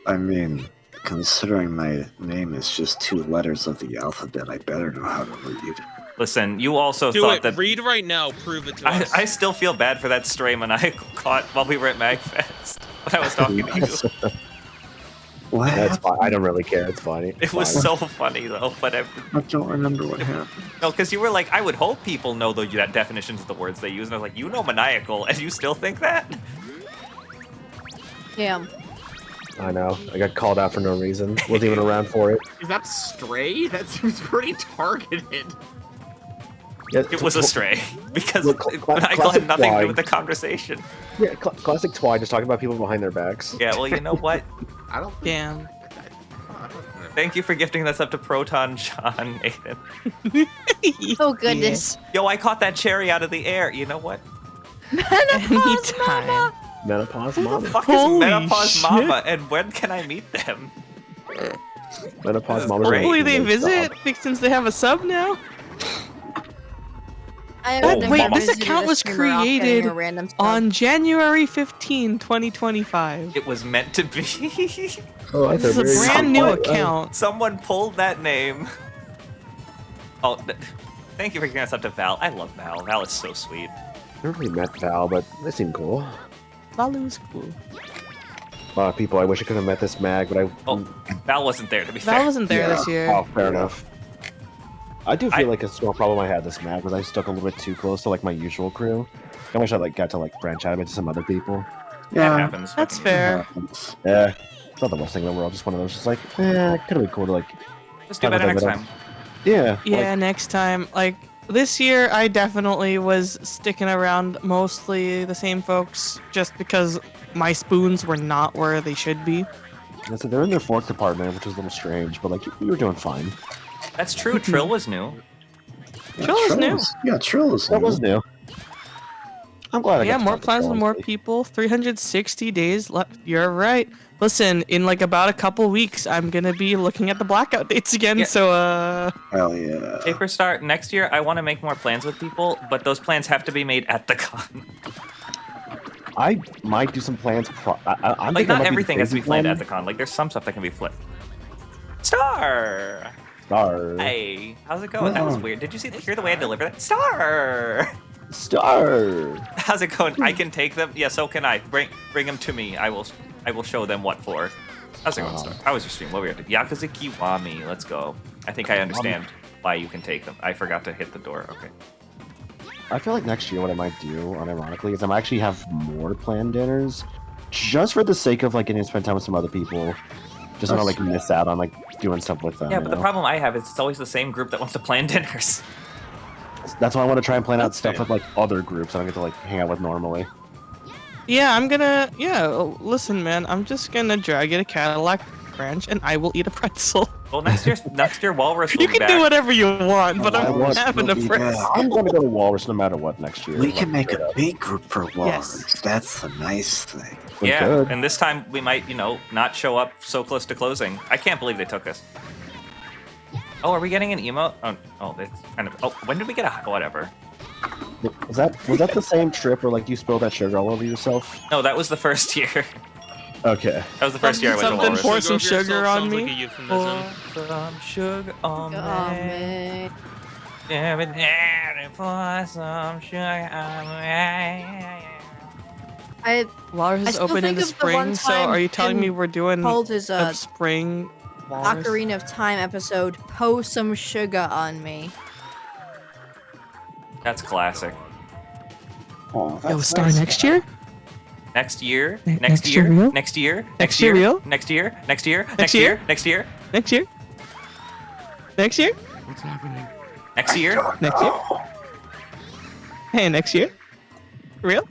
I mean, considering my name is just 2 letters of the alphabet, I better know how to read. Listen, you also Do thought it. that. Read right now. Prove it to us. I still feel bad for that stray maniacal caught while we were at MAGFest when I was talking to you. What That's happened? fine. I don't really care. It's funny. It was Fine. so funny though, but I don't remember what happened. no, because you were like, I would hope people know the definitions of the words they use, and I was like, you know maniacal, and you still think that? Damn. I know. I got called out for no reason. Wasn't even around for it. Is that Stray? That seems pretty targeted. Yeah, It was a stray because Look, cl- maniacal had classic nothing to do lie. with the conversation. Yeah, classic Twi, just talking about people behind their backs. Yeah, well, you know what? I don't think... Damn. Thank you for gifting us up to Proton John, Aiden. Oh goodness. Yo, I caught that cherry out of the air. You know what? Anytime. Menopause Who the Mama. fuck is Holy Menopause shit. Mama, and when can I meet them? Menopause Mama. Hopefully they visit, since they have a sub now. I have Oh, never wait, this visited account a was streamer off getting created a random sub. On January 15, 2025. It was meant to be. Oh, I This is a thought brand new Someone- account. Someone pulled that name. Oh, thank you for giving us up to Val. I love Val. Val is so sweet. I never really met Val, but they seem cool. Valu's cool. A lot of people. I wish I could have met this mag, but I. Oh, Val wasn't there, to be fair. Val wasn't there this year. Oh, fair enough. I do feel like a small problem I had this mag was I stuck a little bit too close to like my usual crew. I wish I got to branch out into some other people. That happens. That's fair. Yeah. It's not the worst thing in the world. Just one of those. Just like, could have been cool to like. Just do have a better bit next of- time. Yeah. Yeah, next time. Like this year, I definitely was sticking around mostly the same folks, just because my spoons were not where they should be. Like, so they're in their fork department, which is a little strange, but like you were doing fine. That's true. Trill was new. Trill is new. Yeah, Trill is That was new. I'm glad I Yeah, got to more talk to plans Trill, with more honestly. people. 360 days left. You're right. Listen, in like about a couple weeks, I'm gonna be looking at the blackout dates again. Yeah. So Hell yeah. Paper Star, next year I want to make more plans with people, but those plans have to be made at the con. I might do some plans. I'm Like, thinking I not might be everything has to be busy planned one. at the con. Like, there's some stuff that can be flipped. Star! Star. Hey, how's it going? That was weird. Did you hear the way I delivered that? Star! Star. How's it going? I can take them? Yeah, so can I. Bring them to me. I will show them what for. How's it going, Star? How was your stream? What were you up to? Yakuza Kiwami. Let's go. I think I understand why you can take them. I forgot to hit the door. Okay. I feel like next year what I might do, unironically, is I might actually have more planned dinners, just for the sake of like getting to spend time with some other people. Just want to like miss out on like doing stuff with them. Yeah, you but the know? problem I have is it's always the same group that wants to plan dinners. That's why I want to try and plan out stuff with like other groups I don't get to like hang out with normally. yeah, I'm gonna. Yeah, listen, man. I'm just gonna drag you to Cadillac Ranch, and I will eat a pretzel. Well, next year Walrus will You be can back. do whatever you want, but I'm Walrus having will a be pretzel. back. I'm going to go to Walrus no matter what next year. We like, can make straight a up. big group for Walrus. That's the nice thing. We Yeah, could. and this time we might, not show up so close to closing. I can't believe they took us. Oh, are we getting an emote? Oh, it's kind of. Oh, when did we get a? Whatever. Was that the same trip where like you spilled that sugar all over yourself? No, that was the first year. Okay. That was the first year I went to Something Walrus. pour some Sugar over sugar yourself on sounds like me. a euphemism. Pour some sugar on me. man. Every day pour some sugar on me. Walrus I is still open in think the of the one spring, so time are you telling me Tim we're doing called his a spring Walrus? Ocarina of Time episode, "Pour some sugar on me." That's classic. Oh, Yo, Star next year? Next year, Ne- next next year, year real? next year, Next next year year, real? next year, next year, Next next year? year, next year, Next year? Next year? What's happening? next year. Next year? Hey, next year? Real?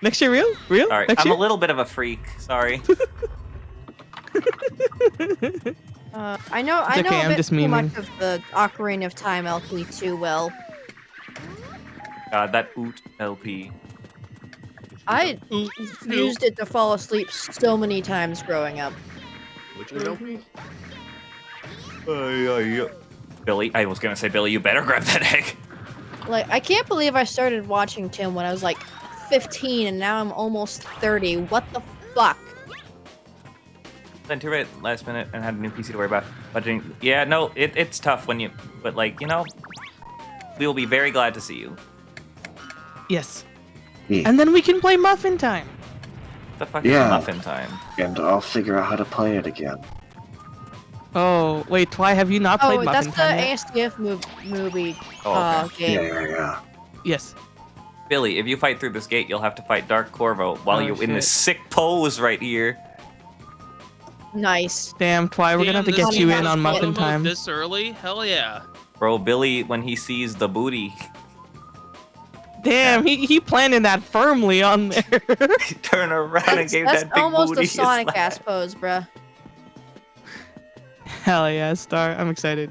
Next year real? Real? All right, Next I'm a year? little bit of a freak. Sorry. I know It's okay, a I'm bit just too memeing. much of the Ocarina of Time LP too well. God, that Oot LP. I used it to fall asleep so many times growing up. Which LP? Billy, I was gonna say, Billy, you better grab that egg. Like, I can't believe I started watching Tim when I was like 15 and now I'm almost 30. What the fuck? Then to it last minute and had a new PC to worry about budgeting. Yeah, no, it's tough when you, but like, we will be very glad to see you. Yes. Yeah. And then we can play Muffin Time. The fuck is Yeah. muffin time? And I'll figure out how to play it again. Oh, wait, Twy, have you not played Oh, that's Muffin the Time yet? ASDF movie Oh, okay. game. Yeah. Yes. Billy, if you fight through this gate, you'll have to fight Dark Corvo while Oh, you're in this shit. sick pose right here. Nice. Damn, Twy, we're gonna have to Damn, get this you game in has on photo Muffin mode Time. This early? Hell yeah. Bro, Billy, when he sees the booty, Damn, he planted that firmly on there. he turned around and gave That's that big almost booty a Sonic slap. ass pose, bruh. Hell yeah, Star. I'm excited.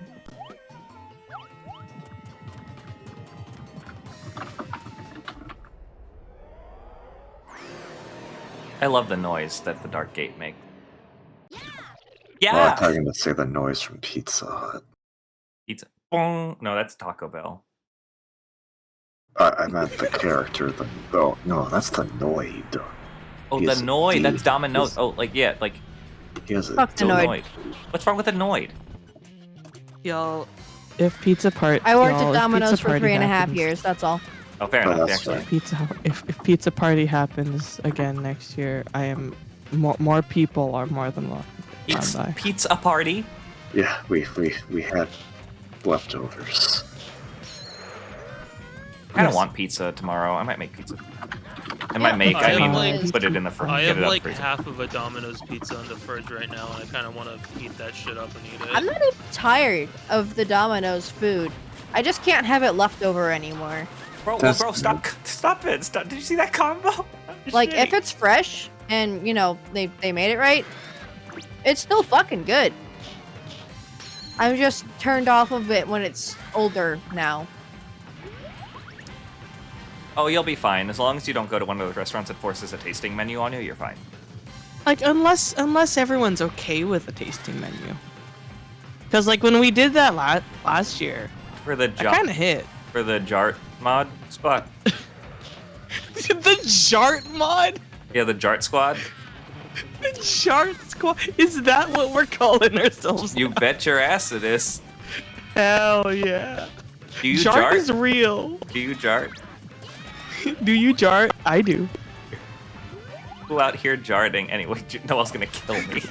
I love the noise that the Dark Gate makes. Well, I Yeah! thought you were going to say the noise from Pizza Hut. Pizza. Bong. No, that's Taco Bell. I meant the character. Oh, no, that's the Noid. Oh, He the has a Noid. D. That's Domino's. He's- Oh, like, yeah, like, He has a Fuck the D. Noid. What's wrong with the Noid? Y'all, if Pizza Party. I worked y'all, at if Domino's Pizza for Party 3.5 happens- years, that's all. Oh, fair Oh, enough, that's actually. fair. if Pizza Party happens again next year, I am more people are more than welcome. Pizza, pizza party. Yeah, we had leftovers. I don't Yes. want pizza tomorrow. I might make pizza. And by make, I I mean have, like- put it in the fridge. I Get have it out like the freezer. half of a Domino's pizza in the fridge right now, and I kind of want to heat that shit up and eat it. I'm not even tired of the Domino's food. I just can't have it left over anymore. Bro, That's- stop it. Stop. Did you see that combo? Like, if it's fresh and, you know, they made it right, it's still fucking good. I'm just turned off of it when it's older now. Oh, you'll be fine. As long as you don't go to one of those restaurants that forces a tasting menu on you, you're fine. Like, unless everyone's okay with a tasting menu. Because, like, when we did that last year, For the I kind of hit. For the Jart mod spot. The Jart mod? Yeah, the Jart squad. The Jart squad? Is that what we're calling ourselves? You bet your ass it is. Hell yeah. Do you Jart Jart? is real. Do you Jart? Do you Jart? I do. Who out here jarting? Anyway, Noel's gonna kill me.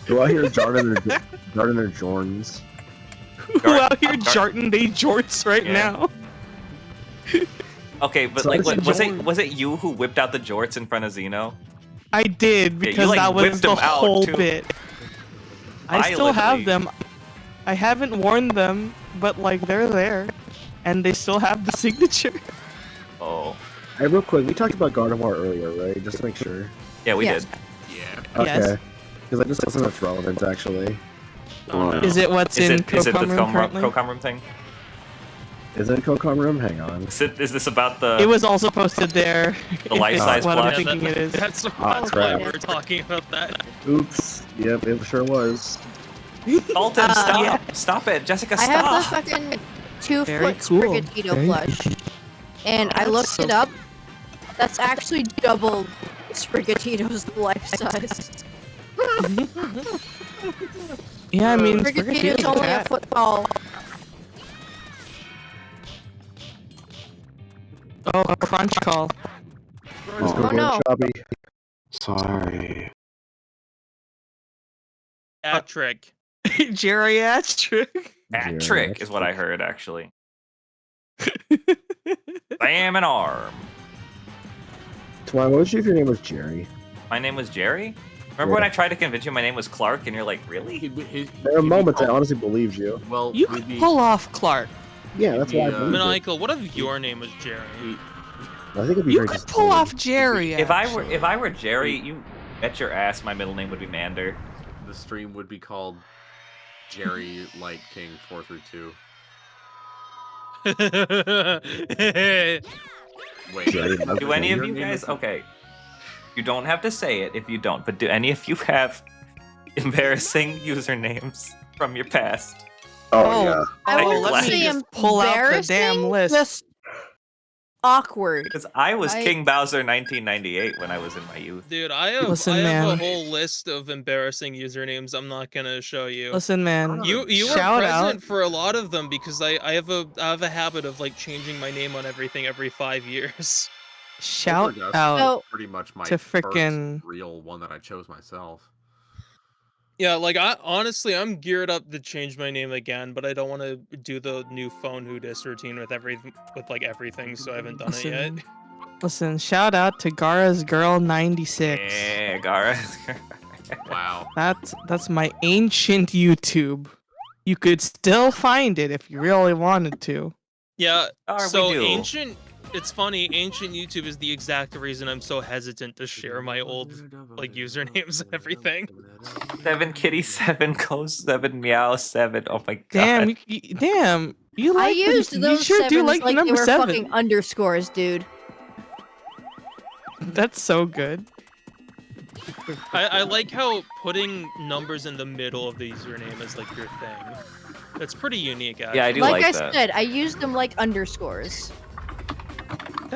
Go out here jarting their Jorns. Who out here jarting they jorts right now? Okay, but So like, it's a was it you who whipped out the jorts in front of Zeno? I did, Yeah, because you, like, that was whipped the them out, whole too. bit. I still have Violently. them. I haven't worn them, but like they're there. And they still have the signature. Oh. Hey, real quick, we talked about Gardevoir earlier, right? Just to make sure. Yeah, we Yes. did. Yeah. Okay. Yes. Because I just wasn't much relevant, actually. Oh, no. Is it what's Is in it the Cocom room currently? Cocom room thing? Is it Cocom Room? Hang on. Is this about the It was also posted there. The life-size what I'm plush? thinking it is. That's Oh, why crap. we're talking about that. Oops. Yep, it sure was. Dalton, stop! yeah. Stop it, Jessica! I have the Stop! fucking Very 2-foot cool. Sprigatito Very plush. And I that's looked so it up. That's actually double Sprigatito's life size. Yeah, I mean, Sprigatito's only a foot tall. Oh, crunch call. Let's go Oh, get no. choppy. Sorry. Hat trick. Geriatric. Hat trick is what I heard, actually. Bam an arm. Why would you if your name was Jerry? My name was Jerry? Remember when I tried to convince you my name was Clark and you're like, really? There are moments I honestly believed you. Well, You could pull off Clark. Yeah, that's why I Yeah. believed it. Maniacal, what if your name was Jerry? I think it'd be You very could pull disappointing. off Jerry. If I were Jerry, you bet your ass my middle name would be Mander. The stream would be called Jerry Light King 4 through 2. Wait. Jerry, Do any of Your you name guys? is- Okay, you don't have to say it if you don't. But do any of you have embarrassing usernames from your past? Oh, yeah. I Oh, wouldn't let me say just pull out the embarrassing, damn list. just awkward. Because I was I- King Bowser 1998 when I was in my youth. Dude, I have Listen, I have a man. whole list of embarrassing usernames I'm not gonna show you. Listen, man. You were shout present out. for a lot of them because I have a habit of like changing my name on everything every 5 years. Shout Overdust out. So- Pretty much my to first frickin- real one that I chose myself. Yeah, like I'm geared up to change my name again, but I don't want to do the new phone who dis routine with everything, so I haven't done it yet. Listen, shout out to Gara's Girl 96. Yeah, Gara. Wow. That's my ancient YouTube. You could still find it if you really wanted to. Yeah, Or we so do. it's funny, ancient YouTube is the exact reason I'm so hesitant to share my old like usernames and everything. 7 Kitty, 7 Ghost, 7 Meow, 7. Oh my god. Damn, damn. You I like used you those sure do sevens like, like number they were 7. fucking underscores, dude. That's so good. I like how putting numbers in the middle of the username is like your thing. That's pretty unique, actually. Yeah, I do Like like I that. said, I used them like underscores.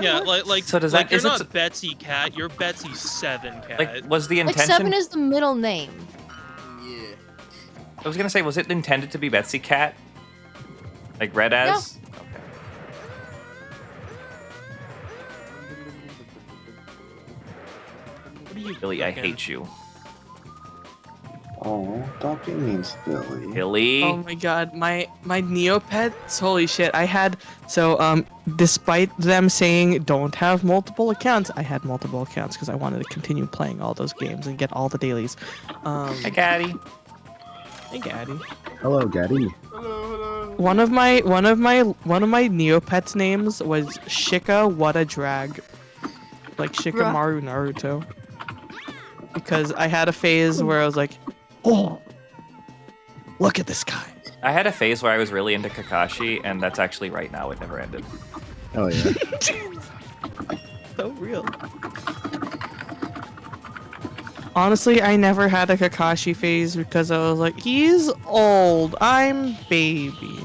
Yeah, like So does like that- you're is it not s- Betsy Cat, you're Betsy 7 Cat. Like, was the Like intention? 7 is the middle name. Yeah. I was gonna say, was it intended to be Betsy Cat? Like Red as? Okay. What are you Billy, I cooking? hate you. Oh. Stop being mean to Billy. Billy. Oh my god, my Neopets, holy shit. Despite them saying don't have multiple accounts, I had multiple accounts because I wanted to continue playing all those games and get all the dailies. Hi, Gaddy. Hey, Gaddy. Hello, Gaddy. One of my Neopets names was Shika What a Drag. Like Shikamaru Naruto. Because I had a phase where I was like, oh, look at this guy. I had a phase where I was really into Kakashi, and that's actually right now. It never ended. Oh yeah. So real. Honestly, I never had a Kakashi phase because I was like, he's old. I'm baby.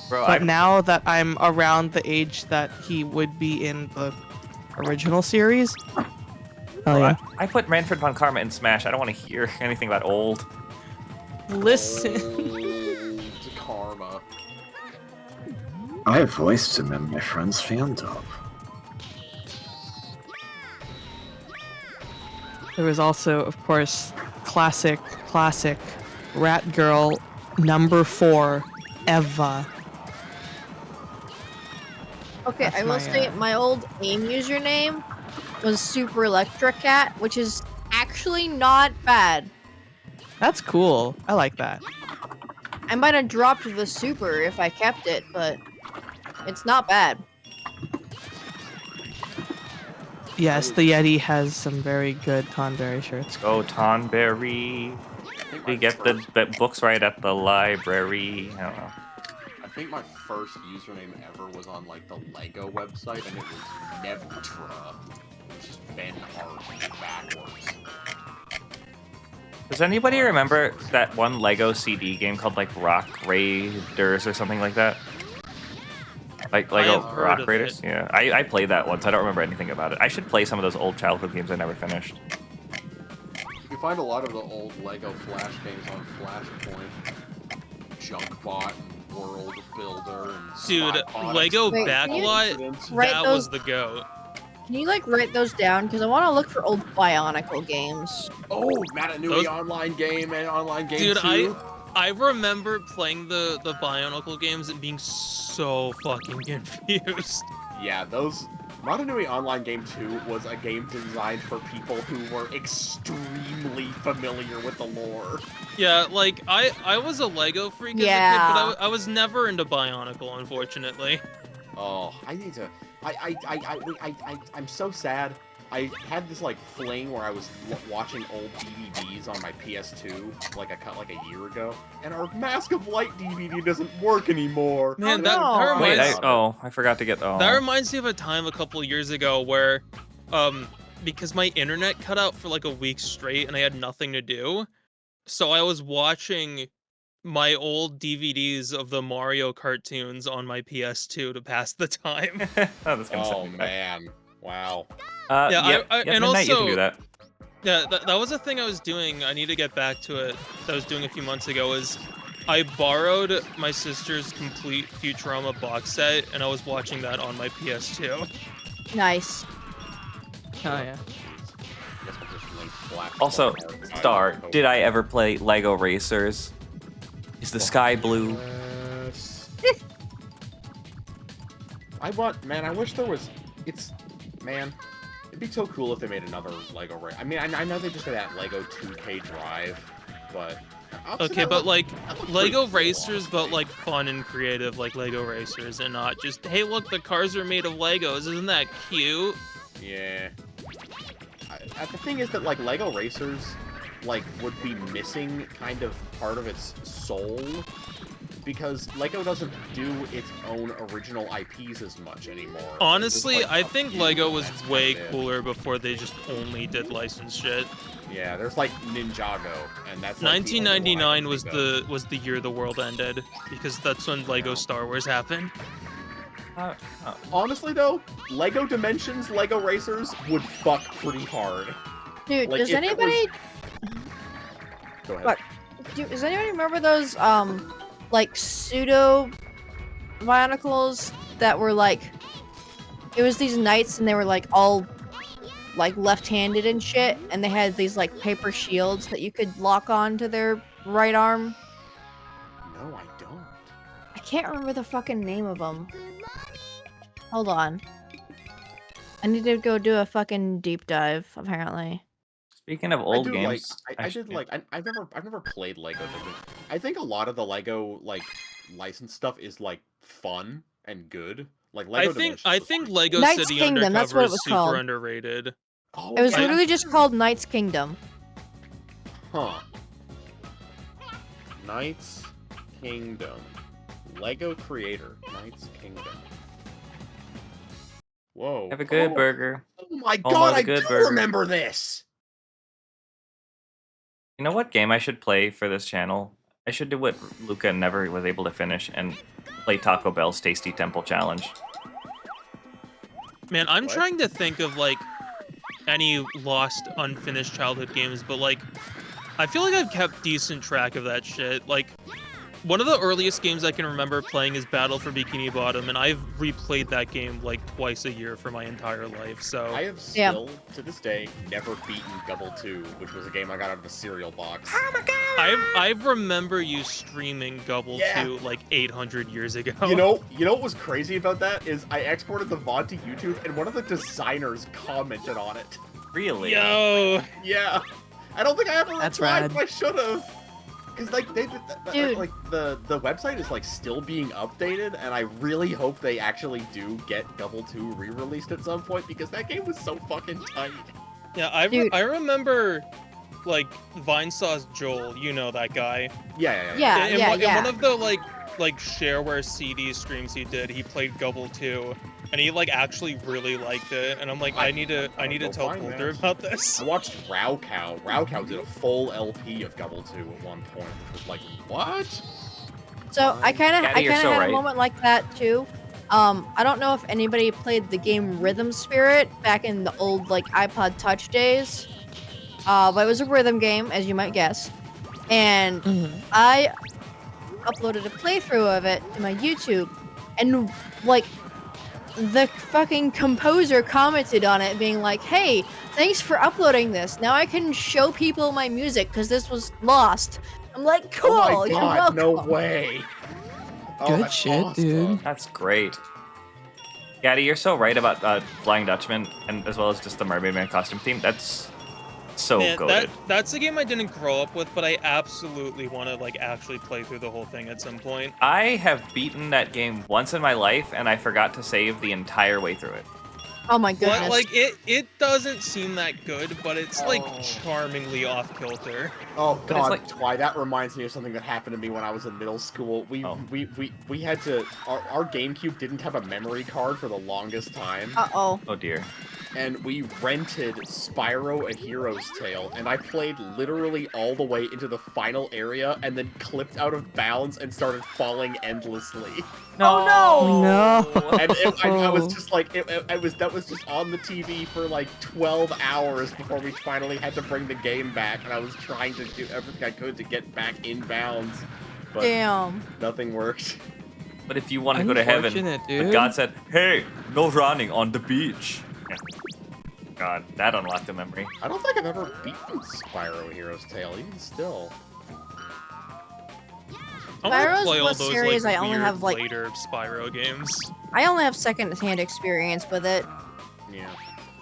Bro, But now that I'm around the age that he would be in the original series, oh yeah. I put Manfred von Karma in Smash. I don't want to hear anything about old. Listen. Karma. I voiced him in my friend's fandom. There was also, of course, classic Rat Girl number 4, Eva. Okay, That's I will my, say my old AIM username was Super Electra Cat, which is actually not bad. That's cool. I like that. I might have dropped the super if I kept it, but it's not bad. Yes, the Yeti has some very good Tonberry shirts. Go Tonberry. We get the books right at the library. I don't know. I think my first username ever was on like the Lego website, and it was Nebtra, which is Ben Art backwards. Does anybody remember that one Lego CD game called like Rock Raiders or something like that? Like Lego have heard Rock of Raiders? it. Yeah, I played that once. I don't remember anything about it. I should play some of those old childhood games I never finished. You find a lot of the old Lego Flash games on Flashpoint. Junkbot and World Builder and Dude, Spypod. Lego Wait, can you Backlot, write that those- was the goat. Can you like write those down? Because I want to look for old Bionicle games. Oh, Matanui Those- online game and online game Dude, 2. I remember playing the Bionicle games and being so fucking confused. Yeah, those... Matanui Online Game 2 was a game designed for people who were extremely familiar with the lore. Yeah, like, I was a Lego freak as a kid, but I was never into Bionicle, unfortunately. Oh, I need to... I'm so sad. I had this, like, fling where I was watching old DVDs on my PS2, like a year ago, and our Mask of Light DVD doesn't work anymore. Man, And that Wait, reminds... I forgot to get. Oh. That reminds me of a time a couple years ago where, because my internet cut out for like a week straight and I had nothing to do, so I was watching my old DVDs of the Mario cartoons on my PS2 to pass the time. Oh, that's gonna set Oh, me back. man. Wow. Yeah, and and Midnight, you can also- do that. Yeah, that was a thing I was doing. I need to get back to it. That I was doing a few months ago. Is I borrowed my sister's complete Futurama box set, and I was watching that on my PS2. Nice. Oh yeah. Guess we'll just link Flash Also, Point. Star, did I ever play Lego Racers? Is the sky blue? Yes. I wish there was... Man, it'd be so cool if they made another Lego race. I mean, I know they just did that Lego 2K Drive, but... Okay, but like Lego Racers, but like fun and creative, like Lego Racers, and not just, hey, look, the cars are made of Legos. Isn't that cute? Yeah. The thing is that, like, Lego Racers, like, would be missing kind of part of its soul, because Lego doesn't do its own original IPs as much anymore. Honestly, There's, like, I a think few Lego was that's way kinda it. cooler before they just only did licensed shit. Yeah, there's like Ninjago, and that's like, the only one I 1999 can was think of. the year the world ended, because that's when Lego Star Wars happened. Honestly, though, Lego Dimensions, Lego Racers would fuck pretty hard. Dude, Like, does if it anybody Go ahead. What? Does anybody remember those like pseudo Bionicles that were like, it was these knights and they were like all like left-handed and shit, and they had these like paper shields that you could lock on to their right arm? No, I don't. I can't remember the fucking name of them. Hold on. I need to go do a fucking deep dive, apparently. Speaking of I old do like. games, I did like. I've never played Lego. I think a lot of the Lego like licensed stuff is like fun and good. Like Lego. I think Lego Knight's City Kingdom, that's Undercover what it is was super called. underrated. Oh, It was yeah. literally just called Knight's Kingdom. Huh. Knight's Kingdom. Lego creator. Knight's Kingdom. Whoa. have a good burger. Oh my Home god, of the I good do burger. remember this! You know what game I should play for this channel? I should do what Luca never was able to finish and play Taco Bell's Tasty Temple Challenge. Man, I'm trying to think of like any lost, unfinished childhood games, but like I feel like I've kept decent track of that shit. Like one of the earliest games I can remember playing is Battle for Bikini Bottom, and I've replayed that game like twice a year for my entire life. So I have still, to this day, never beaten Double 2, which was a game I got out of a cereal box. I remember you streaming Double Yeah. 2 like 800 years ago. You know what was crazy about that is I exported the VOD to YouTube, and one of the designers commented on it. Really? Yo. Yeah. I don't think I ever That's replied, rad. but I should have. Because like Dude. like the website is like still being updated, and I really hope they actually do get Double 2 re-released at some point, because that game was so fucking tight. Yeah, I remember like Vinesauce Joel, you know that guy. Yeah, In one of the like shareware CD streams he did, he played Double 2, and he like actually really liked it. And I'm like, I need to tell Boulder about this. I watched Raucow. Raucow did a full LP of Double 2 at one point, which was like, what? So I kind of Gaddy, you're had so a right. moment like that too. I don't know if anybody played the game Rhythm Spirit back in the old like iPod Touch days. But it was a rhythm game, as you might guess. And I uploaded a playthrough of it to my YouTube, and like the fucking composer commented on it, being like, "Hey, thanks for uploading this. Now I can show people my music because this was lost." I'm like, "Cool, Oh my you're god, welcome." no way. Good that's shit, awesome. dude. That's great. Gaddy, you're so right about Flying Dutchman, and as well as just the Mermaid Man costume theme. That's so Man, good. that's a game I didn't grow up with, but I absolutely want to like actually play through the whole thing at some point. I have beaten that game once in my life, and I forgot to save the entire way through it. Oh my goodness. But, like it doesn't seem that good, but it's like charmingly off kilter. Oh But it's god, like- Twy, that reminds me of something that happened to me when I was in middle school. We had to our GameCube didn't have a memory card for the longest time. Uh-oh. Oh dear. And we rented Spyro: A Hero's Tale, and I played literally all the way into the final area, and then clipped out of bounds and started falling endlessly. Oh no! No. And I was just like, that was just on the TV for like 12 hours before we finally had to bring the game back, and I was trying to do everything I could to get back in bounds, but Damn. nothing worked. But if you want to go to heaven, Unfortunate, but dude. God said, "Hey, no running on the beach." Yeah. God, that unlocked a memory. I don't think I've ever beaten Spyro: Hero's Tale, even still. I want to Spyro's play all one those series like I only weird have, like- later Spyro games. I only have second-hand experience with it. Yeah.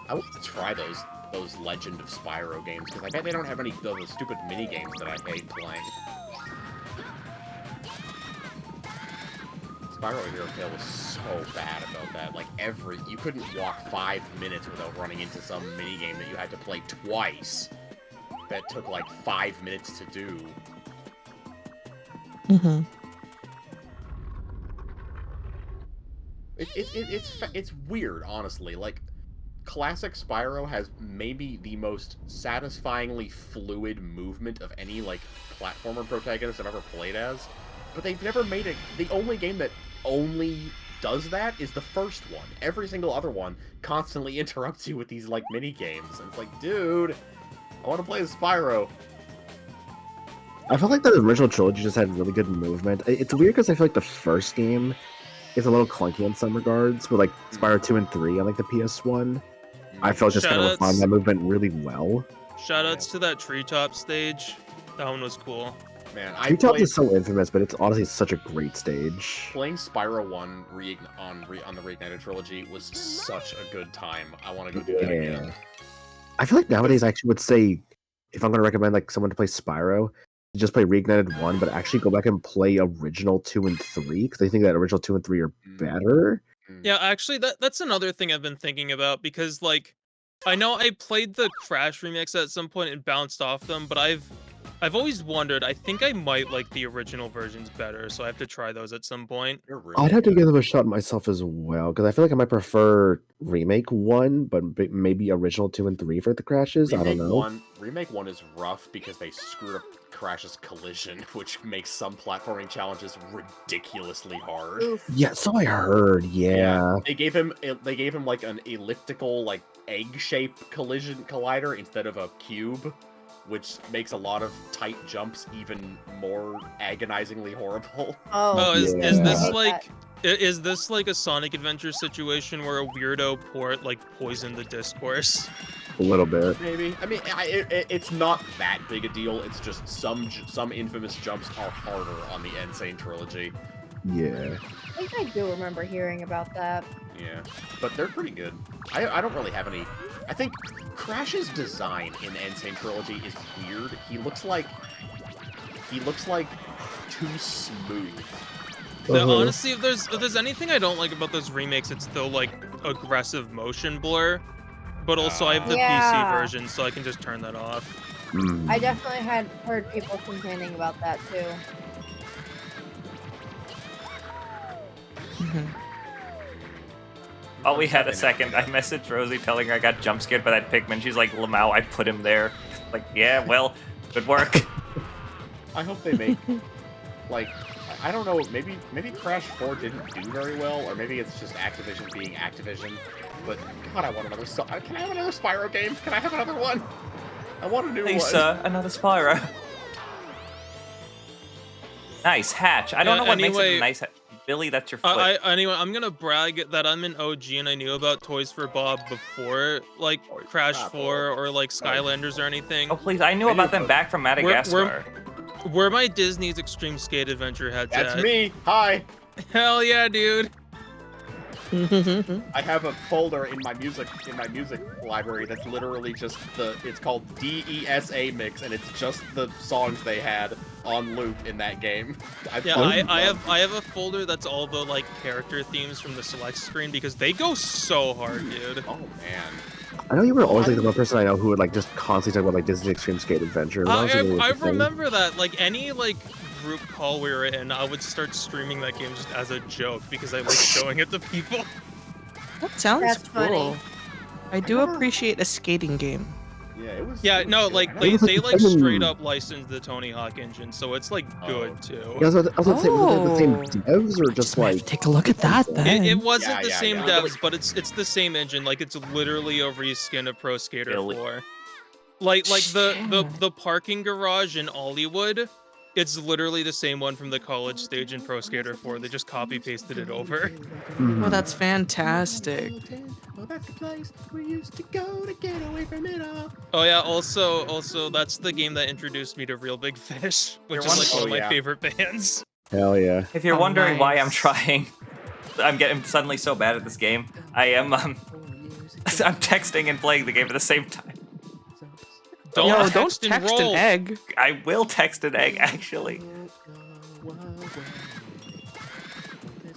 I want to try those Legend of Spyro games, because I bet they don't have any of those stupid mini games that I hate playing. Spyro Hero's Tale was so bad about that. Like, you couldn't walk 5 minutes without running into some minigame that you had to play twice. That took like 5 minutes to do. Mm-hmm. It's weird, honestly. Like, classic Spyro has maybe the most satisfyingly fluid movement of any, like, platformer protagonist I've ever played as. But they've never made it. The only game that only does that is the first one. Every single other one constantly interrupts you with these, like, mini-games. And it's like, dude, I want to play as Spyro. I feel like the original trilogy just had really good movement. It's weird because I feel like the first game is a little clunky in some regards, but like Spyro 2 and 3 on like the PS1, I felt just kind of Shoutouts. refined that movement really well. Shoutouts to that treetop stage. That one was cool. Man, I Treetops played is so infamous, but it's honestly such a great stage. playing Spyro 1 on the Reignited trilogy was such a good time. I want to go do it again. I feel like nowadays I actually would say, if I'm going to recommend like someone to play Spyro, just play Reignited 1, but actually go back and play original 2 and 3, because I think that original 2 and 3 are better. Yeah, actually, that's another thing I've been thinking about because, like, I know I played the Crash remix at some point and bounced off them, but I've always wondered. I think I might like the original versions better, so I have to try those at some point. I'd have to give them a shot myself as well, because I feel like I might prefer Remake 1, but maybe original 2 and 3 for the crashes. I don't know. Remake 1 is rough because they screwed up Crash's collision, which makes some platforming challenges ridiculously hard. Yeah, so I heard. Yeah. They gave him like an elliptical, like egg-shaped collision collider instead of a cube, which makes a lot of tight jumps even more agonizingly horrible. Is this like is this like a Sonic Adventure situation where a weirdo port like poisoned the discourse? A little bit. Maybe. I mean, it's not that big a deal. It's just some infamous jumps are harder on the Insane trilogy. Yeah. I think I do remember hearing about that. Yeah, but they're pretty good. I don't really have any. I think Crash's design in the Insane trilogy is weird. He looks like too smooth. Honestly, if there's anything I don't like about those remakes, it's the like aggressive motion blur. But also, I have the PC version, so I can just turn that off. I definitely had heard people complaining about that too. Oh, we had a second. I messaged Rosie telling her I got jump scared by that Pikmin. She's like, Lamau, I put him there. Like, yeah, well, good work. I hope they make, like, I don't know, maybe Crash 4 didn't do very well, or maybe it's just Activision being Activision. But God, I want another. Can I have another Spyro game? Can I have another one? I want a new one. Lisa, another Spyro. Nice hatch. I don't know what makes it a nice hatch. Billy, that's your flip. Anyway, I'm gonna brag that I'm an OG and I knew about Toys for Bob before, like, Crash 4 or, like, Skylanders or anything. Oh, please, I knew about them back from Madagascar. Where my Disney's Extreme Skate Adventure heads at. That's me. Hi. Hell yeah, dude. I have a folder in my music library that's literally just it's called DESA Mix, and it's just the songs they had on loop in that game. I have a folder that's all the like character themes from the select screen because they go so hard, dude. Oh man. I know you were always like the one person I know who would like just constantly talk about like Disney Extreme Skate Adventure. I remember that. Like any like group call we were in, I would start streaming that game just as a joke because I like showing it to people. That sounds That's cool. funny. I do appreciate a skating game. Yeah, it was. Yeah, no, like they like straight up licensed the Tony Hawk engine, so it's like good too. Yeah, I was gonna say, was it the same devs or just like? Take a look at that then. It wasn't the same devs, but it's the same engine. Like it's literally a reskin of Pro Skater 4. Like the parking garage in Hollywood. It's literally the same one from the college stage in Pro Skater 4. They just copy pasted it over. Oh, that's fantastic. Well, that's the place we used to go to get away from it all. Oh yeah, also that's the game that introduced me to Real Big Fish, which is like one of my favorite bands. Hell yeah. If you're wondering why I'm trying, I'm getting suddenly so bad at this game. I am I'm texting and playing the game at the same time. Don't text an egg. I will text an egg, actually.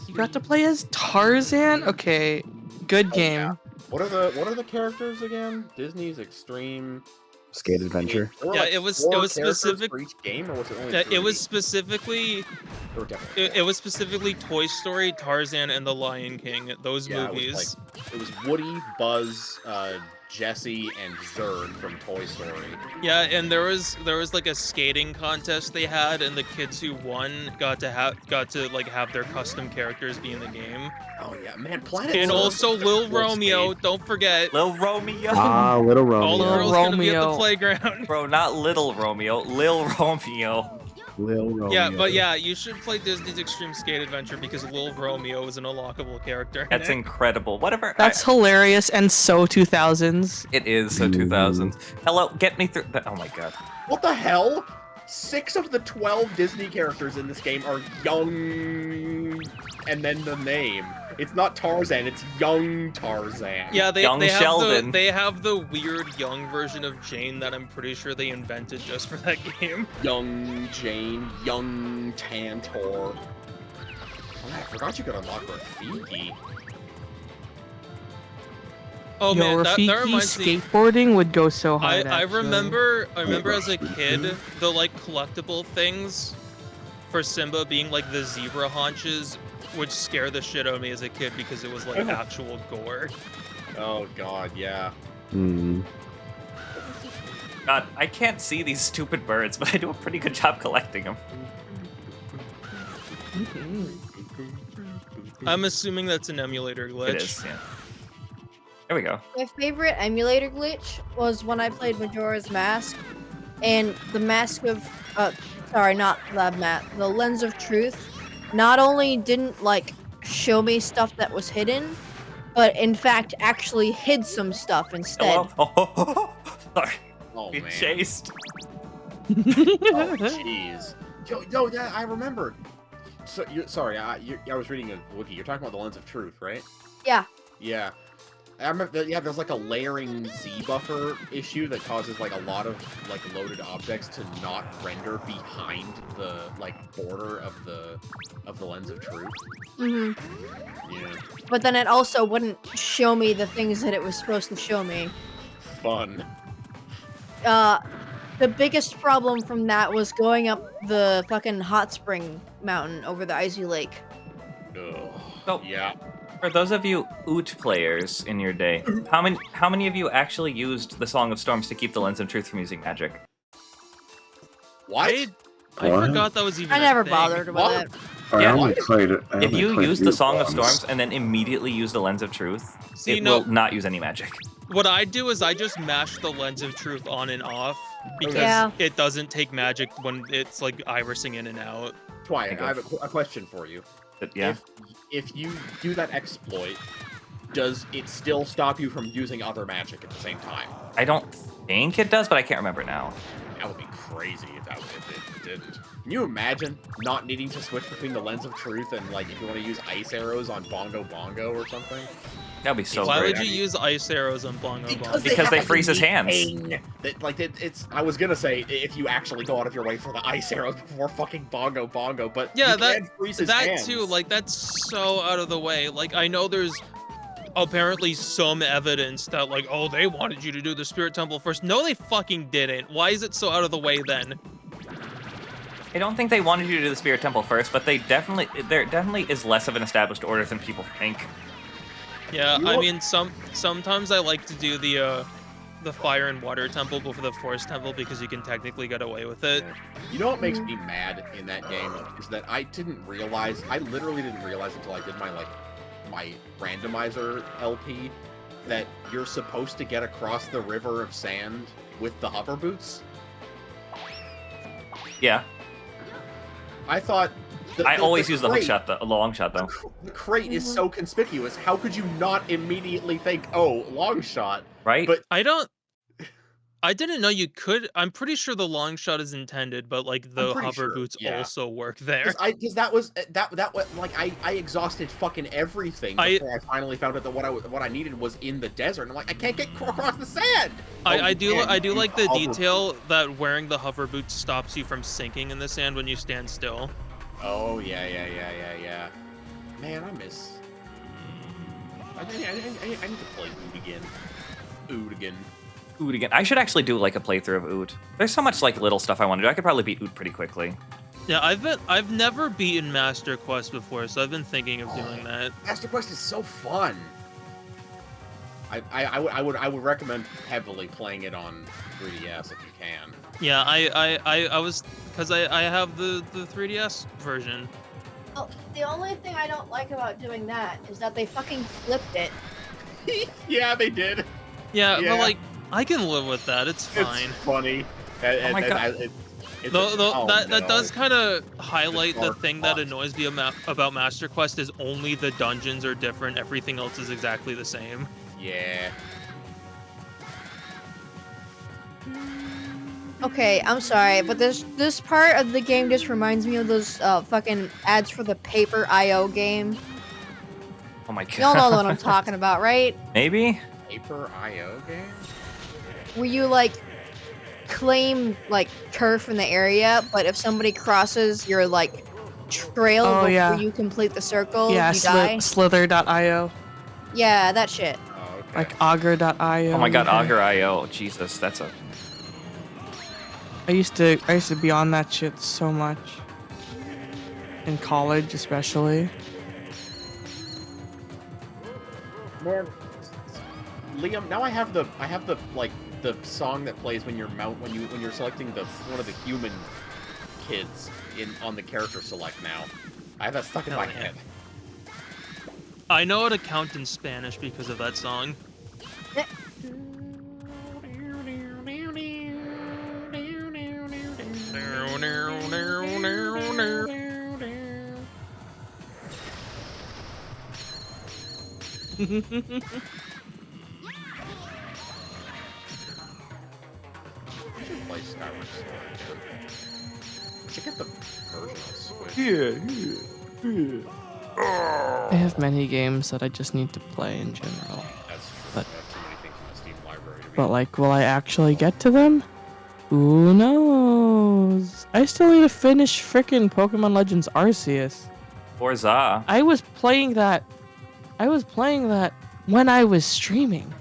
You got to play as Tarzan? Okay, good game. Yeah. What are the characters again? Disney's Extreme Skate Adventure. Yeah, it was specific for each game, or was it only yeah, 3? it was specifically Toy Story, Tarzan, and The Lion King. Those movies. It was Woody, Buzz, Jesse, and Zurg from Toy Story. Yeah, and there was like a skating contest they had, and the kids who won got to have their custom characters be in the game. Oh yeah, man, Planet. And also Lil Romeo, don't forget. Lil Romeo. Ah, Little Romeo. All the girls gonna be at the playground. Bro, not Little Romeo, Lil Romeo. Lil Romeo. Yeah, but yeah, you should play Disney's Extreme Skate Adventure because Lil Romeo is an unlockable character. That's incredible. Whatever. That's hilarious and so 2000s. It is so 2000s. Hello, get me through. Oh my god. What the hell? 6 of the 12 Disney characters in this game are young, and then the name. It's not Tarzan, it's young Tarzan. Yeah, they Young have Sheldon. they have the weird young version of Jane that I'm pretty sure they invented just for that game. Young Jane, young Tantor. Oh, I forgot you could unlock Rafiki. Oh Yo, man, that Rafiki reminds me. skateboarding would go so hard. I actually. remember as a kid the like collectible things for Simba being like the zebra haunches would scare the shit out of me as a kid because it was like actual gore. Oh god, yeah. Hmm. God, I can't see these stupid birds, but I do a pretty good job collecting them. I'm assuming that's an emulator glitch. It is, yeah. There we go. My favorite emulator glitch was when I played Majora's Mask, and the mask of, sorry, not the Lens of Truth, not only didn't like show me stuff that was hidden, but in fact actually hid some stuff instead. Oh, sorry. Oh Being man. chased. Oh jeez. Yo, yeah, I remember. So, sorry, I was reading a wiki. You're talking about the Lens of Truth, right? Yeah. Yeah. I remember that, yeah, there's like a layering Z buffer issue that causes like a lot of like loaded objects to not render behind the like border of the Lens of Truth. Mhm. Yeah. But then it also wouldn't show me the things that it was supposed to show me. Fun. The biggest problem from that was going up the fucking hot spring mountain over the icy lake. Ugh. So, Yeah. for those of you Oot players in your day, how many of you actually used the Song of Storms to keep the Lens of Truth from using magic? What? I What? forgot that was even I a never thing. bothered with What? it. I Yeah. only played it. If you use the Song of Storms and then immediately use the Lens of Truth, See, it no- will not use any magic. What I do is I just mash the Lens of Truth on and off because Yeah. it doesn't take magic when it's like irising in and out. Twilight, I have a question for you. But yeah. If you do that exploit, does it still stop you from using other magic at the same time? I don't think it does, but I can't remember now. That would be crazy if it didn't. Can you imagine not needing to switch between the Lens of Truth and like if you want to use ice arrows on Bongo Bongo or something? That'd be so Why great. would you use ice arrows on Bongo Bongo? Because have they a freeze his unique hands. thing that, like it's. I was gonna say if you actually go out of your way for the ice arrows before fucking Bongo Bongo, but Yeah, you that can freeze his that hands. too. Like that's so out of the way. Like I know there's apparently some evidence that like, oh, they wanted you to do the Spirit Temple first. No, they fucking didn't. Why is it so out of the way then? I don't think they wanted you to do the Spirit Temple first, but there definitely is less of an established order than people think. Yeah, I mean, sometimes I like to do the Fire and Water Temple before the Forest Temple because you can technically get away with it. You know what makes me mad in that game is that I literally didn't realize until I did my randomizer LP that you're supposed to get across the river of sand with the hover boots. Yeah. I thought I always use the hook crate- shot, the long shot though. The crate is so conspicuous. How could you not immediately think, "Oh, long shot"? Right? But I didn't know you could. I'm pretty sure the long shot is intended, but like the pretty hover sure, boots yeah. also work there. Because that was like I exhausted fucking everything before I finally found out that what I needed was in the desert. And I'm like, I can't get across the sand. I do You like the hover- detail that wearing the hover boots stops you from sinking in the sand when you stand still. Oh yeah. Man, I miss. I need to play Ood again. Ood again. I should actually do like a playthrough of Ood. There's so much like little stuff I want to do. I could probably beat Ood pretty quickly. Yeah, I've never beaten Master Quest before, so I've been thinking of doing that. Master Quest is so fun. I would recommend heavily playing it on 3DS if you can. Yeah, I was because I have the 3DS version. Oh, the only thing I don't like about doing that is that they fucking flipped it. Yeah, they did. Yeah, but like I can live with that. It's fine. It's funny. Oh my God. That does kind of highlight the dark thing that plot. annoys me about Master Quest is only the dungeons are different. Everything else is exactly the same. Yeah. Okay, I'm sorry, but this part of the game just reminds me of those fucking ads for the Paper IO game. Oh my god. Y'all know what I'm talking about, right? Maybe? Paper IO game? Where you like claim like turf in the area, but if somebody crosses your like trail Oh, before yeah. you complete the circle, Yeah, you die. Slither.io. Yeah, that shit. Oh, okay. Like Augur.io. Oh my god, okay. Augur.io. Jesus, that's a... I used to be on that shit so much. In college, especially. Man, Liam, now I have the like the song that plays when you're when you're selecting one of the human kids on the character select now. I have that stuck in my head. I know how to count in Spanish because of that song. I should play Skyward Sword again. I should get the version on Switch. I have many games that I just need to play in general. That's true. But, I have too many things in the Steam library to be. but like, will I actually get to them? Who knows? I still need to finish frickin' Pokemon Legends Arceus. Forza. I was playing that when I was streaming.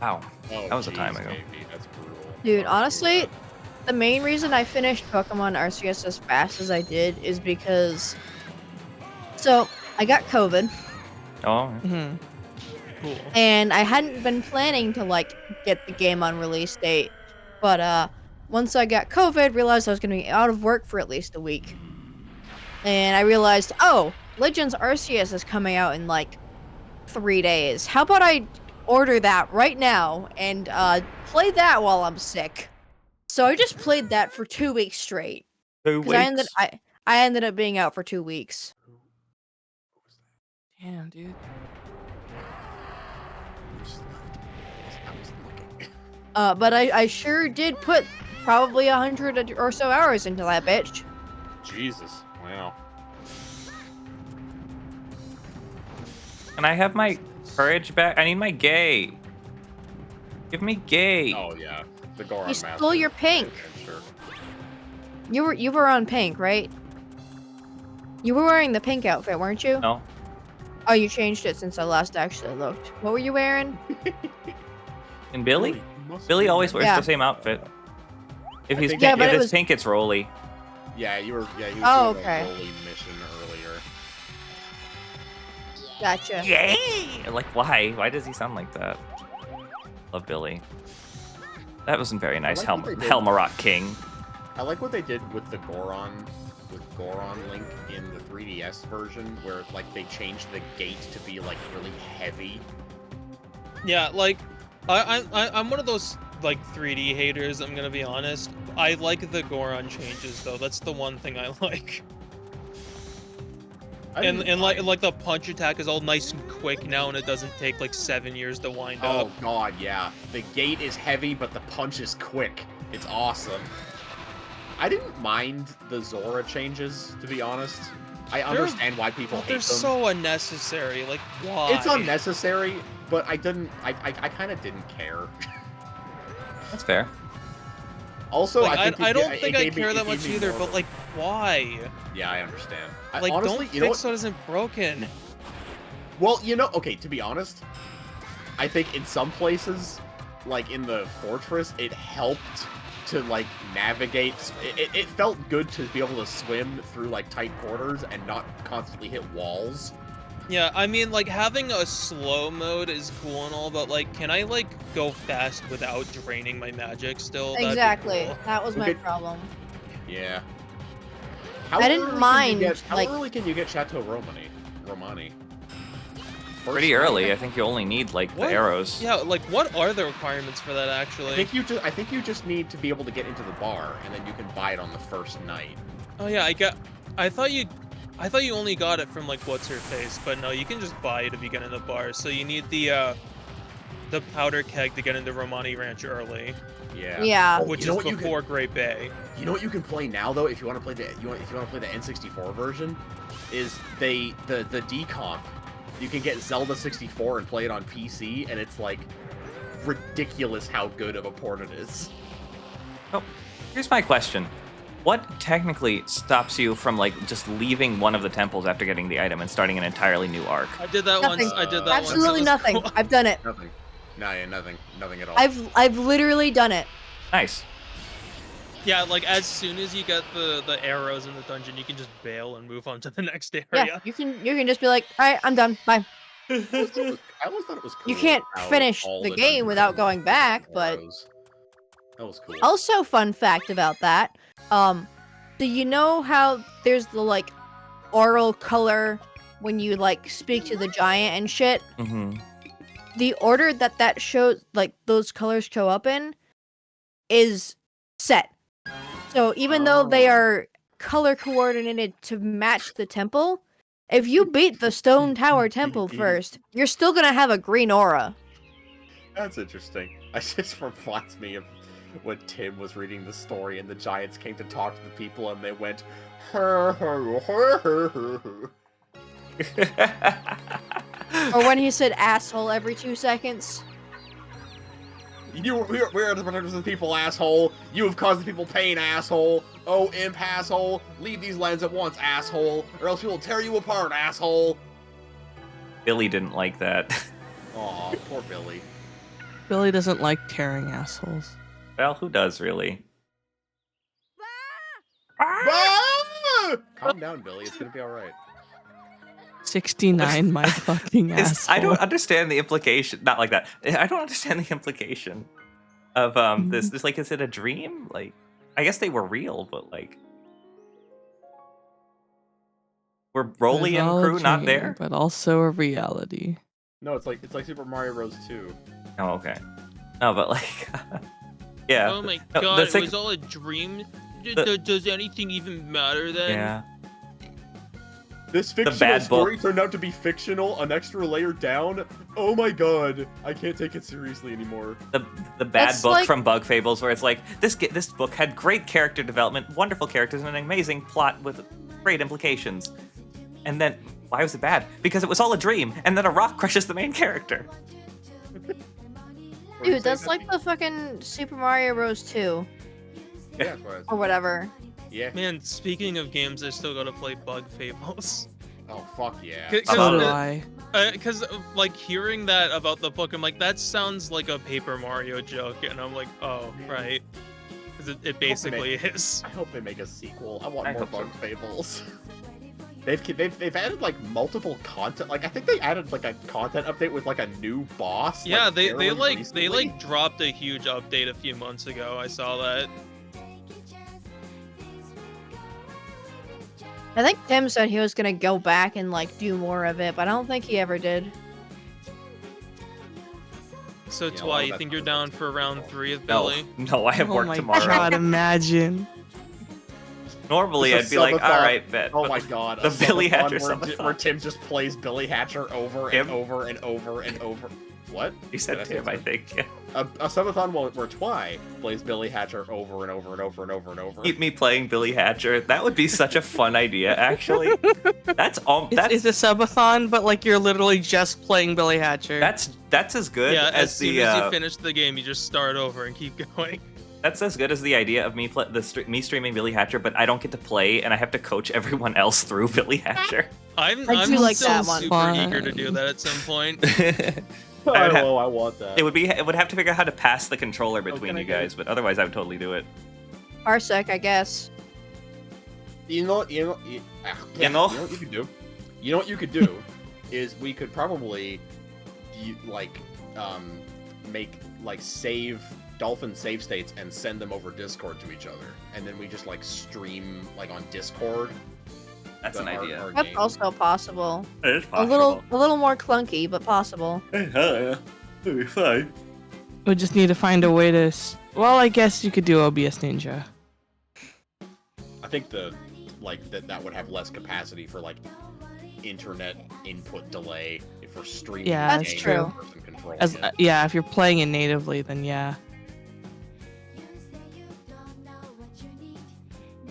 Wow. Oh, That was a time ago. Baby. That's brutal. Dude, honestly, the main reason I finished Pokemon Arceus as fast as I did is because... So, I got COVID, Oh, Mm-hmm. Cool. and I hadn't been planning to, like, get the game on release date. But, once I got COVID, realized I was going to be out of work for at least a week. And I realized, oh, Legends Arceus is coming out in, like, 3 days. How about I order that right now and, play that while I'm sick? So I just played that for 2 weeks straight. 2 'Cause I weeks. ended up being out for 2 weeks. Damn, dude. But I sure did put probably 100 or so hours into that bitch. Jesus. Wow. Can I have my courage back? I need my gay. Give me gay. Oh yeah. The Goron You Master. stole your pink. Sure. You were on pink, right? You were wearing the pink outfit, weren't you? No. Oh, you changed it since I last actually looked. What were you wearing? And Billy? Billy always wears Yeah. the same outfit. If I he's think- pink, Yeah, but if it it's was- pink, it's Rolly. Yeah, you were. Yeah, you were Oh, doing okay. a Rolly mission earlier. Gotcha. Yay! Like, why? Why does he sound like that? Love Billy. That wasn't very nice, like what they did. Helmarock King. I like what they did with the Goron, Link in the 3DS version, where like they changed the gate to be like really heavy. Yeah, like I'm one of those like 3D haters. I'm gonna be honest. I like the Goron changes though. That's the one thing I like. And like the punch attack is all nice and quick now, and it doesn't take like 7 years to wind Oh up. god, yeah. The gate is heavy, but the punch is quick. It's awesome. I didn't mind the Zora changes, to be honest. I understand why people hate They're them. so unnecessary. Like, why? It's unnecessary, but I kind of didn't care. That's fair. Also, Like, I I don't it think I gave me- care it that gave much me either. more But of a- like, why? Yeah, I understand. Like, honestly, don't you know fix what? what isn't broken. Well, okay, to be honest, I think in some places, like in the fortress, it helped to like navigate. It felt good to be able to swim through like tight quarters and not constantly hit walls. Yeah, I mean, like, having a slow mode is cool and all, but, like, can I, like, go fast without draining my magic still? That'd be Exactly. cool. That was my Okay. problem. Yeah. I didn't mind, How like- early can you get Chateau Romani? Pretty First early. night? I think you only need like What? the arrows. Yeah, like, what are the requirements for that, actually? I think you just need to be able to get into the bar, and then you can buy it on the first night. Oh, yeah, I thought you only got it from, like, what's-her-face, but no, you can just buy it if you get in the bar. So you need the the powder keg to get into Romani Ranch early. Yeah. Yeah. Oh, Which you know is what before Great Bay. You know what you can play now though, if you want to play the if you want to play the N64 version, is the decomp. You can get Zelda 64 and play it on PC, and it's like ridiculous how good of a port it is. Oh, here's my question. What technically stops you from like just leaving one of the temples after getting the item and starting an entirely new arc? I did that Nothing. once. I did that Absolutely once. nothing. Cool. I've done it. Nothing. Nah, yeah, nothing at all. I've literally done it. Nice. Yeah, like as soon as you get the arrows in the dungeon, you can just bail and move on to the next area. Yeah, you can just be like, all right, I'm done. Bye. I always thought it was cool. You can't how finish all the the game dungeons without had going back, but arrows. That was cool. also fun fact about that. Do you know how there's the like oral color when you like speak to the giant and shit? Mm-hmm. The order that shows like those colors show up in is set. So even though they are color coordinated to match the temple, if you beat the Stone Tower Temple first, you're still gonna have a green aura. That's interesting. I just reminds me of when Tim was reading the story and the giants came to talk to the people and they went, her, her, her, her, her. Or when he said asshole every 2 seconds. We are the protectors of the people, asshole. You have caused the people pain, asshole. Oh, imp, asshole. Leave these lands at once, asshole. Or else we will tear you apart, asshole. Billy didn't like that. Aw, poor Billy. Billy doesn't like tearing assholes. Well, who does really? Ah! Calm down, Billy. It's gonna be alright. 69, my fucking asshole. I don't understand the implication. Not like that. I don't understand the implication of this. Just like, is it a dream? Like, I guess they were real, but like, were Broly and crew not there? But also a reality. No, it's like Super Mario Bros. 2. Oh, okay. No, but like, yeah. Oh my No, god, the it six- was all a dream? The- Does anything even matter then? Yeah. This fictional bad story turned out to be fictional, an extra layer down. Oh my god, I can't take it seriously anymore. The bad That's book like- from Bug Fables, where it's like this book had great character development, wonderful characters, and an amazing plot with great implications. And then why was it bad? Because it was all a dream, and then a rock crushes the main character. Dude, that's like the fucking Super Mario Bros. 2 Yeah, that's what I was- or whatever. Yeah. Man, speaking of games, I still gotta play Bug Fables. Oh, fuck yeah. So do I. Because, like, hearing that about the book, I'm like, that sounds like a Paper Mario joke. And I'm like, oh, right. Because it basically is. I hope they make a sequel. I want I more hope so. Bug Fables. They've added like multiple content. Like I think they added like a content update with like a new boss. Yeah, like, they fairly they recently. dropped a huge update a few months ago. I saw that. I think Tim said he was gonna go back and like do more of it, but I don't think he ever did. So, Yeah, a lot Twy, of you that think you're stuff down is- for round 3 of No, Billy? no, I have Oh work my tomorrow. god, imagine. Normally, It's I'd a be like, subathon. all right, bet. Oh but my god, the a Billy subathon Hatcher where, subathon. where Tim just plays Billy Hatcher over Tim? and over and over and over. What? You said Did I say Tim, I Tim? think. Yeah. A subathon where Twy plays Billy Hatcher over and over and over and over and over. Keep me playing Billy Hatcher. That would be such a fun idea, actually. That's all. It's a subathon, but like you're literally just playing Billy Hatcher. That's as good Yeah, as as soon the. as you finish the game, you just start over and keep going. That's as good as the idea of me streaming Billy Hatcher, but I don't get to play, and I have to coach everyone else through Billy Hatcher. I'm do like still that one. super Fun. eager to do that at some point. I want that. It would have to figure out how to pass the controller between can I you get it? guys, but otherwise I would totally do it. Parsec, I guess. You know what you could do? You know what you could do is we could probably make like dolphin save states and send them over Discord to each other, and then we just like stream like on Discord. That's an idea. our That's game. also possible. It is A little more clunky, but possible. Yeah, it'll be fine. We just need to find a way to. Well, I guess you could do OBS Ninja. I think that would have less capacity for like internet input delay if for streaming. Yeah, That's the game true. and the person controlling As it. yeah, if you're playing it natively, then yeah.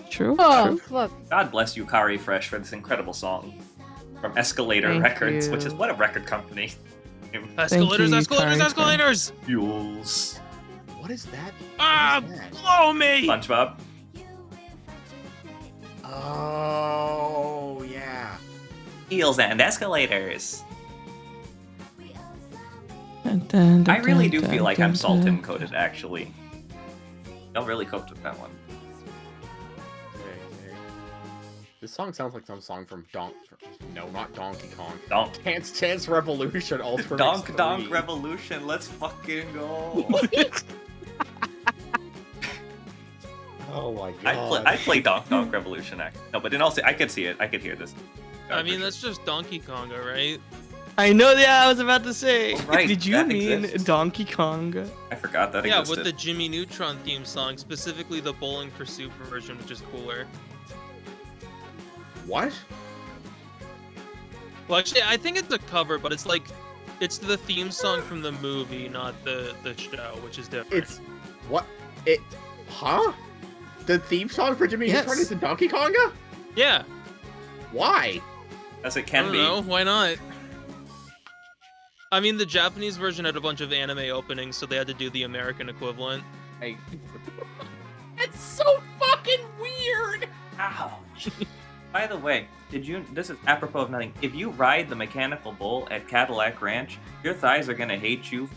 True. Oh, True. fuck. God bless you, Kari Fresh, for this incredible song from Escalator Thank Records, which you. is what a record company. Escalators, you, escalators, Kari escalators! Fuels. What is that? Ah, What is that? blow me! SpongeBob. Oh yeah. Heels and escalators. Dun, dun, I really do dun, feel like dun, I'm dun. Sultan coded, actually. Don't really cope with that one. Okay. This song sounds like some song from No, not Donkey Kong. Donk. Dance Revolution Ultra Donk Mix Donk 3. Revolution, let's fucking go. Oh my god. I play Donk Donk Revolution. No, but in all I could see it. I could hear this. I mean, that's just Donkey Konga, right? I know. Yeah, I was about to say. Oh, right, Did you that mean exists. Donkey Kong? I forgot that Yeah, existed. with the Jimmy Neutron theme song, specifically the Bowling for Soup version, which is cooler. What? Well, actually, I think it's a cover, but it's like, it's the theme song from the movie, not the show, which is different. It's what? Huh? The theme song for Jimmy Yes. Neutron is in Donkey Konga? Yeah. Why? As it I can don't be. know, why not? I mean, the Japanese version had a bunch of anime openings, so they had to do the American equivalent. Hey. It's so fucking weird! Ouch. By the way, this is apropos of nothing. If you ride the mechanical bull at Cadillac Ranch, your thighs are gonna hate you.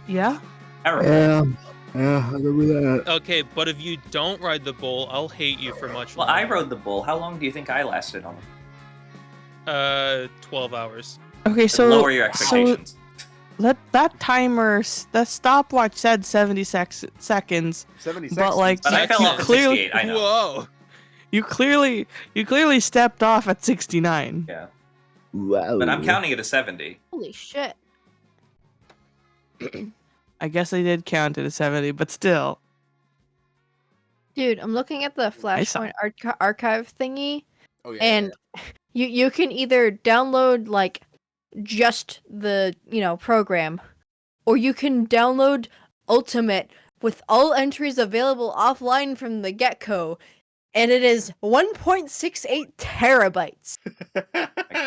Yeah. Terrible. Yeah, I remember that. Okay, but if you don't ride the bull, I'll hate you for much Well, longer. I rode the bull. How long do you think I lasted on it? 12 hours. Okay, so Lower your expectations. let that timer, that stopwatch said 70 seconds, 70 but like But I you, fell you off at clearly, 68, I know. Whoa! you clearly stepped off at 69. Yeah. Wow. But I'm counting it as 70. Holy shit. I guess I did count it as 70, but still. Dude, I'm looking at the Flashpoint archive thingy, Oh yeah. and you can either download like just the program, or you can download Ultimate with all entries available offline from the get-go, and it is 1.68 terabytes.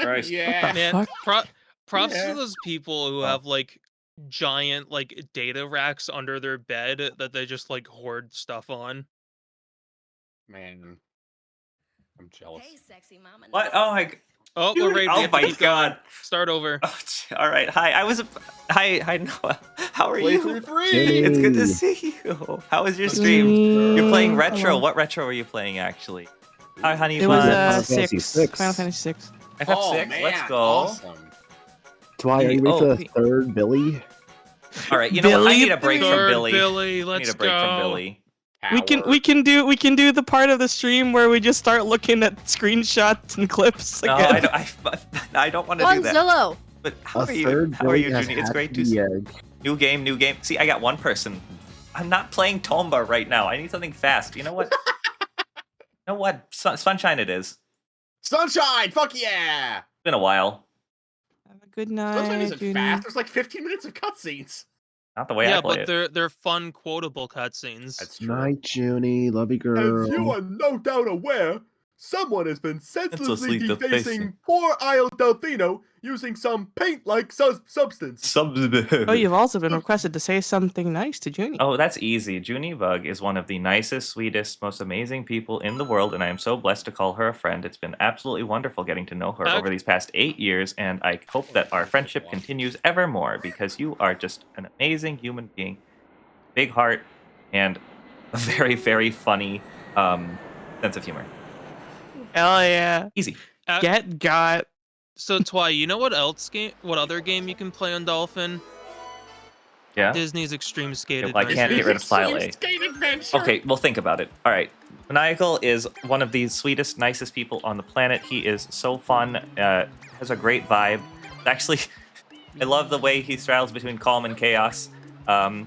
Christ. Yeah. Man, props Yeah. to those people who have like giant like data racks under their bed that they just like hoard stuff on. Man. I'm jealous. What? Oh my. Oh, Dude, we're ready. oh We have to my keep going. God. Start over. Oh, all right. Hi. Hi, Noah. How are Play you? through 3! It's good to see you. How was your stream? You're playing retro. Hello. What retro were you playing actually? Hi, honey. It was Final Fantasy 6. VI. Final Fantasy 6. FF6. Oh, man, Let's go. Awesome. Twy, are you ready for the Pete. third Billy? All right. You know what? I Billy need a break from Third Billy. Billy, I let's need a break go. from Billy. We can do the part of the stream where we just start looking at screenshots and clips No, again. I don't want to do that. Zillow. But how A are you? third How are you, Billy has Junie? It's great to hatched see. the egg. New game. See, I got one person. I'm not playing Tomba right now. I need something fast. You know what? Sunshine it is. Sunshine! Fuck yeah! It's been a while. Have a good night. Sunshine isn't Junie. fast. There's like 15 minutes of cutscenes. Not the way Yeah, I play but it. they're fun, quotable cutscenes. That's true. Night, Junie. Love you, girl. As you are no doubt aware, someone has been Senselessly senselessly defacing defacing poor Io Delfino using some paint-like substance. Oh, you've also been requested to say something nice to Junie. Oh, that's easy. Junie Bug is one of the nicest, sweetest, most amazing people in the world, and I am so blessed to call her a friend. It's been absolutely wonderful getting to know her over these past 8 years, and I hope that our friendship continues evermore because you are just an amazing human being, big heart, and a very, very funny sense of humor. Hell yeah. Easy. Get got. So Twy, you know what other game you can play on Dolphin? Yeah? Disney's Extreme Skate Well, I can't get rid of Sliley. Okay, well, think about it. All right. Maniacal is one of the sweetest, nicest people on the planet. He is so fun, has a great vibe. Actually, I love the way he straddles between calm and chaos. And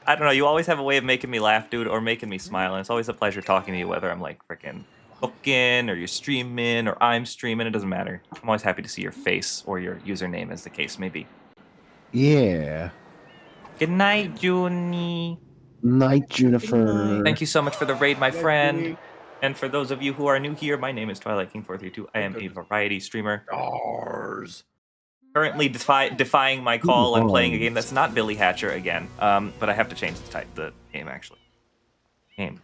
I don't know, you always have a way of making me laugh, dude, or making me smile, and it's always a pleasure talking to you, whether I'm like freaking booking or you're streaming or I'm streaming, it doesn't matter. I'm always happy to see your face or your username, as the case may be. Yeah. Good night, Junie. Night, Junifer. Thank you so much for the raid, my Night, friend. Junie. And for those of you who are new here, my name is Twilight King 432. I am a variety streamer. Stars. Currently defying my call and playing a game that's not Billy Hatcher again. But I have to change the game actually.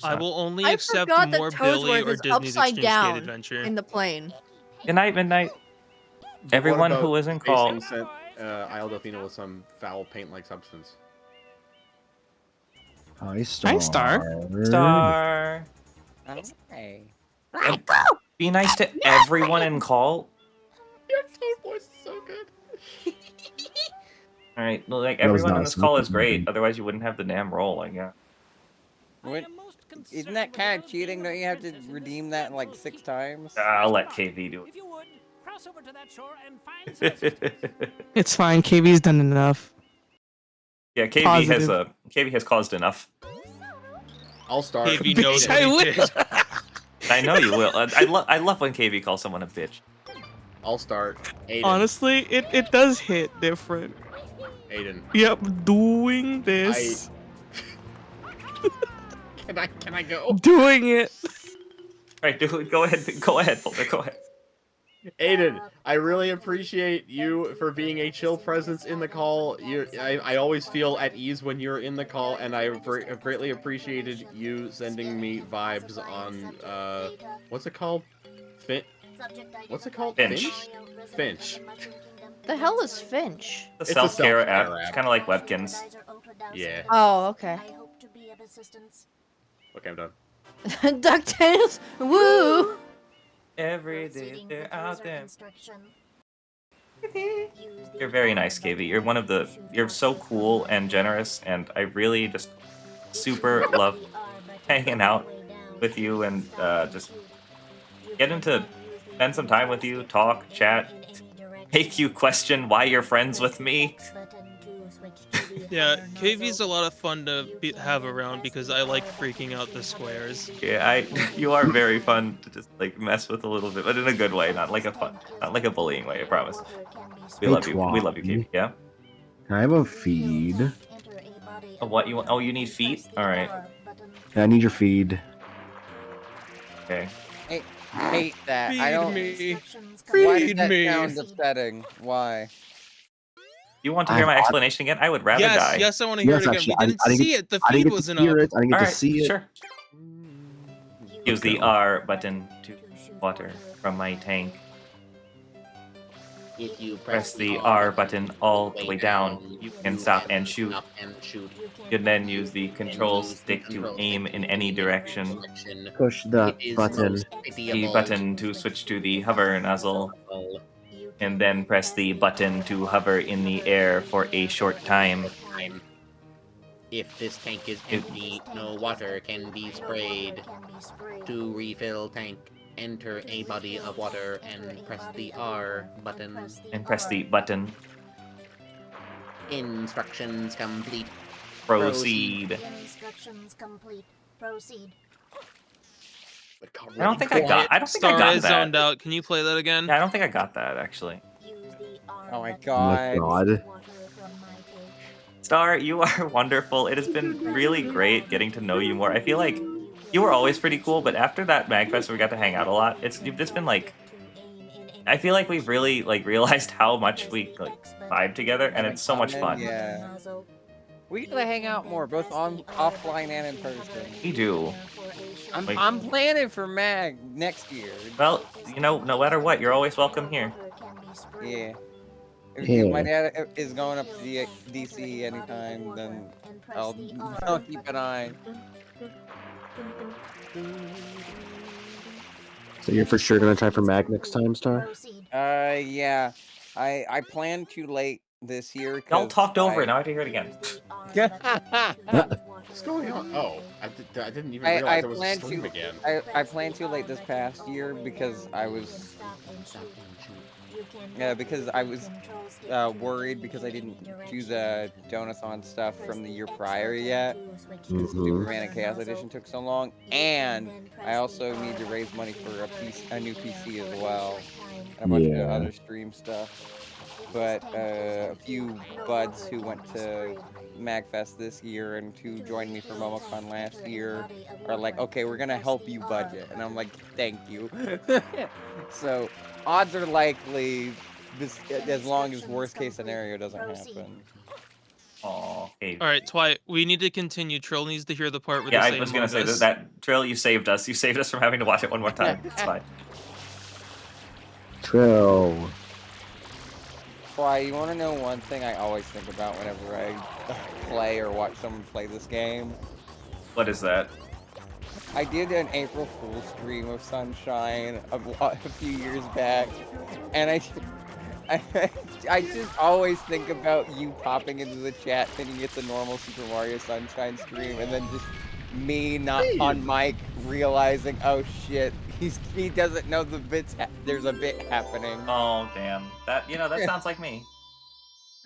I will only I accept forgot more that Billy Toadsworth or is Disney's upside Extreme down Skate Adventure. in the plane. Good night, Midnight. Everyone who is in call. Facing sent Isle Delfino with some foul paint-like substance. Hi, Star. Hi, Star. Star. Hey. And be nice to everyone in call. Your tone voice is so good. All right, well, like That was everyone on nice. this call is great. Otherwise, you wouldn't have the damn roll. I guess. What? Isn't that kind of cheating? Don't you have to redeem that like 6 times? I'll let KV do it. It's fine. KV's done enough. Yeah, KV Positive. KV has caused enough. I'll start. KV knows Bitch, what I he will. did. I know you will. I love when KV calls someone a bitch. I'll start. Aiden. Honestly, it does hit different. Aiden. Yep, doing this. Can I go? Doing it. All right, dude, go ahead, Boulder, go ahead. Aiden, I really appreciate you for being a chill presence in the call. I always feel at ease when you're in the call, and I have greatly appreciated you sending me vibes on, what's it called? What's it called? Finch. Finch. The hell is Finch? The It's a self-care app. self-care It's app. kind of like Webkins. Yeah. Oh, okay. Okay, I'm done. DuckTales, woo! Every day they're out there. You're very nice, KV. You're so cool and generous, and I really just super love hanging out with you and just getting to spend some time with you, talk, chat, make you question why you're friends with me. Yeah, KV's a lot of fun to have around because I like freaking out the squares. Yeah, you are very fun to just like mess with a little bit, but in a good way, not like a bullying way. I promise. We Hey, love you. We love you, KV. Yeah. I have a feed. What you want? Oh, you need feet. All right. Yeah, I need your feed. Okay. I hate that. Feed I don't. me. Why Feed does that me. sound upsetting? Why? You want to hear my explanation again? I would rather Yes, die. yes, I want to hear Yes, it again. actually, We didn't I didn't see get- it. The I didn't feed get to wasn't hear up. it. I didn't get All to right, see it. sure. Use the R button to water from my tank. If you Press the R button all the way down. You can stop and shoot. You can then use the control stick to aim in any direction. Push the button. The button to switch to the hover nozzle. And then press the button to hover in the air for a short time. If this tank is empty, no water can be sprayed. To refill tank, enter a body of water and press the R button. And press the button. Instructions complete. Proceed. Instructions complete. Proceed. I don't think I got Star is that. zoned out. Can you play that again? Yeah, I don't think I got that actually. Oh my Oh god. my god. Star, you are wonderful. It has been really great getting to know you more. I feel like you were always pretty cool, but after that MAGFest where we got to hang out a lot, it's been like I feel like we've really like realized how much we like vibe together, and it's so much fun. Yeah. We gotta hang out more, both offline and in person. We do. Like- I'm planning for Mag next year. Well, you know, no matter what, you're always welcome here. Yeah. If Yeah. my dad is going up to DC anytime, then I'll keep an eye. So you're for sure gonna try for Mag next time, Star? Yeah. I planned too late this year. Y'all talked over it. Now I have to hear it again. What's going on? Oh, I didn't even realize there was a stream again. I planned too late this past year because I was because I was worried because I didn't do the Donathon stuff from the year prior yet. Because Superman and Chaos Edition took so long, and I also need to raise money for a new PC as well, and a bunch of other stream stuff. But a few buds who went to MAGFest this year and who joined me for MomoCon last year are like, okay, we're gonna help you budget, and I'm like, thank you. So odds are likely this, as long as worst case scenario doesn't happen. Aw, hey. All right, Twi, we need to continue. Trill needs to hear the part where Yeah, they I say was gonna say Among Us. that Trill, you saved us. You saved us from having to watch it one more time. It's fine. Trill. Why, you want to know one thing I always think about whenever I play or watch someone play this game? What is that? I did an April Fool's stream of Sunshine a few years back, and I just always think about you popping into the chat thinking it's a normal Super Mario Sunshine stream, and then just me not on mic realizing, oh shit, he doesn't know the bits. There's a bit happening. Oh damn! That that sounds like me.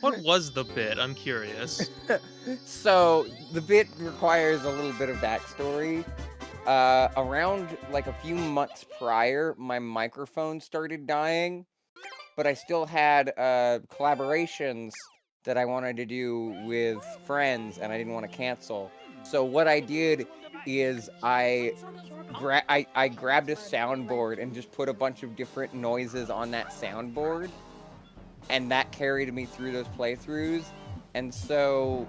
What was the bit? I'm curious. So the bit requires a little bit of backstory. Around like a few months prior, my microphone started dying, but I still had collaborations that I wanted to do with friends, and I didn't want to cancel. So what I did is I grabbed a soundboard and just put a bunch of different noises on that soundboard, and that carried me through those playthroughs. And so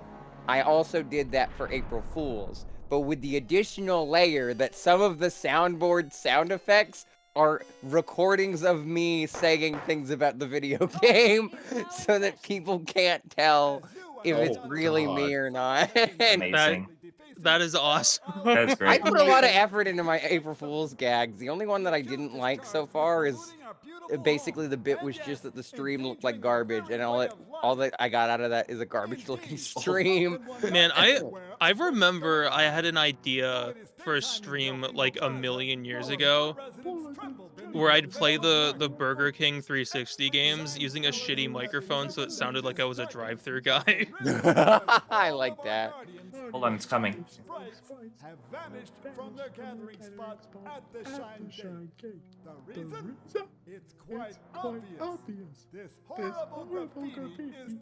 I also did that for April Fools, but with the additional layer that some of the soundboard sound effects are recordings of me saying things about the video game so that people can't tell if it's really me or not. Amazing. That is awesome. That's great. I put a lot of effort into my April Fool's gags. The only one that I didn't like so far is basically the bit was just that the stream looked like garbage, and all that I got out of that is a garbage looking stream. Man, I remember I had an idea for a stream like a million years ago where I'd play the Burger King 360 games using a shitty microphone so it sounded like I was a drive-through guy. I like that. Hold on, it's coming. Have vanished from their gathering spot at the Shine Gate. The reason? It's quite obvious. This horrible graffiti is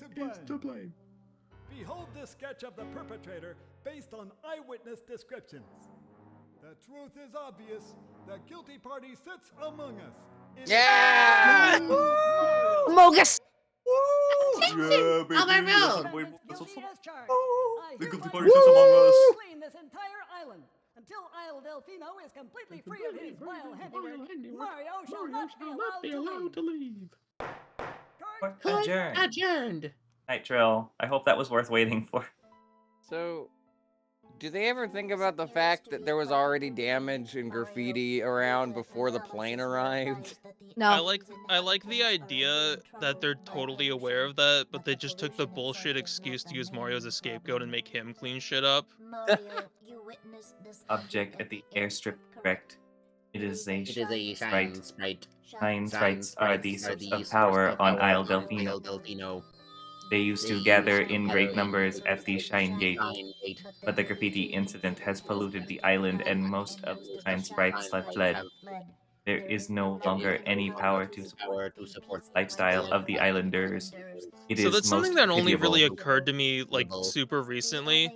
to blame. Behold this sketch of the perpetrator based on eyewitness descriptions. The truth is obvious. The guilty party sits among us. Yeah! Mogus! Yeah, baby. Albert That's Road. the way- that's Guilty what's- as charged. The I guilty hereby party sits among us. clean this entire island until Isle Delfino is completely free of his vile handiwork. Mario shall not be allowed to leave. Adjourned. Adjourned. Night Trill. I hope that was worth waiting for. So, do they ever think about the fact that there was already damage and graffiti around before the plane arrived? No. I like the idea that they're totally aware of that, but they just took the bullshit excuse to use Mario as a scapegoat and make him clean shit up. Object at the airstrip correct. It is a shine sprite. Shine sprites are the source of power on Isle Delfino. They used to gather in great numbers at the Shine Gate, but the graffiti incident has polluted the island and most of the Shine sprites have fled. There is no longer any power to support the lifestyle of the islanders. It So is that's something most that only pitiable. really occurred to me like super recently,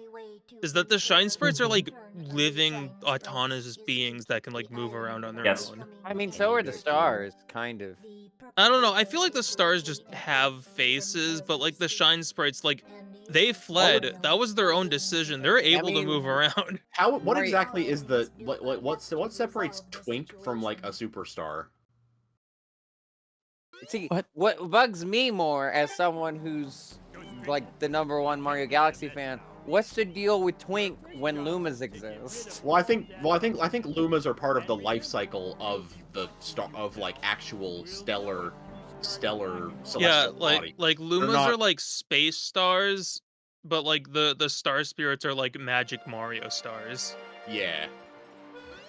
is that the Shine Sprites are like living autonomous beings that can like move around on their own. I mean, so are the stars, kind of. I don't know. I feel like the stars just have faces, but like the Shine Sprites, like they fled. That was their own decision. They're able to move around. What exactly is the what separates Twink from like a superstar? See, what bugs me more as someone who's like the #1 Mario Galaxy fan, what's the deal with Twink when Lumas exist? Well, I think Lumas are part of the life cycle of the star of like actual stellar celestial Yeah, body. like They're Lumas not- are like space stars, but like the star spirits are like Magic Mario stars. Yeah,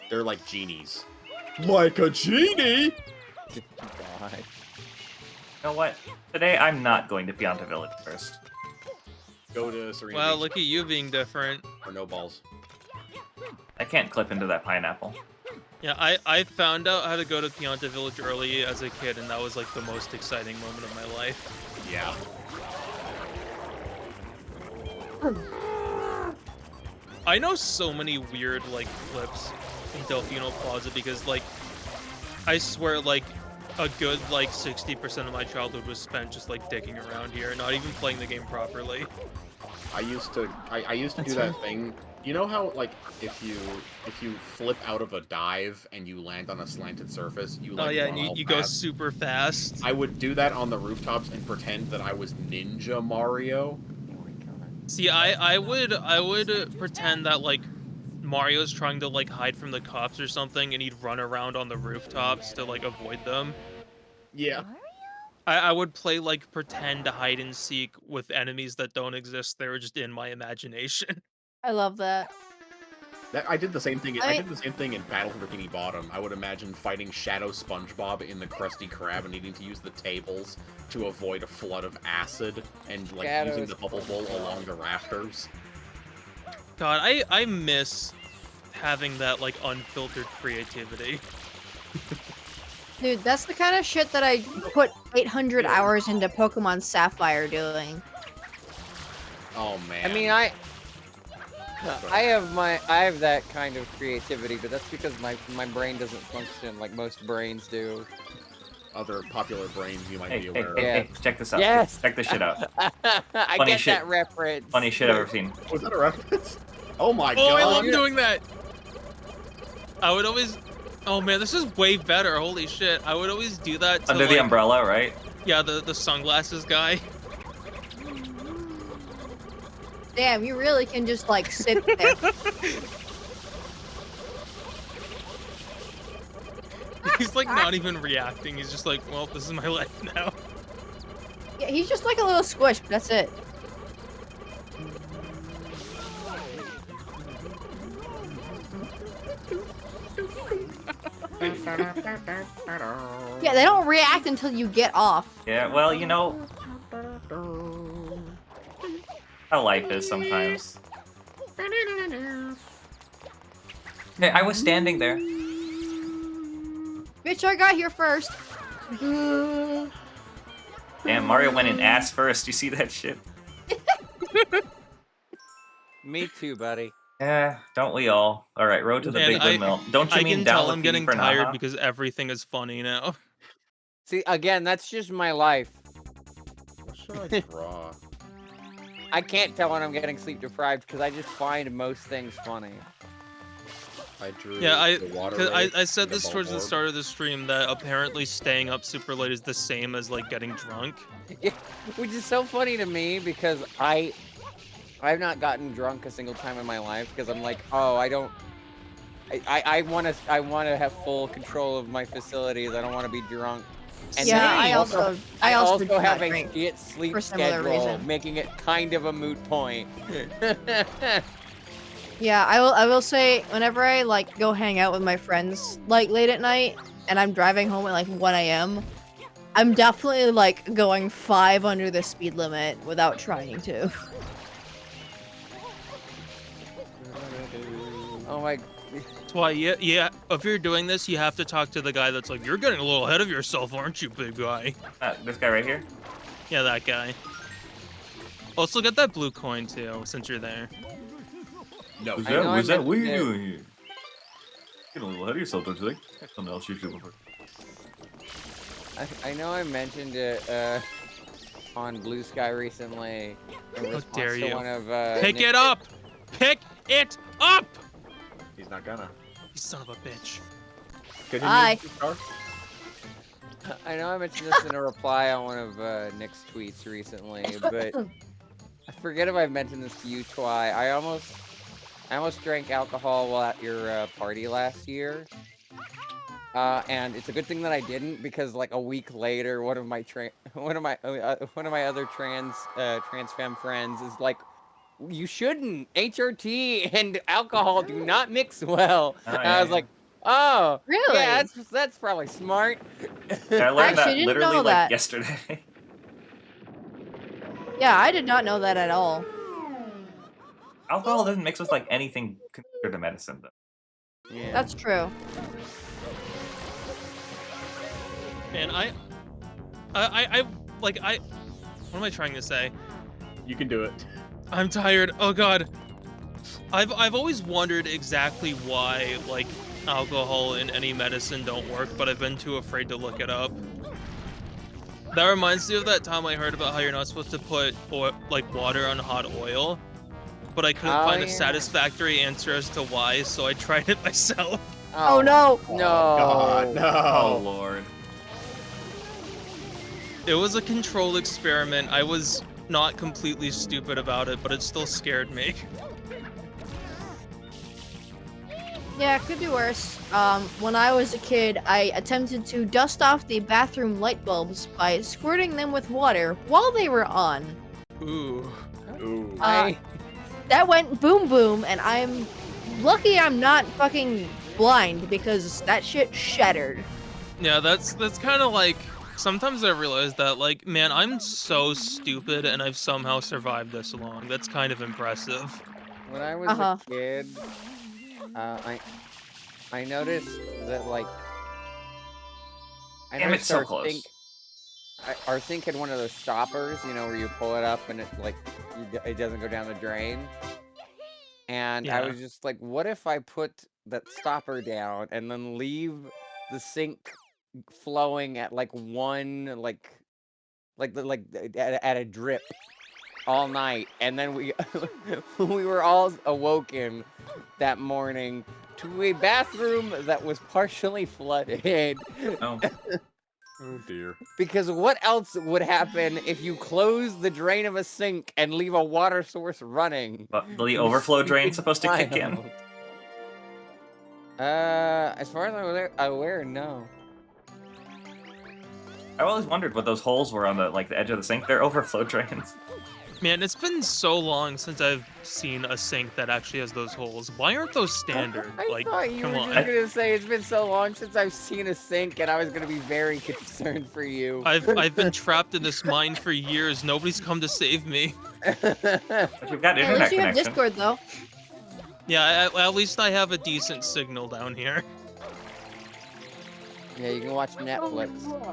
they're like genies. Like a genie. God. know what? Today I'm not going to Pianta Village first. Go to Serena Wow, Beach look at you being different. or no balls. I can't clip into that pineapple. Yeah, I found out how to go to Pianta Village early as a kid, and that was like the most exciting moment of my life. Yeah. I know so many weird like clips in Delfino Plaza because like I swear like a good like 60% of my childhood was spent just like dicking around here, not even playing the game properly. I used to do that thing. You know how like if you flip out of a dive and you land on a slanted surface, you like Oh yeah, run and all you go fast? super fast. I would do that on the rooftops and pretend that I was Ninja Mario. See, I would pretend that like Mario's trying to like hide from the cops or something, and he'd run around on the rooftops to like avoid them. Yeah. I would play like pretend hide and seek with enemies that don't exist. They were just in my imagination. I love that. I did the same thing. I I- did the same thing in Battle for Bikini Bottom. I would imagine fighting Shadow SpongeBob in the Krusty Krab and needing to use the tables to avoid a flood of acid and like using the bubble bowl along the rafters. God, I miss having that like unfiltered creativity. Dude, that's the kind of shit that I put 800 hours into Pokemon Sapphire doing. Oh man. I mean, I have that kind of creativity, but that's because my brain doesn't function like most brains do. Other popular brains you might Hey, be hey, aware hey, of. hey, check this out. Yes. Check this shit out. I Funny get shit. that reference. Funny shit I've ever seen. Was that a reference? Oh my Oh, god. I love doing that. I would always. Oh man, this is way better. Holy shit! I would always do that to, Under the like- umbrella, right? Yeah, the sunglasses guy. Damn, you really can just like sit there. He's like not even reacting. He's just like, well, this is my life now. Yeah, he's just like a little squish, but that's it. Yeah, they don't react until you get off. Yeah, well, you know how life is sometimes. Hey, I was standing there. Bitch, I got here first. Damn, Mario went in ass first. You see that shit? Me too, buddy. Yeah, don't we all? All right, road to the And big windmill. Don't you I mean can down tell the I'm P getting for tired Naha? because everything is funny now. See, again, that's just my life. What should I draw? I can't tell when I'm getting sleep deprived because I just find most things funny. I drew Yeah, the water 'cause race I said and a this towards the bulb orb. start of the stream that apparently staying up super late is the same as like getting drunk. Yeah, which is so funny to me because I've not gotten drunk a single time in my life because I'm like, oh, I want to have full control of my facilities. I don't want to be drunk. And Yeah, then I also also do have not a drink shit sleep for similar schedule, reason. making it kind of a moot point. Yeah, I will say whenever I like go hang out with my friends like late at night and I'm driving home at like 1 a.m. I'm definitely like going 5 under the speed limit without trying to. Oh my. That's why, yeah. If you're doing this, you have to talk to the guy that's like, "You're getting a little ahead of yourself, aren't you, big guy?" This guy right here? Yeah, that guy. Also, get that blue coin too, since you're there. No. What's that? What are you doing here? Get a little ahead of yourself, don't you think? Something else you should look I know I mentioned it on Blue Sky recently in How response dare to you. one of Pick Nick's- it up! Pick it up! He's not gonna. You son of a bitch. Bye. I know I mentioned this in a reply on one of Nick's tweets recently, but I forget if I've mentioned this to you, Twy. I almost drank alcohol while at your party last year. And it's a good thing that I didn't because like a week later, one of my other trans femme friends is like, "You shouldn't. HRT and alcohol do not mix well." And I was like, Oh, Really? yeah, that's probably smart. Yeah, I learned Actually, that didn't literally know like that. yesterday. Yeah, I did not know that at all. Alcohol doesn't mix with like anything considered a medicine though. Yeah. That's true. Man, what am I trying to say? You can do it. I'm tired. Oh god. I've always wondered exactly why like alcohol and any medicine don't work, but I've been too afraid to look it up. That reminds me of that time I heard about how you're not supposed to put water on hot oil, but I couldn't find a satisfactory answer as to why, so I tried it myself. Oh, no. No. God, no. Oh lord. It was a controlled experiment. I was not completely stupid about it, but it still scared me. Yeah, it could be worse. When I was a kid, I attempted to dust off the bathroom light bulbs by squirting them with water while they were on. Ooh. Ooh. That went boom boom, and I'm lucky I'm not fucking blind because that shit shattered. Yeah, that's kind of like, sometimes I realize that, like, man, I'm so stupid and I've somehow survived this long. That's kind of impressive. When I was a kid, I noticed that like Damn, it's so close. Our sink had one of those stoppers, you know, where you pull it up and it like it doesn't go down the drain. And I was just like, what if I put that stopper down and then leave the sink flowing at like one at a drip all night, and then we were all awoken that morning to a bathroom that was partially flooded. Oh. Oh dear. Because what else would happen if you close the drain of a sink and leave a water source running? But the overflow drain's supposed to kick in. As far as I'm aware, no. I always wondered what those holes were on the edge of the sink. They're overflow drains. Man, it's been so long since I've seen a sink that actually has those holes. Why aren't those standard? I thought you were just gonna say it's been so long since I've seen a sink, and I was gonna be very concerned for you. I've been trapped in this mine for years. Nobody's come to save me. But you've got At internet least you have connection. Discord, though. Yeah, at least I have a decent signal down here. Yeah, you can watch Netflix.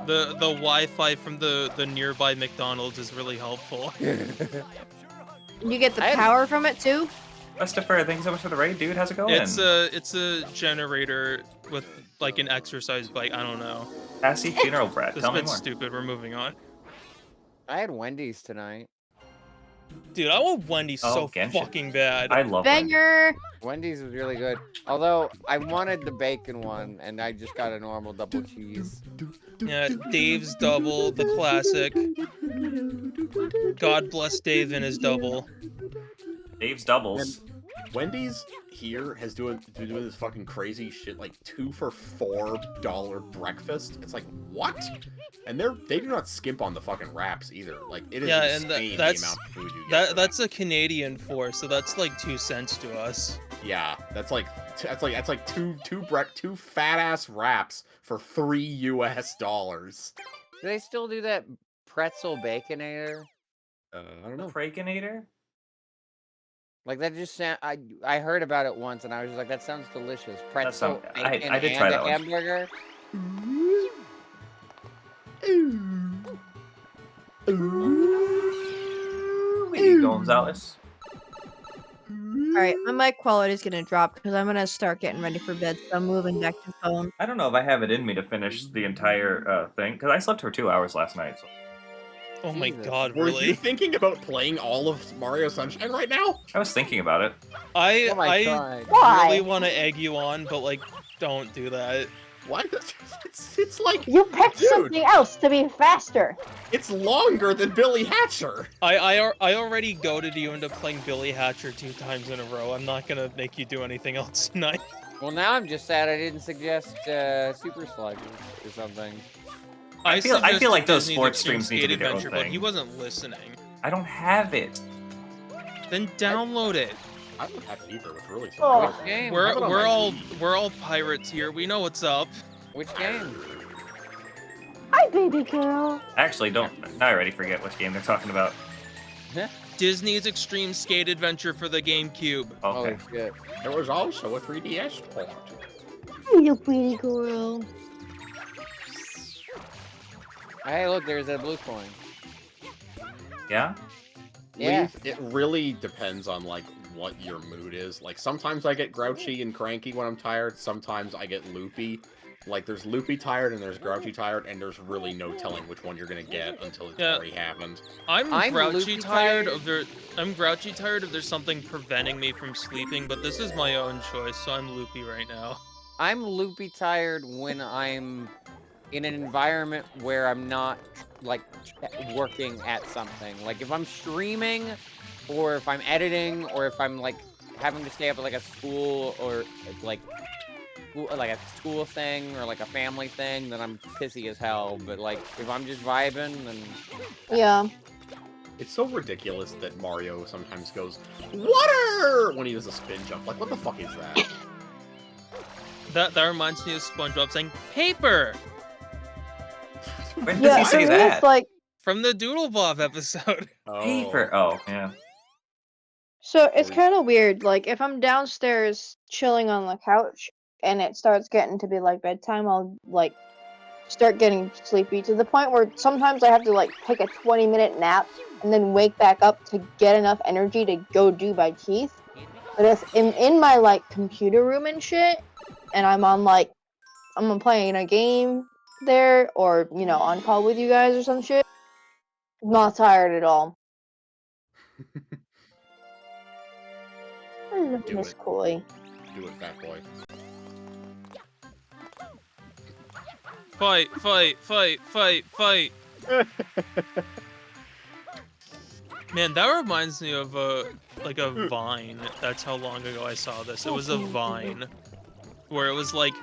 The Wi-Fi from the nearby McDonald's is really helpful. You get the power from it too? Christopher, thank you so much for the raid, dude. How's it going? It's a generator with like an exercise bike. I don't know. Passy funeral brat. This Tell me bit's more. stupid. We're moving on. I had Wendy's tonight. Dude, I want Wendy's so Genshin. fucking bad. I love Banger! Wendy's was really good. Although, I wanted the bacon one, and I just got a normal double cheese. Yeah, Dave's double, the classic. God bless Dave and his double. Dave's doubles. And Wendy's here has doing this fucking crazy shit, like 2 for $4 breakfast. It's like, what? And they do not skimp on the fucking wraps either. Like, it is insane the amount of food you get. That's a Canadian for, so that's like 2 cents to us. Yeah, that's like two fat ass wraps for $3 US. Do they still do that pretzel baconator? I don't know. Baconator? Like that just sound. I heard about it once, and I was just like, that sounds delicious. Pretzel bacon I did try and that a one. hamburger. Gonzalez. Alright, my mic quality is gonna drop because I'm gonna start getting ready for bed, so I'm moving back to phone. I don't know if I have it in me to finish the entire thing, because I slept for 2 hours last night. So. Oh my god, Were really? you thinking about playing all of Mario Sunshine right now? I was thinking about it. I Why? really want to egg you on, but like, don't do that. Why? It's like You picked something else to be faster. it's longer than Billy Hatcher. I already goaded you into playing Billy Hatcher 2 times in a row. I'm not gonna make you do anything else tonight. Well, now I'm just sad I didn't suggest Super Slug or something. I feel like those Disney's sports Extreme streams need to Skate be their own Adventure, but thing. he wasn't listening. I don't have it. Then download it. I don't have it either, which really Oh. surprised Which me. game? We're all pirates here. We know what's up. Which game? Hi, baby girl. Actually, don't. I already forget which game they're talking about. Disney's Extreme Skate Adventure for the GameCube. Okay. Holy shit. There was also a 3DS port. Hi, you pretty girl. Hey, look, there's a blue coin. Yeah? Yeah. Leaf, it really depends on like what your mood is. Like sometimes I get grouchy and cranky when I'm tired. Sometimes I get loopy. Like there's loopy tired and there's grouchy tired, and there's really no telling which one you're gonna get until it's already happened. I'm grouchy loopy tired tired. I'm grouchy tired if there's something preventing me from sleeping, but this is my own choice, so I'm loopy right now. I'm loopy tired when I'm in an environment where I'm not like working at something. Like if I'm streaming, or if I'm editing, or if I'm like having to stay up at like a school or like a school thing or like a family thing, then I'm pissy as hell. But like if I'm just vibing, then Yeah. It's so ridiculous that Mario sometimes goes water when he does a spin jump. Like what the fuck is that? That reminds me of SpongeBob saying paper When does Yeah, he for say me, that? it's like, from the Doodle Bob episode. Paper. Oh, yeah. so it's kind of weird. Like, if I'm downstairs chilling on the couch and it starts getting to be like bedtime, I'll like start getting sleepy to the point where sometimes I have to like take a 20-minute nap and then wake back up to get enough energy to go do my teeth. But if I'm in my like computer room and shit, and I'm playing a game there, or you know, on call with you guys or some shit, I'm not tired at all. I love Do Miss it. Coy. Do it, fat boy. Fight, fight, fight, fight, fight. Man, that reminds me of a Vine. That's how long ago I saw this. It was a Vine where it was like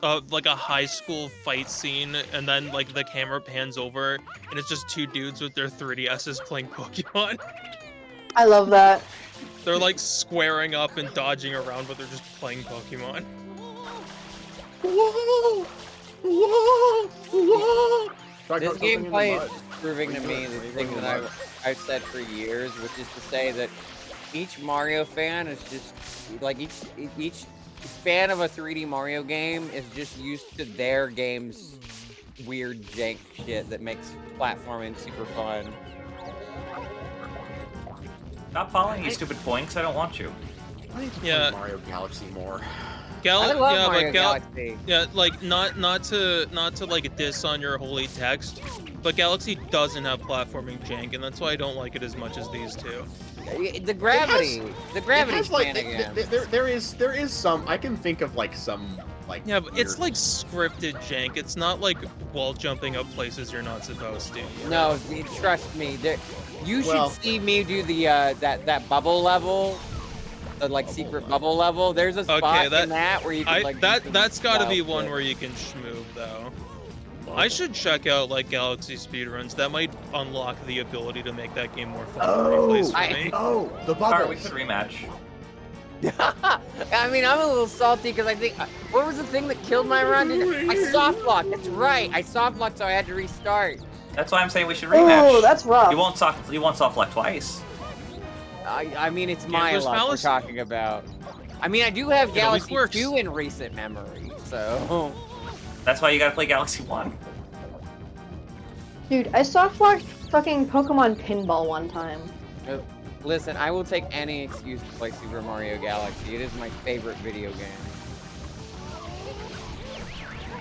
a high school fight scene, and then like the camera pans over and it's just two dudes with their 3DSs playing Pokemon. I love that. They're like squaring up and dodging around, but they're just playing Pokemon. Whoa! Whoa! Whoa! this gameplay is proving to me the thing that I've said for years, which is to say that each Mario fan is just like each fan of a 3D Mario game is just used to their game's weird jank shit that makes platforming super fun. Stop following you, stupid poinks. I don't want you. I need to play Yeah. Mario Galaxy more. I love Mario Galaxy. Yeah, like not to like diss on your holy text, but Galaxy doesn't have platforming jank, and that's why I don't like it as much as these two. The gravity Like, shenanigans. there is some. I can think of like some like. Yeah, but it's weird- like scripted jank. It's not like wall jumping up places you're not supposed to. No, trust me. You should Well- see me do the that bubble level, the like secret bubble level. There's a spot in that where you can like. That's got to be wild one shit. where you can schmoove though. I should check out like Galaxy speedruns. That might unlock the ability to make that game more fun to replace for me. Oh, the bubbles. Alright, we should rematch. I mean, I'm a little salty because I think what was the thing that killed my run? I soft blocked. That's right. I soft blocked, so I had to restart. That's why I'm saying we should rematch. Oh, that's rough. You won't soft lock twice. I mean, it's my Gambler's luck we're Fallacy. talking about. I mean, I do have It always Galaxy works. 2 in recent memory, so. That's why you gotta play Galaxy 1. Dude, I soft blocked fucking Pokemon Pinball one time. Listen, I will take any excuse to play Super Mario Galaxy. It is my favorite video game.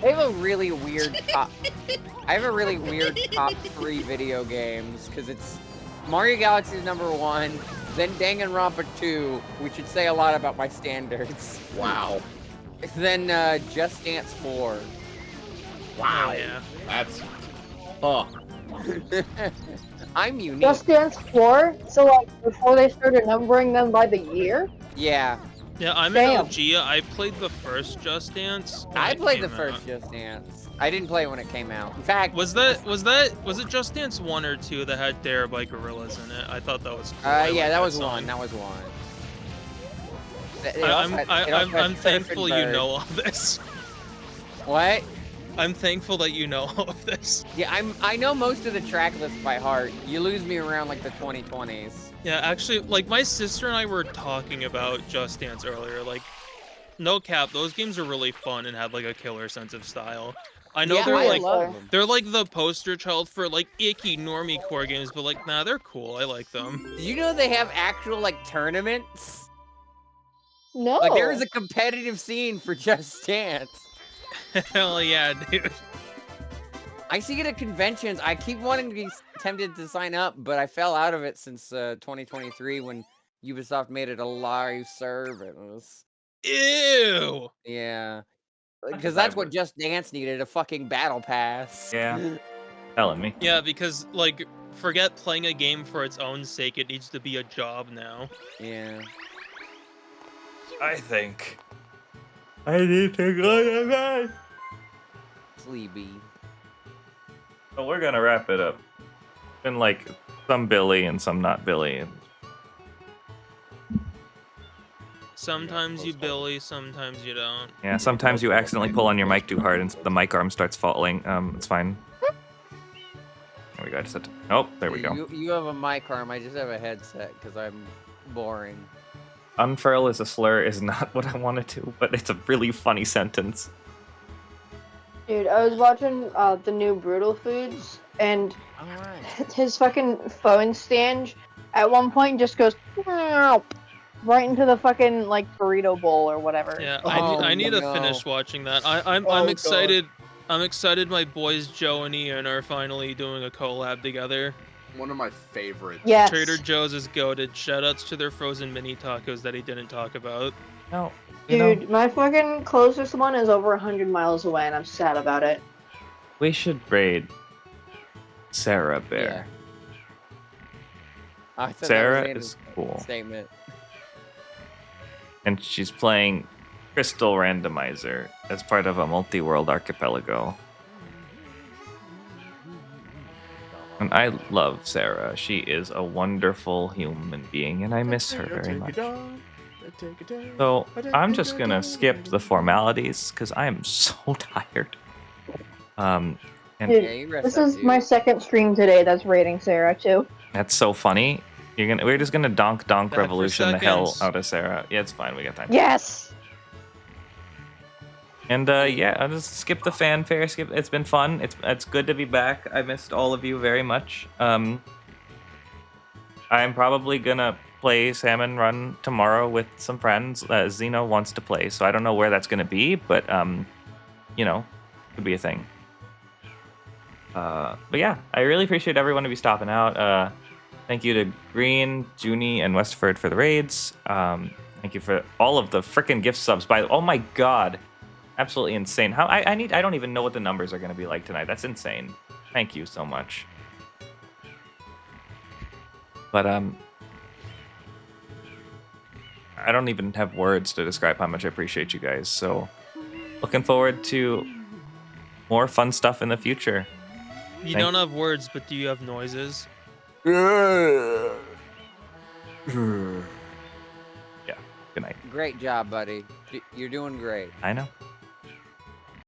I have a really weird top. I have a really weird top 3 video games because it's Mario Galaxy is #1, then Danganronpa 2, which should say a lot about my standards. Wow. Then Just Dance 4. Wow. Yeah. That's. Oh. I'm unique. Just Dance 4? So, like, before they started numbering them by the year? Yeah. Yeah, I'm Damn. an OG. I played the first Just Dance. when I it played the came first out. Just Dance. I didn't play it when it came out. In fact, Was it Just Dance 1 or 2 that had Dare by Gorillas in it? I thought that was cool. I yeah, liked that was song. one. That was one. I'm thankful you know all this. What? I'm thankful that you know all of this. Yeah, I know most of the track lists by heart. You lose me around like the 2020s. Yeah, actually, like my sister and I were talking about Just Dance earlier. Like, no cap, those games are really fun and have like a killer sense of style. I know Yeah, I love them. they're like the poster child for like icky normie core games, but like nah, they're cool. I like them. Did you know they have actual like tournaments? No. Like there is a competitive scene for Just Dance. Hell yeah, dude. I see it at conventions. I keep wanting to be tempted to sign up, but I fell out of it since 2023 when Ubisoft made it a live service. Ew. Yeah. Because that's what Just Dance needed, a fucking battle pass. Yeah. Telling me. Yeah, because like forget playing a game for its own sake, it needs to be a job now. Yeah. I think I need to go to bed. Sleepy. So we're gonna wrap it up. Been like some Billy and some not Billy. Sometimes you Billy, sometimes you don't. Yeah, sometimes you accidentally pull on your mic too hard and the mic arm starts falling. It's fine. There we go. I just had to... Oh, there we go. You have a mic arm. I just have a headset because I'm boring. Unfurl is a slur is not what I wanted to, but it's a really funny sentence. Dude, I was watching the new Brutal Foods, and his fucking phone stand at one point just goes right into the fucking like burrito bowl or whatever. Yeah, I need to finish watching that. I'm excited. I'm excited. My boys Joe and Ian are finally doing a collab together. One of my favorites. Yes. Trader Joe's is goated. Shoutouts to their frozen mini tacos that he didn't talk about. No. Dude, my fucking closest one is over 100 miles away, and I'm sad about it. We should raid Sarah Bear. I thought Sarah that was is cool. Statement. And she's playing Crystal Randomizer as part of a multi-world archipelago. And I love Sarah. She is a wonderful human being, and I miss her very much. So I'm just gonna skip the formalities because I am so tired. And Dude, this is my second stream today that's rating Sarah too. that's so funny. We're just gonna donk for revolution the hell seconds. out of Sarah. Yeah, it's fine. We got time. Yes. And yeah, I'll just skip the fanfare. It's been fun. It's good to be back. I missed all of you very much. I'm probably gonna play Salmon Run tomorrow with some friends. Zeno wants to play, so I don't know where that's gonna be, but you know, could be a thing. But yeah, I really appreciate every one of you stopping out. Thank you to Green, Junie, and Westford for the raids. Thank you for all of the freaking gift subs. Oh my god. Absolutely insane. I don't even know what the numbers are going to be like tonight. That's insane. Thank you so much. But I don't even have words to describe how much I appreciate you guys. So looking forward to more fun stuff in the future. You don't have words, but do you have noises? Yeah. Good night. Great job, buddy. You're doing great. I know.